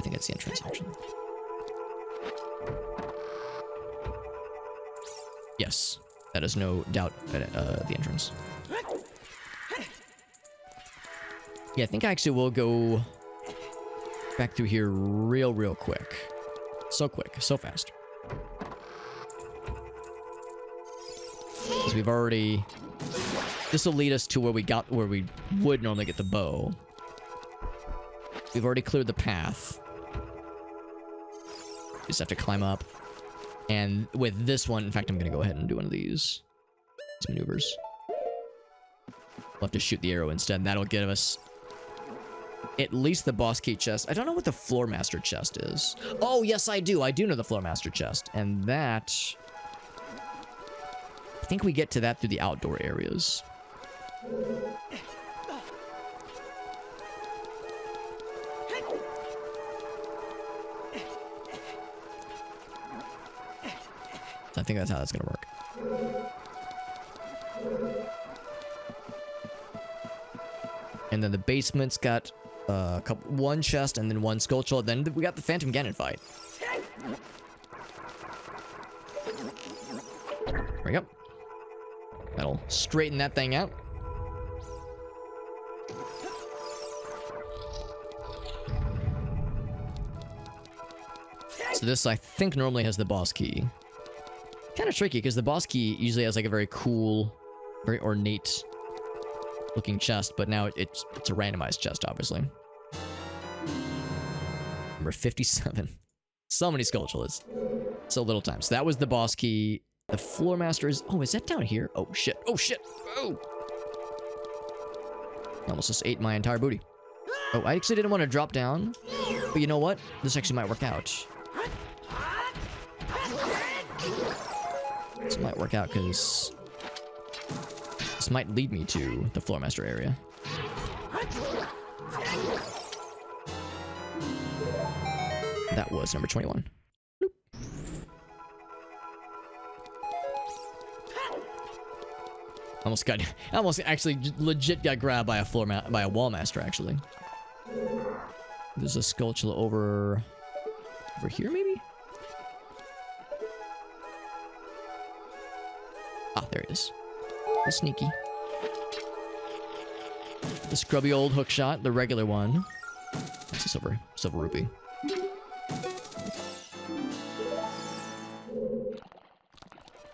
I think it's the entrance, actually. Yes, that is no doubt the entrance. Yeah, I think I actually will go back through here real quick. So quick, so fast. Because we've already... This will lead us to where we would normally get the bow. We've already cleared the path. Just have to climb up. And with this one, in fact, I'm going to go ahead and do one of these maneuvers. We'll have to shoot the arrow instead, and that'll give us at least the boss key chest. I don't know what the Floor Master chest is. Oh, yes, I do. I do know the Floor Master chest. And that... I think we get to that through the outdoor areas. So I think that's how that's gonna work. And then the basement's got one chest and then one sculpture. Then we got the Phantom Ganon fight. There we go. That'll straighten that thing out. So this, I think, normally has the boss key. Kind of tricky, because the boss key usually has like a very cool, very ornate looking chest, but now it's a randomized chest, obviously. Number 57. So many sculptures. So little time. So that was the boss key. The Floor Master is... Oh, is that down here? Oh, shit. Oh, shit. Oh! Almost just ate my entire booty. Oh, I actually didn't want to drop down. But you know what? This actually might work out. This might work out, because... this might lead me to the Floor Master area. That was number 21. Bloop. Almost actually legit got grabbed by a wall master, actually. There's a sculpture over here, maybe? Ah, there it is. The sneaky. The scrubby old hook shot, the regular one. That's a silver rupee.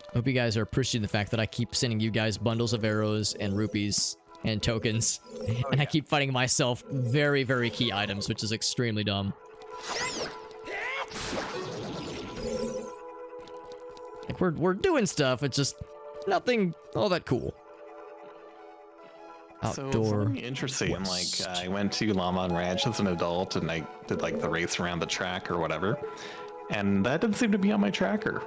I hope you guys are appreciating the fact that I keep sending you guys bundles of arrows and rupees and tokens. And I keep finding myself very, very key items, which is extremely dumb. Like, we're doing stuff, it's just nothing all that cool. Outdoor. So something interesting, like I went to Lamon Ranch as an adult and I did like the race around the track or whatever. And that didn't seem to be on my tracker.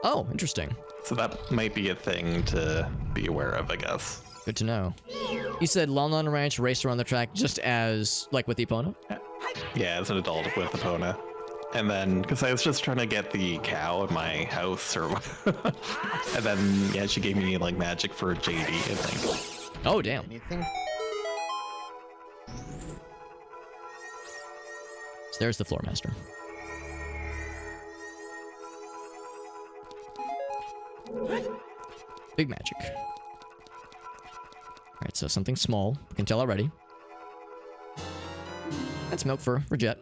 Oh, interesting. So that might be a thing to be aware of, I guess. Good to know. You said Lamon Ranch raced around the track just as, like, with the Epona? Yeah, as an adult with Epona. And then, because I was just trying to get the cow in my house, or and then, yeah, she gave me, like, magic for JD, I think. Oh, damn. Anything? So there's the Floor Master. Big magic. Alright, so something small. We can tell already. That's milk for Jet.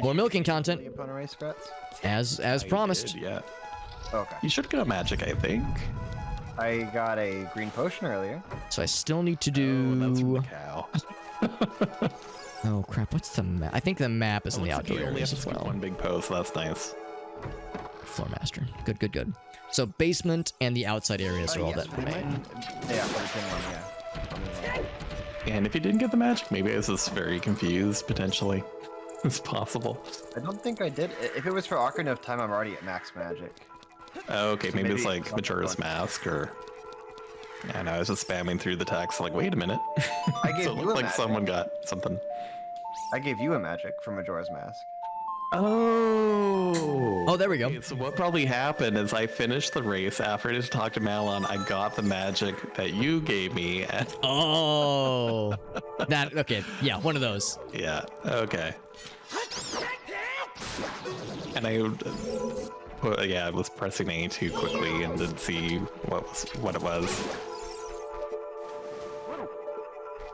More milking content. The opponent race scrats? As promised. Did, yeah. Okay. You should get a magic, I think. I got a green potion earlier. So I still need to do... Oh, that's from the cow. Oh, crap. What's the map? I think the map is in the Looks like outdoor you only areas have to as skip well. one big post, so that's nice. Floor Master. Good, good, good. So basement and the outside areas are all yes, that we remain. might- Yeah, for the tin one, yeah. And if you didn't get the magic, maybe I was just very confused, potentially. It's possible. I don't think I did. If it was for Ocarina of Time, I'm already at max magic. Oh, okay, So maybe it's maybe like something Majora's like- Mask, or... Yeah, no, I was just spamming through the text, like, wait a minute. I gave So it you looked a like magic. someone got something. I gave you a magic for Majora's Mask. Oh! Oh, there we go. Okay, so what probably happened is I finished the race. After I just talked to Malon, I got the magic that you gave me. And Oh, that okay. Yeah, one of those. yeah, okay. And I I was pressing A too quickly and didn't see what it was.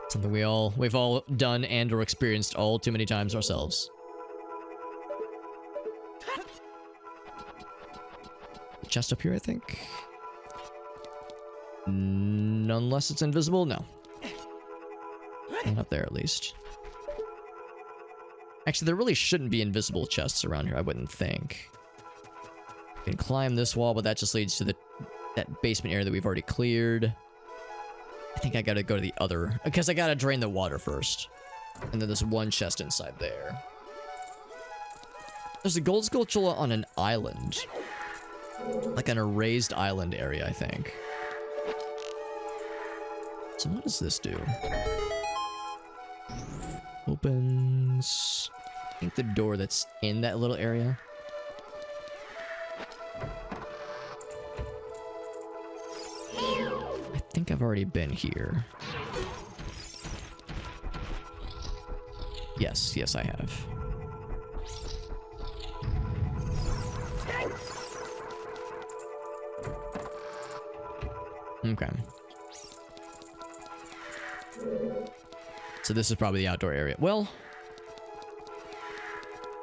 Something we've all done and or experienced all too many times ourselves. Chest up here, I think. Unless it's invisible, no. Not up there, at least. Actually, there really shouldn't be invisible chests around here, I wouldn't think. You can climb this wall, but that just leads to that basement area that we've already cleared. I think I gotta go to the other, because I gotta drain the water first. And then there's one chest inside there. There's a gold skulltula on an island. Like an erased island area, I think. So what does this do? Opens... I think the door that's in that little area. I think I've already been here. Yes, I have. Okay. So this is probably the outdoor area. Well,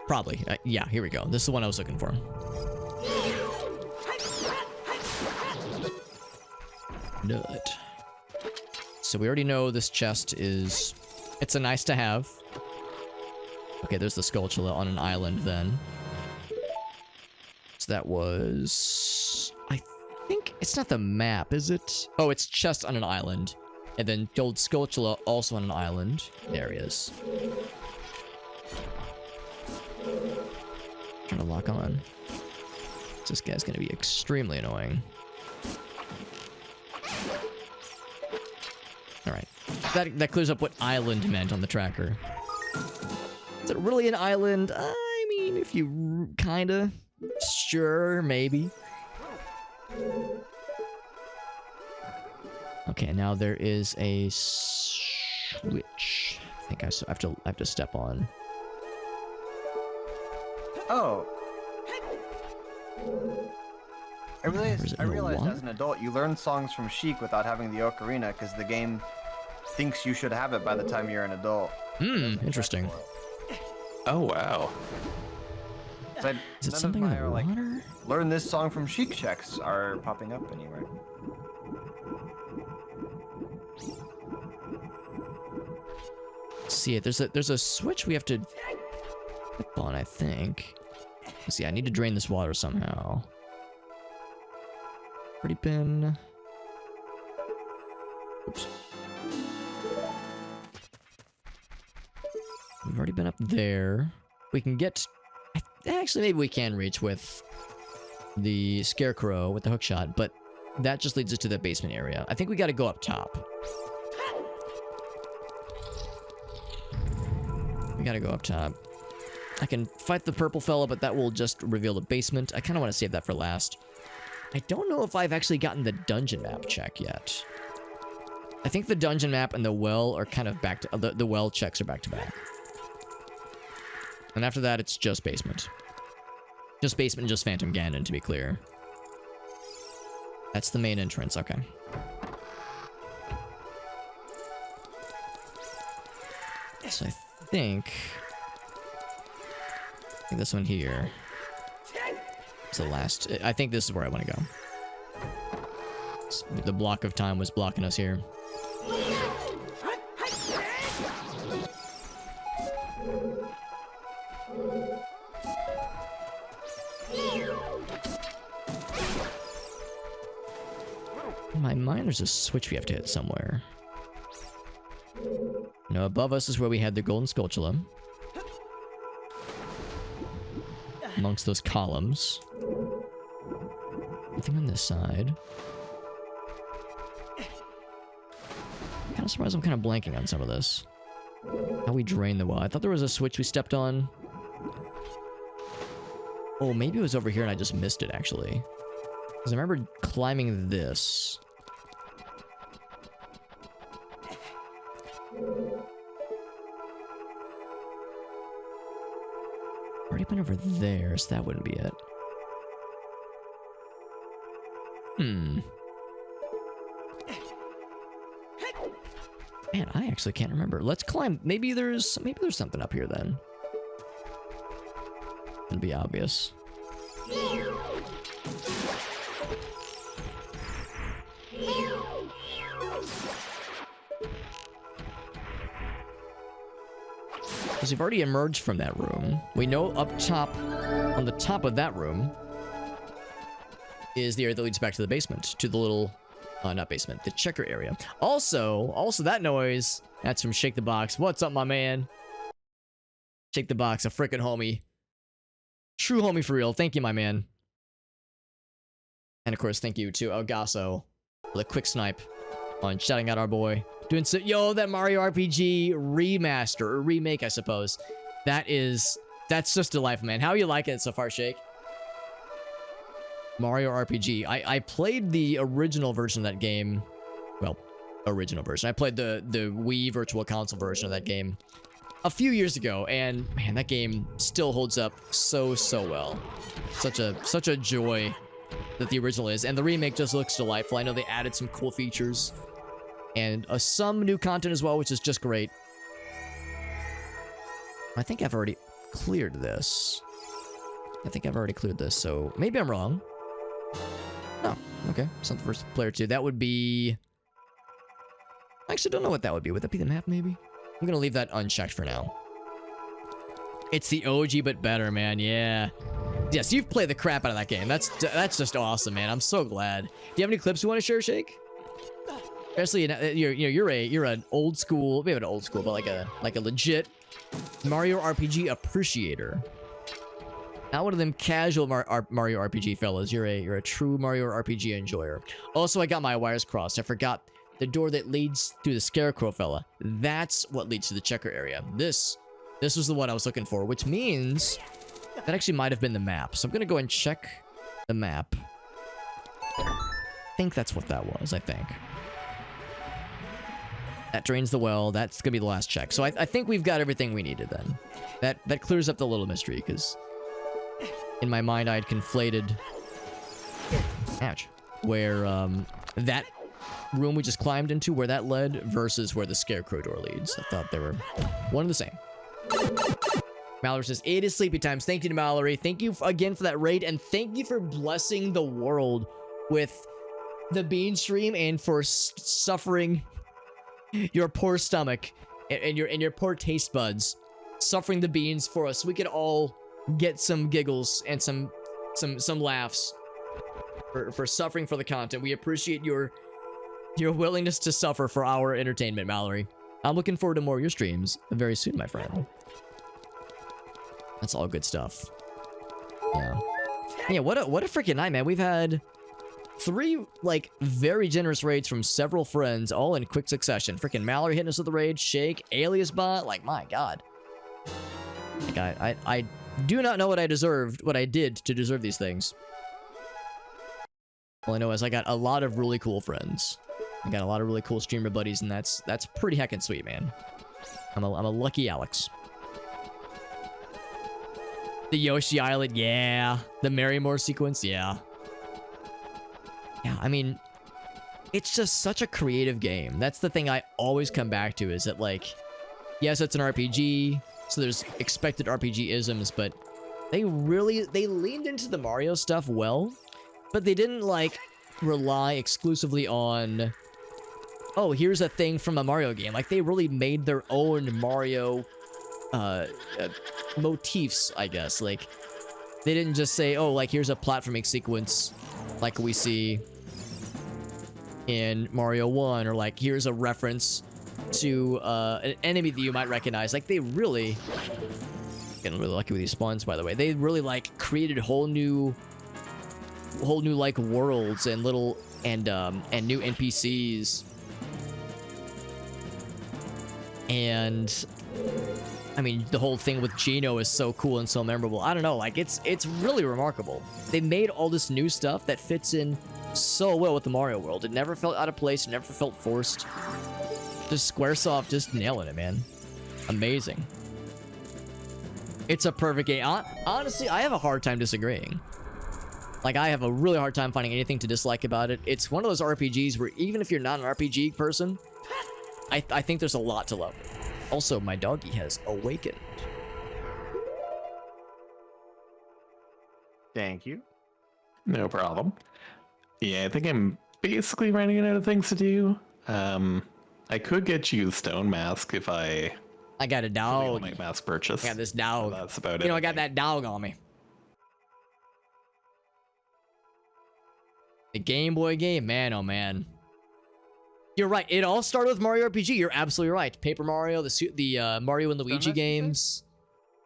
probably. Yeah, here we go. This is the one I was looking for. Nut. So we already know this chest is... It's a nice to have. Okay, there's the Skulltula on an island then. So that was... I think it's not the map, is it? Oh, it's chest on an island. And then gold Skulltula also on an island. There he is. Trying to lock on. This guy's gonna be extremely annoying. Alright. That clears up what island meant on the tracker. Is it really an island? I mean, if you kinda... Sure, maybe. Okay, now there is a switch. I think I have to step on. Oh. I realized water? as an adult you learn songs from Sheik without having the ocarina because the game thinks you should have it by the time you're an adult. Interesting. Oh, wow. So Is it something in the like, water? learn this song from Sheik checks are popping up anywhere. See it. There's a switch we have to flip on, I think. Let's see, I need to drain this water somehow. Already been... Oops. We've already been up there. We can get... Actually, maybe we can reach with the Scarecrow with the hookshot, but that just leads us to the basement area. I think we gotta go up top. We gotta go up top. I can fight the purple fella, but that will just reveal the basement. I kind of want to save that for last. I don't know if I've actually gotten the dungeon map check yet. I think the dungeon map and the well are kind of back to... the well checks are back to back. And after that, it's just basement. Just basement and just Phantom Ganon, to be clear. That's the main entrance, okay. So I think this one here is the last. I think this is where I want to go. The block of time was blocking us here. In my mind, there's a switch we have to hit somewhere. No, above us is where we had the golden Skulltula. amongst those columns. Nothing on this side. Kind of surprised I'm kind of blanking on some of this. How we drain the well. I thought there was a switch we stepped on. Oh, maybe it was over here and I just missed it, actually. Because I remember climbing this. Already been over there, so that wouldn't be it. Man, I actually can't remember. Let's climb. Maybe there's something up here then. It'd be obvious. Because we've already emerged from that room. We know up top, on the top of that room, is the area that leads back to the basement, to the little, not basement, the checker area. Also that noise, that's from Shake the Box. What's up, my man? Shake the Box, a frickin' homie. True homie for real. Thank you, my man. And of course, thank you to Elgaso for the quick snipe on shouting out our boy. Doing so, yo, that Mario RPG remaster, or remake, I suppose. That's just delightful, man. How are you liking it so far, Shake? Mario RPG. I played the original version of that game. Well, original version. I played the Wii Virtual Console version of that game a few years ago, and man, that game still holds up so well. Such a joy that the original is, and the remake just looks delightful. I know they added some cool features and some new content as well, which is just great. I think I've already cleared this. So maybe I'm wrong. No, okay. Something for player 2. That would be... I actually don't know what that would be. Would that be the map, maybe? I'm gonna leave that unchecked for now. It's the OG, but better, man. Yeah. Yes, you've played the crap out of that game. That's just awesome, man. I'm so glad. Do you have any clips you want to share, Shake? Especially, you're an old school, maybe not old school, but like a legit Mario RPG appreciator. Not one of them casual Mario RPG fellas. You're a true Mario RPG enjoyer. Also, I got my wires crossed. I forgot the door that leads through the Scarecrow fella. That's what leads to the checker area. This was the one I was looking for, which means that actually might have been the map. So I'm gonna go and check the map. I think that's what that was. I think that drains the well. That's gonna be the last check. So I think we've got everything we needed then. That clears up the little mystery, because in my mind I had conflated, ouch, where that room we just climbed into, where that led, versus where the Scarecrow door leads. I thought they were one and the same. Mallory says, it is sleepy times. Thank you to Mallory. Thank you again for that raid, and thank you for blessing the world with the bean stream and for suffering your poor stomach and your poor taste buds, suffering the beans for us. We could all get some giggles and some laughs for suffering for the content. We appreciate your willingness to suffer for our entertainment, Mallory. I'm looking forward to more of your streams very soon, my friend. That's all good stuff. Yeah, what a freaking night, man. We've had 3 like very generous raids from several friends, all in quick succession. Freaking Mallory hitting us with the raid, Shake, Alias Bot, like my god. Like I do not know what I did to deserve these things. All I know is I got a lot of really cool friends. I got a lot of really cool streamer buddies, and that's pretty heckin' sweet, man. I'm a lucky Alex. The Yoshi Island, yeah. The Marymore sequence, yeah. Yeah, I mean, it's just such a creative game. That's the thing I always come back to, is that, like, yes, it's an RPG, so there's expected RPG-isms, but they leaned into the Mario stuff well, but they didn't, like, rely exclusively on, oh, here's a thing from a Mario game. Like, they really made their own Mario motifs, I guess. Like, they didn't just say, oh, like, here's a platforming sequence like we see in Mario 1, or like, here's a reference to an enemy that you might recognize. Like, they really Getting really lucky with these spawns, by the way. They really like created whole new like worlds and little and new NPCs. And I mean, the whole thing with Geno is so cool and so memorable. I don't know, like it's really remarkable. They made all this new stuff that fits in so well with the Mario world. It never felt out of place, it never felt forced. Just Squaresoft just nailing it, man. Amazing. It's a perfect game. Honestly, I have a hard time disagreeing. Like, I have a really hard time finding anything to dislike about it. It's one of those RPGs where even if you're not an RPG person, I think there's a lot to love. Also, my doggy has awakened. Thank you. No problem. Yeah, I think I'm basically running out of things to do. I could get you Stone Mask if I got a dog. my mask purchase. I got this dog. That's about it. You know, I got that dog on me. The Game Boy game, man, oh man. You're right. It all started with Mario RPG. You're absolutely right. Paper Mario, the Mario and Luigi games,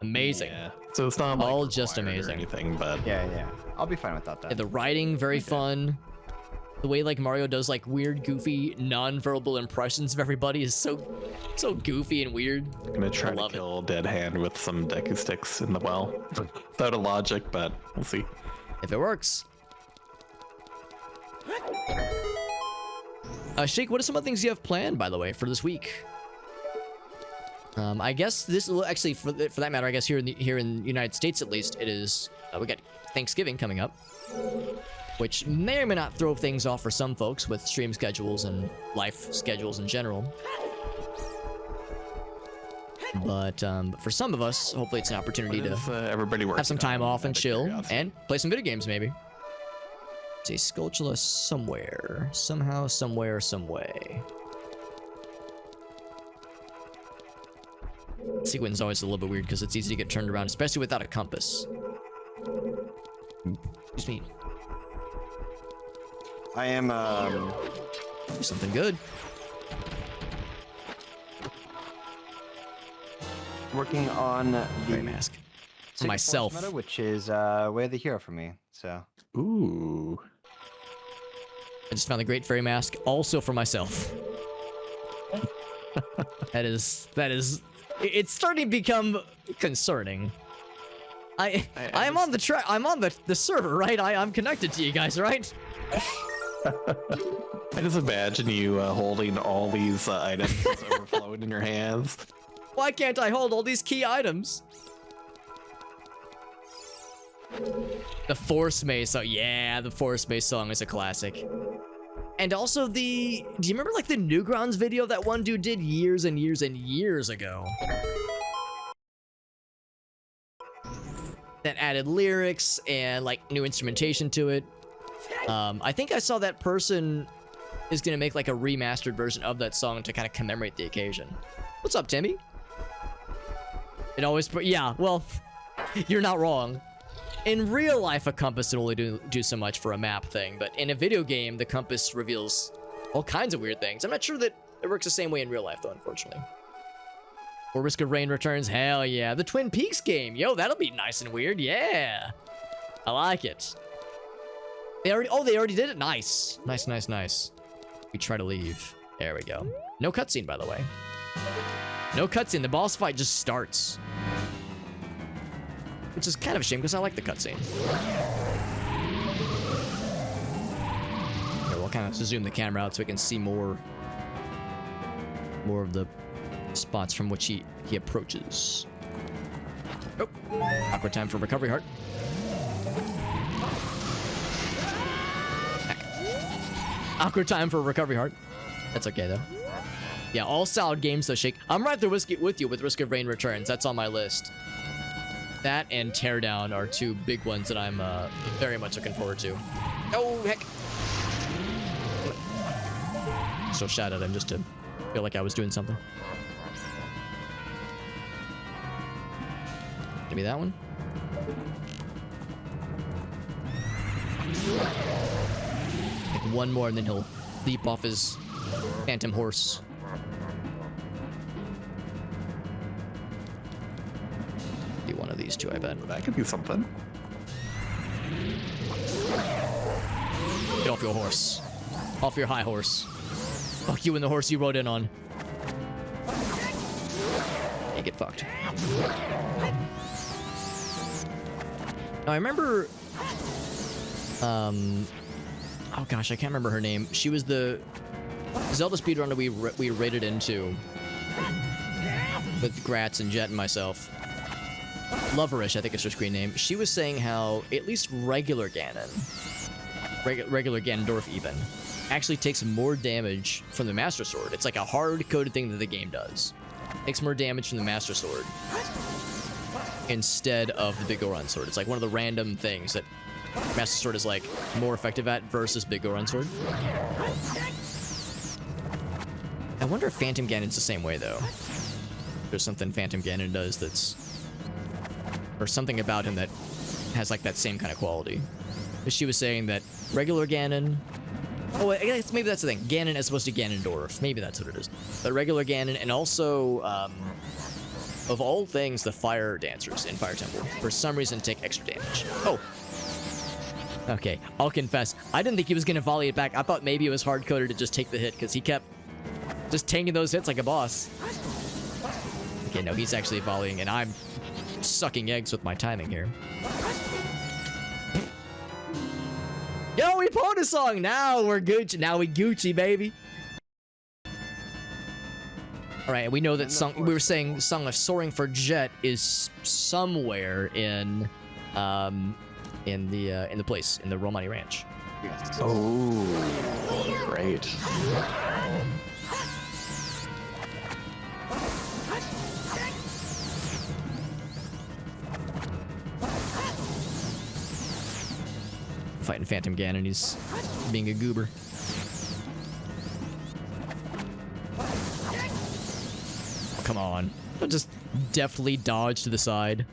amazing. Yeah. So it's not like all just required or amazing. anything, but Yeah. I'll be fine without that. Yeah, the writing very fun. The way like Mario does like weird, goofy, non-verbal impressions of everybody is so goofy and weird. I'm gonna try to kill Dead Hand with some Deku Sticks in the well. Without a logic, but we'll see. If it works. Shake, what are some of the things you have planned, by the way, for this week? I guess this will actually, for that matter, I guess here in the United States at least, it is we got Thanksgiving coming up, which may or may not throw things off for some folks with stream schedules and life schedules in general. But for some of us, hopefully it's an opportunity to everybody have some time off and chill and play some video games, maybe. It's a Skulltula somewhere. Somehow, somewhere, some way. Sequence is always a little bit weird because it's easy to get turned around, especially without a compass. Excuse me. I am Do something good. working on the Fairy mask. For Secret myself. Force meta, which is way of the hero for me. So Ooh. I just found the Great Fairy Mask also for myself. that is it's starting to become concerning. I'm on the I'm on the server, right? I'm connected to you guys, right? I just imagine you holding all these items overflowing in your hands. Why can't I hold all these key items? The Force Mace, oh yeah, the Force Mace song is a classic. And also do you remember like the Newgrounds video that one dude did years and years and years ago? That added lyrics and like new instrumentation to it. I think I saw that person is gonna make like a remastered version of that song to kind of commemorate the occasion. What's up, Timmy? It always, yeah, well, you're not wrong. In real life, a compass would only do so much for a map thing, but in a video game, the compass reveals all kinds of weird things. I'm not sure that it works the same way in real life, though, unfortunately. Or Risk of Rain returns, hell yeah. The Twin Peaks game, yo, that'll be nice and weird, yeah. I like it. They already did it, nice. Nice. We try to leave. There we go. No cutscene, by the way. No cutscene, the boss fight just starts. Which is kind of a shame, because I like the cutscene. Okay, we'll kind of zoom the camera out so we can see more of the spots from which he approaches. Oh, awkward time for recovery heart. Heck. Awkward time for recovery heart. That's okay, though. Yeah, all solid games, though, Shake. I'm right there with you with Risk of Rain Returns. That's on my list. That and Teardown are two big ones that I'm very much looking forward to. Oh, heck. Still shout at him just to feel like I was doing something. Give me that one. Like one more and then he'll leap off his phantom horse. Do you want these two, I bet. That could be something. Get off your horse. Off your high horse. Fuck you and the horse you rode in on. Yeah, get fucked. Now, I remember... oh gosh, I can't remember her name. She was the Zelda speedrunner we raided into with Gratz and Jet and myself. Loverish, I think is her screen name. She was saying how at least regular Ganon, regular Ganondorf even, actually takes more damage from the Master Sword. It's like a hard-coded thing that the game does. Takes more damage from the Master Sword instead of the Big Goron Sword. It's like one of the random things that Master Sword is like more effective at versus Big Goron Sword. I wonder if Phantom Ganon's the same way though. There's something Phantom Ganon does that's, or something about him that has like that same kind of quality. But she was saying that regular Ganon, oh, I guess maybe that's the thing. Ganon as opposed to Ganondorf. Maybe that's what it is. But regular Ganon, and also, of all things, the fire dancers in Fire Temple for some reason take extra damage. Oh. Okay, I'll confess. I didn't think he was going to volley it back. I thought maybe it was hard-coded to just take the hit because he kept just tanking those hits like a boss. Okay, no, he's actually volleying, and I'm sucking eggs with my timing here. Yo, we pulled a song. Now we're Gucci. Now we Gucci, baby. All right, we know that song. We were saying Song of Soaring for Jet is somewhere in the place in the Romani Ranch. Oh, great. Fighting Phantom Ganon, he's being a goober. Come on. Just deftly dodge to the side.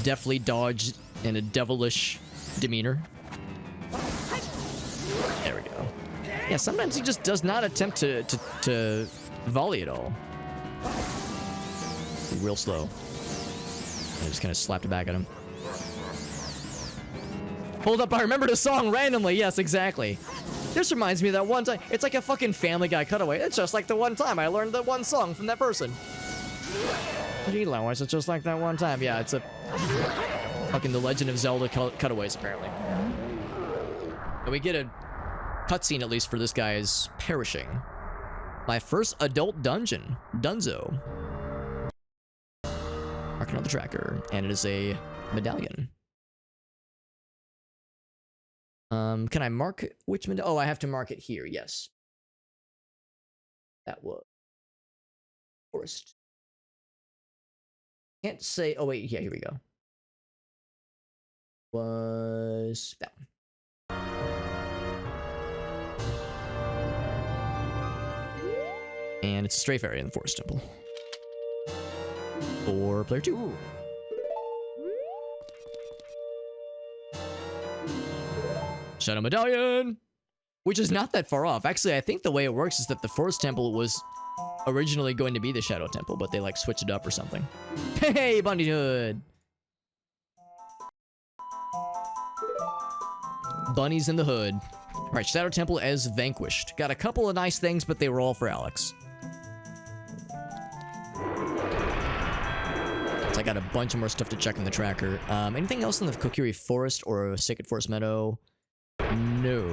Deftly dodge in a devilish demeanor. There we go. Yeah, sometimes he just does not attempt to volley at all. Real slow. I just kind of slapped it back at him. Hold up, I remembered a song randomly. Yes, exactly. This reminds me of that one time. It's like a fucking Family Guy cutaway. It's just like the one time I learned that one song from that person. Gee, Lois, it's just like that one time. Yeah, it's a fucking the Legend of Zelda cutaways, apparently. And we get a cutscene, at least, for this guy's perishing. My first adult dungeon. Dunzo. Marking on the tracker. And it is a medallion. Can I mark which medallion? Oh, I have to mark it here. Yes. That was forest. Can't say. Oh wait, yeah, here we go. Was that one? And it's a strafe area in the Forest Temple. For player 2. Ooh. Shadow Medallion! Which is not that far off. Actually, I think the way it works is that the Forest Temple was originally going to be the Shadow Temple, but they like switched it up or something. Hey, Bundy Hood! Bunnies in the hood. Alright, Shadow Temple as vanquished. Got a couple of nice things, but they were all for Alex. So I got a bunch of more stuff to check in the tracker. Anything else in the Kokiri Forest or Sacred Forest Meadow? No.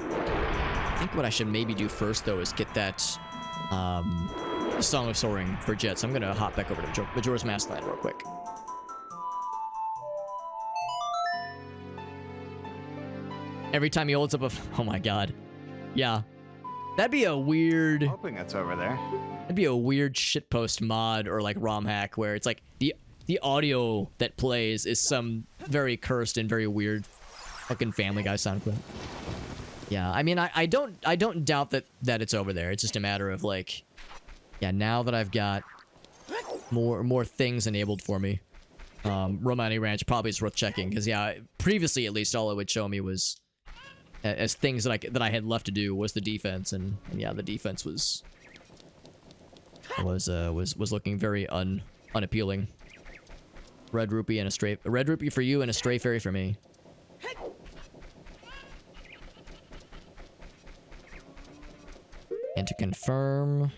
I think what I should maybe do first, though, is get that Song of Soaring for Jet. So I'm going to hop back over to Majora's Mask Land real quick. Every time he holds up a... Oh my god. Yeah. That'd be a weird... I'm hoping it's over there. That'd be a weird shitpost mod or like ROM hack where it's like the audio that plays is some very cursed and very weird fucking Family Guy sound clip. Yeah, I mean, I don't doubt that it's over there. It's just a matter of like, yeah, now that I've got more things enabled for me, Romani Ranch probably is worth checking because yeah, previously at least all it would show me was as things that I had left to do was the defense, and yeah, the defense was looking very unappealing. Red rupee and a red rupee for you and a stray fairy for me. And to confirm,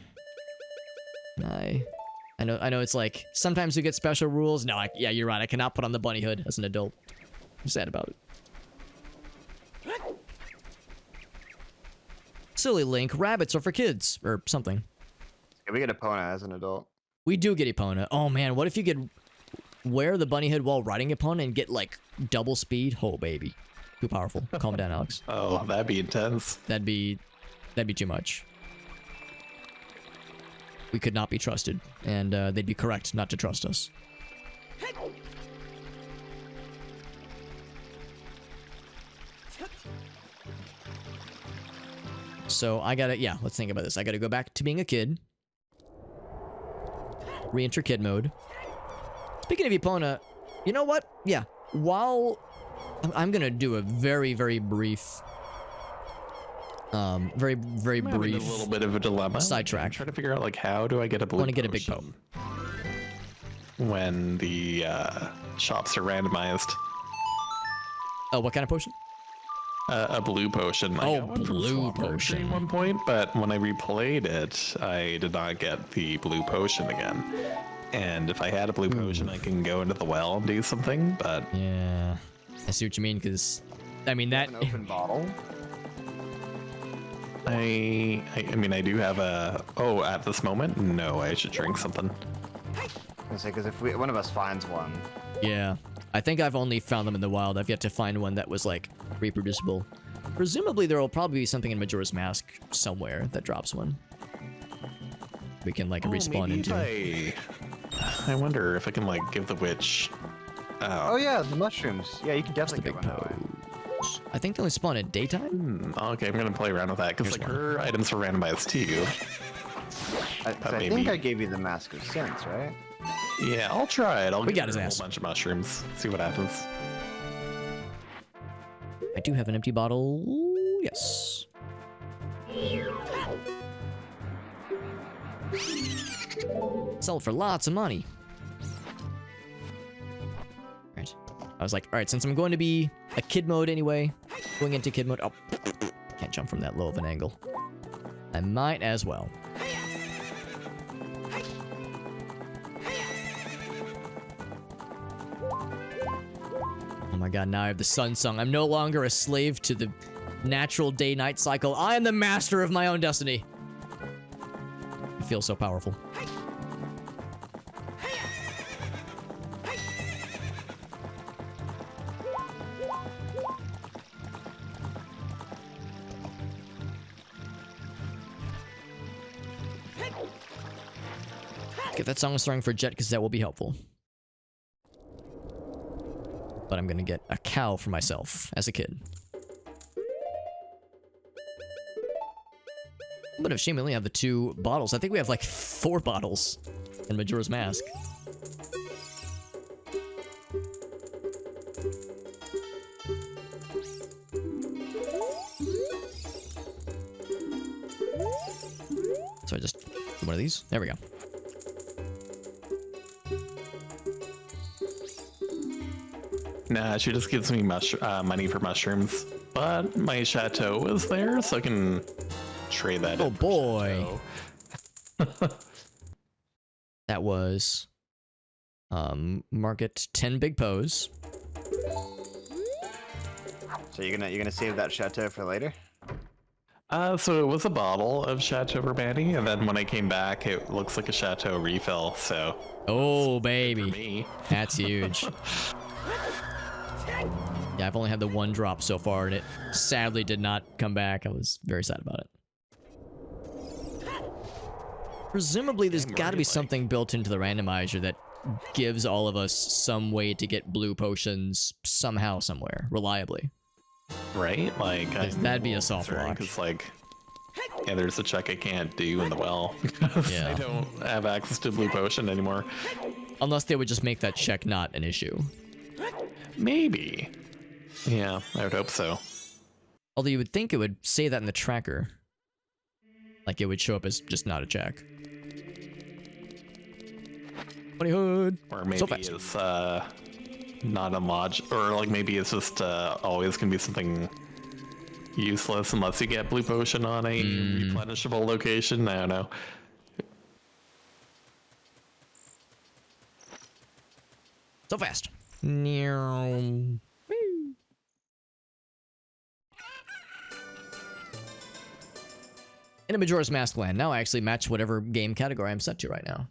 I know it's like sometimes you get special rules. No, yeah, you're right. I cannot put on the bunny hood as an adult. I'm sad about it. Silly Link, rabbits are for kids or something. Can we get Epona as an adult? We do get Epona. Oh man, what if you could wear the bunny hood while riding Epona and get like double speed? Oh baby, too powerful. Calm down, Alex. Oh, that'd be intense. That'd be too much. We could not be trusted, and they'd be correct not to trust us. So I gotta, yeah, let's think about this. I gotta go back to being a kid. Re-enter kid mode. Speaking of Epona, you know what? Yeah, while I'm gonna do a very, very brief, very brief. A little bit of a dilemma. Sidetrack. I'm trying to figure out like how do I get a blue? I want to get a big potion poe. When the shops are randomized. Oh, what kind of potion? A blue potion. I got one from blue Swamp Country potion. at one point, but when I replayed it, I did not get the blue potion again. And if I had a blue potion, I can go into the well and do something, but... Yeah, I see what you mean, because, I mean, that... An open bottle? I mean, I do have a... Oh, at this moment? No, I should drink something. I was say, because if one of us finds one... Yeah, I think I've only found them in the wild. I've yet to find one that was, like, reproducible. Presumably, there will probably be something in Majora's Mask somewhere that drops one. We can, like, respawn maybe into. I wonder if I can, like, give the witch... Oh yeah, the mushrooms. Yeah, you can the definitely big get one that way. pose. I think they only spawn at daytime? Okay, I'm gonna play around with that, because, like, her items are randomized, too. I think I gave you the Mask of Sense, right? Yeah, I'll try it. We got get his a ass. whole bunch of mushrooms. See what happens. I do have an empty bottle. Yes. Sell it for lots of money. Right. I was like, all right, since I'm going to be a kid mode anyway, going into kid mode. Oh, can't jump from that low of an angle. I might as well. Oh my god, now I have the sun song. I'm no longer a slave to the natural day-night cycle. I am the master of my own destiny. I feel so powerful. Get that song starting for Jet, because that will be helpful. But I'm gonna get a cow for myself as a kid. But of shame we only have the 2 bottles. I think we have like 4 bottles in Majora's Mask. So I just do one of these. There we go. Nah, she just gives me money for mushrooms. But my chateau is there, so I can trade that. Oh in for boy. chateau. That was market 10 big pose. So you're gonna save that chateau for later? So it was a bottle of Chateau Urbani, and then when I came back, it looks like a Chateau refill, so... Oh, for baby. me. That's huge. Yeah, I've only had the 1 drop so far, and it sadly did not come back. I was very sad about it. Presumably, there's got to be something built into the randomizer that gives all of us some way to get blue potions somehow, somewhere, reliably. Right? Like, That'd be a soft lock. Because, like, yeah, there's a check I can't do in the well because Yeah. I don't have access to blue potion anymore. Unless they would just make that check not an issue. Maybe. Yeah, I would hope so. Although you would think it would say that in the tracker. Like it would show up as just not a check. Bunny Hood. Or maybe So fast. it's not unlodged, or like maybe it's just always gonna be something useless unless you get blue potion on a replenishable location. I don't know. So fast. In a Majora's Mask land. Now I actually match whatever game category I'm set to right now.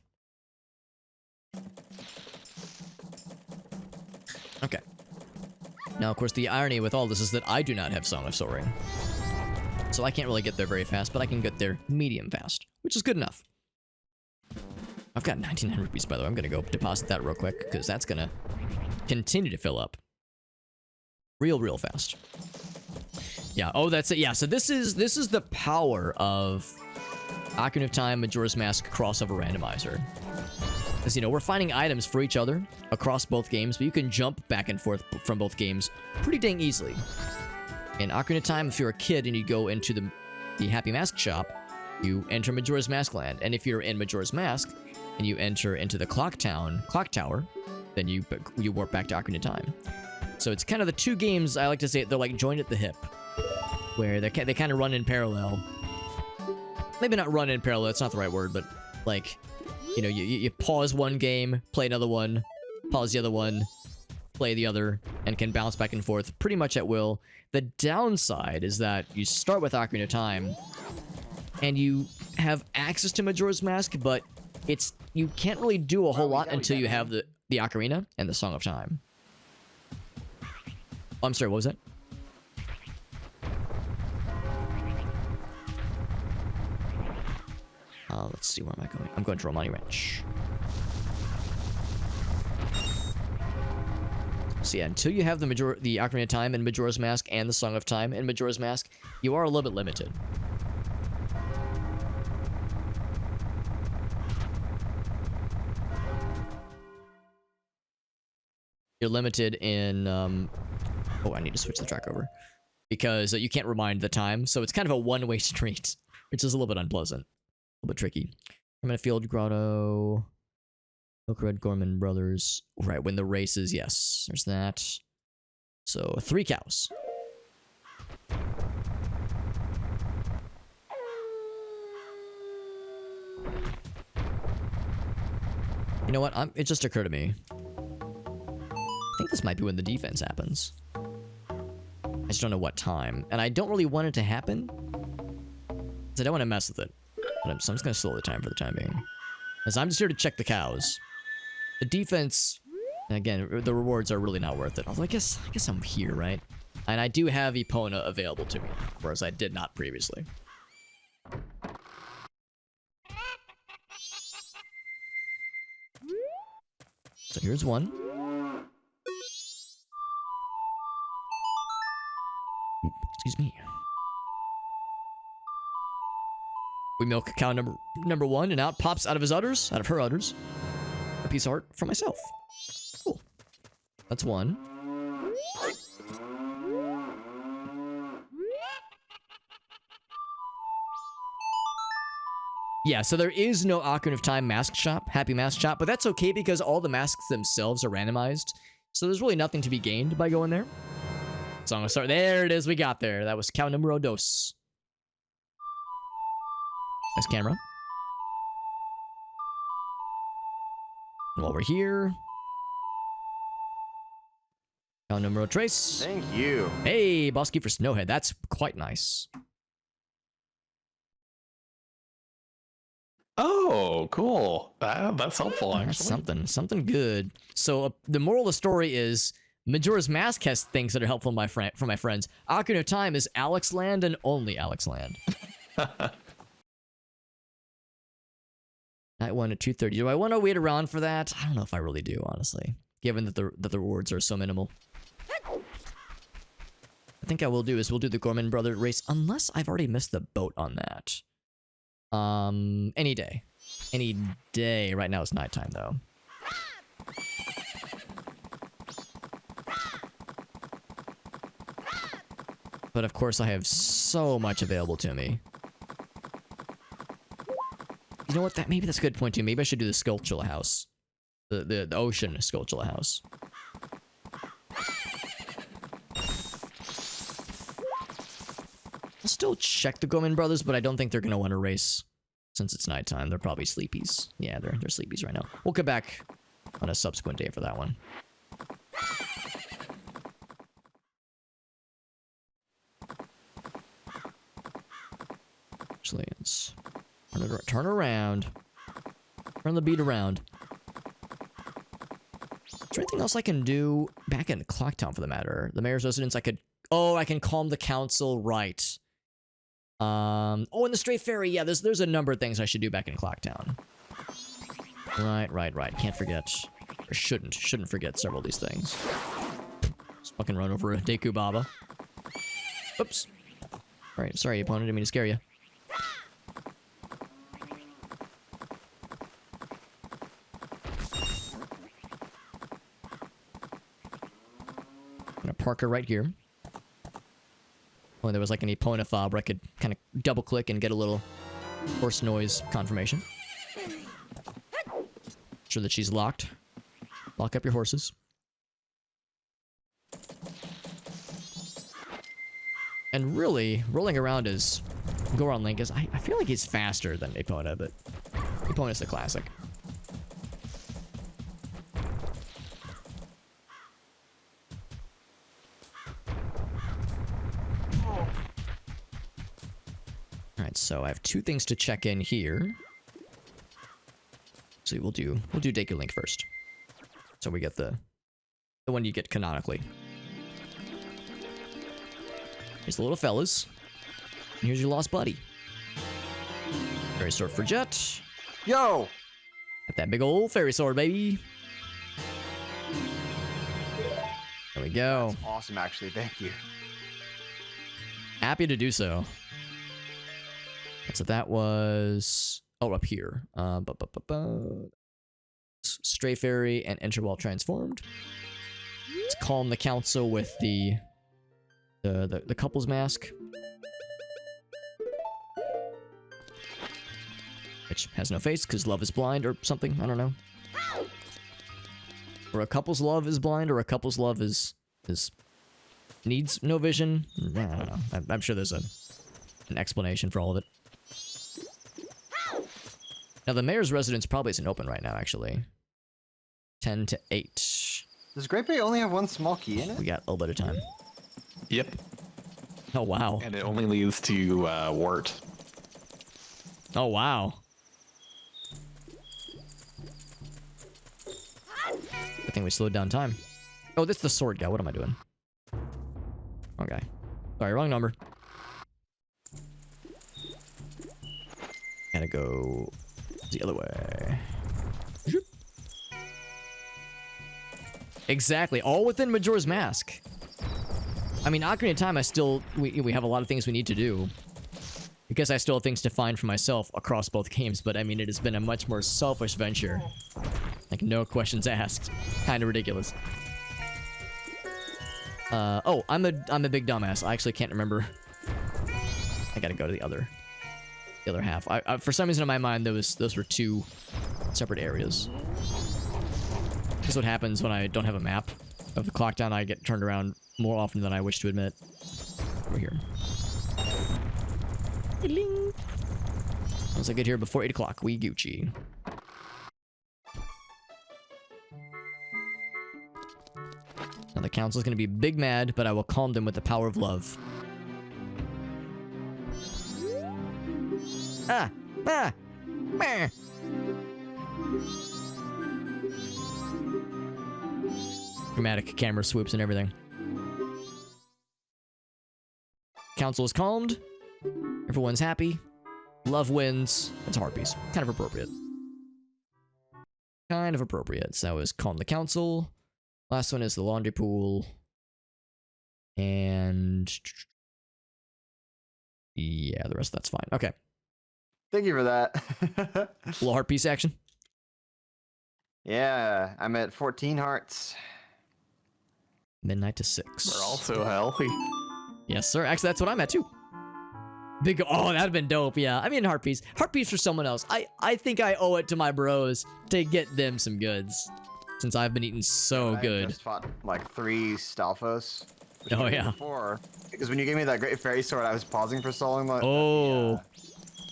Okay. Now, of course, the irony with all this is that I do not have Song of Soaring. So I can't really get there very fast, but I can get there medium fast, which is good enough. I've got 1,900 rupees, by the way. I'm going to go deposit that real quick, because that's going to continue to fill up. Real fast. Yeah, oh, that's it. Yeah, so this is the power of Ocarina of Time, Majora's Mask crossover randomizer. Because, you know, we're finding items for each other across both games, but you can jump back and forth from both games pretty dang easily. In Ocarina of Time, if you're a kid and you go into the Happy Mask shop, you enter Majora's Mask land. And if you're in Majora's Mask and you enter into the clock tower, then you warp back to Ocarina of Time. So it's kind of the two games, I like to say, they're like joined at the hip, where they kind of run in parallel. Maybe not run in parallel, it's not the right word, but like, you know, you pause one game, play another one, pause the other one, play the other, and can bounce back and forth pretty much at will. The downside is that you start with Ocarina of Time, and you have access to Majora's Mask, but you can't really do a whole lot until you have the Ocarina and the Song of Time. Oh, I'm sorry, what was that? Let's see, where am I going? I'm going to Romani Ranch. So yeah, until you have the Ocarina of Time and Majora's Mask and the Song of Time and Majora's Mask, you are a little bit limited. You're limited in, oh, I need to switch the track over. Because you can't rewind the time, so it's kind of a one-way street, which is a little bit unpleasant. A little bit tricky. Permanent Field, Grotto, Milk Red, Gorman Brothers. Right, when the races, yes. There's that. So, 3 cows. You know what? It just occurred to me. I think this might be when the defense happens. I just don't know what time. And I don't really want it to happen, because I don't want to mess with it. So I'm just going to slow the time for the time being. As I'm just here to check the cows. The defense, and again, the rewards are really not worth it. Although I guess I'm here, right? And I do have Epona available to me, whereas I did not previously. So here's one. Excuse me. We milk cow number 1, and out pops out of her udders, a piece of art for myself. Cool. That's 1. Yeah, so there is no Ocarina of Time mask shop, Happy Mask shop, but that's okay because all the masks themselves are randomized. So there's really nothing to be gained by going there. So I'm gonna start. There it is, we got there. That was cow numero 2. Nice camera. And while we're here, cow numero 3. Thank you. Hey, boss key for Snowhead. That's quite nice. Oh, cool. That's helpful, actually. That's something good. So the moral of the story is Majora's Mask has things that are helpful for my friends. Ocarina of Time is Alex Land and only Alex Land. Night 1 at 2:30. Do I want to wait around for that? I don't know if I really do, honestly. Given that the rewards are so minimal. I think I will do is we'll do the Gorman Brother race, unless I've already missed the boat on that. Any day. Any day. Right now it's nighttime, though. But of course I have so much available to me. You know what? Maybe that's a good point too. Maybe I should do the Sculptural House. The ocean Skulltula house. I'll still check the Gorman brothers, but I don't think they're gonna want to race since it's nighttime. They're probably sleepies. Yeah, they're sleepies right now. We'll come back on a subsequent day for that one. Actually, let's turn around. Turn the beat around. Is there anything else I can do back in Clocktown for the matter? The mayor's residence, I can calm the council, right. Oh, and the Stray Fairy, yeah, there's a number of things I should do back in Clocktown. Right. Can't forget. Or shouldn't forget several of these things. Just fucking run over a Deku Baba. Oops. Alright, sorry, opponent, didn't mean to scare you. I'm gonna park her right here. When there was like an Epona fob where I could kind of double click and get a little horse noise confirmation. Sure that she's locked. Lock up your horses. And really, rolling around as Goron Link is, I feel like he's faster than Epona, but Epona's the classic. Alright, so I have two things to check in here. So we'll do Deku Link first. So we get the one you get canonically. Here's the little fellas. And here's your lost buddy. Fairy sword for Jet. Yo! Got that big old fairy sword, baby. There we go. That's awesome, actually. Thank you. Happy to do so. So that was... Oh, up here. Stray Fairy and enter while transformed. Let's calm the council with the couple's mask. Which has no face because love is blind or something. I don't know. Or a couple's love is blind, or a couple's love is needs no vision. I don't know. I'm sure there's an explanation for all of it. Now, the mayor's residence probably isn't open right now, actually. 10 to 8. Does Great Bay only have one small key in it? We got a little bit of time. Yep. Oh, wow. And it only leads to Wart. Oh, wow. I think we slowed down time. Oh, this is the sword guy. What am I doing? Okay. Sorry, wrong number. Gotta go the other way. Exactly. All within Majora's Mask. I mean, Ocarina of Time, we have a lot of things we need to do. Because I still have things to find for myself across both games, but I mean, it has been a much more selfish venture. Like, no questions asked. Kind of ridiculous. Oh, I'm a big dumbass. I actually can't remember. I gotta go to the other half. For some reason in my mind, those were two separate areas. This is what happens when I don't have a map of the Clocktown. I get turned around more often than I wish to admit. Over here. Once I get here before 8 o'clock, we Gucci. Now the council's gonna be big mad, but I will calm them with the power of love. Meh. Dramatic camera swoops and everything. Council is calmed. Everyone's happy. Love wins. It's harpies. Kind of appropriate. Kind of appropriate. So that was calm the council. Last one is the laundry pool. And... yeah, the rest of that's fine. Okay. Thank you for that. Little heart piece action. Yeah, I'm at 14 hearts. Midnight to 6. We're also healthy. Yes, sir. Actually, that's what I'm at, too. Big. Oh, that'd have been dope. Yeah. I mean, heart piece. Heart piece for someone else. I think I owe it to my bros to get them some goods, since I've been eating so good. I just fought like 3 Stalfos. Oh yeah. Before, because when you gave me that great fairy sword, I was pausing for so long. That Oh.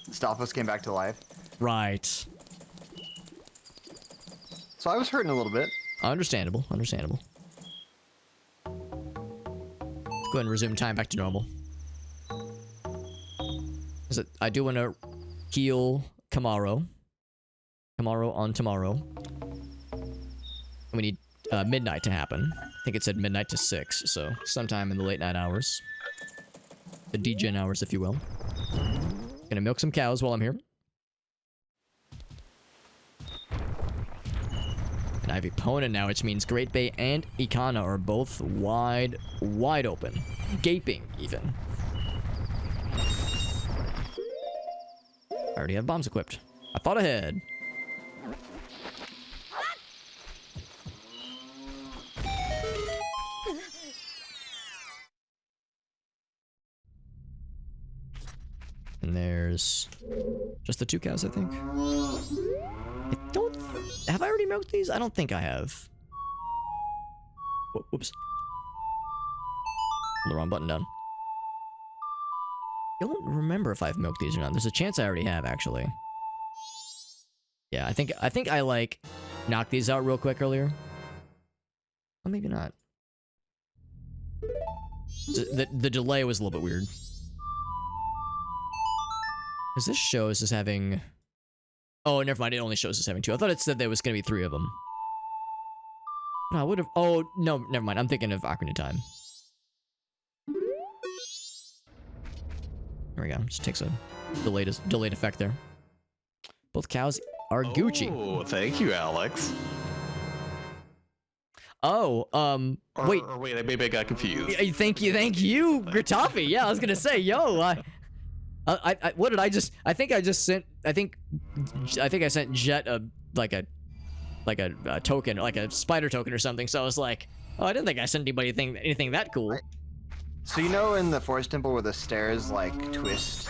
the Stalfos came back to life. Right. So I was hurting a little bit. Understandable. Understandable. Let's go ahead and resume time back to normal. I do want to heal Kamaro. Kamaro on tomorrow. We need midnight to happen. I think it said midnight to 6, so sometime in the late night hours. The degen hours, if you will. Gonna milk some cows while I'm here. And I have Epona now, which means Great Bay and Ikana are both wide open. Gaping, even. I already have bombs equipped. I thought ahead. And there's just the 2 cows, I think. I don't... Have I already milked these? I don't think I have. Whoops. The wrong button down. I don't remember if I've milked these or not. There's a chance I already have, actually. Yeah, I think I like knocked these out real quick earlier. Well, maybe not. The delay was a little bit weird. Because this shows as having... Oh, never mind. It only shows as having 2. I thought it said there was going to be 3 of them. No, I would have... Oh, no, never mind. I'm thinking of Ocarina of Time. There we go. Just takes a delayed effect there. Both cows are Gucci. Oh, thank you, Alex. Oh, wait. Or wait, maybe I got confused. Thank you, Gritafi. Yeah, I was gonna say, yo, what did I just? I think I sent Jet a token, like a spider token or something. So I was like, oh, I didn't think I sent anybody anything that cool. So you know in the Forest Temple where the stairs like twist?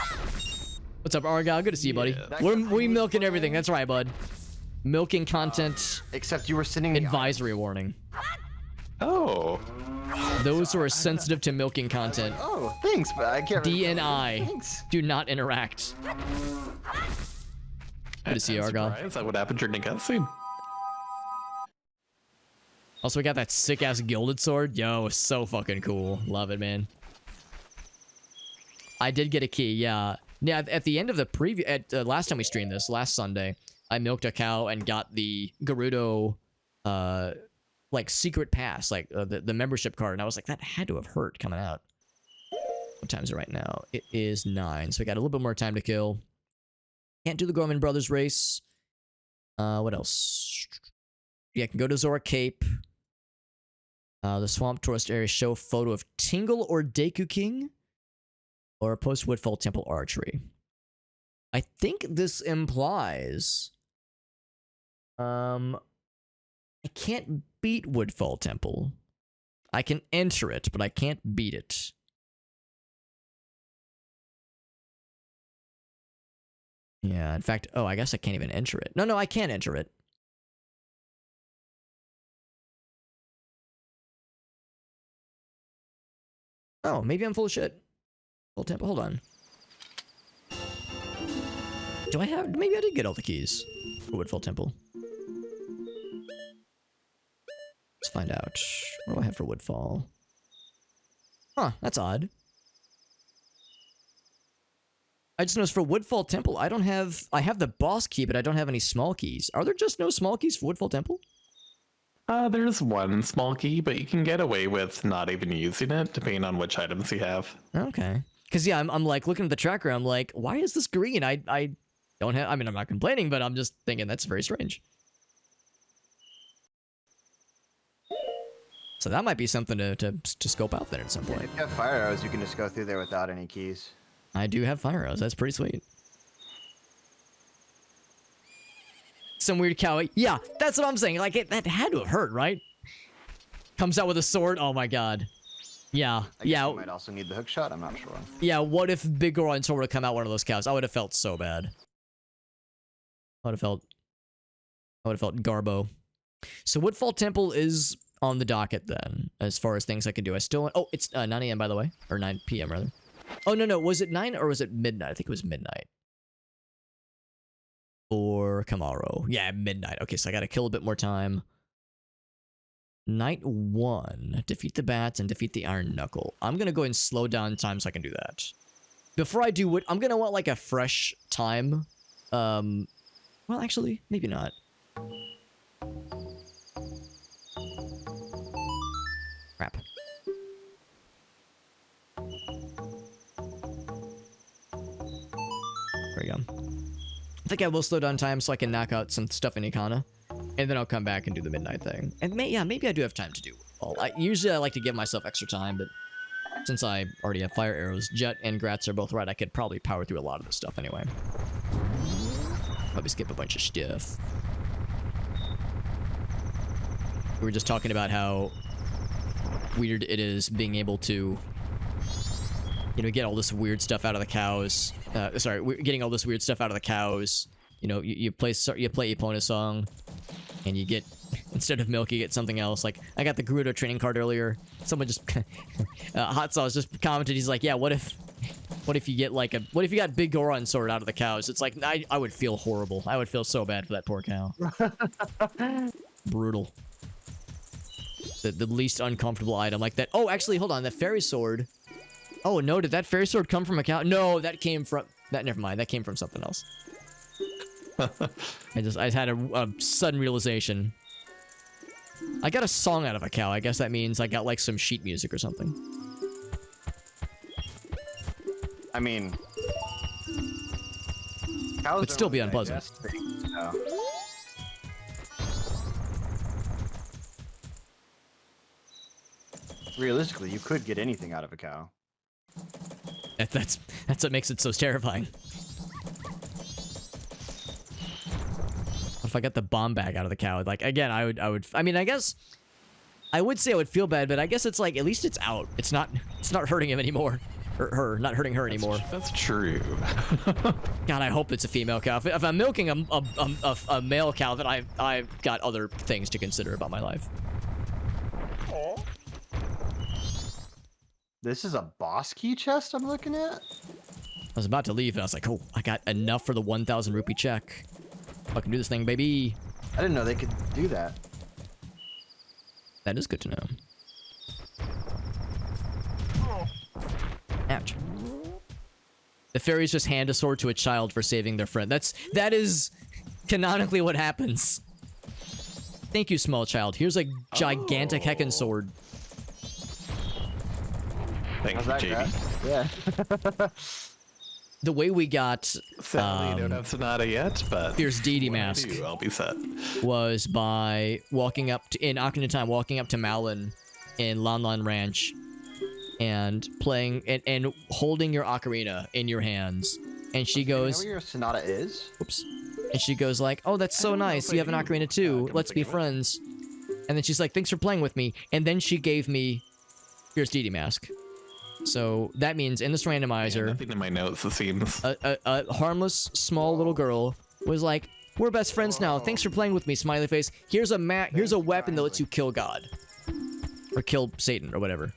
What's up, Argyle? Good to see you, buddy. Yeah. We milking everything. That's right, bud. Milking content. Except you were sending me Advisory warning. Oh. Those who are sensitive to milking content. Oh, thanks, but I can't. DNI. Thanks. Do not interact. Good to see you, Argyle. That would happen during the cutscene. Also, we got that sick-ass gilded sword. Yo, so fucking cool. Love it, man. I did get a key, yeah. Yeah, at the end of the last time we streamed this, last Sunday, I milked a cow and got the Gerudo, like, secret pass, like, the membership card, and I was like, that had to have hurt coming out. What time is it right now? It is 9, so we got a little bit more time to kill. Can't do the Gorman Brothers race. What else? Yeah, I can go to Zora Cape. The Swamp Tourist Area show photo of Tingle or Deku King. Or post Woodfall Temple Archery. I think this implies... I can't beat Woodfall Temple. I can enter it, but I can't beat it. Yeah, in fact... Oh, I guess I can't even enter it. No, I can enter it. Oh, maybe I'm full of shit. Full temple, hold on. Do I have... Maybe I did get all the keys for Woodfall Temple. Let's find out. What do I have for Woodfall? Huh, that's odd. I just noticed for Woodfall Temple, I don't have... I have the boss key, but I don't have any small keys. Are there just no small keys for Woodfall Temple? There's one small key, but you can get away with not even using it, depending on which items you have. Okay. Because, yeah, I'm like, looking at the tracker, I'm like, why is this green? I don't have... I mean, I'm not complaining, but I'm just thinking that's very strange. So that might be something to scope out there at some point. If you have fire arrows, you can just go through there without any keys. I do have fire arrows. That's pretty sweet. Some weird cow. Yeah, that's what I'm saying. Like, that had to have hurt, right? Comes out with a sword. Oh, my God. Yeah, I guess yeah, you might also need the hook shot. I'm not sure. yeah. What if Big Goron Sword would have come out one of those cows? I would have felt so bad. I would have felt garbo. So Woodfall Temple is on the docket then, as far as things I can do. I still... Oh, it's 9 a.m. by the way. Or 9 p.m. rather. Oh, no. Was it 9 or was it midnight? I think it was midnight. Or Kamaro. Yeah, midnight. Okay, so I gotta kill a bit more time. Night 1. Defeat the bats and defeat the Iron Knuckle. I'm gonna go and slow down time so I can do that. Before I do what... I'm gonna want like a fresh time. Well, actually, maybe not. Crap. There we go. I think I will slow down time so I can knock out some stuff in Ikana. And then I'll come back and do the midnight thing. And maybe I do have time to do all. Usually I like to give myself extra time, but since I already have fire arrows, Jet and Gratz are both right. I could probably power through a lot of this stuff anyway. Probably skip a bunch of stuff. We were just talking about how weird it is being able to, you know, get all this weird stuff out of the cows. Getting all this weird stuff out of the cows. You know, you play Epona's song, and you get, instead of milk, you get something else. Like, I got the Gerudo training card earlier. Someone just, Hot Sauce just commented, he's like, yeah, what if you get like what if you got Big Goron Sword out of the cows? It's like, I would feel horrible. I would feel so bad for that poor cow. Brutal. The least uncomfortable item like that. Oh, actually, hold on. That fairy sword. Oh, no. Did that fairy sword come from a cow? No, that came from... Never mind. That came from something else. I had a sudden realization. I got a song out of a cow. I guess that means I got, like, some sheet music or something. I mean... cows Would still be don't unpleasant. digest things, so. Realistically, you could get anything out of a cow. That's what makes it so terrifying. If I got the bomb bag out of the cow, like, again, I mean, I guess I would say I would feel bad, but I guess it's like, at least it's out. It's not hurting him anymore. Or her, not hurting her anymore. That's true. God, I hope it's a female cow. If I'm milking a male cow, then I've got other things to consider about my life. This is a boss key chest I'm looking at? I was about to leave, and I was like, oh, I got enough for the 1,000 rupee check. Fucking do this thing, baby. I didn't know they could do that. That is good to know. Ouch. The fairies just hand a sword to a child for saving their friend. That is canonically what happens. Thank you, small child. Here's a gigantic heckin' sword. Thank you, JB. Yeah. The way we got Sadly, I don't have Sonata yet, but Fierce Deity when I Mask do, I'll be set. was by walking up to, in Ocarina of Time, walking up to Malin in Lon Lon Ranch and playing and holding your ocarina in your hands. And she goes, You know where your Sonata is? oops. And she goes like, oh, that's so nice. You have an ocarina too. Let's be friends. And then she's like, thanks for playing with me. And then she gave me Fierce Deity Mask. So that means in this randomizer, Nothing in my notes, it seems. a harmless, small little girl was like, we're best friends now. Thanks for playing with me, smiley face. Here's a weapon that lets you kill God. Or kill Satan, or whatever.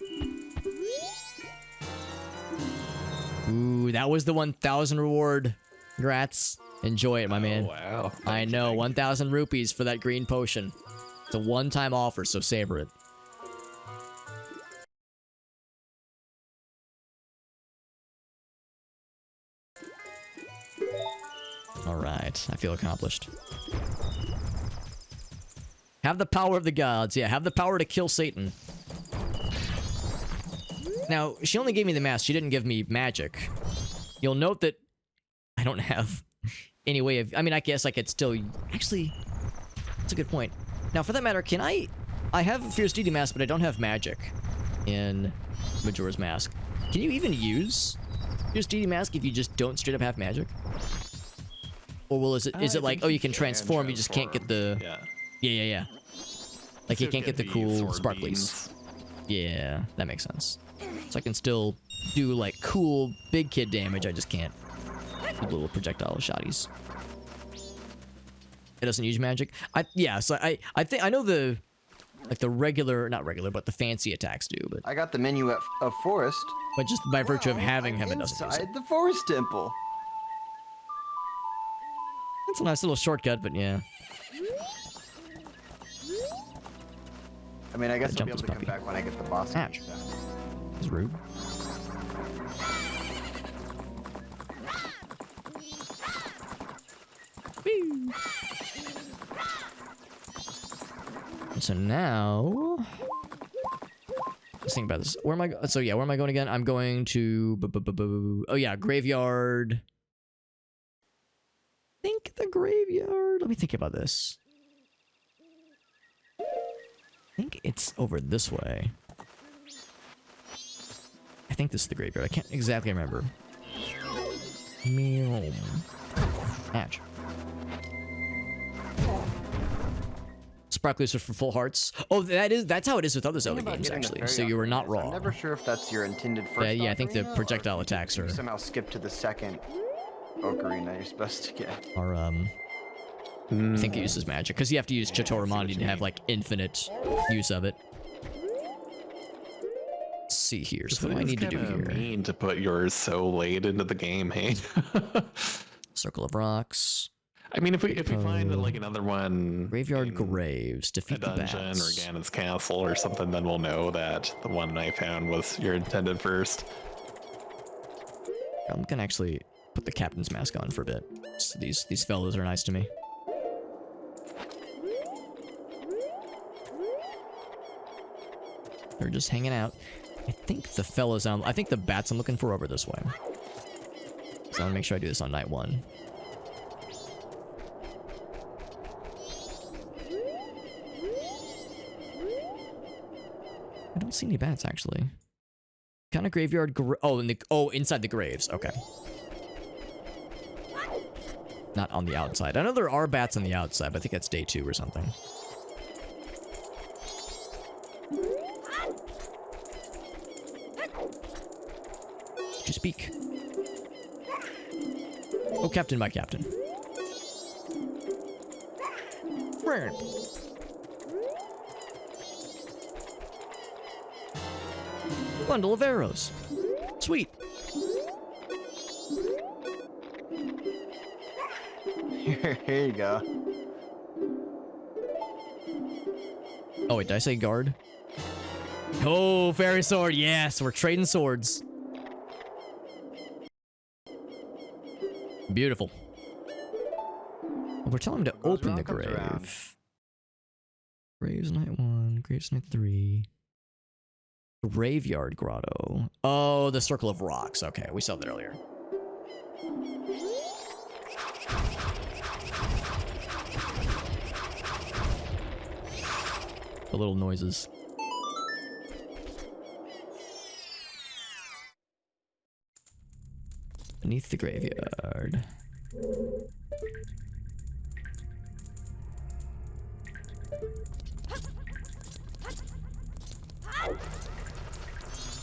Ooh, that was the 1,000 reward. Congrats. Enjoy it, my man. Wow. I know, 1,000 rupees for that green potion. It's a one-time offer, so savor it. Alright, I feel accomplished. Have the power of the gods. Yeah, have the power to kill Satan. Now, she only gave me the mask. She didn't give me magic. You'll note that I don't have any way of... I mean, I guess I could still... Actually, that's a good point. Now, for that matter, can I have a Fierce Deity Mask, but I don't have magic in Majora's Mask. Can you even use Fierce Deity Mask if you just don't straight up have magic? Or is it like, oh, you can transform, you just can't get the... Yeah. Yeah. Like, you can't get the cool sparklies. Yeah, that makes sense. So I can still do like cool big kid damage. I just can't do little projectile shotties. It doesn't use magic. So I think I know the like the regular, not regular, but the fancy attacks do. But I got the menu of forest. but just by virtue of Wow, having I'm him, it doesn't use it. inside the forest temple. It's a nice little shortcut, but yeah. I mean, I guess I'll Jump be able this to come puppy. back when I get the boss. Ouch. So. It's rude. Woo. So now, let's think about this. Where am I? So yeah, where am I going again? I'm going to. Oh yeah, graveyard. Think the graveyard. Let me think about this. I think it's over this way. I think this is the graveyard. I can't exactly remember. Meow. Ouch. Sparklers are for full hearts. Oh, that's how it is with other Zelda About games, getting the actually. fairy So you were not ocarina, wrong. I'm never sure if that's your intended first. Yeah, I think the ocarina, or projectile if attacks you are somehow skip to the second ocarina you're supposed to get. I think it uses magic because you have to use Chatoramandi to have like infinite use of it. Let's see here. So what do I need to do here? Mean to put yours so late into the game, hey? Circle of Rocks. I mean, if we find like another one, Graveyard in Graves. a Defeat the dungeon bats. or Ganon's castle or something, then we'll know that the one I found was your intended first. I'm gonna actually put the captain's mask on for a bit. So these fellows are nice to me. They're just hanging out. I think the fellows I think the bats I'm looking for over this way. So I want to make sure I do this on night 1. I don't see any bats actually. Kind of graveyard. Inside the graves. Okay. Not on the outside. I know there are bats on the outside, but I think that's day 2 or something. Did you speak? Oh, Captain, my Captain. Bundle of arrows. Sweet. Here you go. Oh wait, did I say guard? Oh, fairy sword. Yes, we're trading swords. Beautiful. We're telling him to open the grave. Graves night 1, graves night 3. Graveyard grotto. Oh, the circle of rocks. Okay, we saw that earlier. The little noises. Beneath the graveyard.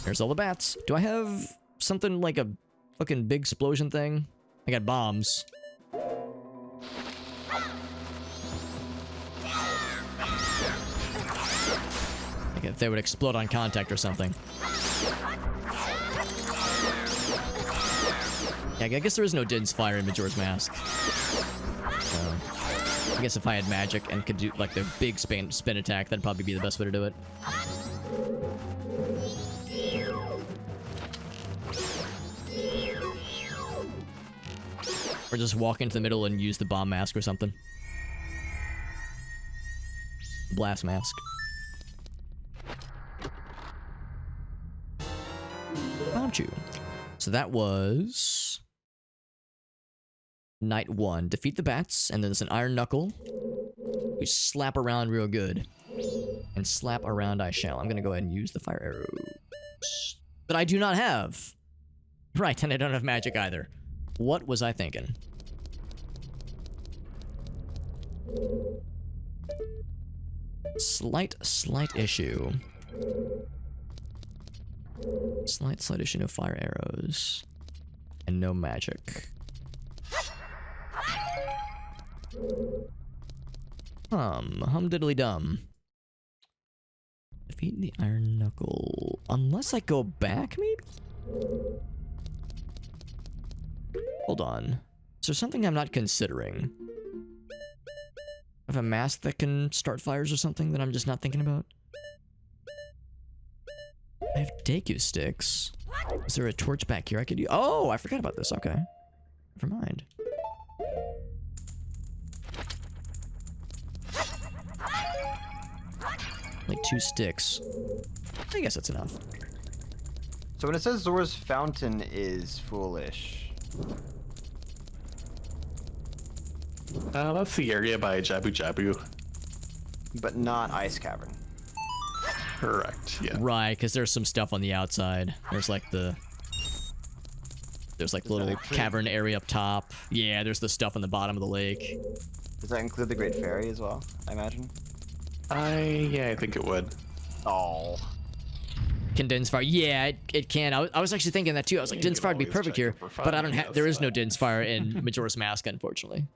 There's all the bats. Do I have something like a fucking big explosion thing? I got bombs. Like if they would explode on contact or something. Yeah, I guess there is no Din's fire in Majora's Mask. I guess if I had magic and could do like the big spin attack, that'd probably be the best way to do it. Or just walk into the middle and use the bomb mask or something. Blast mask. Found you. So that was night 1. Defeat the bats, and then there's an iron knuckle. We slap around real good. And slap around I shall. I'm gonna go ahead and use the fire arrows. But I do not have. Right, and I don't have magic either. What was I thinking? Slight issue. Slight addition of fire arrows. And no magic. Hum diddly dum. Defeat the iron knuckle. Unless I go back, maybe? Hold on. Is there something I'm not considering? Have a mask that can start fires or something that I'm just not thinking about? I have Deku sticks. Is there a torch back here I could use? Oh, I forgot about this. Okay. Never mind. Like 2 sticks. I guess that's enough. So when it says Zora's Fountain is foolish. That's the area by Jabu Jabu. But not Ice Cavern. Correct, yeah. Right, because there's some stuff on the outside. There's like the... There's like little cavern area up top. Yeah, there's the stuff on the bottom of the lake. Does that include the Great Fairy as well, I imagine? Yeah, I think it would. Oh. Condensed fire. Yeah, it can. I was actually thinking that too. I was like, Din's fire would be perfect here, but I don't have... There is no Din's fire in Majora's Mask, unfortunately.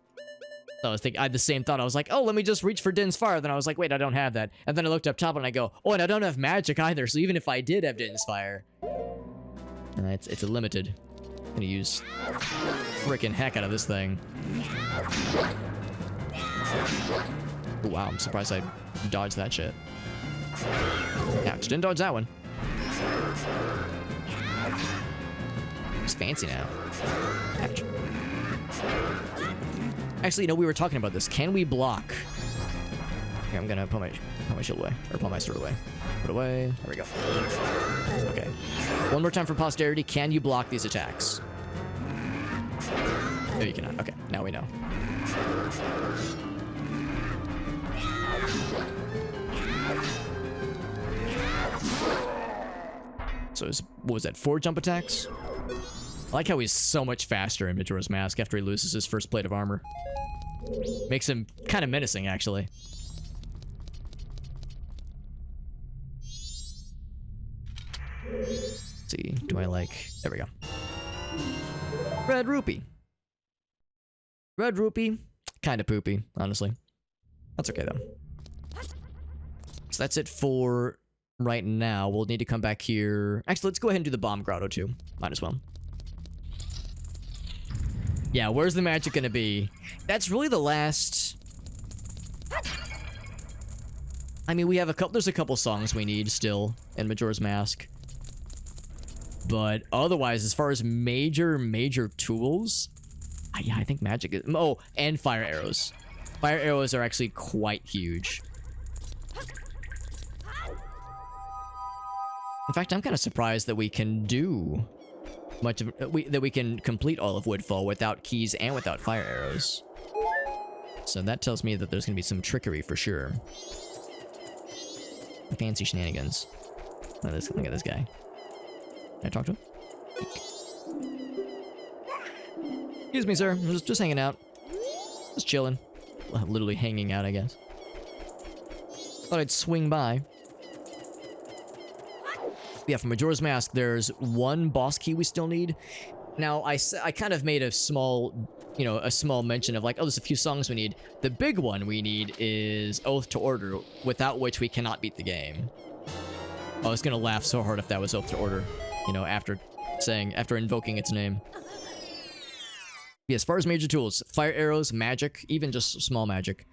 So I was thinking, I had the same thought. I was like, oh, let me just reach for Din's fire. Then I was like, wait, I don't have that. And then I looked up top and I go, oh, and I don't have magic either. So even if I did have Din's fire, it's a limited. I'm gonna use freaking heck out of this thing. Oh, wow, I'm surprised I dodged that shit. Ouch, didn't dodge that one. It's fancy now. Ouch. Actually, you know, we were talking about this. Can we block? Here, I'm gonna put my shield away. Or put my sword away. Put it away. There we go. Okay. One more time for posterity. Can you block these attacks? No, you cannot. Okay, now we know. So what was that, 4 jump attacks? I like how he's so much faster in Majora's Mask after he loses his first plate of armor. Makes him kind of menacing, actually. Let's see, do I like... There we go. Red rupee. Red rupee, kind of poopy, honestly. That's okay, though. So that's it for right now. We'll need to come back here. Actually, let's go ahead and do the bomb grotto, too. Might as well. Yeah, where's the magic gonna be? That's really the last... I mean, we have there's a couple songs we need still in Majora's Mask. But otherwise, as far as major tools... yeah, I think magic is... Oh, and fire arrows. Fire arrows are actually quite huge. In fact, I'm kind of surprised that we can do... that we can complete all of Woodfall without keys and without fire arrows. So that tells me that there's gonna be some trickery for sure. Fancy shenanigans. Look at this guy. Can I talk to him? Excuse me, sir. I'm just hanging out. Just chilling. Well, literally hanging out, I guess. Thought I'd swing by. Yeah, for Majora's Mask, there's 1 boss key we still need. Now, I kind of made a small, you know, a small mention of like, oh, there's a few songs we need. The big one we need is Oath to Order, without which we cannot beat the game. I was gonna laugh so hard if that was Oath to Order, you know, after invoking its name. Yeah, as far as major tools, fire arrows, magic, even just small magic,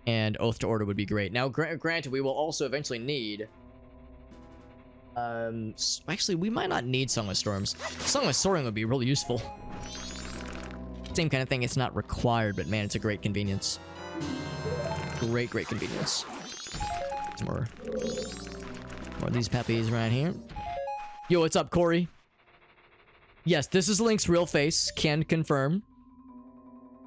and Oath to Order would be great. Now, granted, we will also eventually need... actually, we might not need Song of Storms. Song of Soaring would be really useful. Same kind of thing, it's not required, but man, it's a great convenience. Great convenience. Some more of these puppies right here. Yo, what's up, Corey? Yes, this is Link's real face. Can confirm.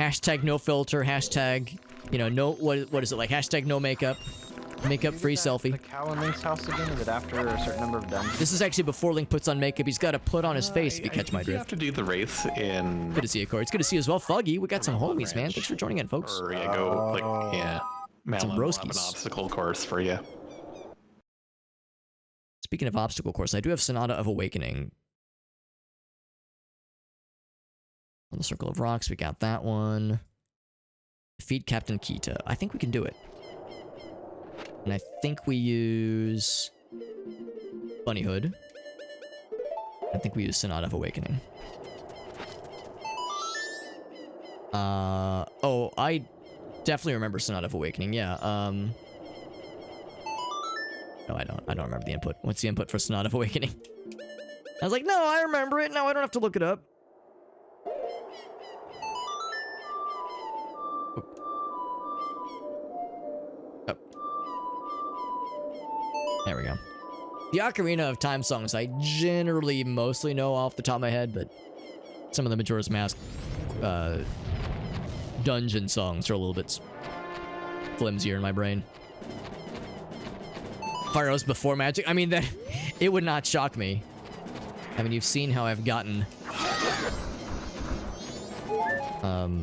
Hashtag no filter. Hashtag, you know, no, what is it like? Hashtag no makeup. Makeup free selfie. The cow in Link's house again? Is it after a certain number of dungeons? This is actually before Link puts on makeup. He's got to put on his face if you catch my drift. You have to do the race in... Good to see you, Corey. It's good to see you as well. Foggy, we got some homies, man. Thanks for joining in, folks. Or yeah, go, like, yeah. Some Malin will have an broskies. obstacle course for you. Speaking of obstacle course, I do have Sonata of Awakening. On the Circle of Rocks, we got that one. Defeat Captain Kita. I think we can do it. And I think we use Bunny Hood. I think we use Sonata of Awakening. Oh, I definitely remember Sonata of Awakening, yeah. No, I don't. I don't remember the input. What's the input for Sonata of Awakening? I was like, no, I remember it. Now I don't have to look it up. Oh. There we go. The Ocarina of Time songs I generally mostly know off the top of my head, but some of the Majora's Mask dungeon songs are a little bit flimsier in my brain. Pyros before magic? I mean, that it would not shock me. I mean, you've seen how I've gotten... Oh,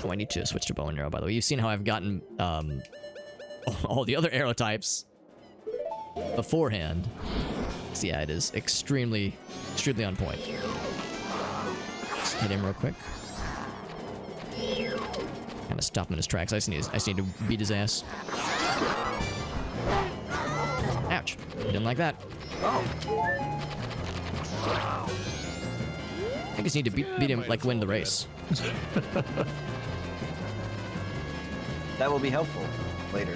I need to switch to bow and arrow, by the way. You've seen how I've gotten, all the other arrow types beforehand. So yeah, it is extremely on point. Just hit him real quick. Kind of stop him in his tracks. I just need to beat his ass. Ouch. Didn't like that. Oh. I just need to beat him, like, win the race. That will be helpful later.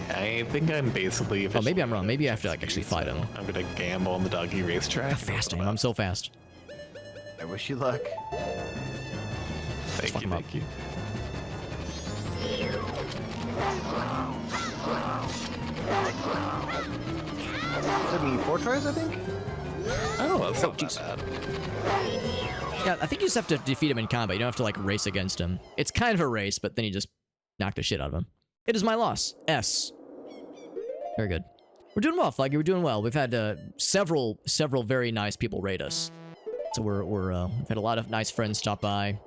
I think I'm basically... Oh, maybe I'm wrong. Maybe I have to, like, actually fight him. I'm gonna gamble on the doggy racetrack. How fast I am. I'm so fast. I wish you luck. Thank you. Took me 4 tries, I think? Oh, that's not jeez. bad. Yeah, I think you just have to defeat him in combat. You don't have to, like, race against him. It's kind of a race, but then you just knock the shit out of him. It is my loss. S. Very good. We're doing well, Flaggy. We're doing well. We've had several very nice people raid us. So we've had a lot of nice friends stop by.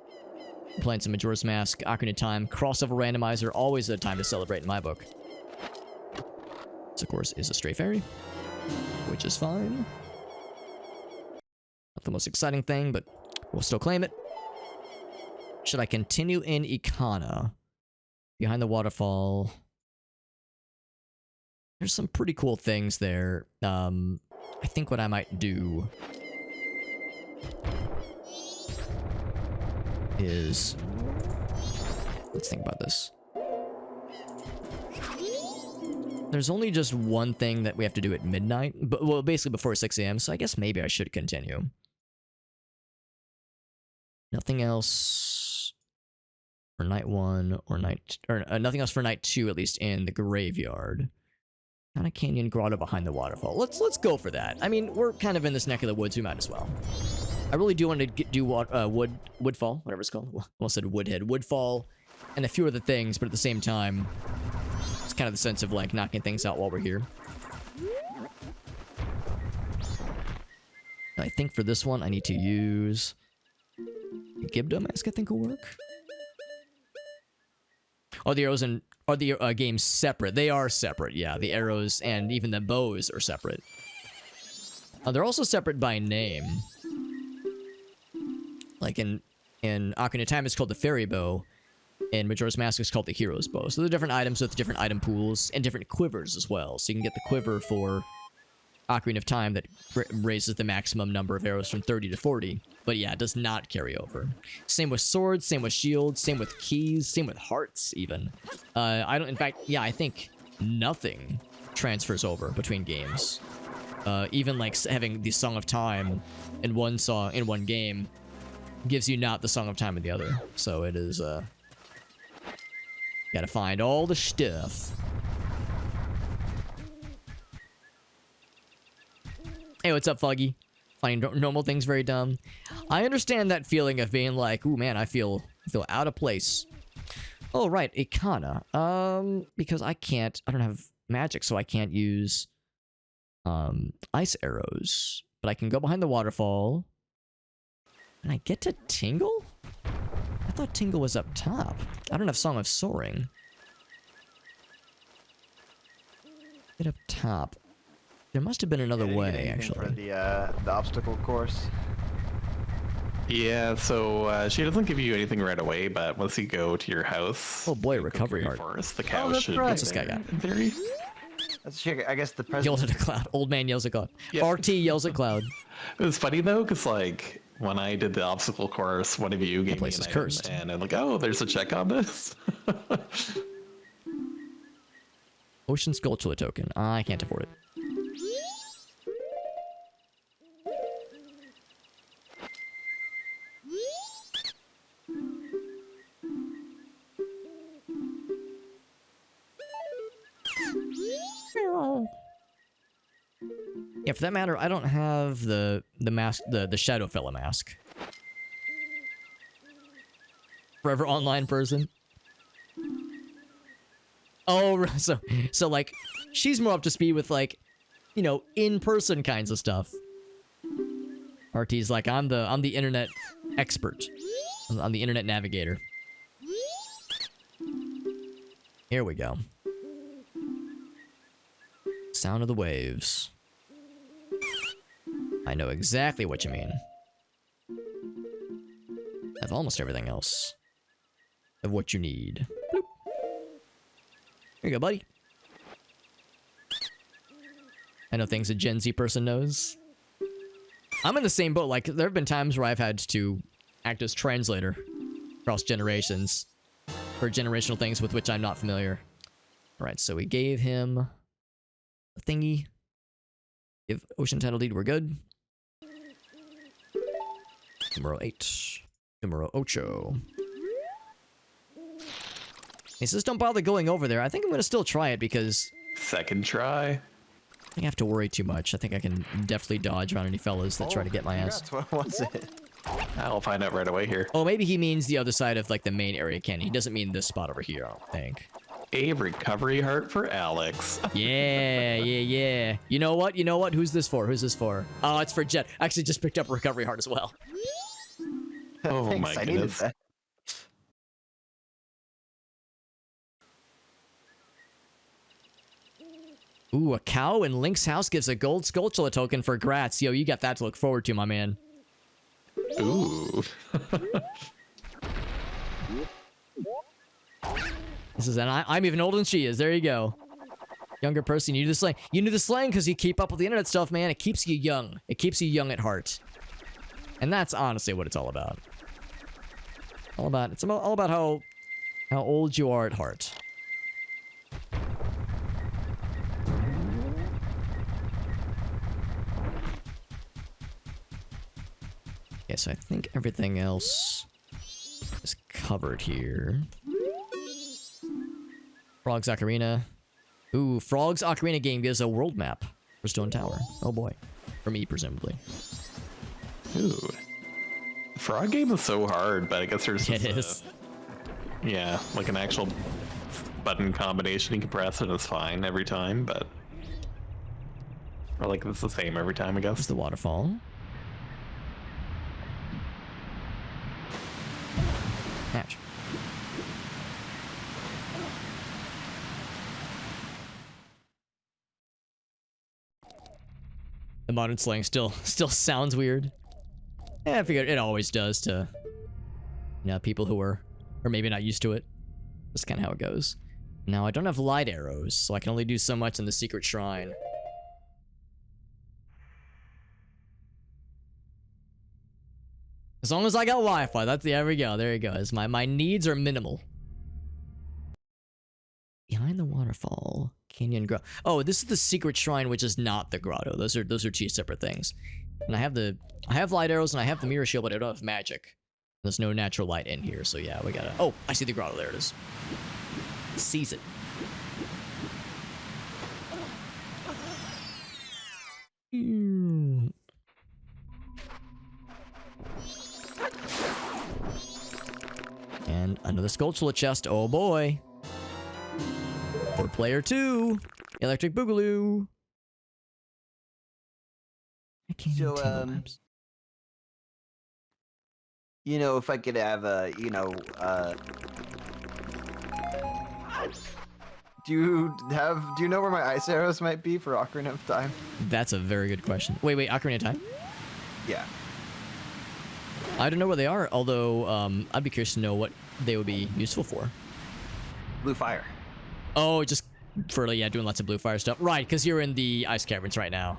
We're playing some Majora's Mask, Ocarina of Time, crossover randomizer. Always a time to celebrate in my book. This, of course, is a stray fairy, which is fine. Not the most exciting thing, but we'll still claim it. Should I continue in Ikana? Behind the waterfall. There's some pretty cool things there. I think what I might do is... Let's think about this. There's only just one thing that we have to do at midnight. But, well, basically before 6 a.m., so I guess maybe I should continue. Nothing else for night 1 or nothing else for night 2, at least in the graveyard. Kind of canyon grotto behind the waterfall. Let's go for that. I mean, we're kind of in this neck of the woods. We might as well. I really do want to do Woodfall, whatever it's called. Well, I almost said Woodhead. Woodfall, and a few other things, but at the same time, it's kind of the sense of, like, knocking things out while we're here. I think for this one, I need to use Gibdo Mask, I think will work. Are the arrows and are the games separate? They are separate, yeah. The arrows and even the bows are separate. They're also separate by name. Like in Ocarina of Time, it's called the Fairy Bow. In Majora's Mask, it's called the Hero's Bow. So they're different items with different item pools and different quivers as well. So you can get the quiver for Ocarina of Time that raises the maximum number of arrows from 30 to 40. But yeah, it does not carry over. Same with swords, same with shields, same with keys, same with hearts even. In fact, yeah, I think nothing transfers over between games. Even like having the Song of Time in one game gives you not the Song of Time in the other. So it is, gotta find all the stuff. Hey, what's up, Foggy? Finding normal things very dumb. I understand that feeling of being like, ooh, man, I feel out of place. Oh, right, Ikana. Because I don't have magic, so I can't use, ice arrows. But I can go behind the waterfall. And I get to Tingle? I thought Tingle was up top. I don't have Song of Soaring. Get up top. There must have been another Yeah, did you get way, anything actually. For the obstacle course. Yeah, so she doesn't give you anything right away, but once you go to your house, Oh boy, go recovery Kokiri heart. Forest, the cow that's should right. be What's this guy there, got? in theory. Let's check. I guess the president. Yells at a cloud. Old man yells at cloud. Yep. RT yells at cloud. It was funny though, because like when I did the obstacle course, one of you gave me place an is item, cursed. and I'm like, oh, there's a check on this. Ocean Sculpture token. I can't afford it. Yeah, for that matter, I don't have the mask, the Shadow Fella mask. Forever online person. Oh, so like, she's more up to speed with like, you know, in-person kinds of stuff. RT's like, I'm the internet expert. I'm the internet navigator. Here we go. Sound of the waves. I know exactly what you mean. I have almost everything else of what you need. Bloop. Here you go, buddy. I know things a Gen Z person knows. I'm in the same boat. Like, there have been times where I've had to act as translator across generations for generational things with which I'm not familiar. Alright, so we gave him a thingy. Give Ocean Title Deed, we're good. Numero 8. Numero 8. He says don't bother going over there. I think I'm going to still try it because Second try. I don't have to worry too much. I think I can definitely dodge around any fellas that try to get my ass. What was it? I'll find out right away here. Oh, maybe he means the other side of like the main area canyon. He doesn't mean this spot over here, I don't think. A recovery heart for Alex. Yeah, yeah, yeah. You know what? You know what? Who's this for? Who's this for? Oh, it's for Jet. I actually just picked up a recovery heart as well. Oh Thanks, my I needed goodness. that. Ooh, a cow in Link's house gives a gold Skulltula token for Grats. Yo, you got that to look forward to, my man. Ooh. This is, and I'm even older than she is. There you go. Younger person, you do the slang. You do the slang because you keep up with the internet stuff, man. It keeps you young. It keeps you young at heart. And that's honestly what it's all about. It's all about how old you are at heart. Okay, so I think everything else is covered here. Frog's Ocarina. Ooh, Frog's Ocarina game gives a world map for Stone Tower. Oh boy. For me, presumably. Ooh. The frog game is so hard, but I guess there's It just is. yeah, like an actual button combination you can press and it's fine every time, but or like it's the same every time, I There's guess. the waterfall. Hatch. The modern slang still sounds weird. Yeah, I figured it always does to, you know, people who are maybe not used to it. That's kind of how it goes. Now, I don't have light arrows, so I can only do so much in the secret shrine. As long as I got Wi-Fi, there we go, there you go. My needs are minimal. Behind the waterfall, canyon grotto. Oh, this is the secret shrine, which is not the grotto. Those are two separate things. And I have light arrows and I have the mirror shield, but I don't have magic. There's no natural light in here, so yeah, we gotta. Oh, I see the grotto. There it is. Sees it. And another Skulltula chest. Oh boy. For player 2, Electric Boogaloo. I can't So, tell maps. You know, if I could have you know where my ice arrows might be for Ocarina of Time? That's a very good question. Wait, Ocarina of Time? Yeah. I don't know where they are, although I'd be curious to know what they would be useful for. Blue fire. Oh, just for doing lots of blue fire stuff. Right, because you're in the ice caverns right now.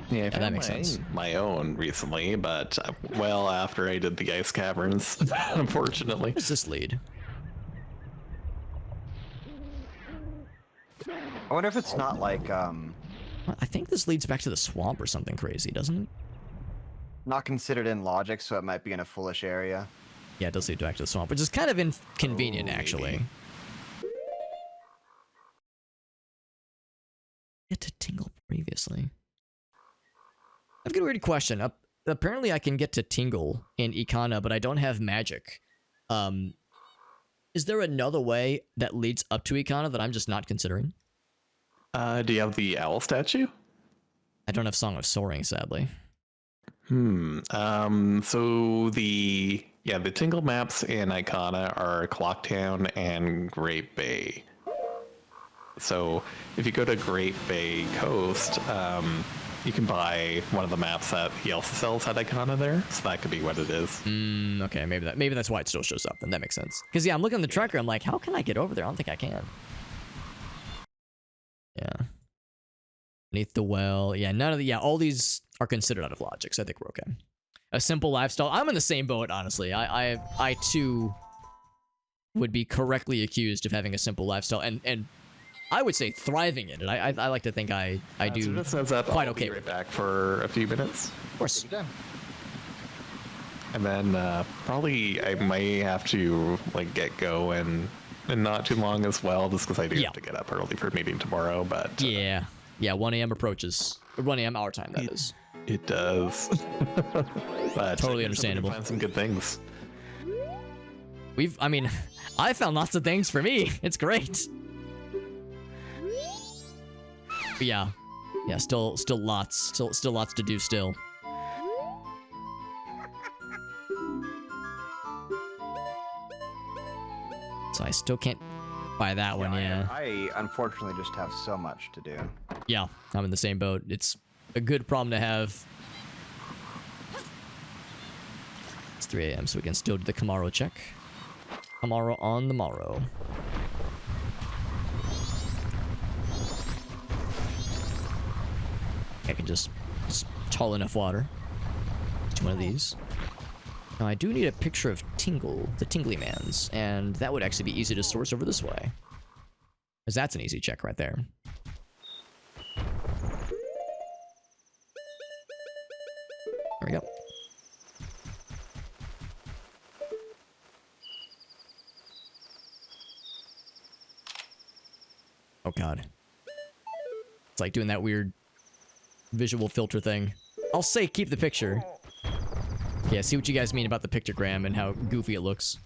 Yeah, I that found makes sense. my own recently, but well after I did the ice caverns, unfortunately. Where does this lead? I wonder if it's not like I think this leads back to the swamp or something crazy, doesn't it? not considered in logic, so it might be in a foolish area. Yeah, it does lead back to the swamp, which is kind of inconvenient, Oh, actually. maybe. Get to Tingle previously. I've got a weird question. Apparently, I can get to Tingle in Ikana, but I don't have magic. Is there another way that leads up to Ikana that I'm just not considering? Do you have the owl statue? I don't have Song of Soaring, sadly. So the Tingle maps in Icona are Clocktown and Great Bay. So if you go to Great Bay Coast, you can buy one of the maps that he also sells at Icona there. So that could be what it is. Okay, maybe that's why it still shows up, then that makes sense. Because I'm looking at the tracker, I'm like, how can I get over there? I don't think I can. Yeah. Beneath the well. Yeah, none of the all these are considered out of logic, so I think we're okay. A simple lifestyle. I'm in the same boat, honestly. I too would be correctly accused of having a simple lifestyle and I would say thriving in it. I like to think I do So just heads up, quite I'll okay be with right back for a few minutes. Of course. And then probably I may have to get going in not too long as well, just because I do have to get up early for a meeting tomorrow. But yeah, 1 a.m. approaches. 1 a.m. our time, that is. It does. But Totally understandable. Find some good things. I found lots of things for me. It's great. But yeah, still lots to do still. So I still can't buy that one, yeah. I unfortunately just have so much to do. Yeah, I'm in the same boat. It's a good problem to have. It's 3 a.m., so we can still do the Kamaro check. Kamaro on the morrow. I can just tall enough water. Do one of these. Now I do need a picture of Tingle, the Tingly Mans, and that would actually be easy to source over this way. Because that's an easy check right there. There we go. Oh god. It's like doing that weird visual filter thing. I'll say keep the picture. Yeah, see what you guys mean about the pictogram and how goofy it looks.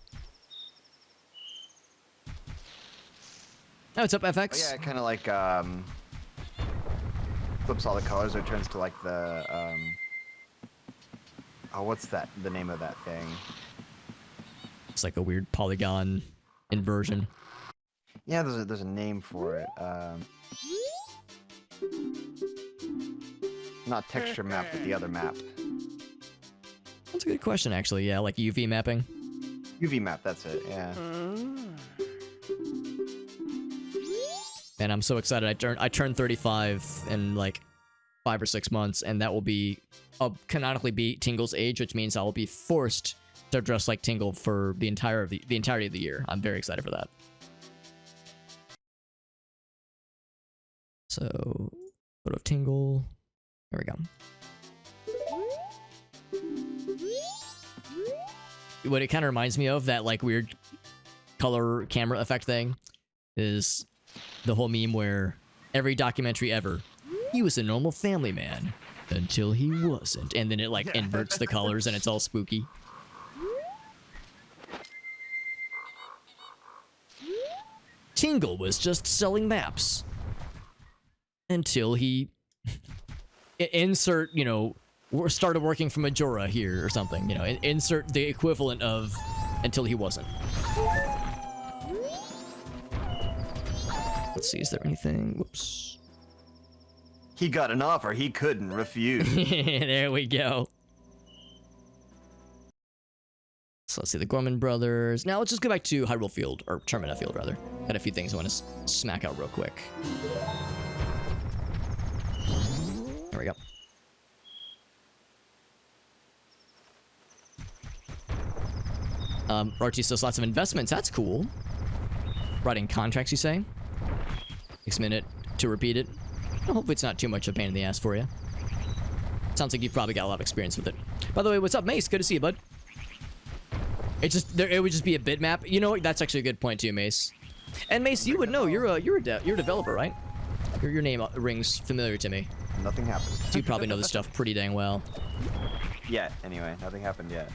Oh, what's up, FX? Oh, yeah, it kind of like flips all the colors. Or it turns to like the oh, what's that? The name of that thing? It's like a weird polygon inversion. Yeah, there's a name for it. Not texture map, but the other map. That's a good question, actually. Yeah, like UV mapping. UV map, that's it. Yeah. And I'm so excited. I turned 35 in like 5 or 6 months, and that will be canonically be Tingle's age, which means I will be forced to dress like Tingle for the entirety of the year. I'm very excited for that. So, photo of Tingle. There we go. What it kind of reminds me of, that like weird color camera effect thing, is the whole meme where every documentary ever, he was a normal family man until he wasn't, and then it like inverts the colors and it's all spooky. Tingle was just selling maps until he insert, started working for Majora here or something, insert the equivalent of until he wasn't. Let's see, is there anything? Whoops. He got an offer he couldn't refuse. There we go. So let's see, the Gorman Brothers. Now let's just go back to Hyrule Field, or Termina Field, rather. Got a few things I want to smack out real quick. There we go. RT still lots of investments. That's cool. Writing contracts, you say? Takes a minute to repeat it. Well, hopefully it's not too much of a pain in the ass for you. Sounds like you've probably got a lot of experience with it. By the way, what's up, Mace? Good to see you, bud. It would just be a bitmap. You know what? That's actually a good point too, Mace. And Mace, you would know. You're a developer, right? Your name rings familiar to me. Nothing happened. So you probably know this stuff pretty dang well. Yet, anyway. Nothing happened yet.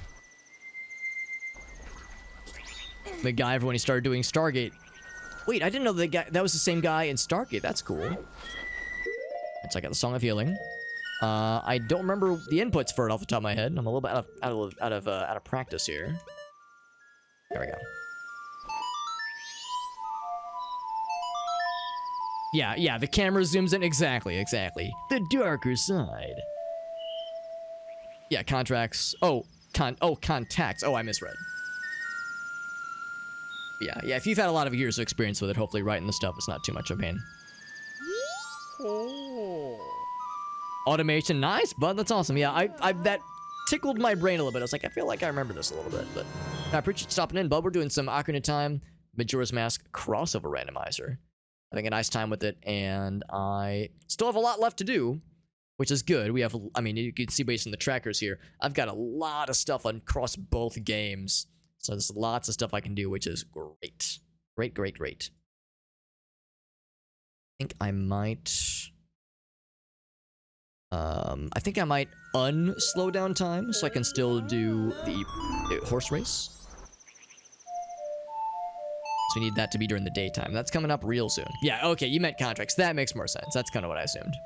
MacGyver when he started doing Stargate. Wait, I didn't know that was the same guy in Stargate. That's cool. It's like the Song of Healing. I don't remember the inputs for it off the top of my head. I'm a little bit out of practice here. There we go. Yeah, the camera zooms in. Exactly. The darker side. Yeah, contracts. Contacts. Oh, I misread. Yeah, if you've had a lot of years of experience with it, hopefully writing the stuff is not too much of a pain. Automation, nice, bud. That's awesome. Yeah, I that tickled my brain a little bit. I was like, I feel like I remember this a little bit, but I appreciate you stopping in, bud. We're doing some Ocarina of Time, Majora's Mask crossover randomizer. Having a nice time with it, and I still have a lot left to do, which is good. We have, I mean, you can see based on the trackers here, I've got a lot of stuff across both games. So there's lots of stuff I can do, which is great. Great. I think I might... I think I might unslow down time so I can still do the horse race. So we need that to be during the daytime. That's coming up real soon. Yeah, okay, you meant contracts. That makes more sense. That's kind of what I assumed.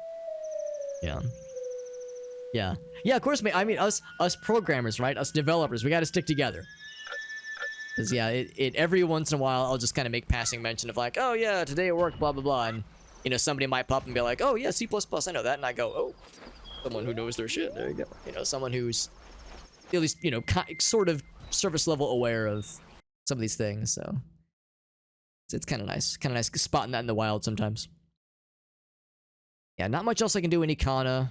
Yeah, of course, I mean, us programmers, right? Us developers, we got to stick together. Because, yeah, every once in a while, I'll just kind of make passing mention of like, oh, yeah, today at work, blah, blah, blah. And, you know, somebody might pop and be like, oh, yeah, C++, I know that. And I go, oh, someone who knows their shit. There you go. You know, someone who's at least, you know, sort of surface level aware of some of these things. So it's kind of nice. Kind of nice spotting that in the wild sometimes. Yeah, not much else I can do in Ikana.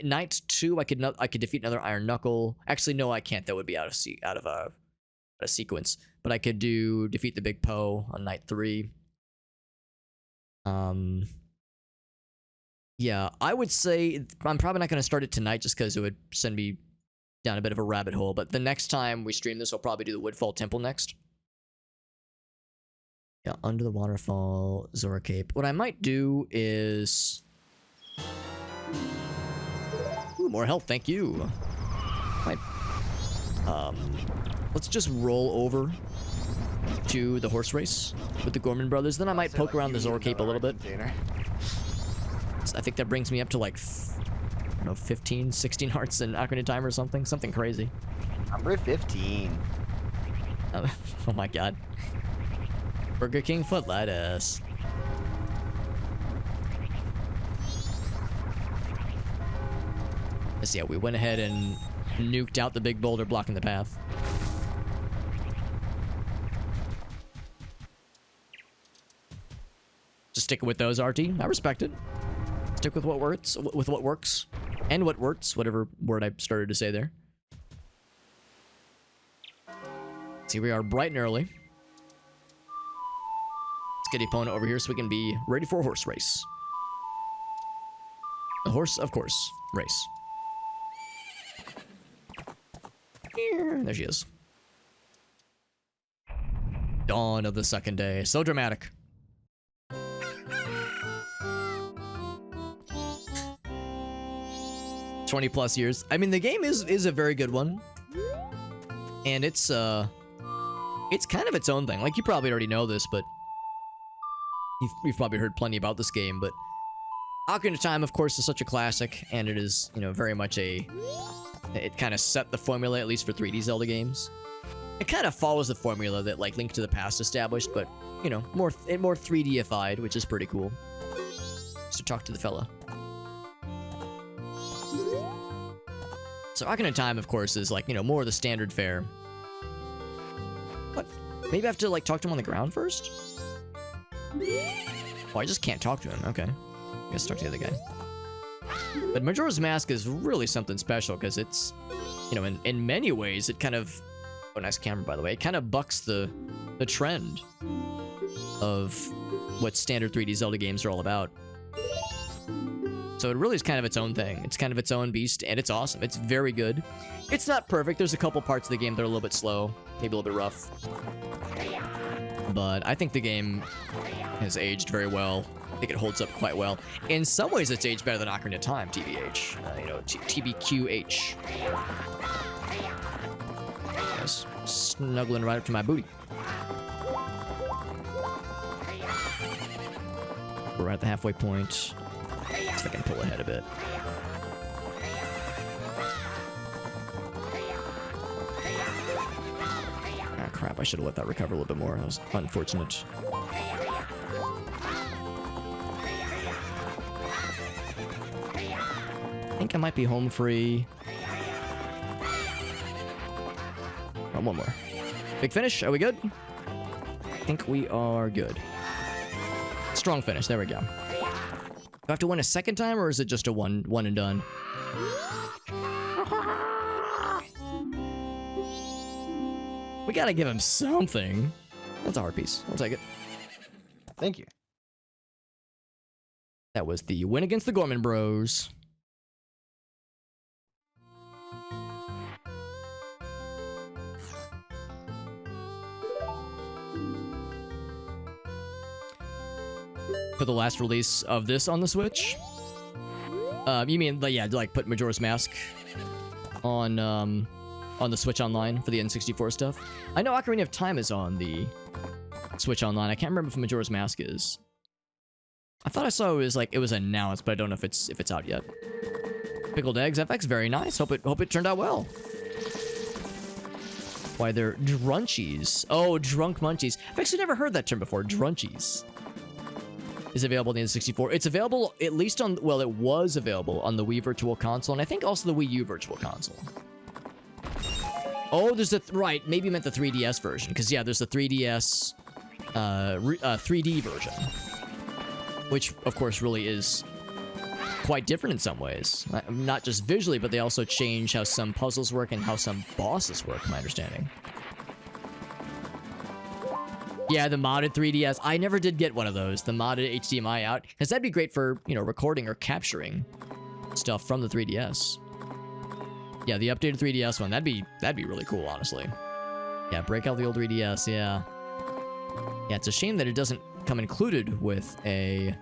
Night 2, I could defeat another Iron Knuckle. Actually, no, I can't. That would be out of a sequence, but I could defeat the Big Poe on night 3. Yeah, I would say I'm probably not going to start it tonight just because it would send me down a bit of a rabbit hole, but the next time we stream this, I'll probably do the Woodfall Temple next. Yeah, Under the Waterfall, Zora Cape. What I might do is... Ooh, more health, thank you. Let's just roll over to the horse race with the Gorman Brothers. Then I might poke around the Zora Cape a little bit. I think that brings me up to like, I don't know, 15, 16 hearts in Ocarina of Time or something. Something crazy. Number 15. Oh my god. Burger King foot lettuce. So yeah, we went ahead and nuked out the big boulder blocking the path. Just sticking with those, RT. I respect it. Stick with what works, and what works, whatever word I started to say there. See, we are bright and early. Let's get the opponent over here so we can be ready for a horse race. A horse, of course, race. There she is. Dawn of the second day. So dramatic. +20 years. I mean, the game is a very good one. And it's kind of its own thing. Like, you probably already know this, but you've probably heard plenty about this game, but Ocarina of Time, of course, is such a classic, and it is, you know, very much it kind of set the formula, at least for 3D Zelda games. It kind of follows the formula that like Link to the Past established, but you know, more 3D-ified, which is pretty cool. So talk to the fella. So Ocarina of Time, of course, is like, you know, more of the standard fare. What? Maybe I have to like talk to him on the ground first? Oh, I just can't talk to him. Okay. I guess talk to the other guy. But Majora's Mask is really something special because it's, you know, in many ways, it kind of... Oh, nice camera, by the way. It kind of bucks the trend of what standard 3D Zelda games are all about. So it really is kind of its own thing. It's kind of its own beast, and it's awesome. It's very good. It's not perfect. There's a couple parts of the game that are a little bit slow, maybe a little bit rough. But I think the game has aged very well. I think it holds up quite well. In some ways, it's aged better than Ocarina of Time, TBH. You know, TBQH. Yes, snuggling right up to my booty. We're at the halfway point. See if I can pull ahead a bit. Ah, crap. I should have let that recover a little bit more. That was unfortunate. I think I might be home free. Oh, one more. Big finish. Are we good? I think we are good. Strong finish. There we go. Do I have to win a second time, or is it just a one and done? We gotta give him something. That's a heart piece. I'll take it. Thank you. That was the win against the Gorman Bros. For the last release of this on the Switch? You mean, yeah, like put Majora's Mask on the Switch Online for the N64 stuff? I know Ocarina of Time is on the Switch Online. I can't remember if Majora's Mask is. I thought I saw it was announced, but I don't know if it's out yet. Pickled eggs, FX, very nice. Hope it turned out well. Why they're drunchies? Oh, drunk munchies. I've actually never heard that term before. Drunchies. Is available on the N64. It's available at least on, well, it was available on the Wii Virtual Console, and I think also the Wii U Virtual Console. Oh, there's right, maybe you meant the 3DS version, because yeah, there's the 3DS 3D version, which of course really is quite different in some ways. Not just visually, but they also change how some puzzles work and how some bosses work, my understanding. Yeah, the modded 3DS. I never did get one of those. The modded HDMI out. Because that'd be great for, you know, recording or capturing stuff from the 3DS. Yeah, the updated 3DS one. That'd be really cool, honestly. Yeah, break out the old 3DS, yeah. Yeah, it's a shame that it doesn't come included with a...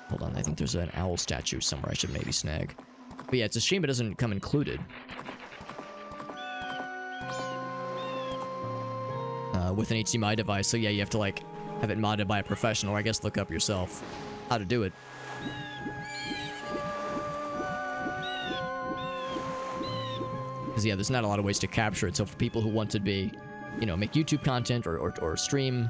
Hold on, I think there's an owl statue somewhere I should maybe snag. But yeah, it's a shame it doesn't come included. With an HDMI device, so yeah, you have to like have it modded by a professional, or I guess look up yourself how to do it. Because yeah, there's not a lot of ways to capture it, so for people who want to be, you know, make YouTube content or stream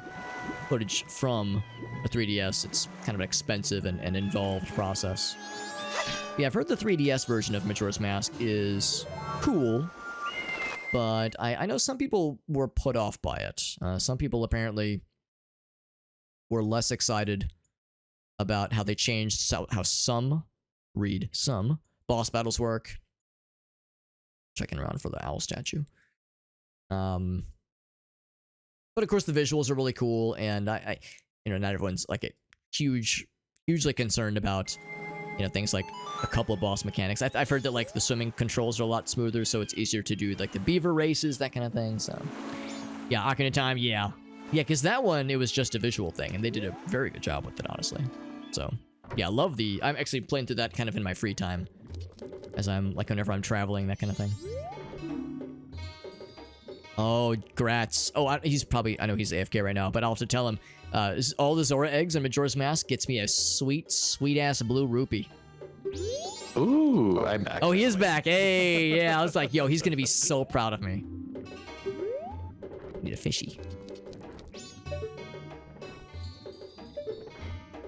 footage from a 3DS, it's kind of an expensive and involved process. Yeah, I've heard the 3DS version of Majora's Mask is cool, but I know some people were put off by it. Some people apparently were less excited about how they changed how some boss battles work. Checking around for the owl statue. But of course the visuals are really cool, and I you know, not everyone's like hugely concerned about, you know, things like a couple of boss mechanics. I've heard that like the swimming controls are a lot smoother, so it's easier to do like the beaver races, that kind of thing. So yeah, Ocarina of Time, yeah, because that one, it was just a visual thing, and they did a very good job with it, honestly. So yeah, I'm actually playing through that kind of in my free time, as I'm like whenever I'm traveling, that kind of thing. Oh, Gratz. Oh, I know he's AFK right now, but I'll have to tell him, all the Zora eggs and Majora's Mask gets me a sweet, sweet-ass blue rupee. Ooh, I'm back. Oh, he is back. Hey, yeah. I was like, yo, he's gonna be so proud of me. Need a fishy.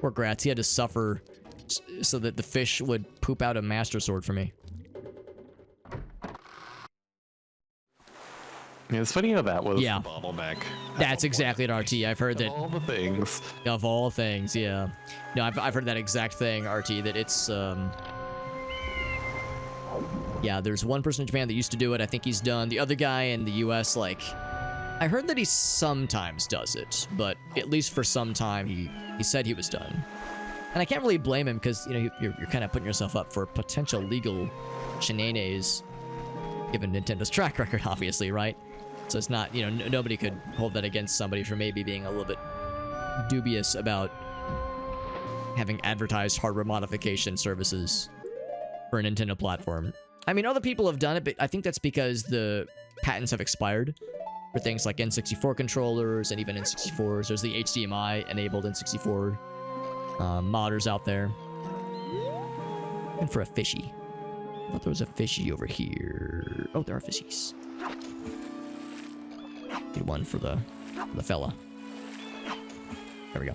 Poor Gratz, he had to suffer so that the fish would poop out a master sword for me. Yeah, it's funny how that was Yeah. the bottleneck. That's exactly an RT. I've heard Of that. all the things. Of all things, yeah. No, I've heard that exact thing, RT, that it's, yeah, there's one person in Japan that used to do it. I think he's done. The other guy in the US, like, I heard that he sometimes does it, but at least for some time, he said he was done. And I can't really blame him because, you know, you're kind of putting yourself up for potential legal shenanigans, given Nintendo's track record, obviously, right? So it's not, you know, nobody could hold that against somebody for maybe being a little bit dubious about having advertised hardware modification services for a Nintendo platform. I mean, other people have done it, but I think that's because the patents have expired for things like N64 controllers and even N64s. There's the HDMI-enabled N64 modders out there. And for a fishy. I thought there was a fishy over here. Oh, there are fishies. Need one for the fella. There we go.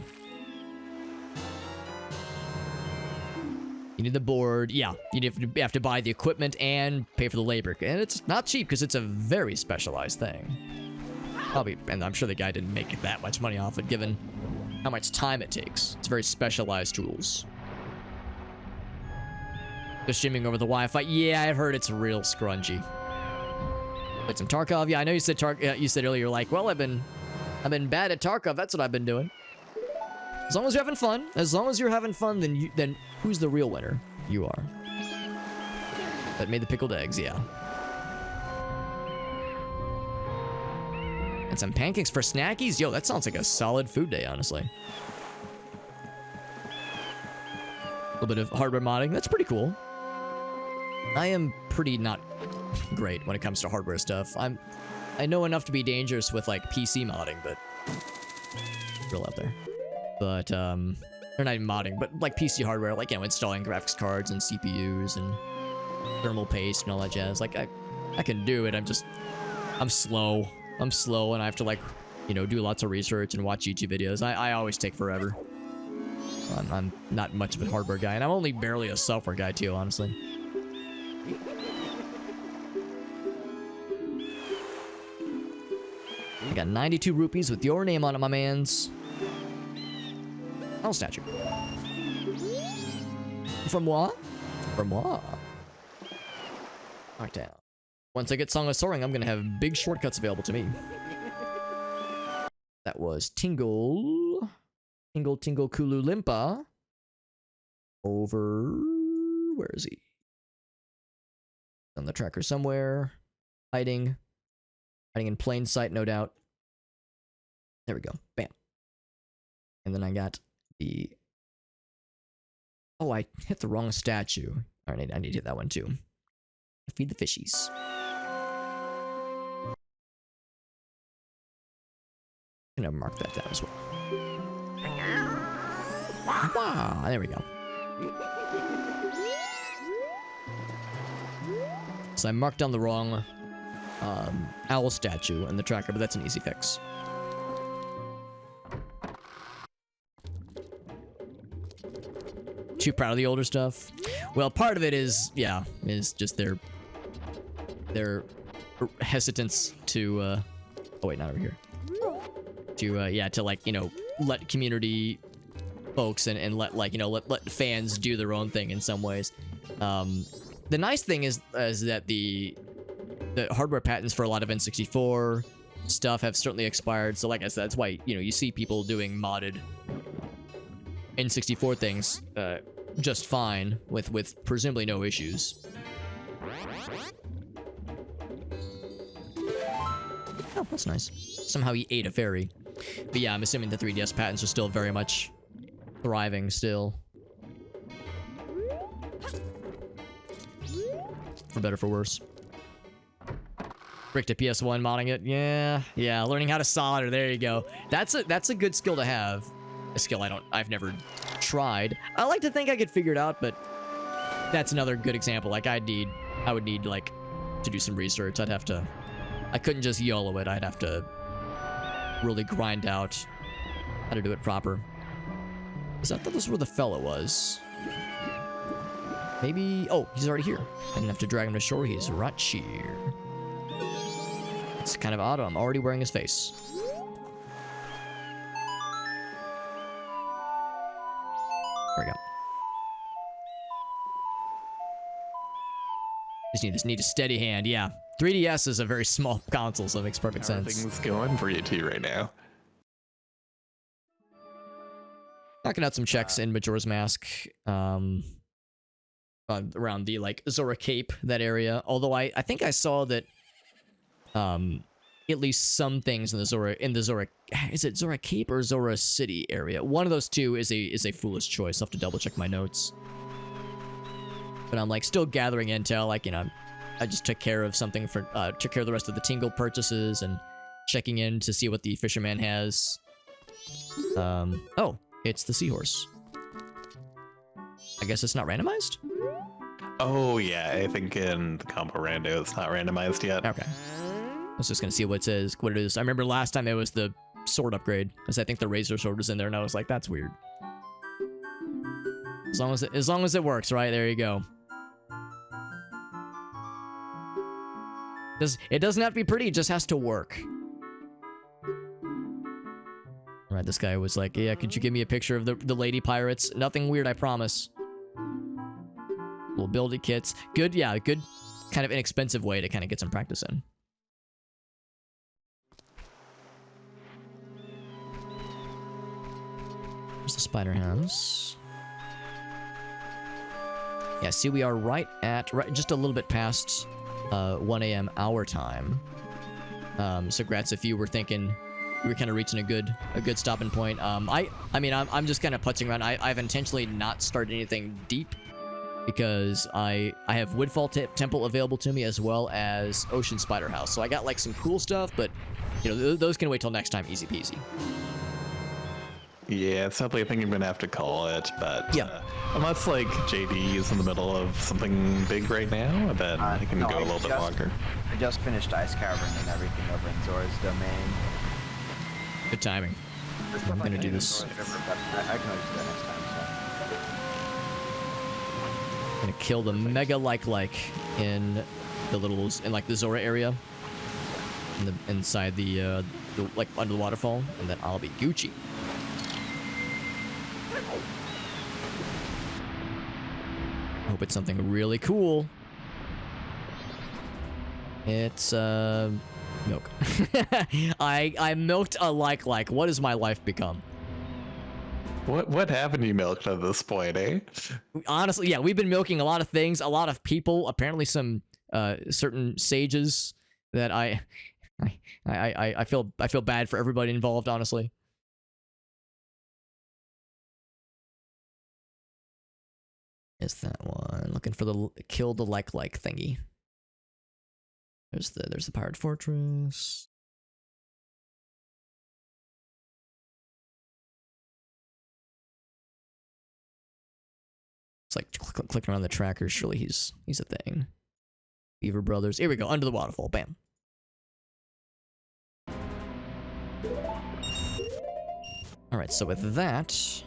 You need the board. Yeah, you have to buy the equipment and pay for the labor. And it's not cheap because it's a very specialized thing. Probably, and I'm sure the guy didn't make that much money off it given how much time it takes. It's very specialized tools. They're streaming over the Wi-Fi. Yeah, I've heard it's real scrungy. Played some Tarkov. Yeah, I know you said you said earlier, like, well, I've been bad at Tarkov. That's what I've been doing. As long as you're having fun. As long as you're having fun, then who's the real winner? You are. That made the pickled eggs, yeah. And some pancakes for snackies? Yo, that sounds like a solid food day, honestly. A little bit of hardware modding. That's pretty cool. I am pretty not great when it comes to hardware stuff. I know enough to be dangerous with, like, PC modding, but... real out there. But, or not even modding, but, like, PC hardware, like, you know, installing graphics cards and CPUs and thermal paste and all that jazz. Like, I can do it, I'm slow. I'm slow, and I have to, like, you know, do lots of research and watch YouTube videos. I always take forever. I'm not much of a hardware guy, and I'm only barely a software guy, too, honestly. I got 92 rupees with your name on it, my mans. Oh, statue. From what? From what? Knocked down. Once I get Song of Soaring, I'm gonna have big shortcuts available to me. That was Tingle. Tingle, Tingle, Kulu Limpa. Over... where is he? On the tracker somewhere. Hiding. Hiding in plain sight, no doubt. There we go. Bam. And then I got the... oh, I hit the wrong statue. Alright, I need to hit that one too. Feed the fishies. I'm gonna mark that down as well. Wow, there we go. So I marked down the wrong owl statue in the tracker, but that's an easy fix. Too proud of the older stuff? Well, part of it is, yeah, is just their hesitance to, oh wait, not over here. To, yeah, to, like, you know, let community folks and let, like, you know, let fans do their own thing in some ways. The nice thing is that the hardware patents for a lot of N64 stuff have certainly expired. So like I said, that's why, you know, you see people doing modded N64 things just fine with presumably no issues. Oh, that's nice. Somehow he ate a fairy. But yeah, I'm assuming the 3DS patents are still very much thriving still. For better, for worse. Bricked a PS1 modding it. Yeah, learning how to solder. There you go. That's a good skill to have. A skill I've never tried. I like to think I could figure it out, but that's another good example. Like I would need like to do some research. I couldn't just YOLO it. I'd have to really grind out how to do it proper. Because I thought this was where the fella was. Maybe, oh, he's already here. I didn't have to drag him to shore. He's right here. It's kind of odd. I'm already wearing his face. There we go. Just need a steady hand. Yeah, 3DS is a very small console, so it makes perfect sense. Everything's going for you too right now. Knocking out some checks in Majora's Mask. Around the like Zora Cape, that area. Although I think I saw that at least some things in the Zora is it Zora Cape or Zora City area? One of those two is a foolish choice. I'll have to double check my notes. But I'm like still gathering intel, like, you know, I just took care of something for took care of the rest of the Tingle purchases and checking in to see what the fisherman has. Oh, it's the seahorse. I guess it's not randomized? Oh yeah, I think in the combo rando it's not randomized yet. Okay. I was just gonna see what it is. I remember last time it was the sword upgrade, because I think the razor sword was in there, and I was like, that's weird. As long as it works, right? There you go. It doesn't have to be pretty, it just has to work. Alright, this guy was like, yeah, could you give me a picture of the lady pirates? Nothing weird, I promise. Little building kits. Good, yeah, good kind of inexpensive way to kind of get some practice in. There's the spider house. Yeah, see, we are right just a little bit past 1 a.m. our time. So Gratz, if you were thinking we were kind of reaching a good stopping point. I mean, I'm just kind of putzing around. I've intentionally not started anything deep because I have Woodfall Temple available to me as well as Ocean Spider House. So I got like some cool stuff, but you know, those can wait till next time, easy peasy. Yeah, it's sadly I think I'm gonna have to call it, but yeah. Unless like JD is in the middle of something big right now, then I can go a little bit longer. I just finished Ice Cavern and everything over in Zora's Domain. Good timing. I'm gonna do this. I can always do that next time. I'm gonna kill the mega like in the like the Zora area, inside the like under the waterfall, and then I'll be Gucci. Hope it's something really cool. It's milk. I milked a like. What has my life become? What haven't you milked at this point, eh? Honestly, yeah, we've been milking a lot of things, a lot of people. Apparently, some certain sages that I feel bad for everybody involved. Honestly. Is that one? Looking for the kill the like thingy. There's the pirate fortress. It's like clicking around the trackers. Surely he's a thing. Beaver Brothers. Here we go. Under the waterfall. Bam. All right. So with that,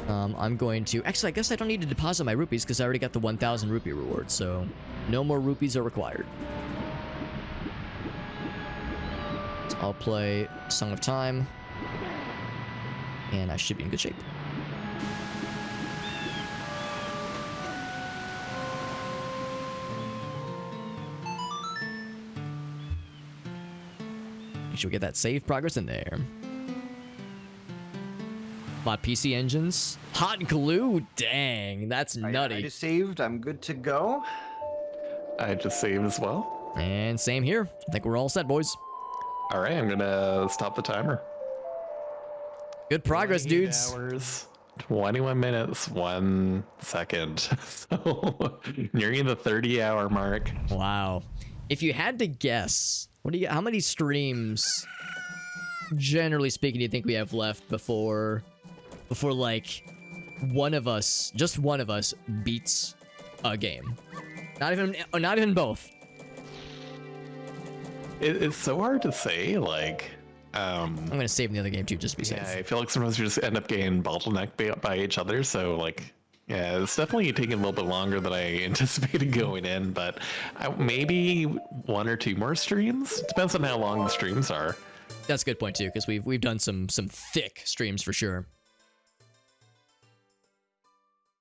I'm going to... Actually, I guess I don't need to deposit my rupees because I already got the 1,000 rupee reward, so no more rupees are required. So I'll play Song of Time, and I should be in good shape. Make sure we get that save progress in there. My PC engines. Hot glue? Dang, that's nutty. I just saved. I'm good to go. I just saved as well. And same here. I think we're all set, boys. All right, I'm gonna stop the timer. Good progress, dudes. Hours, 21 minutes, 1 second. So nearing the 30-hour mark. Wow. If you had to guess, how many streams, generally speaking, do you think we have left before like just one of us beats a game. Not even both. It's so hard to say. Like, I'm gonna save the other game too, just to be yeah, safe. I feel like sometimes you just end up getting bottlenecked by each other. So like, yeah, it's definitely taking a little bit longer than I anticipated going in. But maybe 1 or 2 more streams. Depends on how long the streams are. That's a good point too, because we've done some thick streams for sure.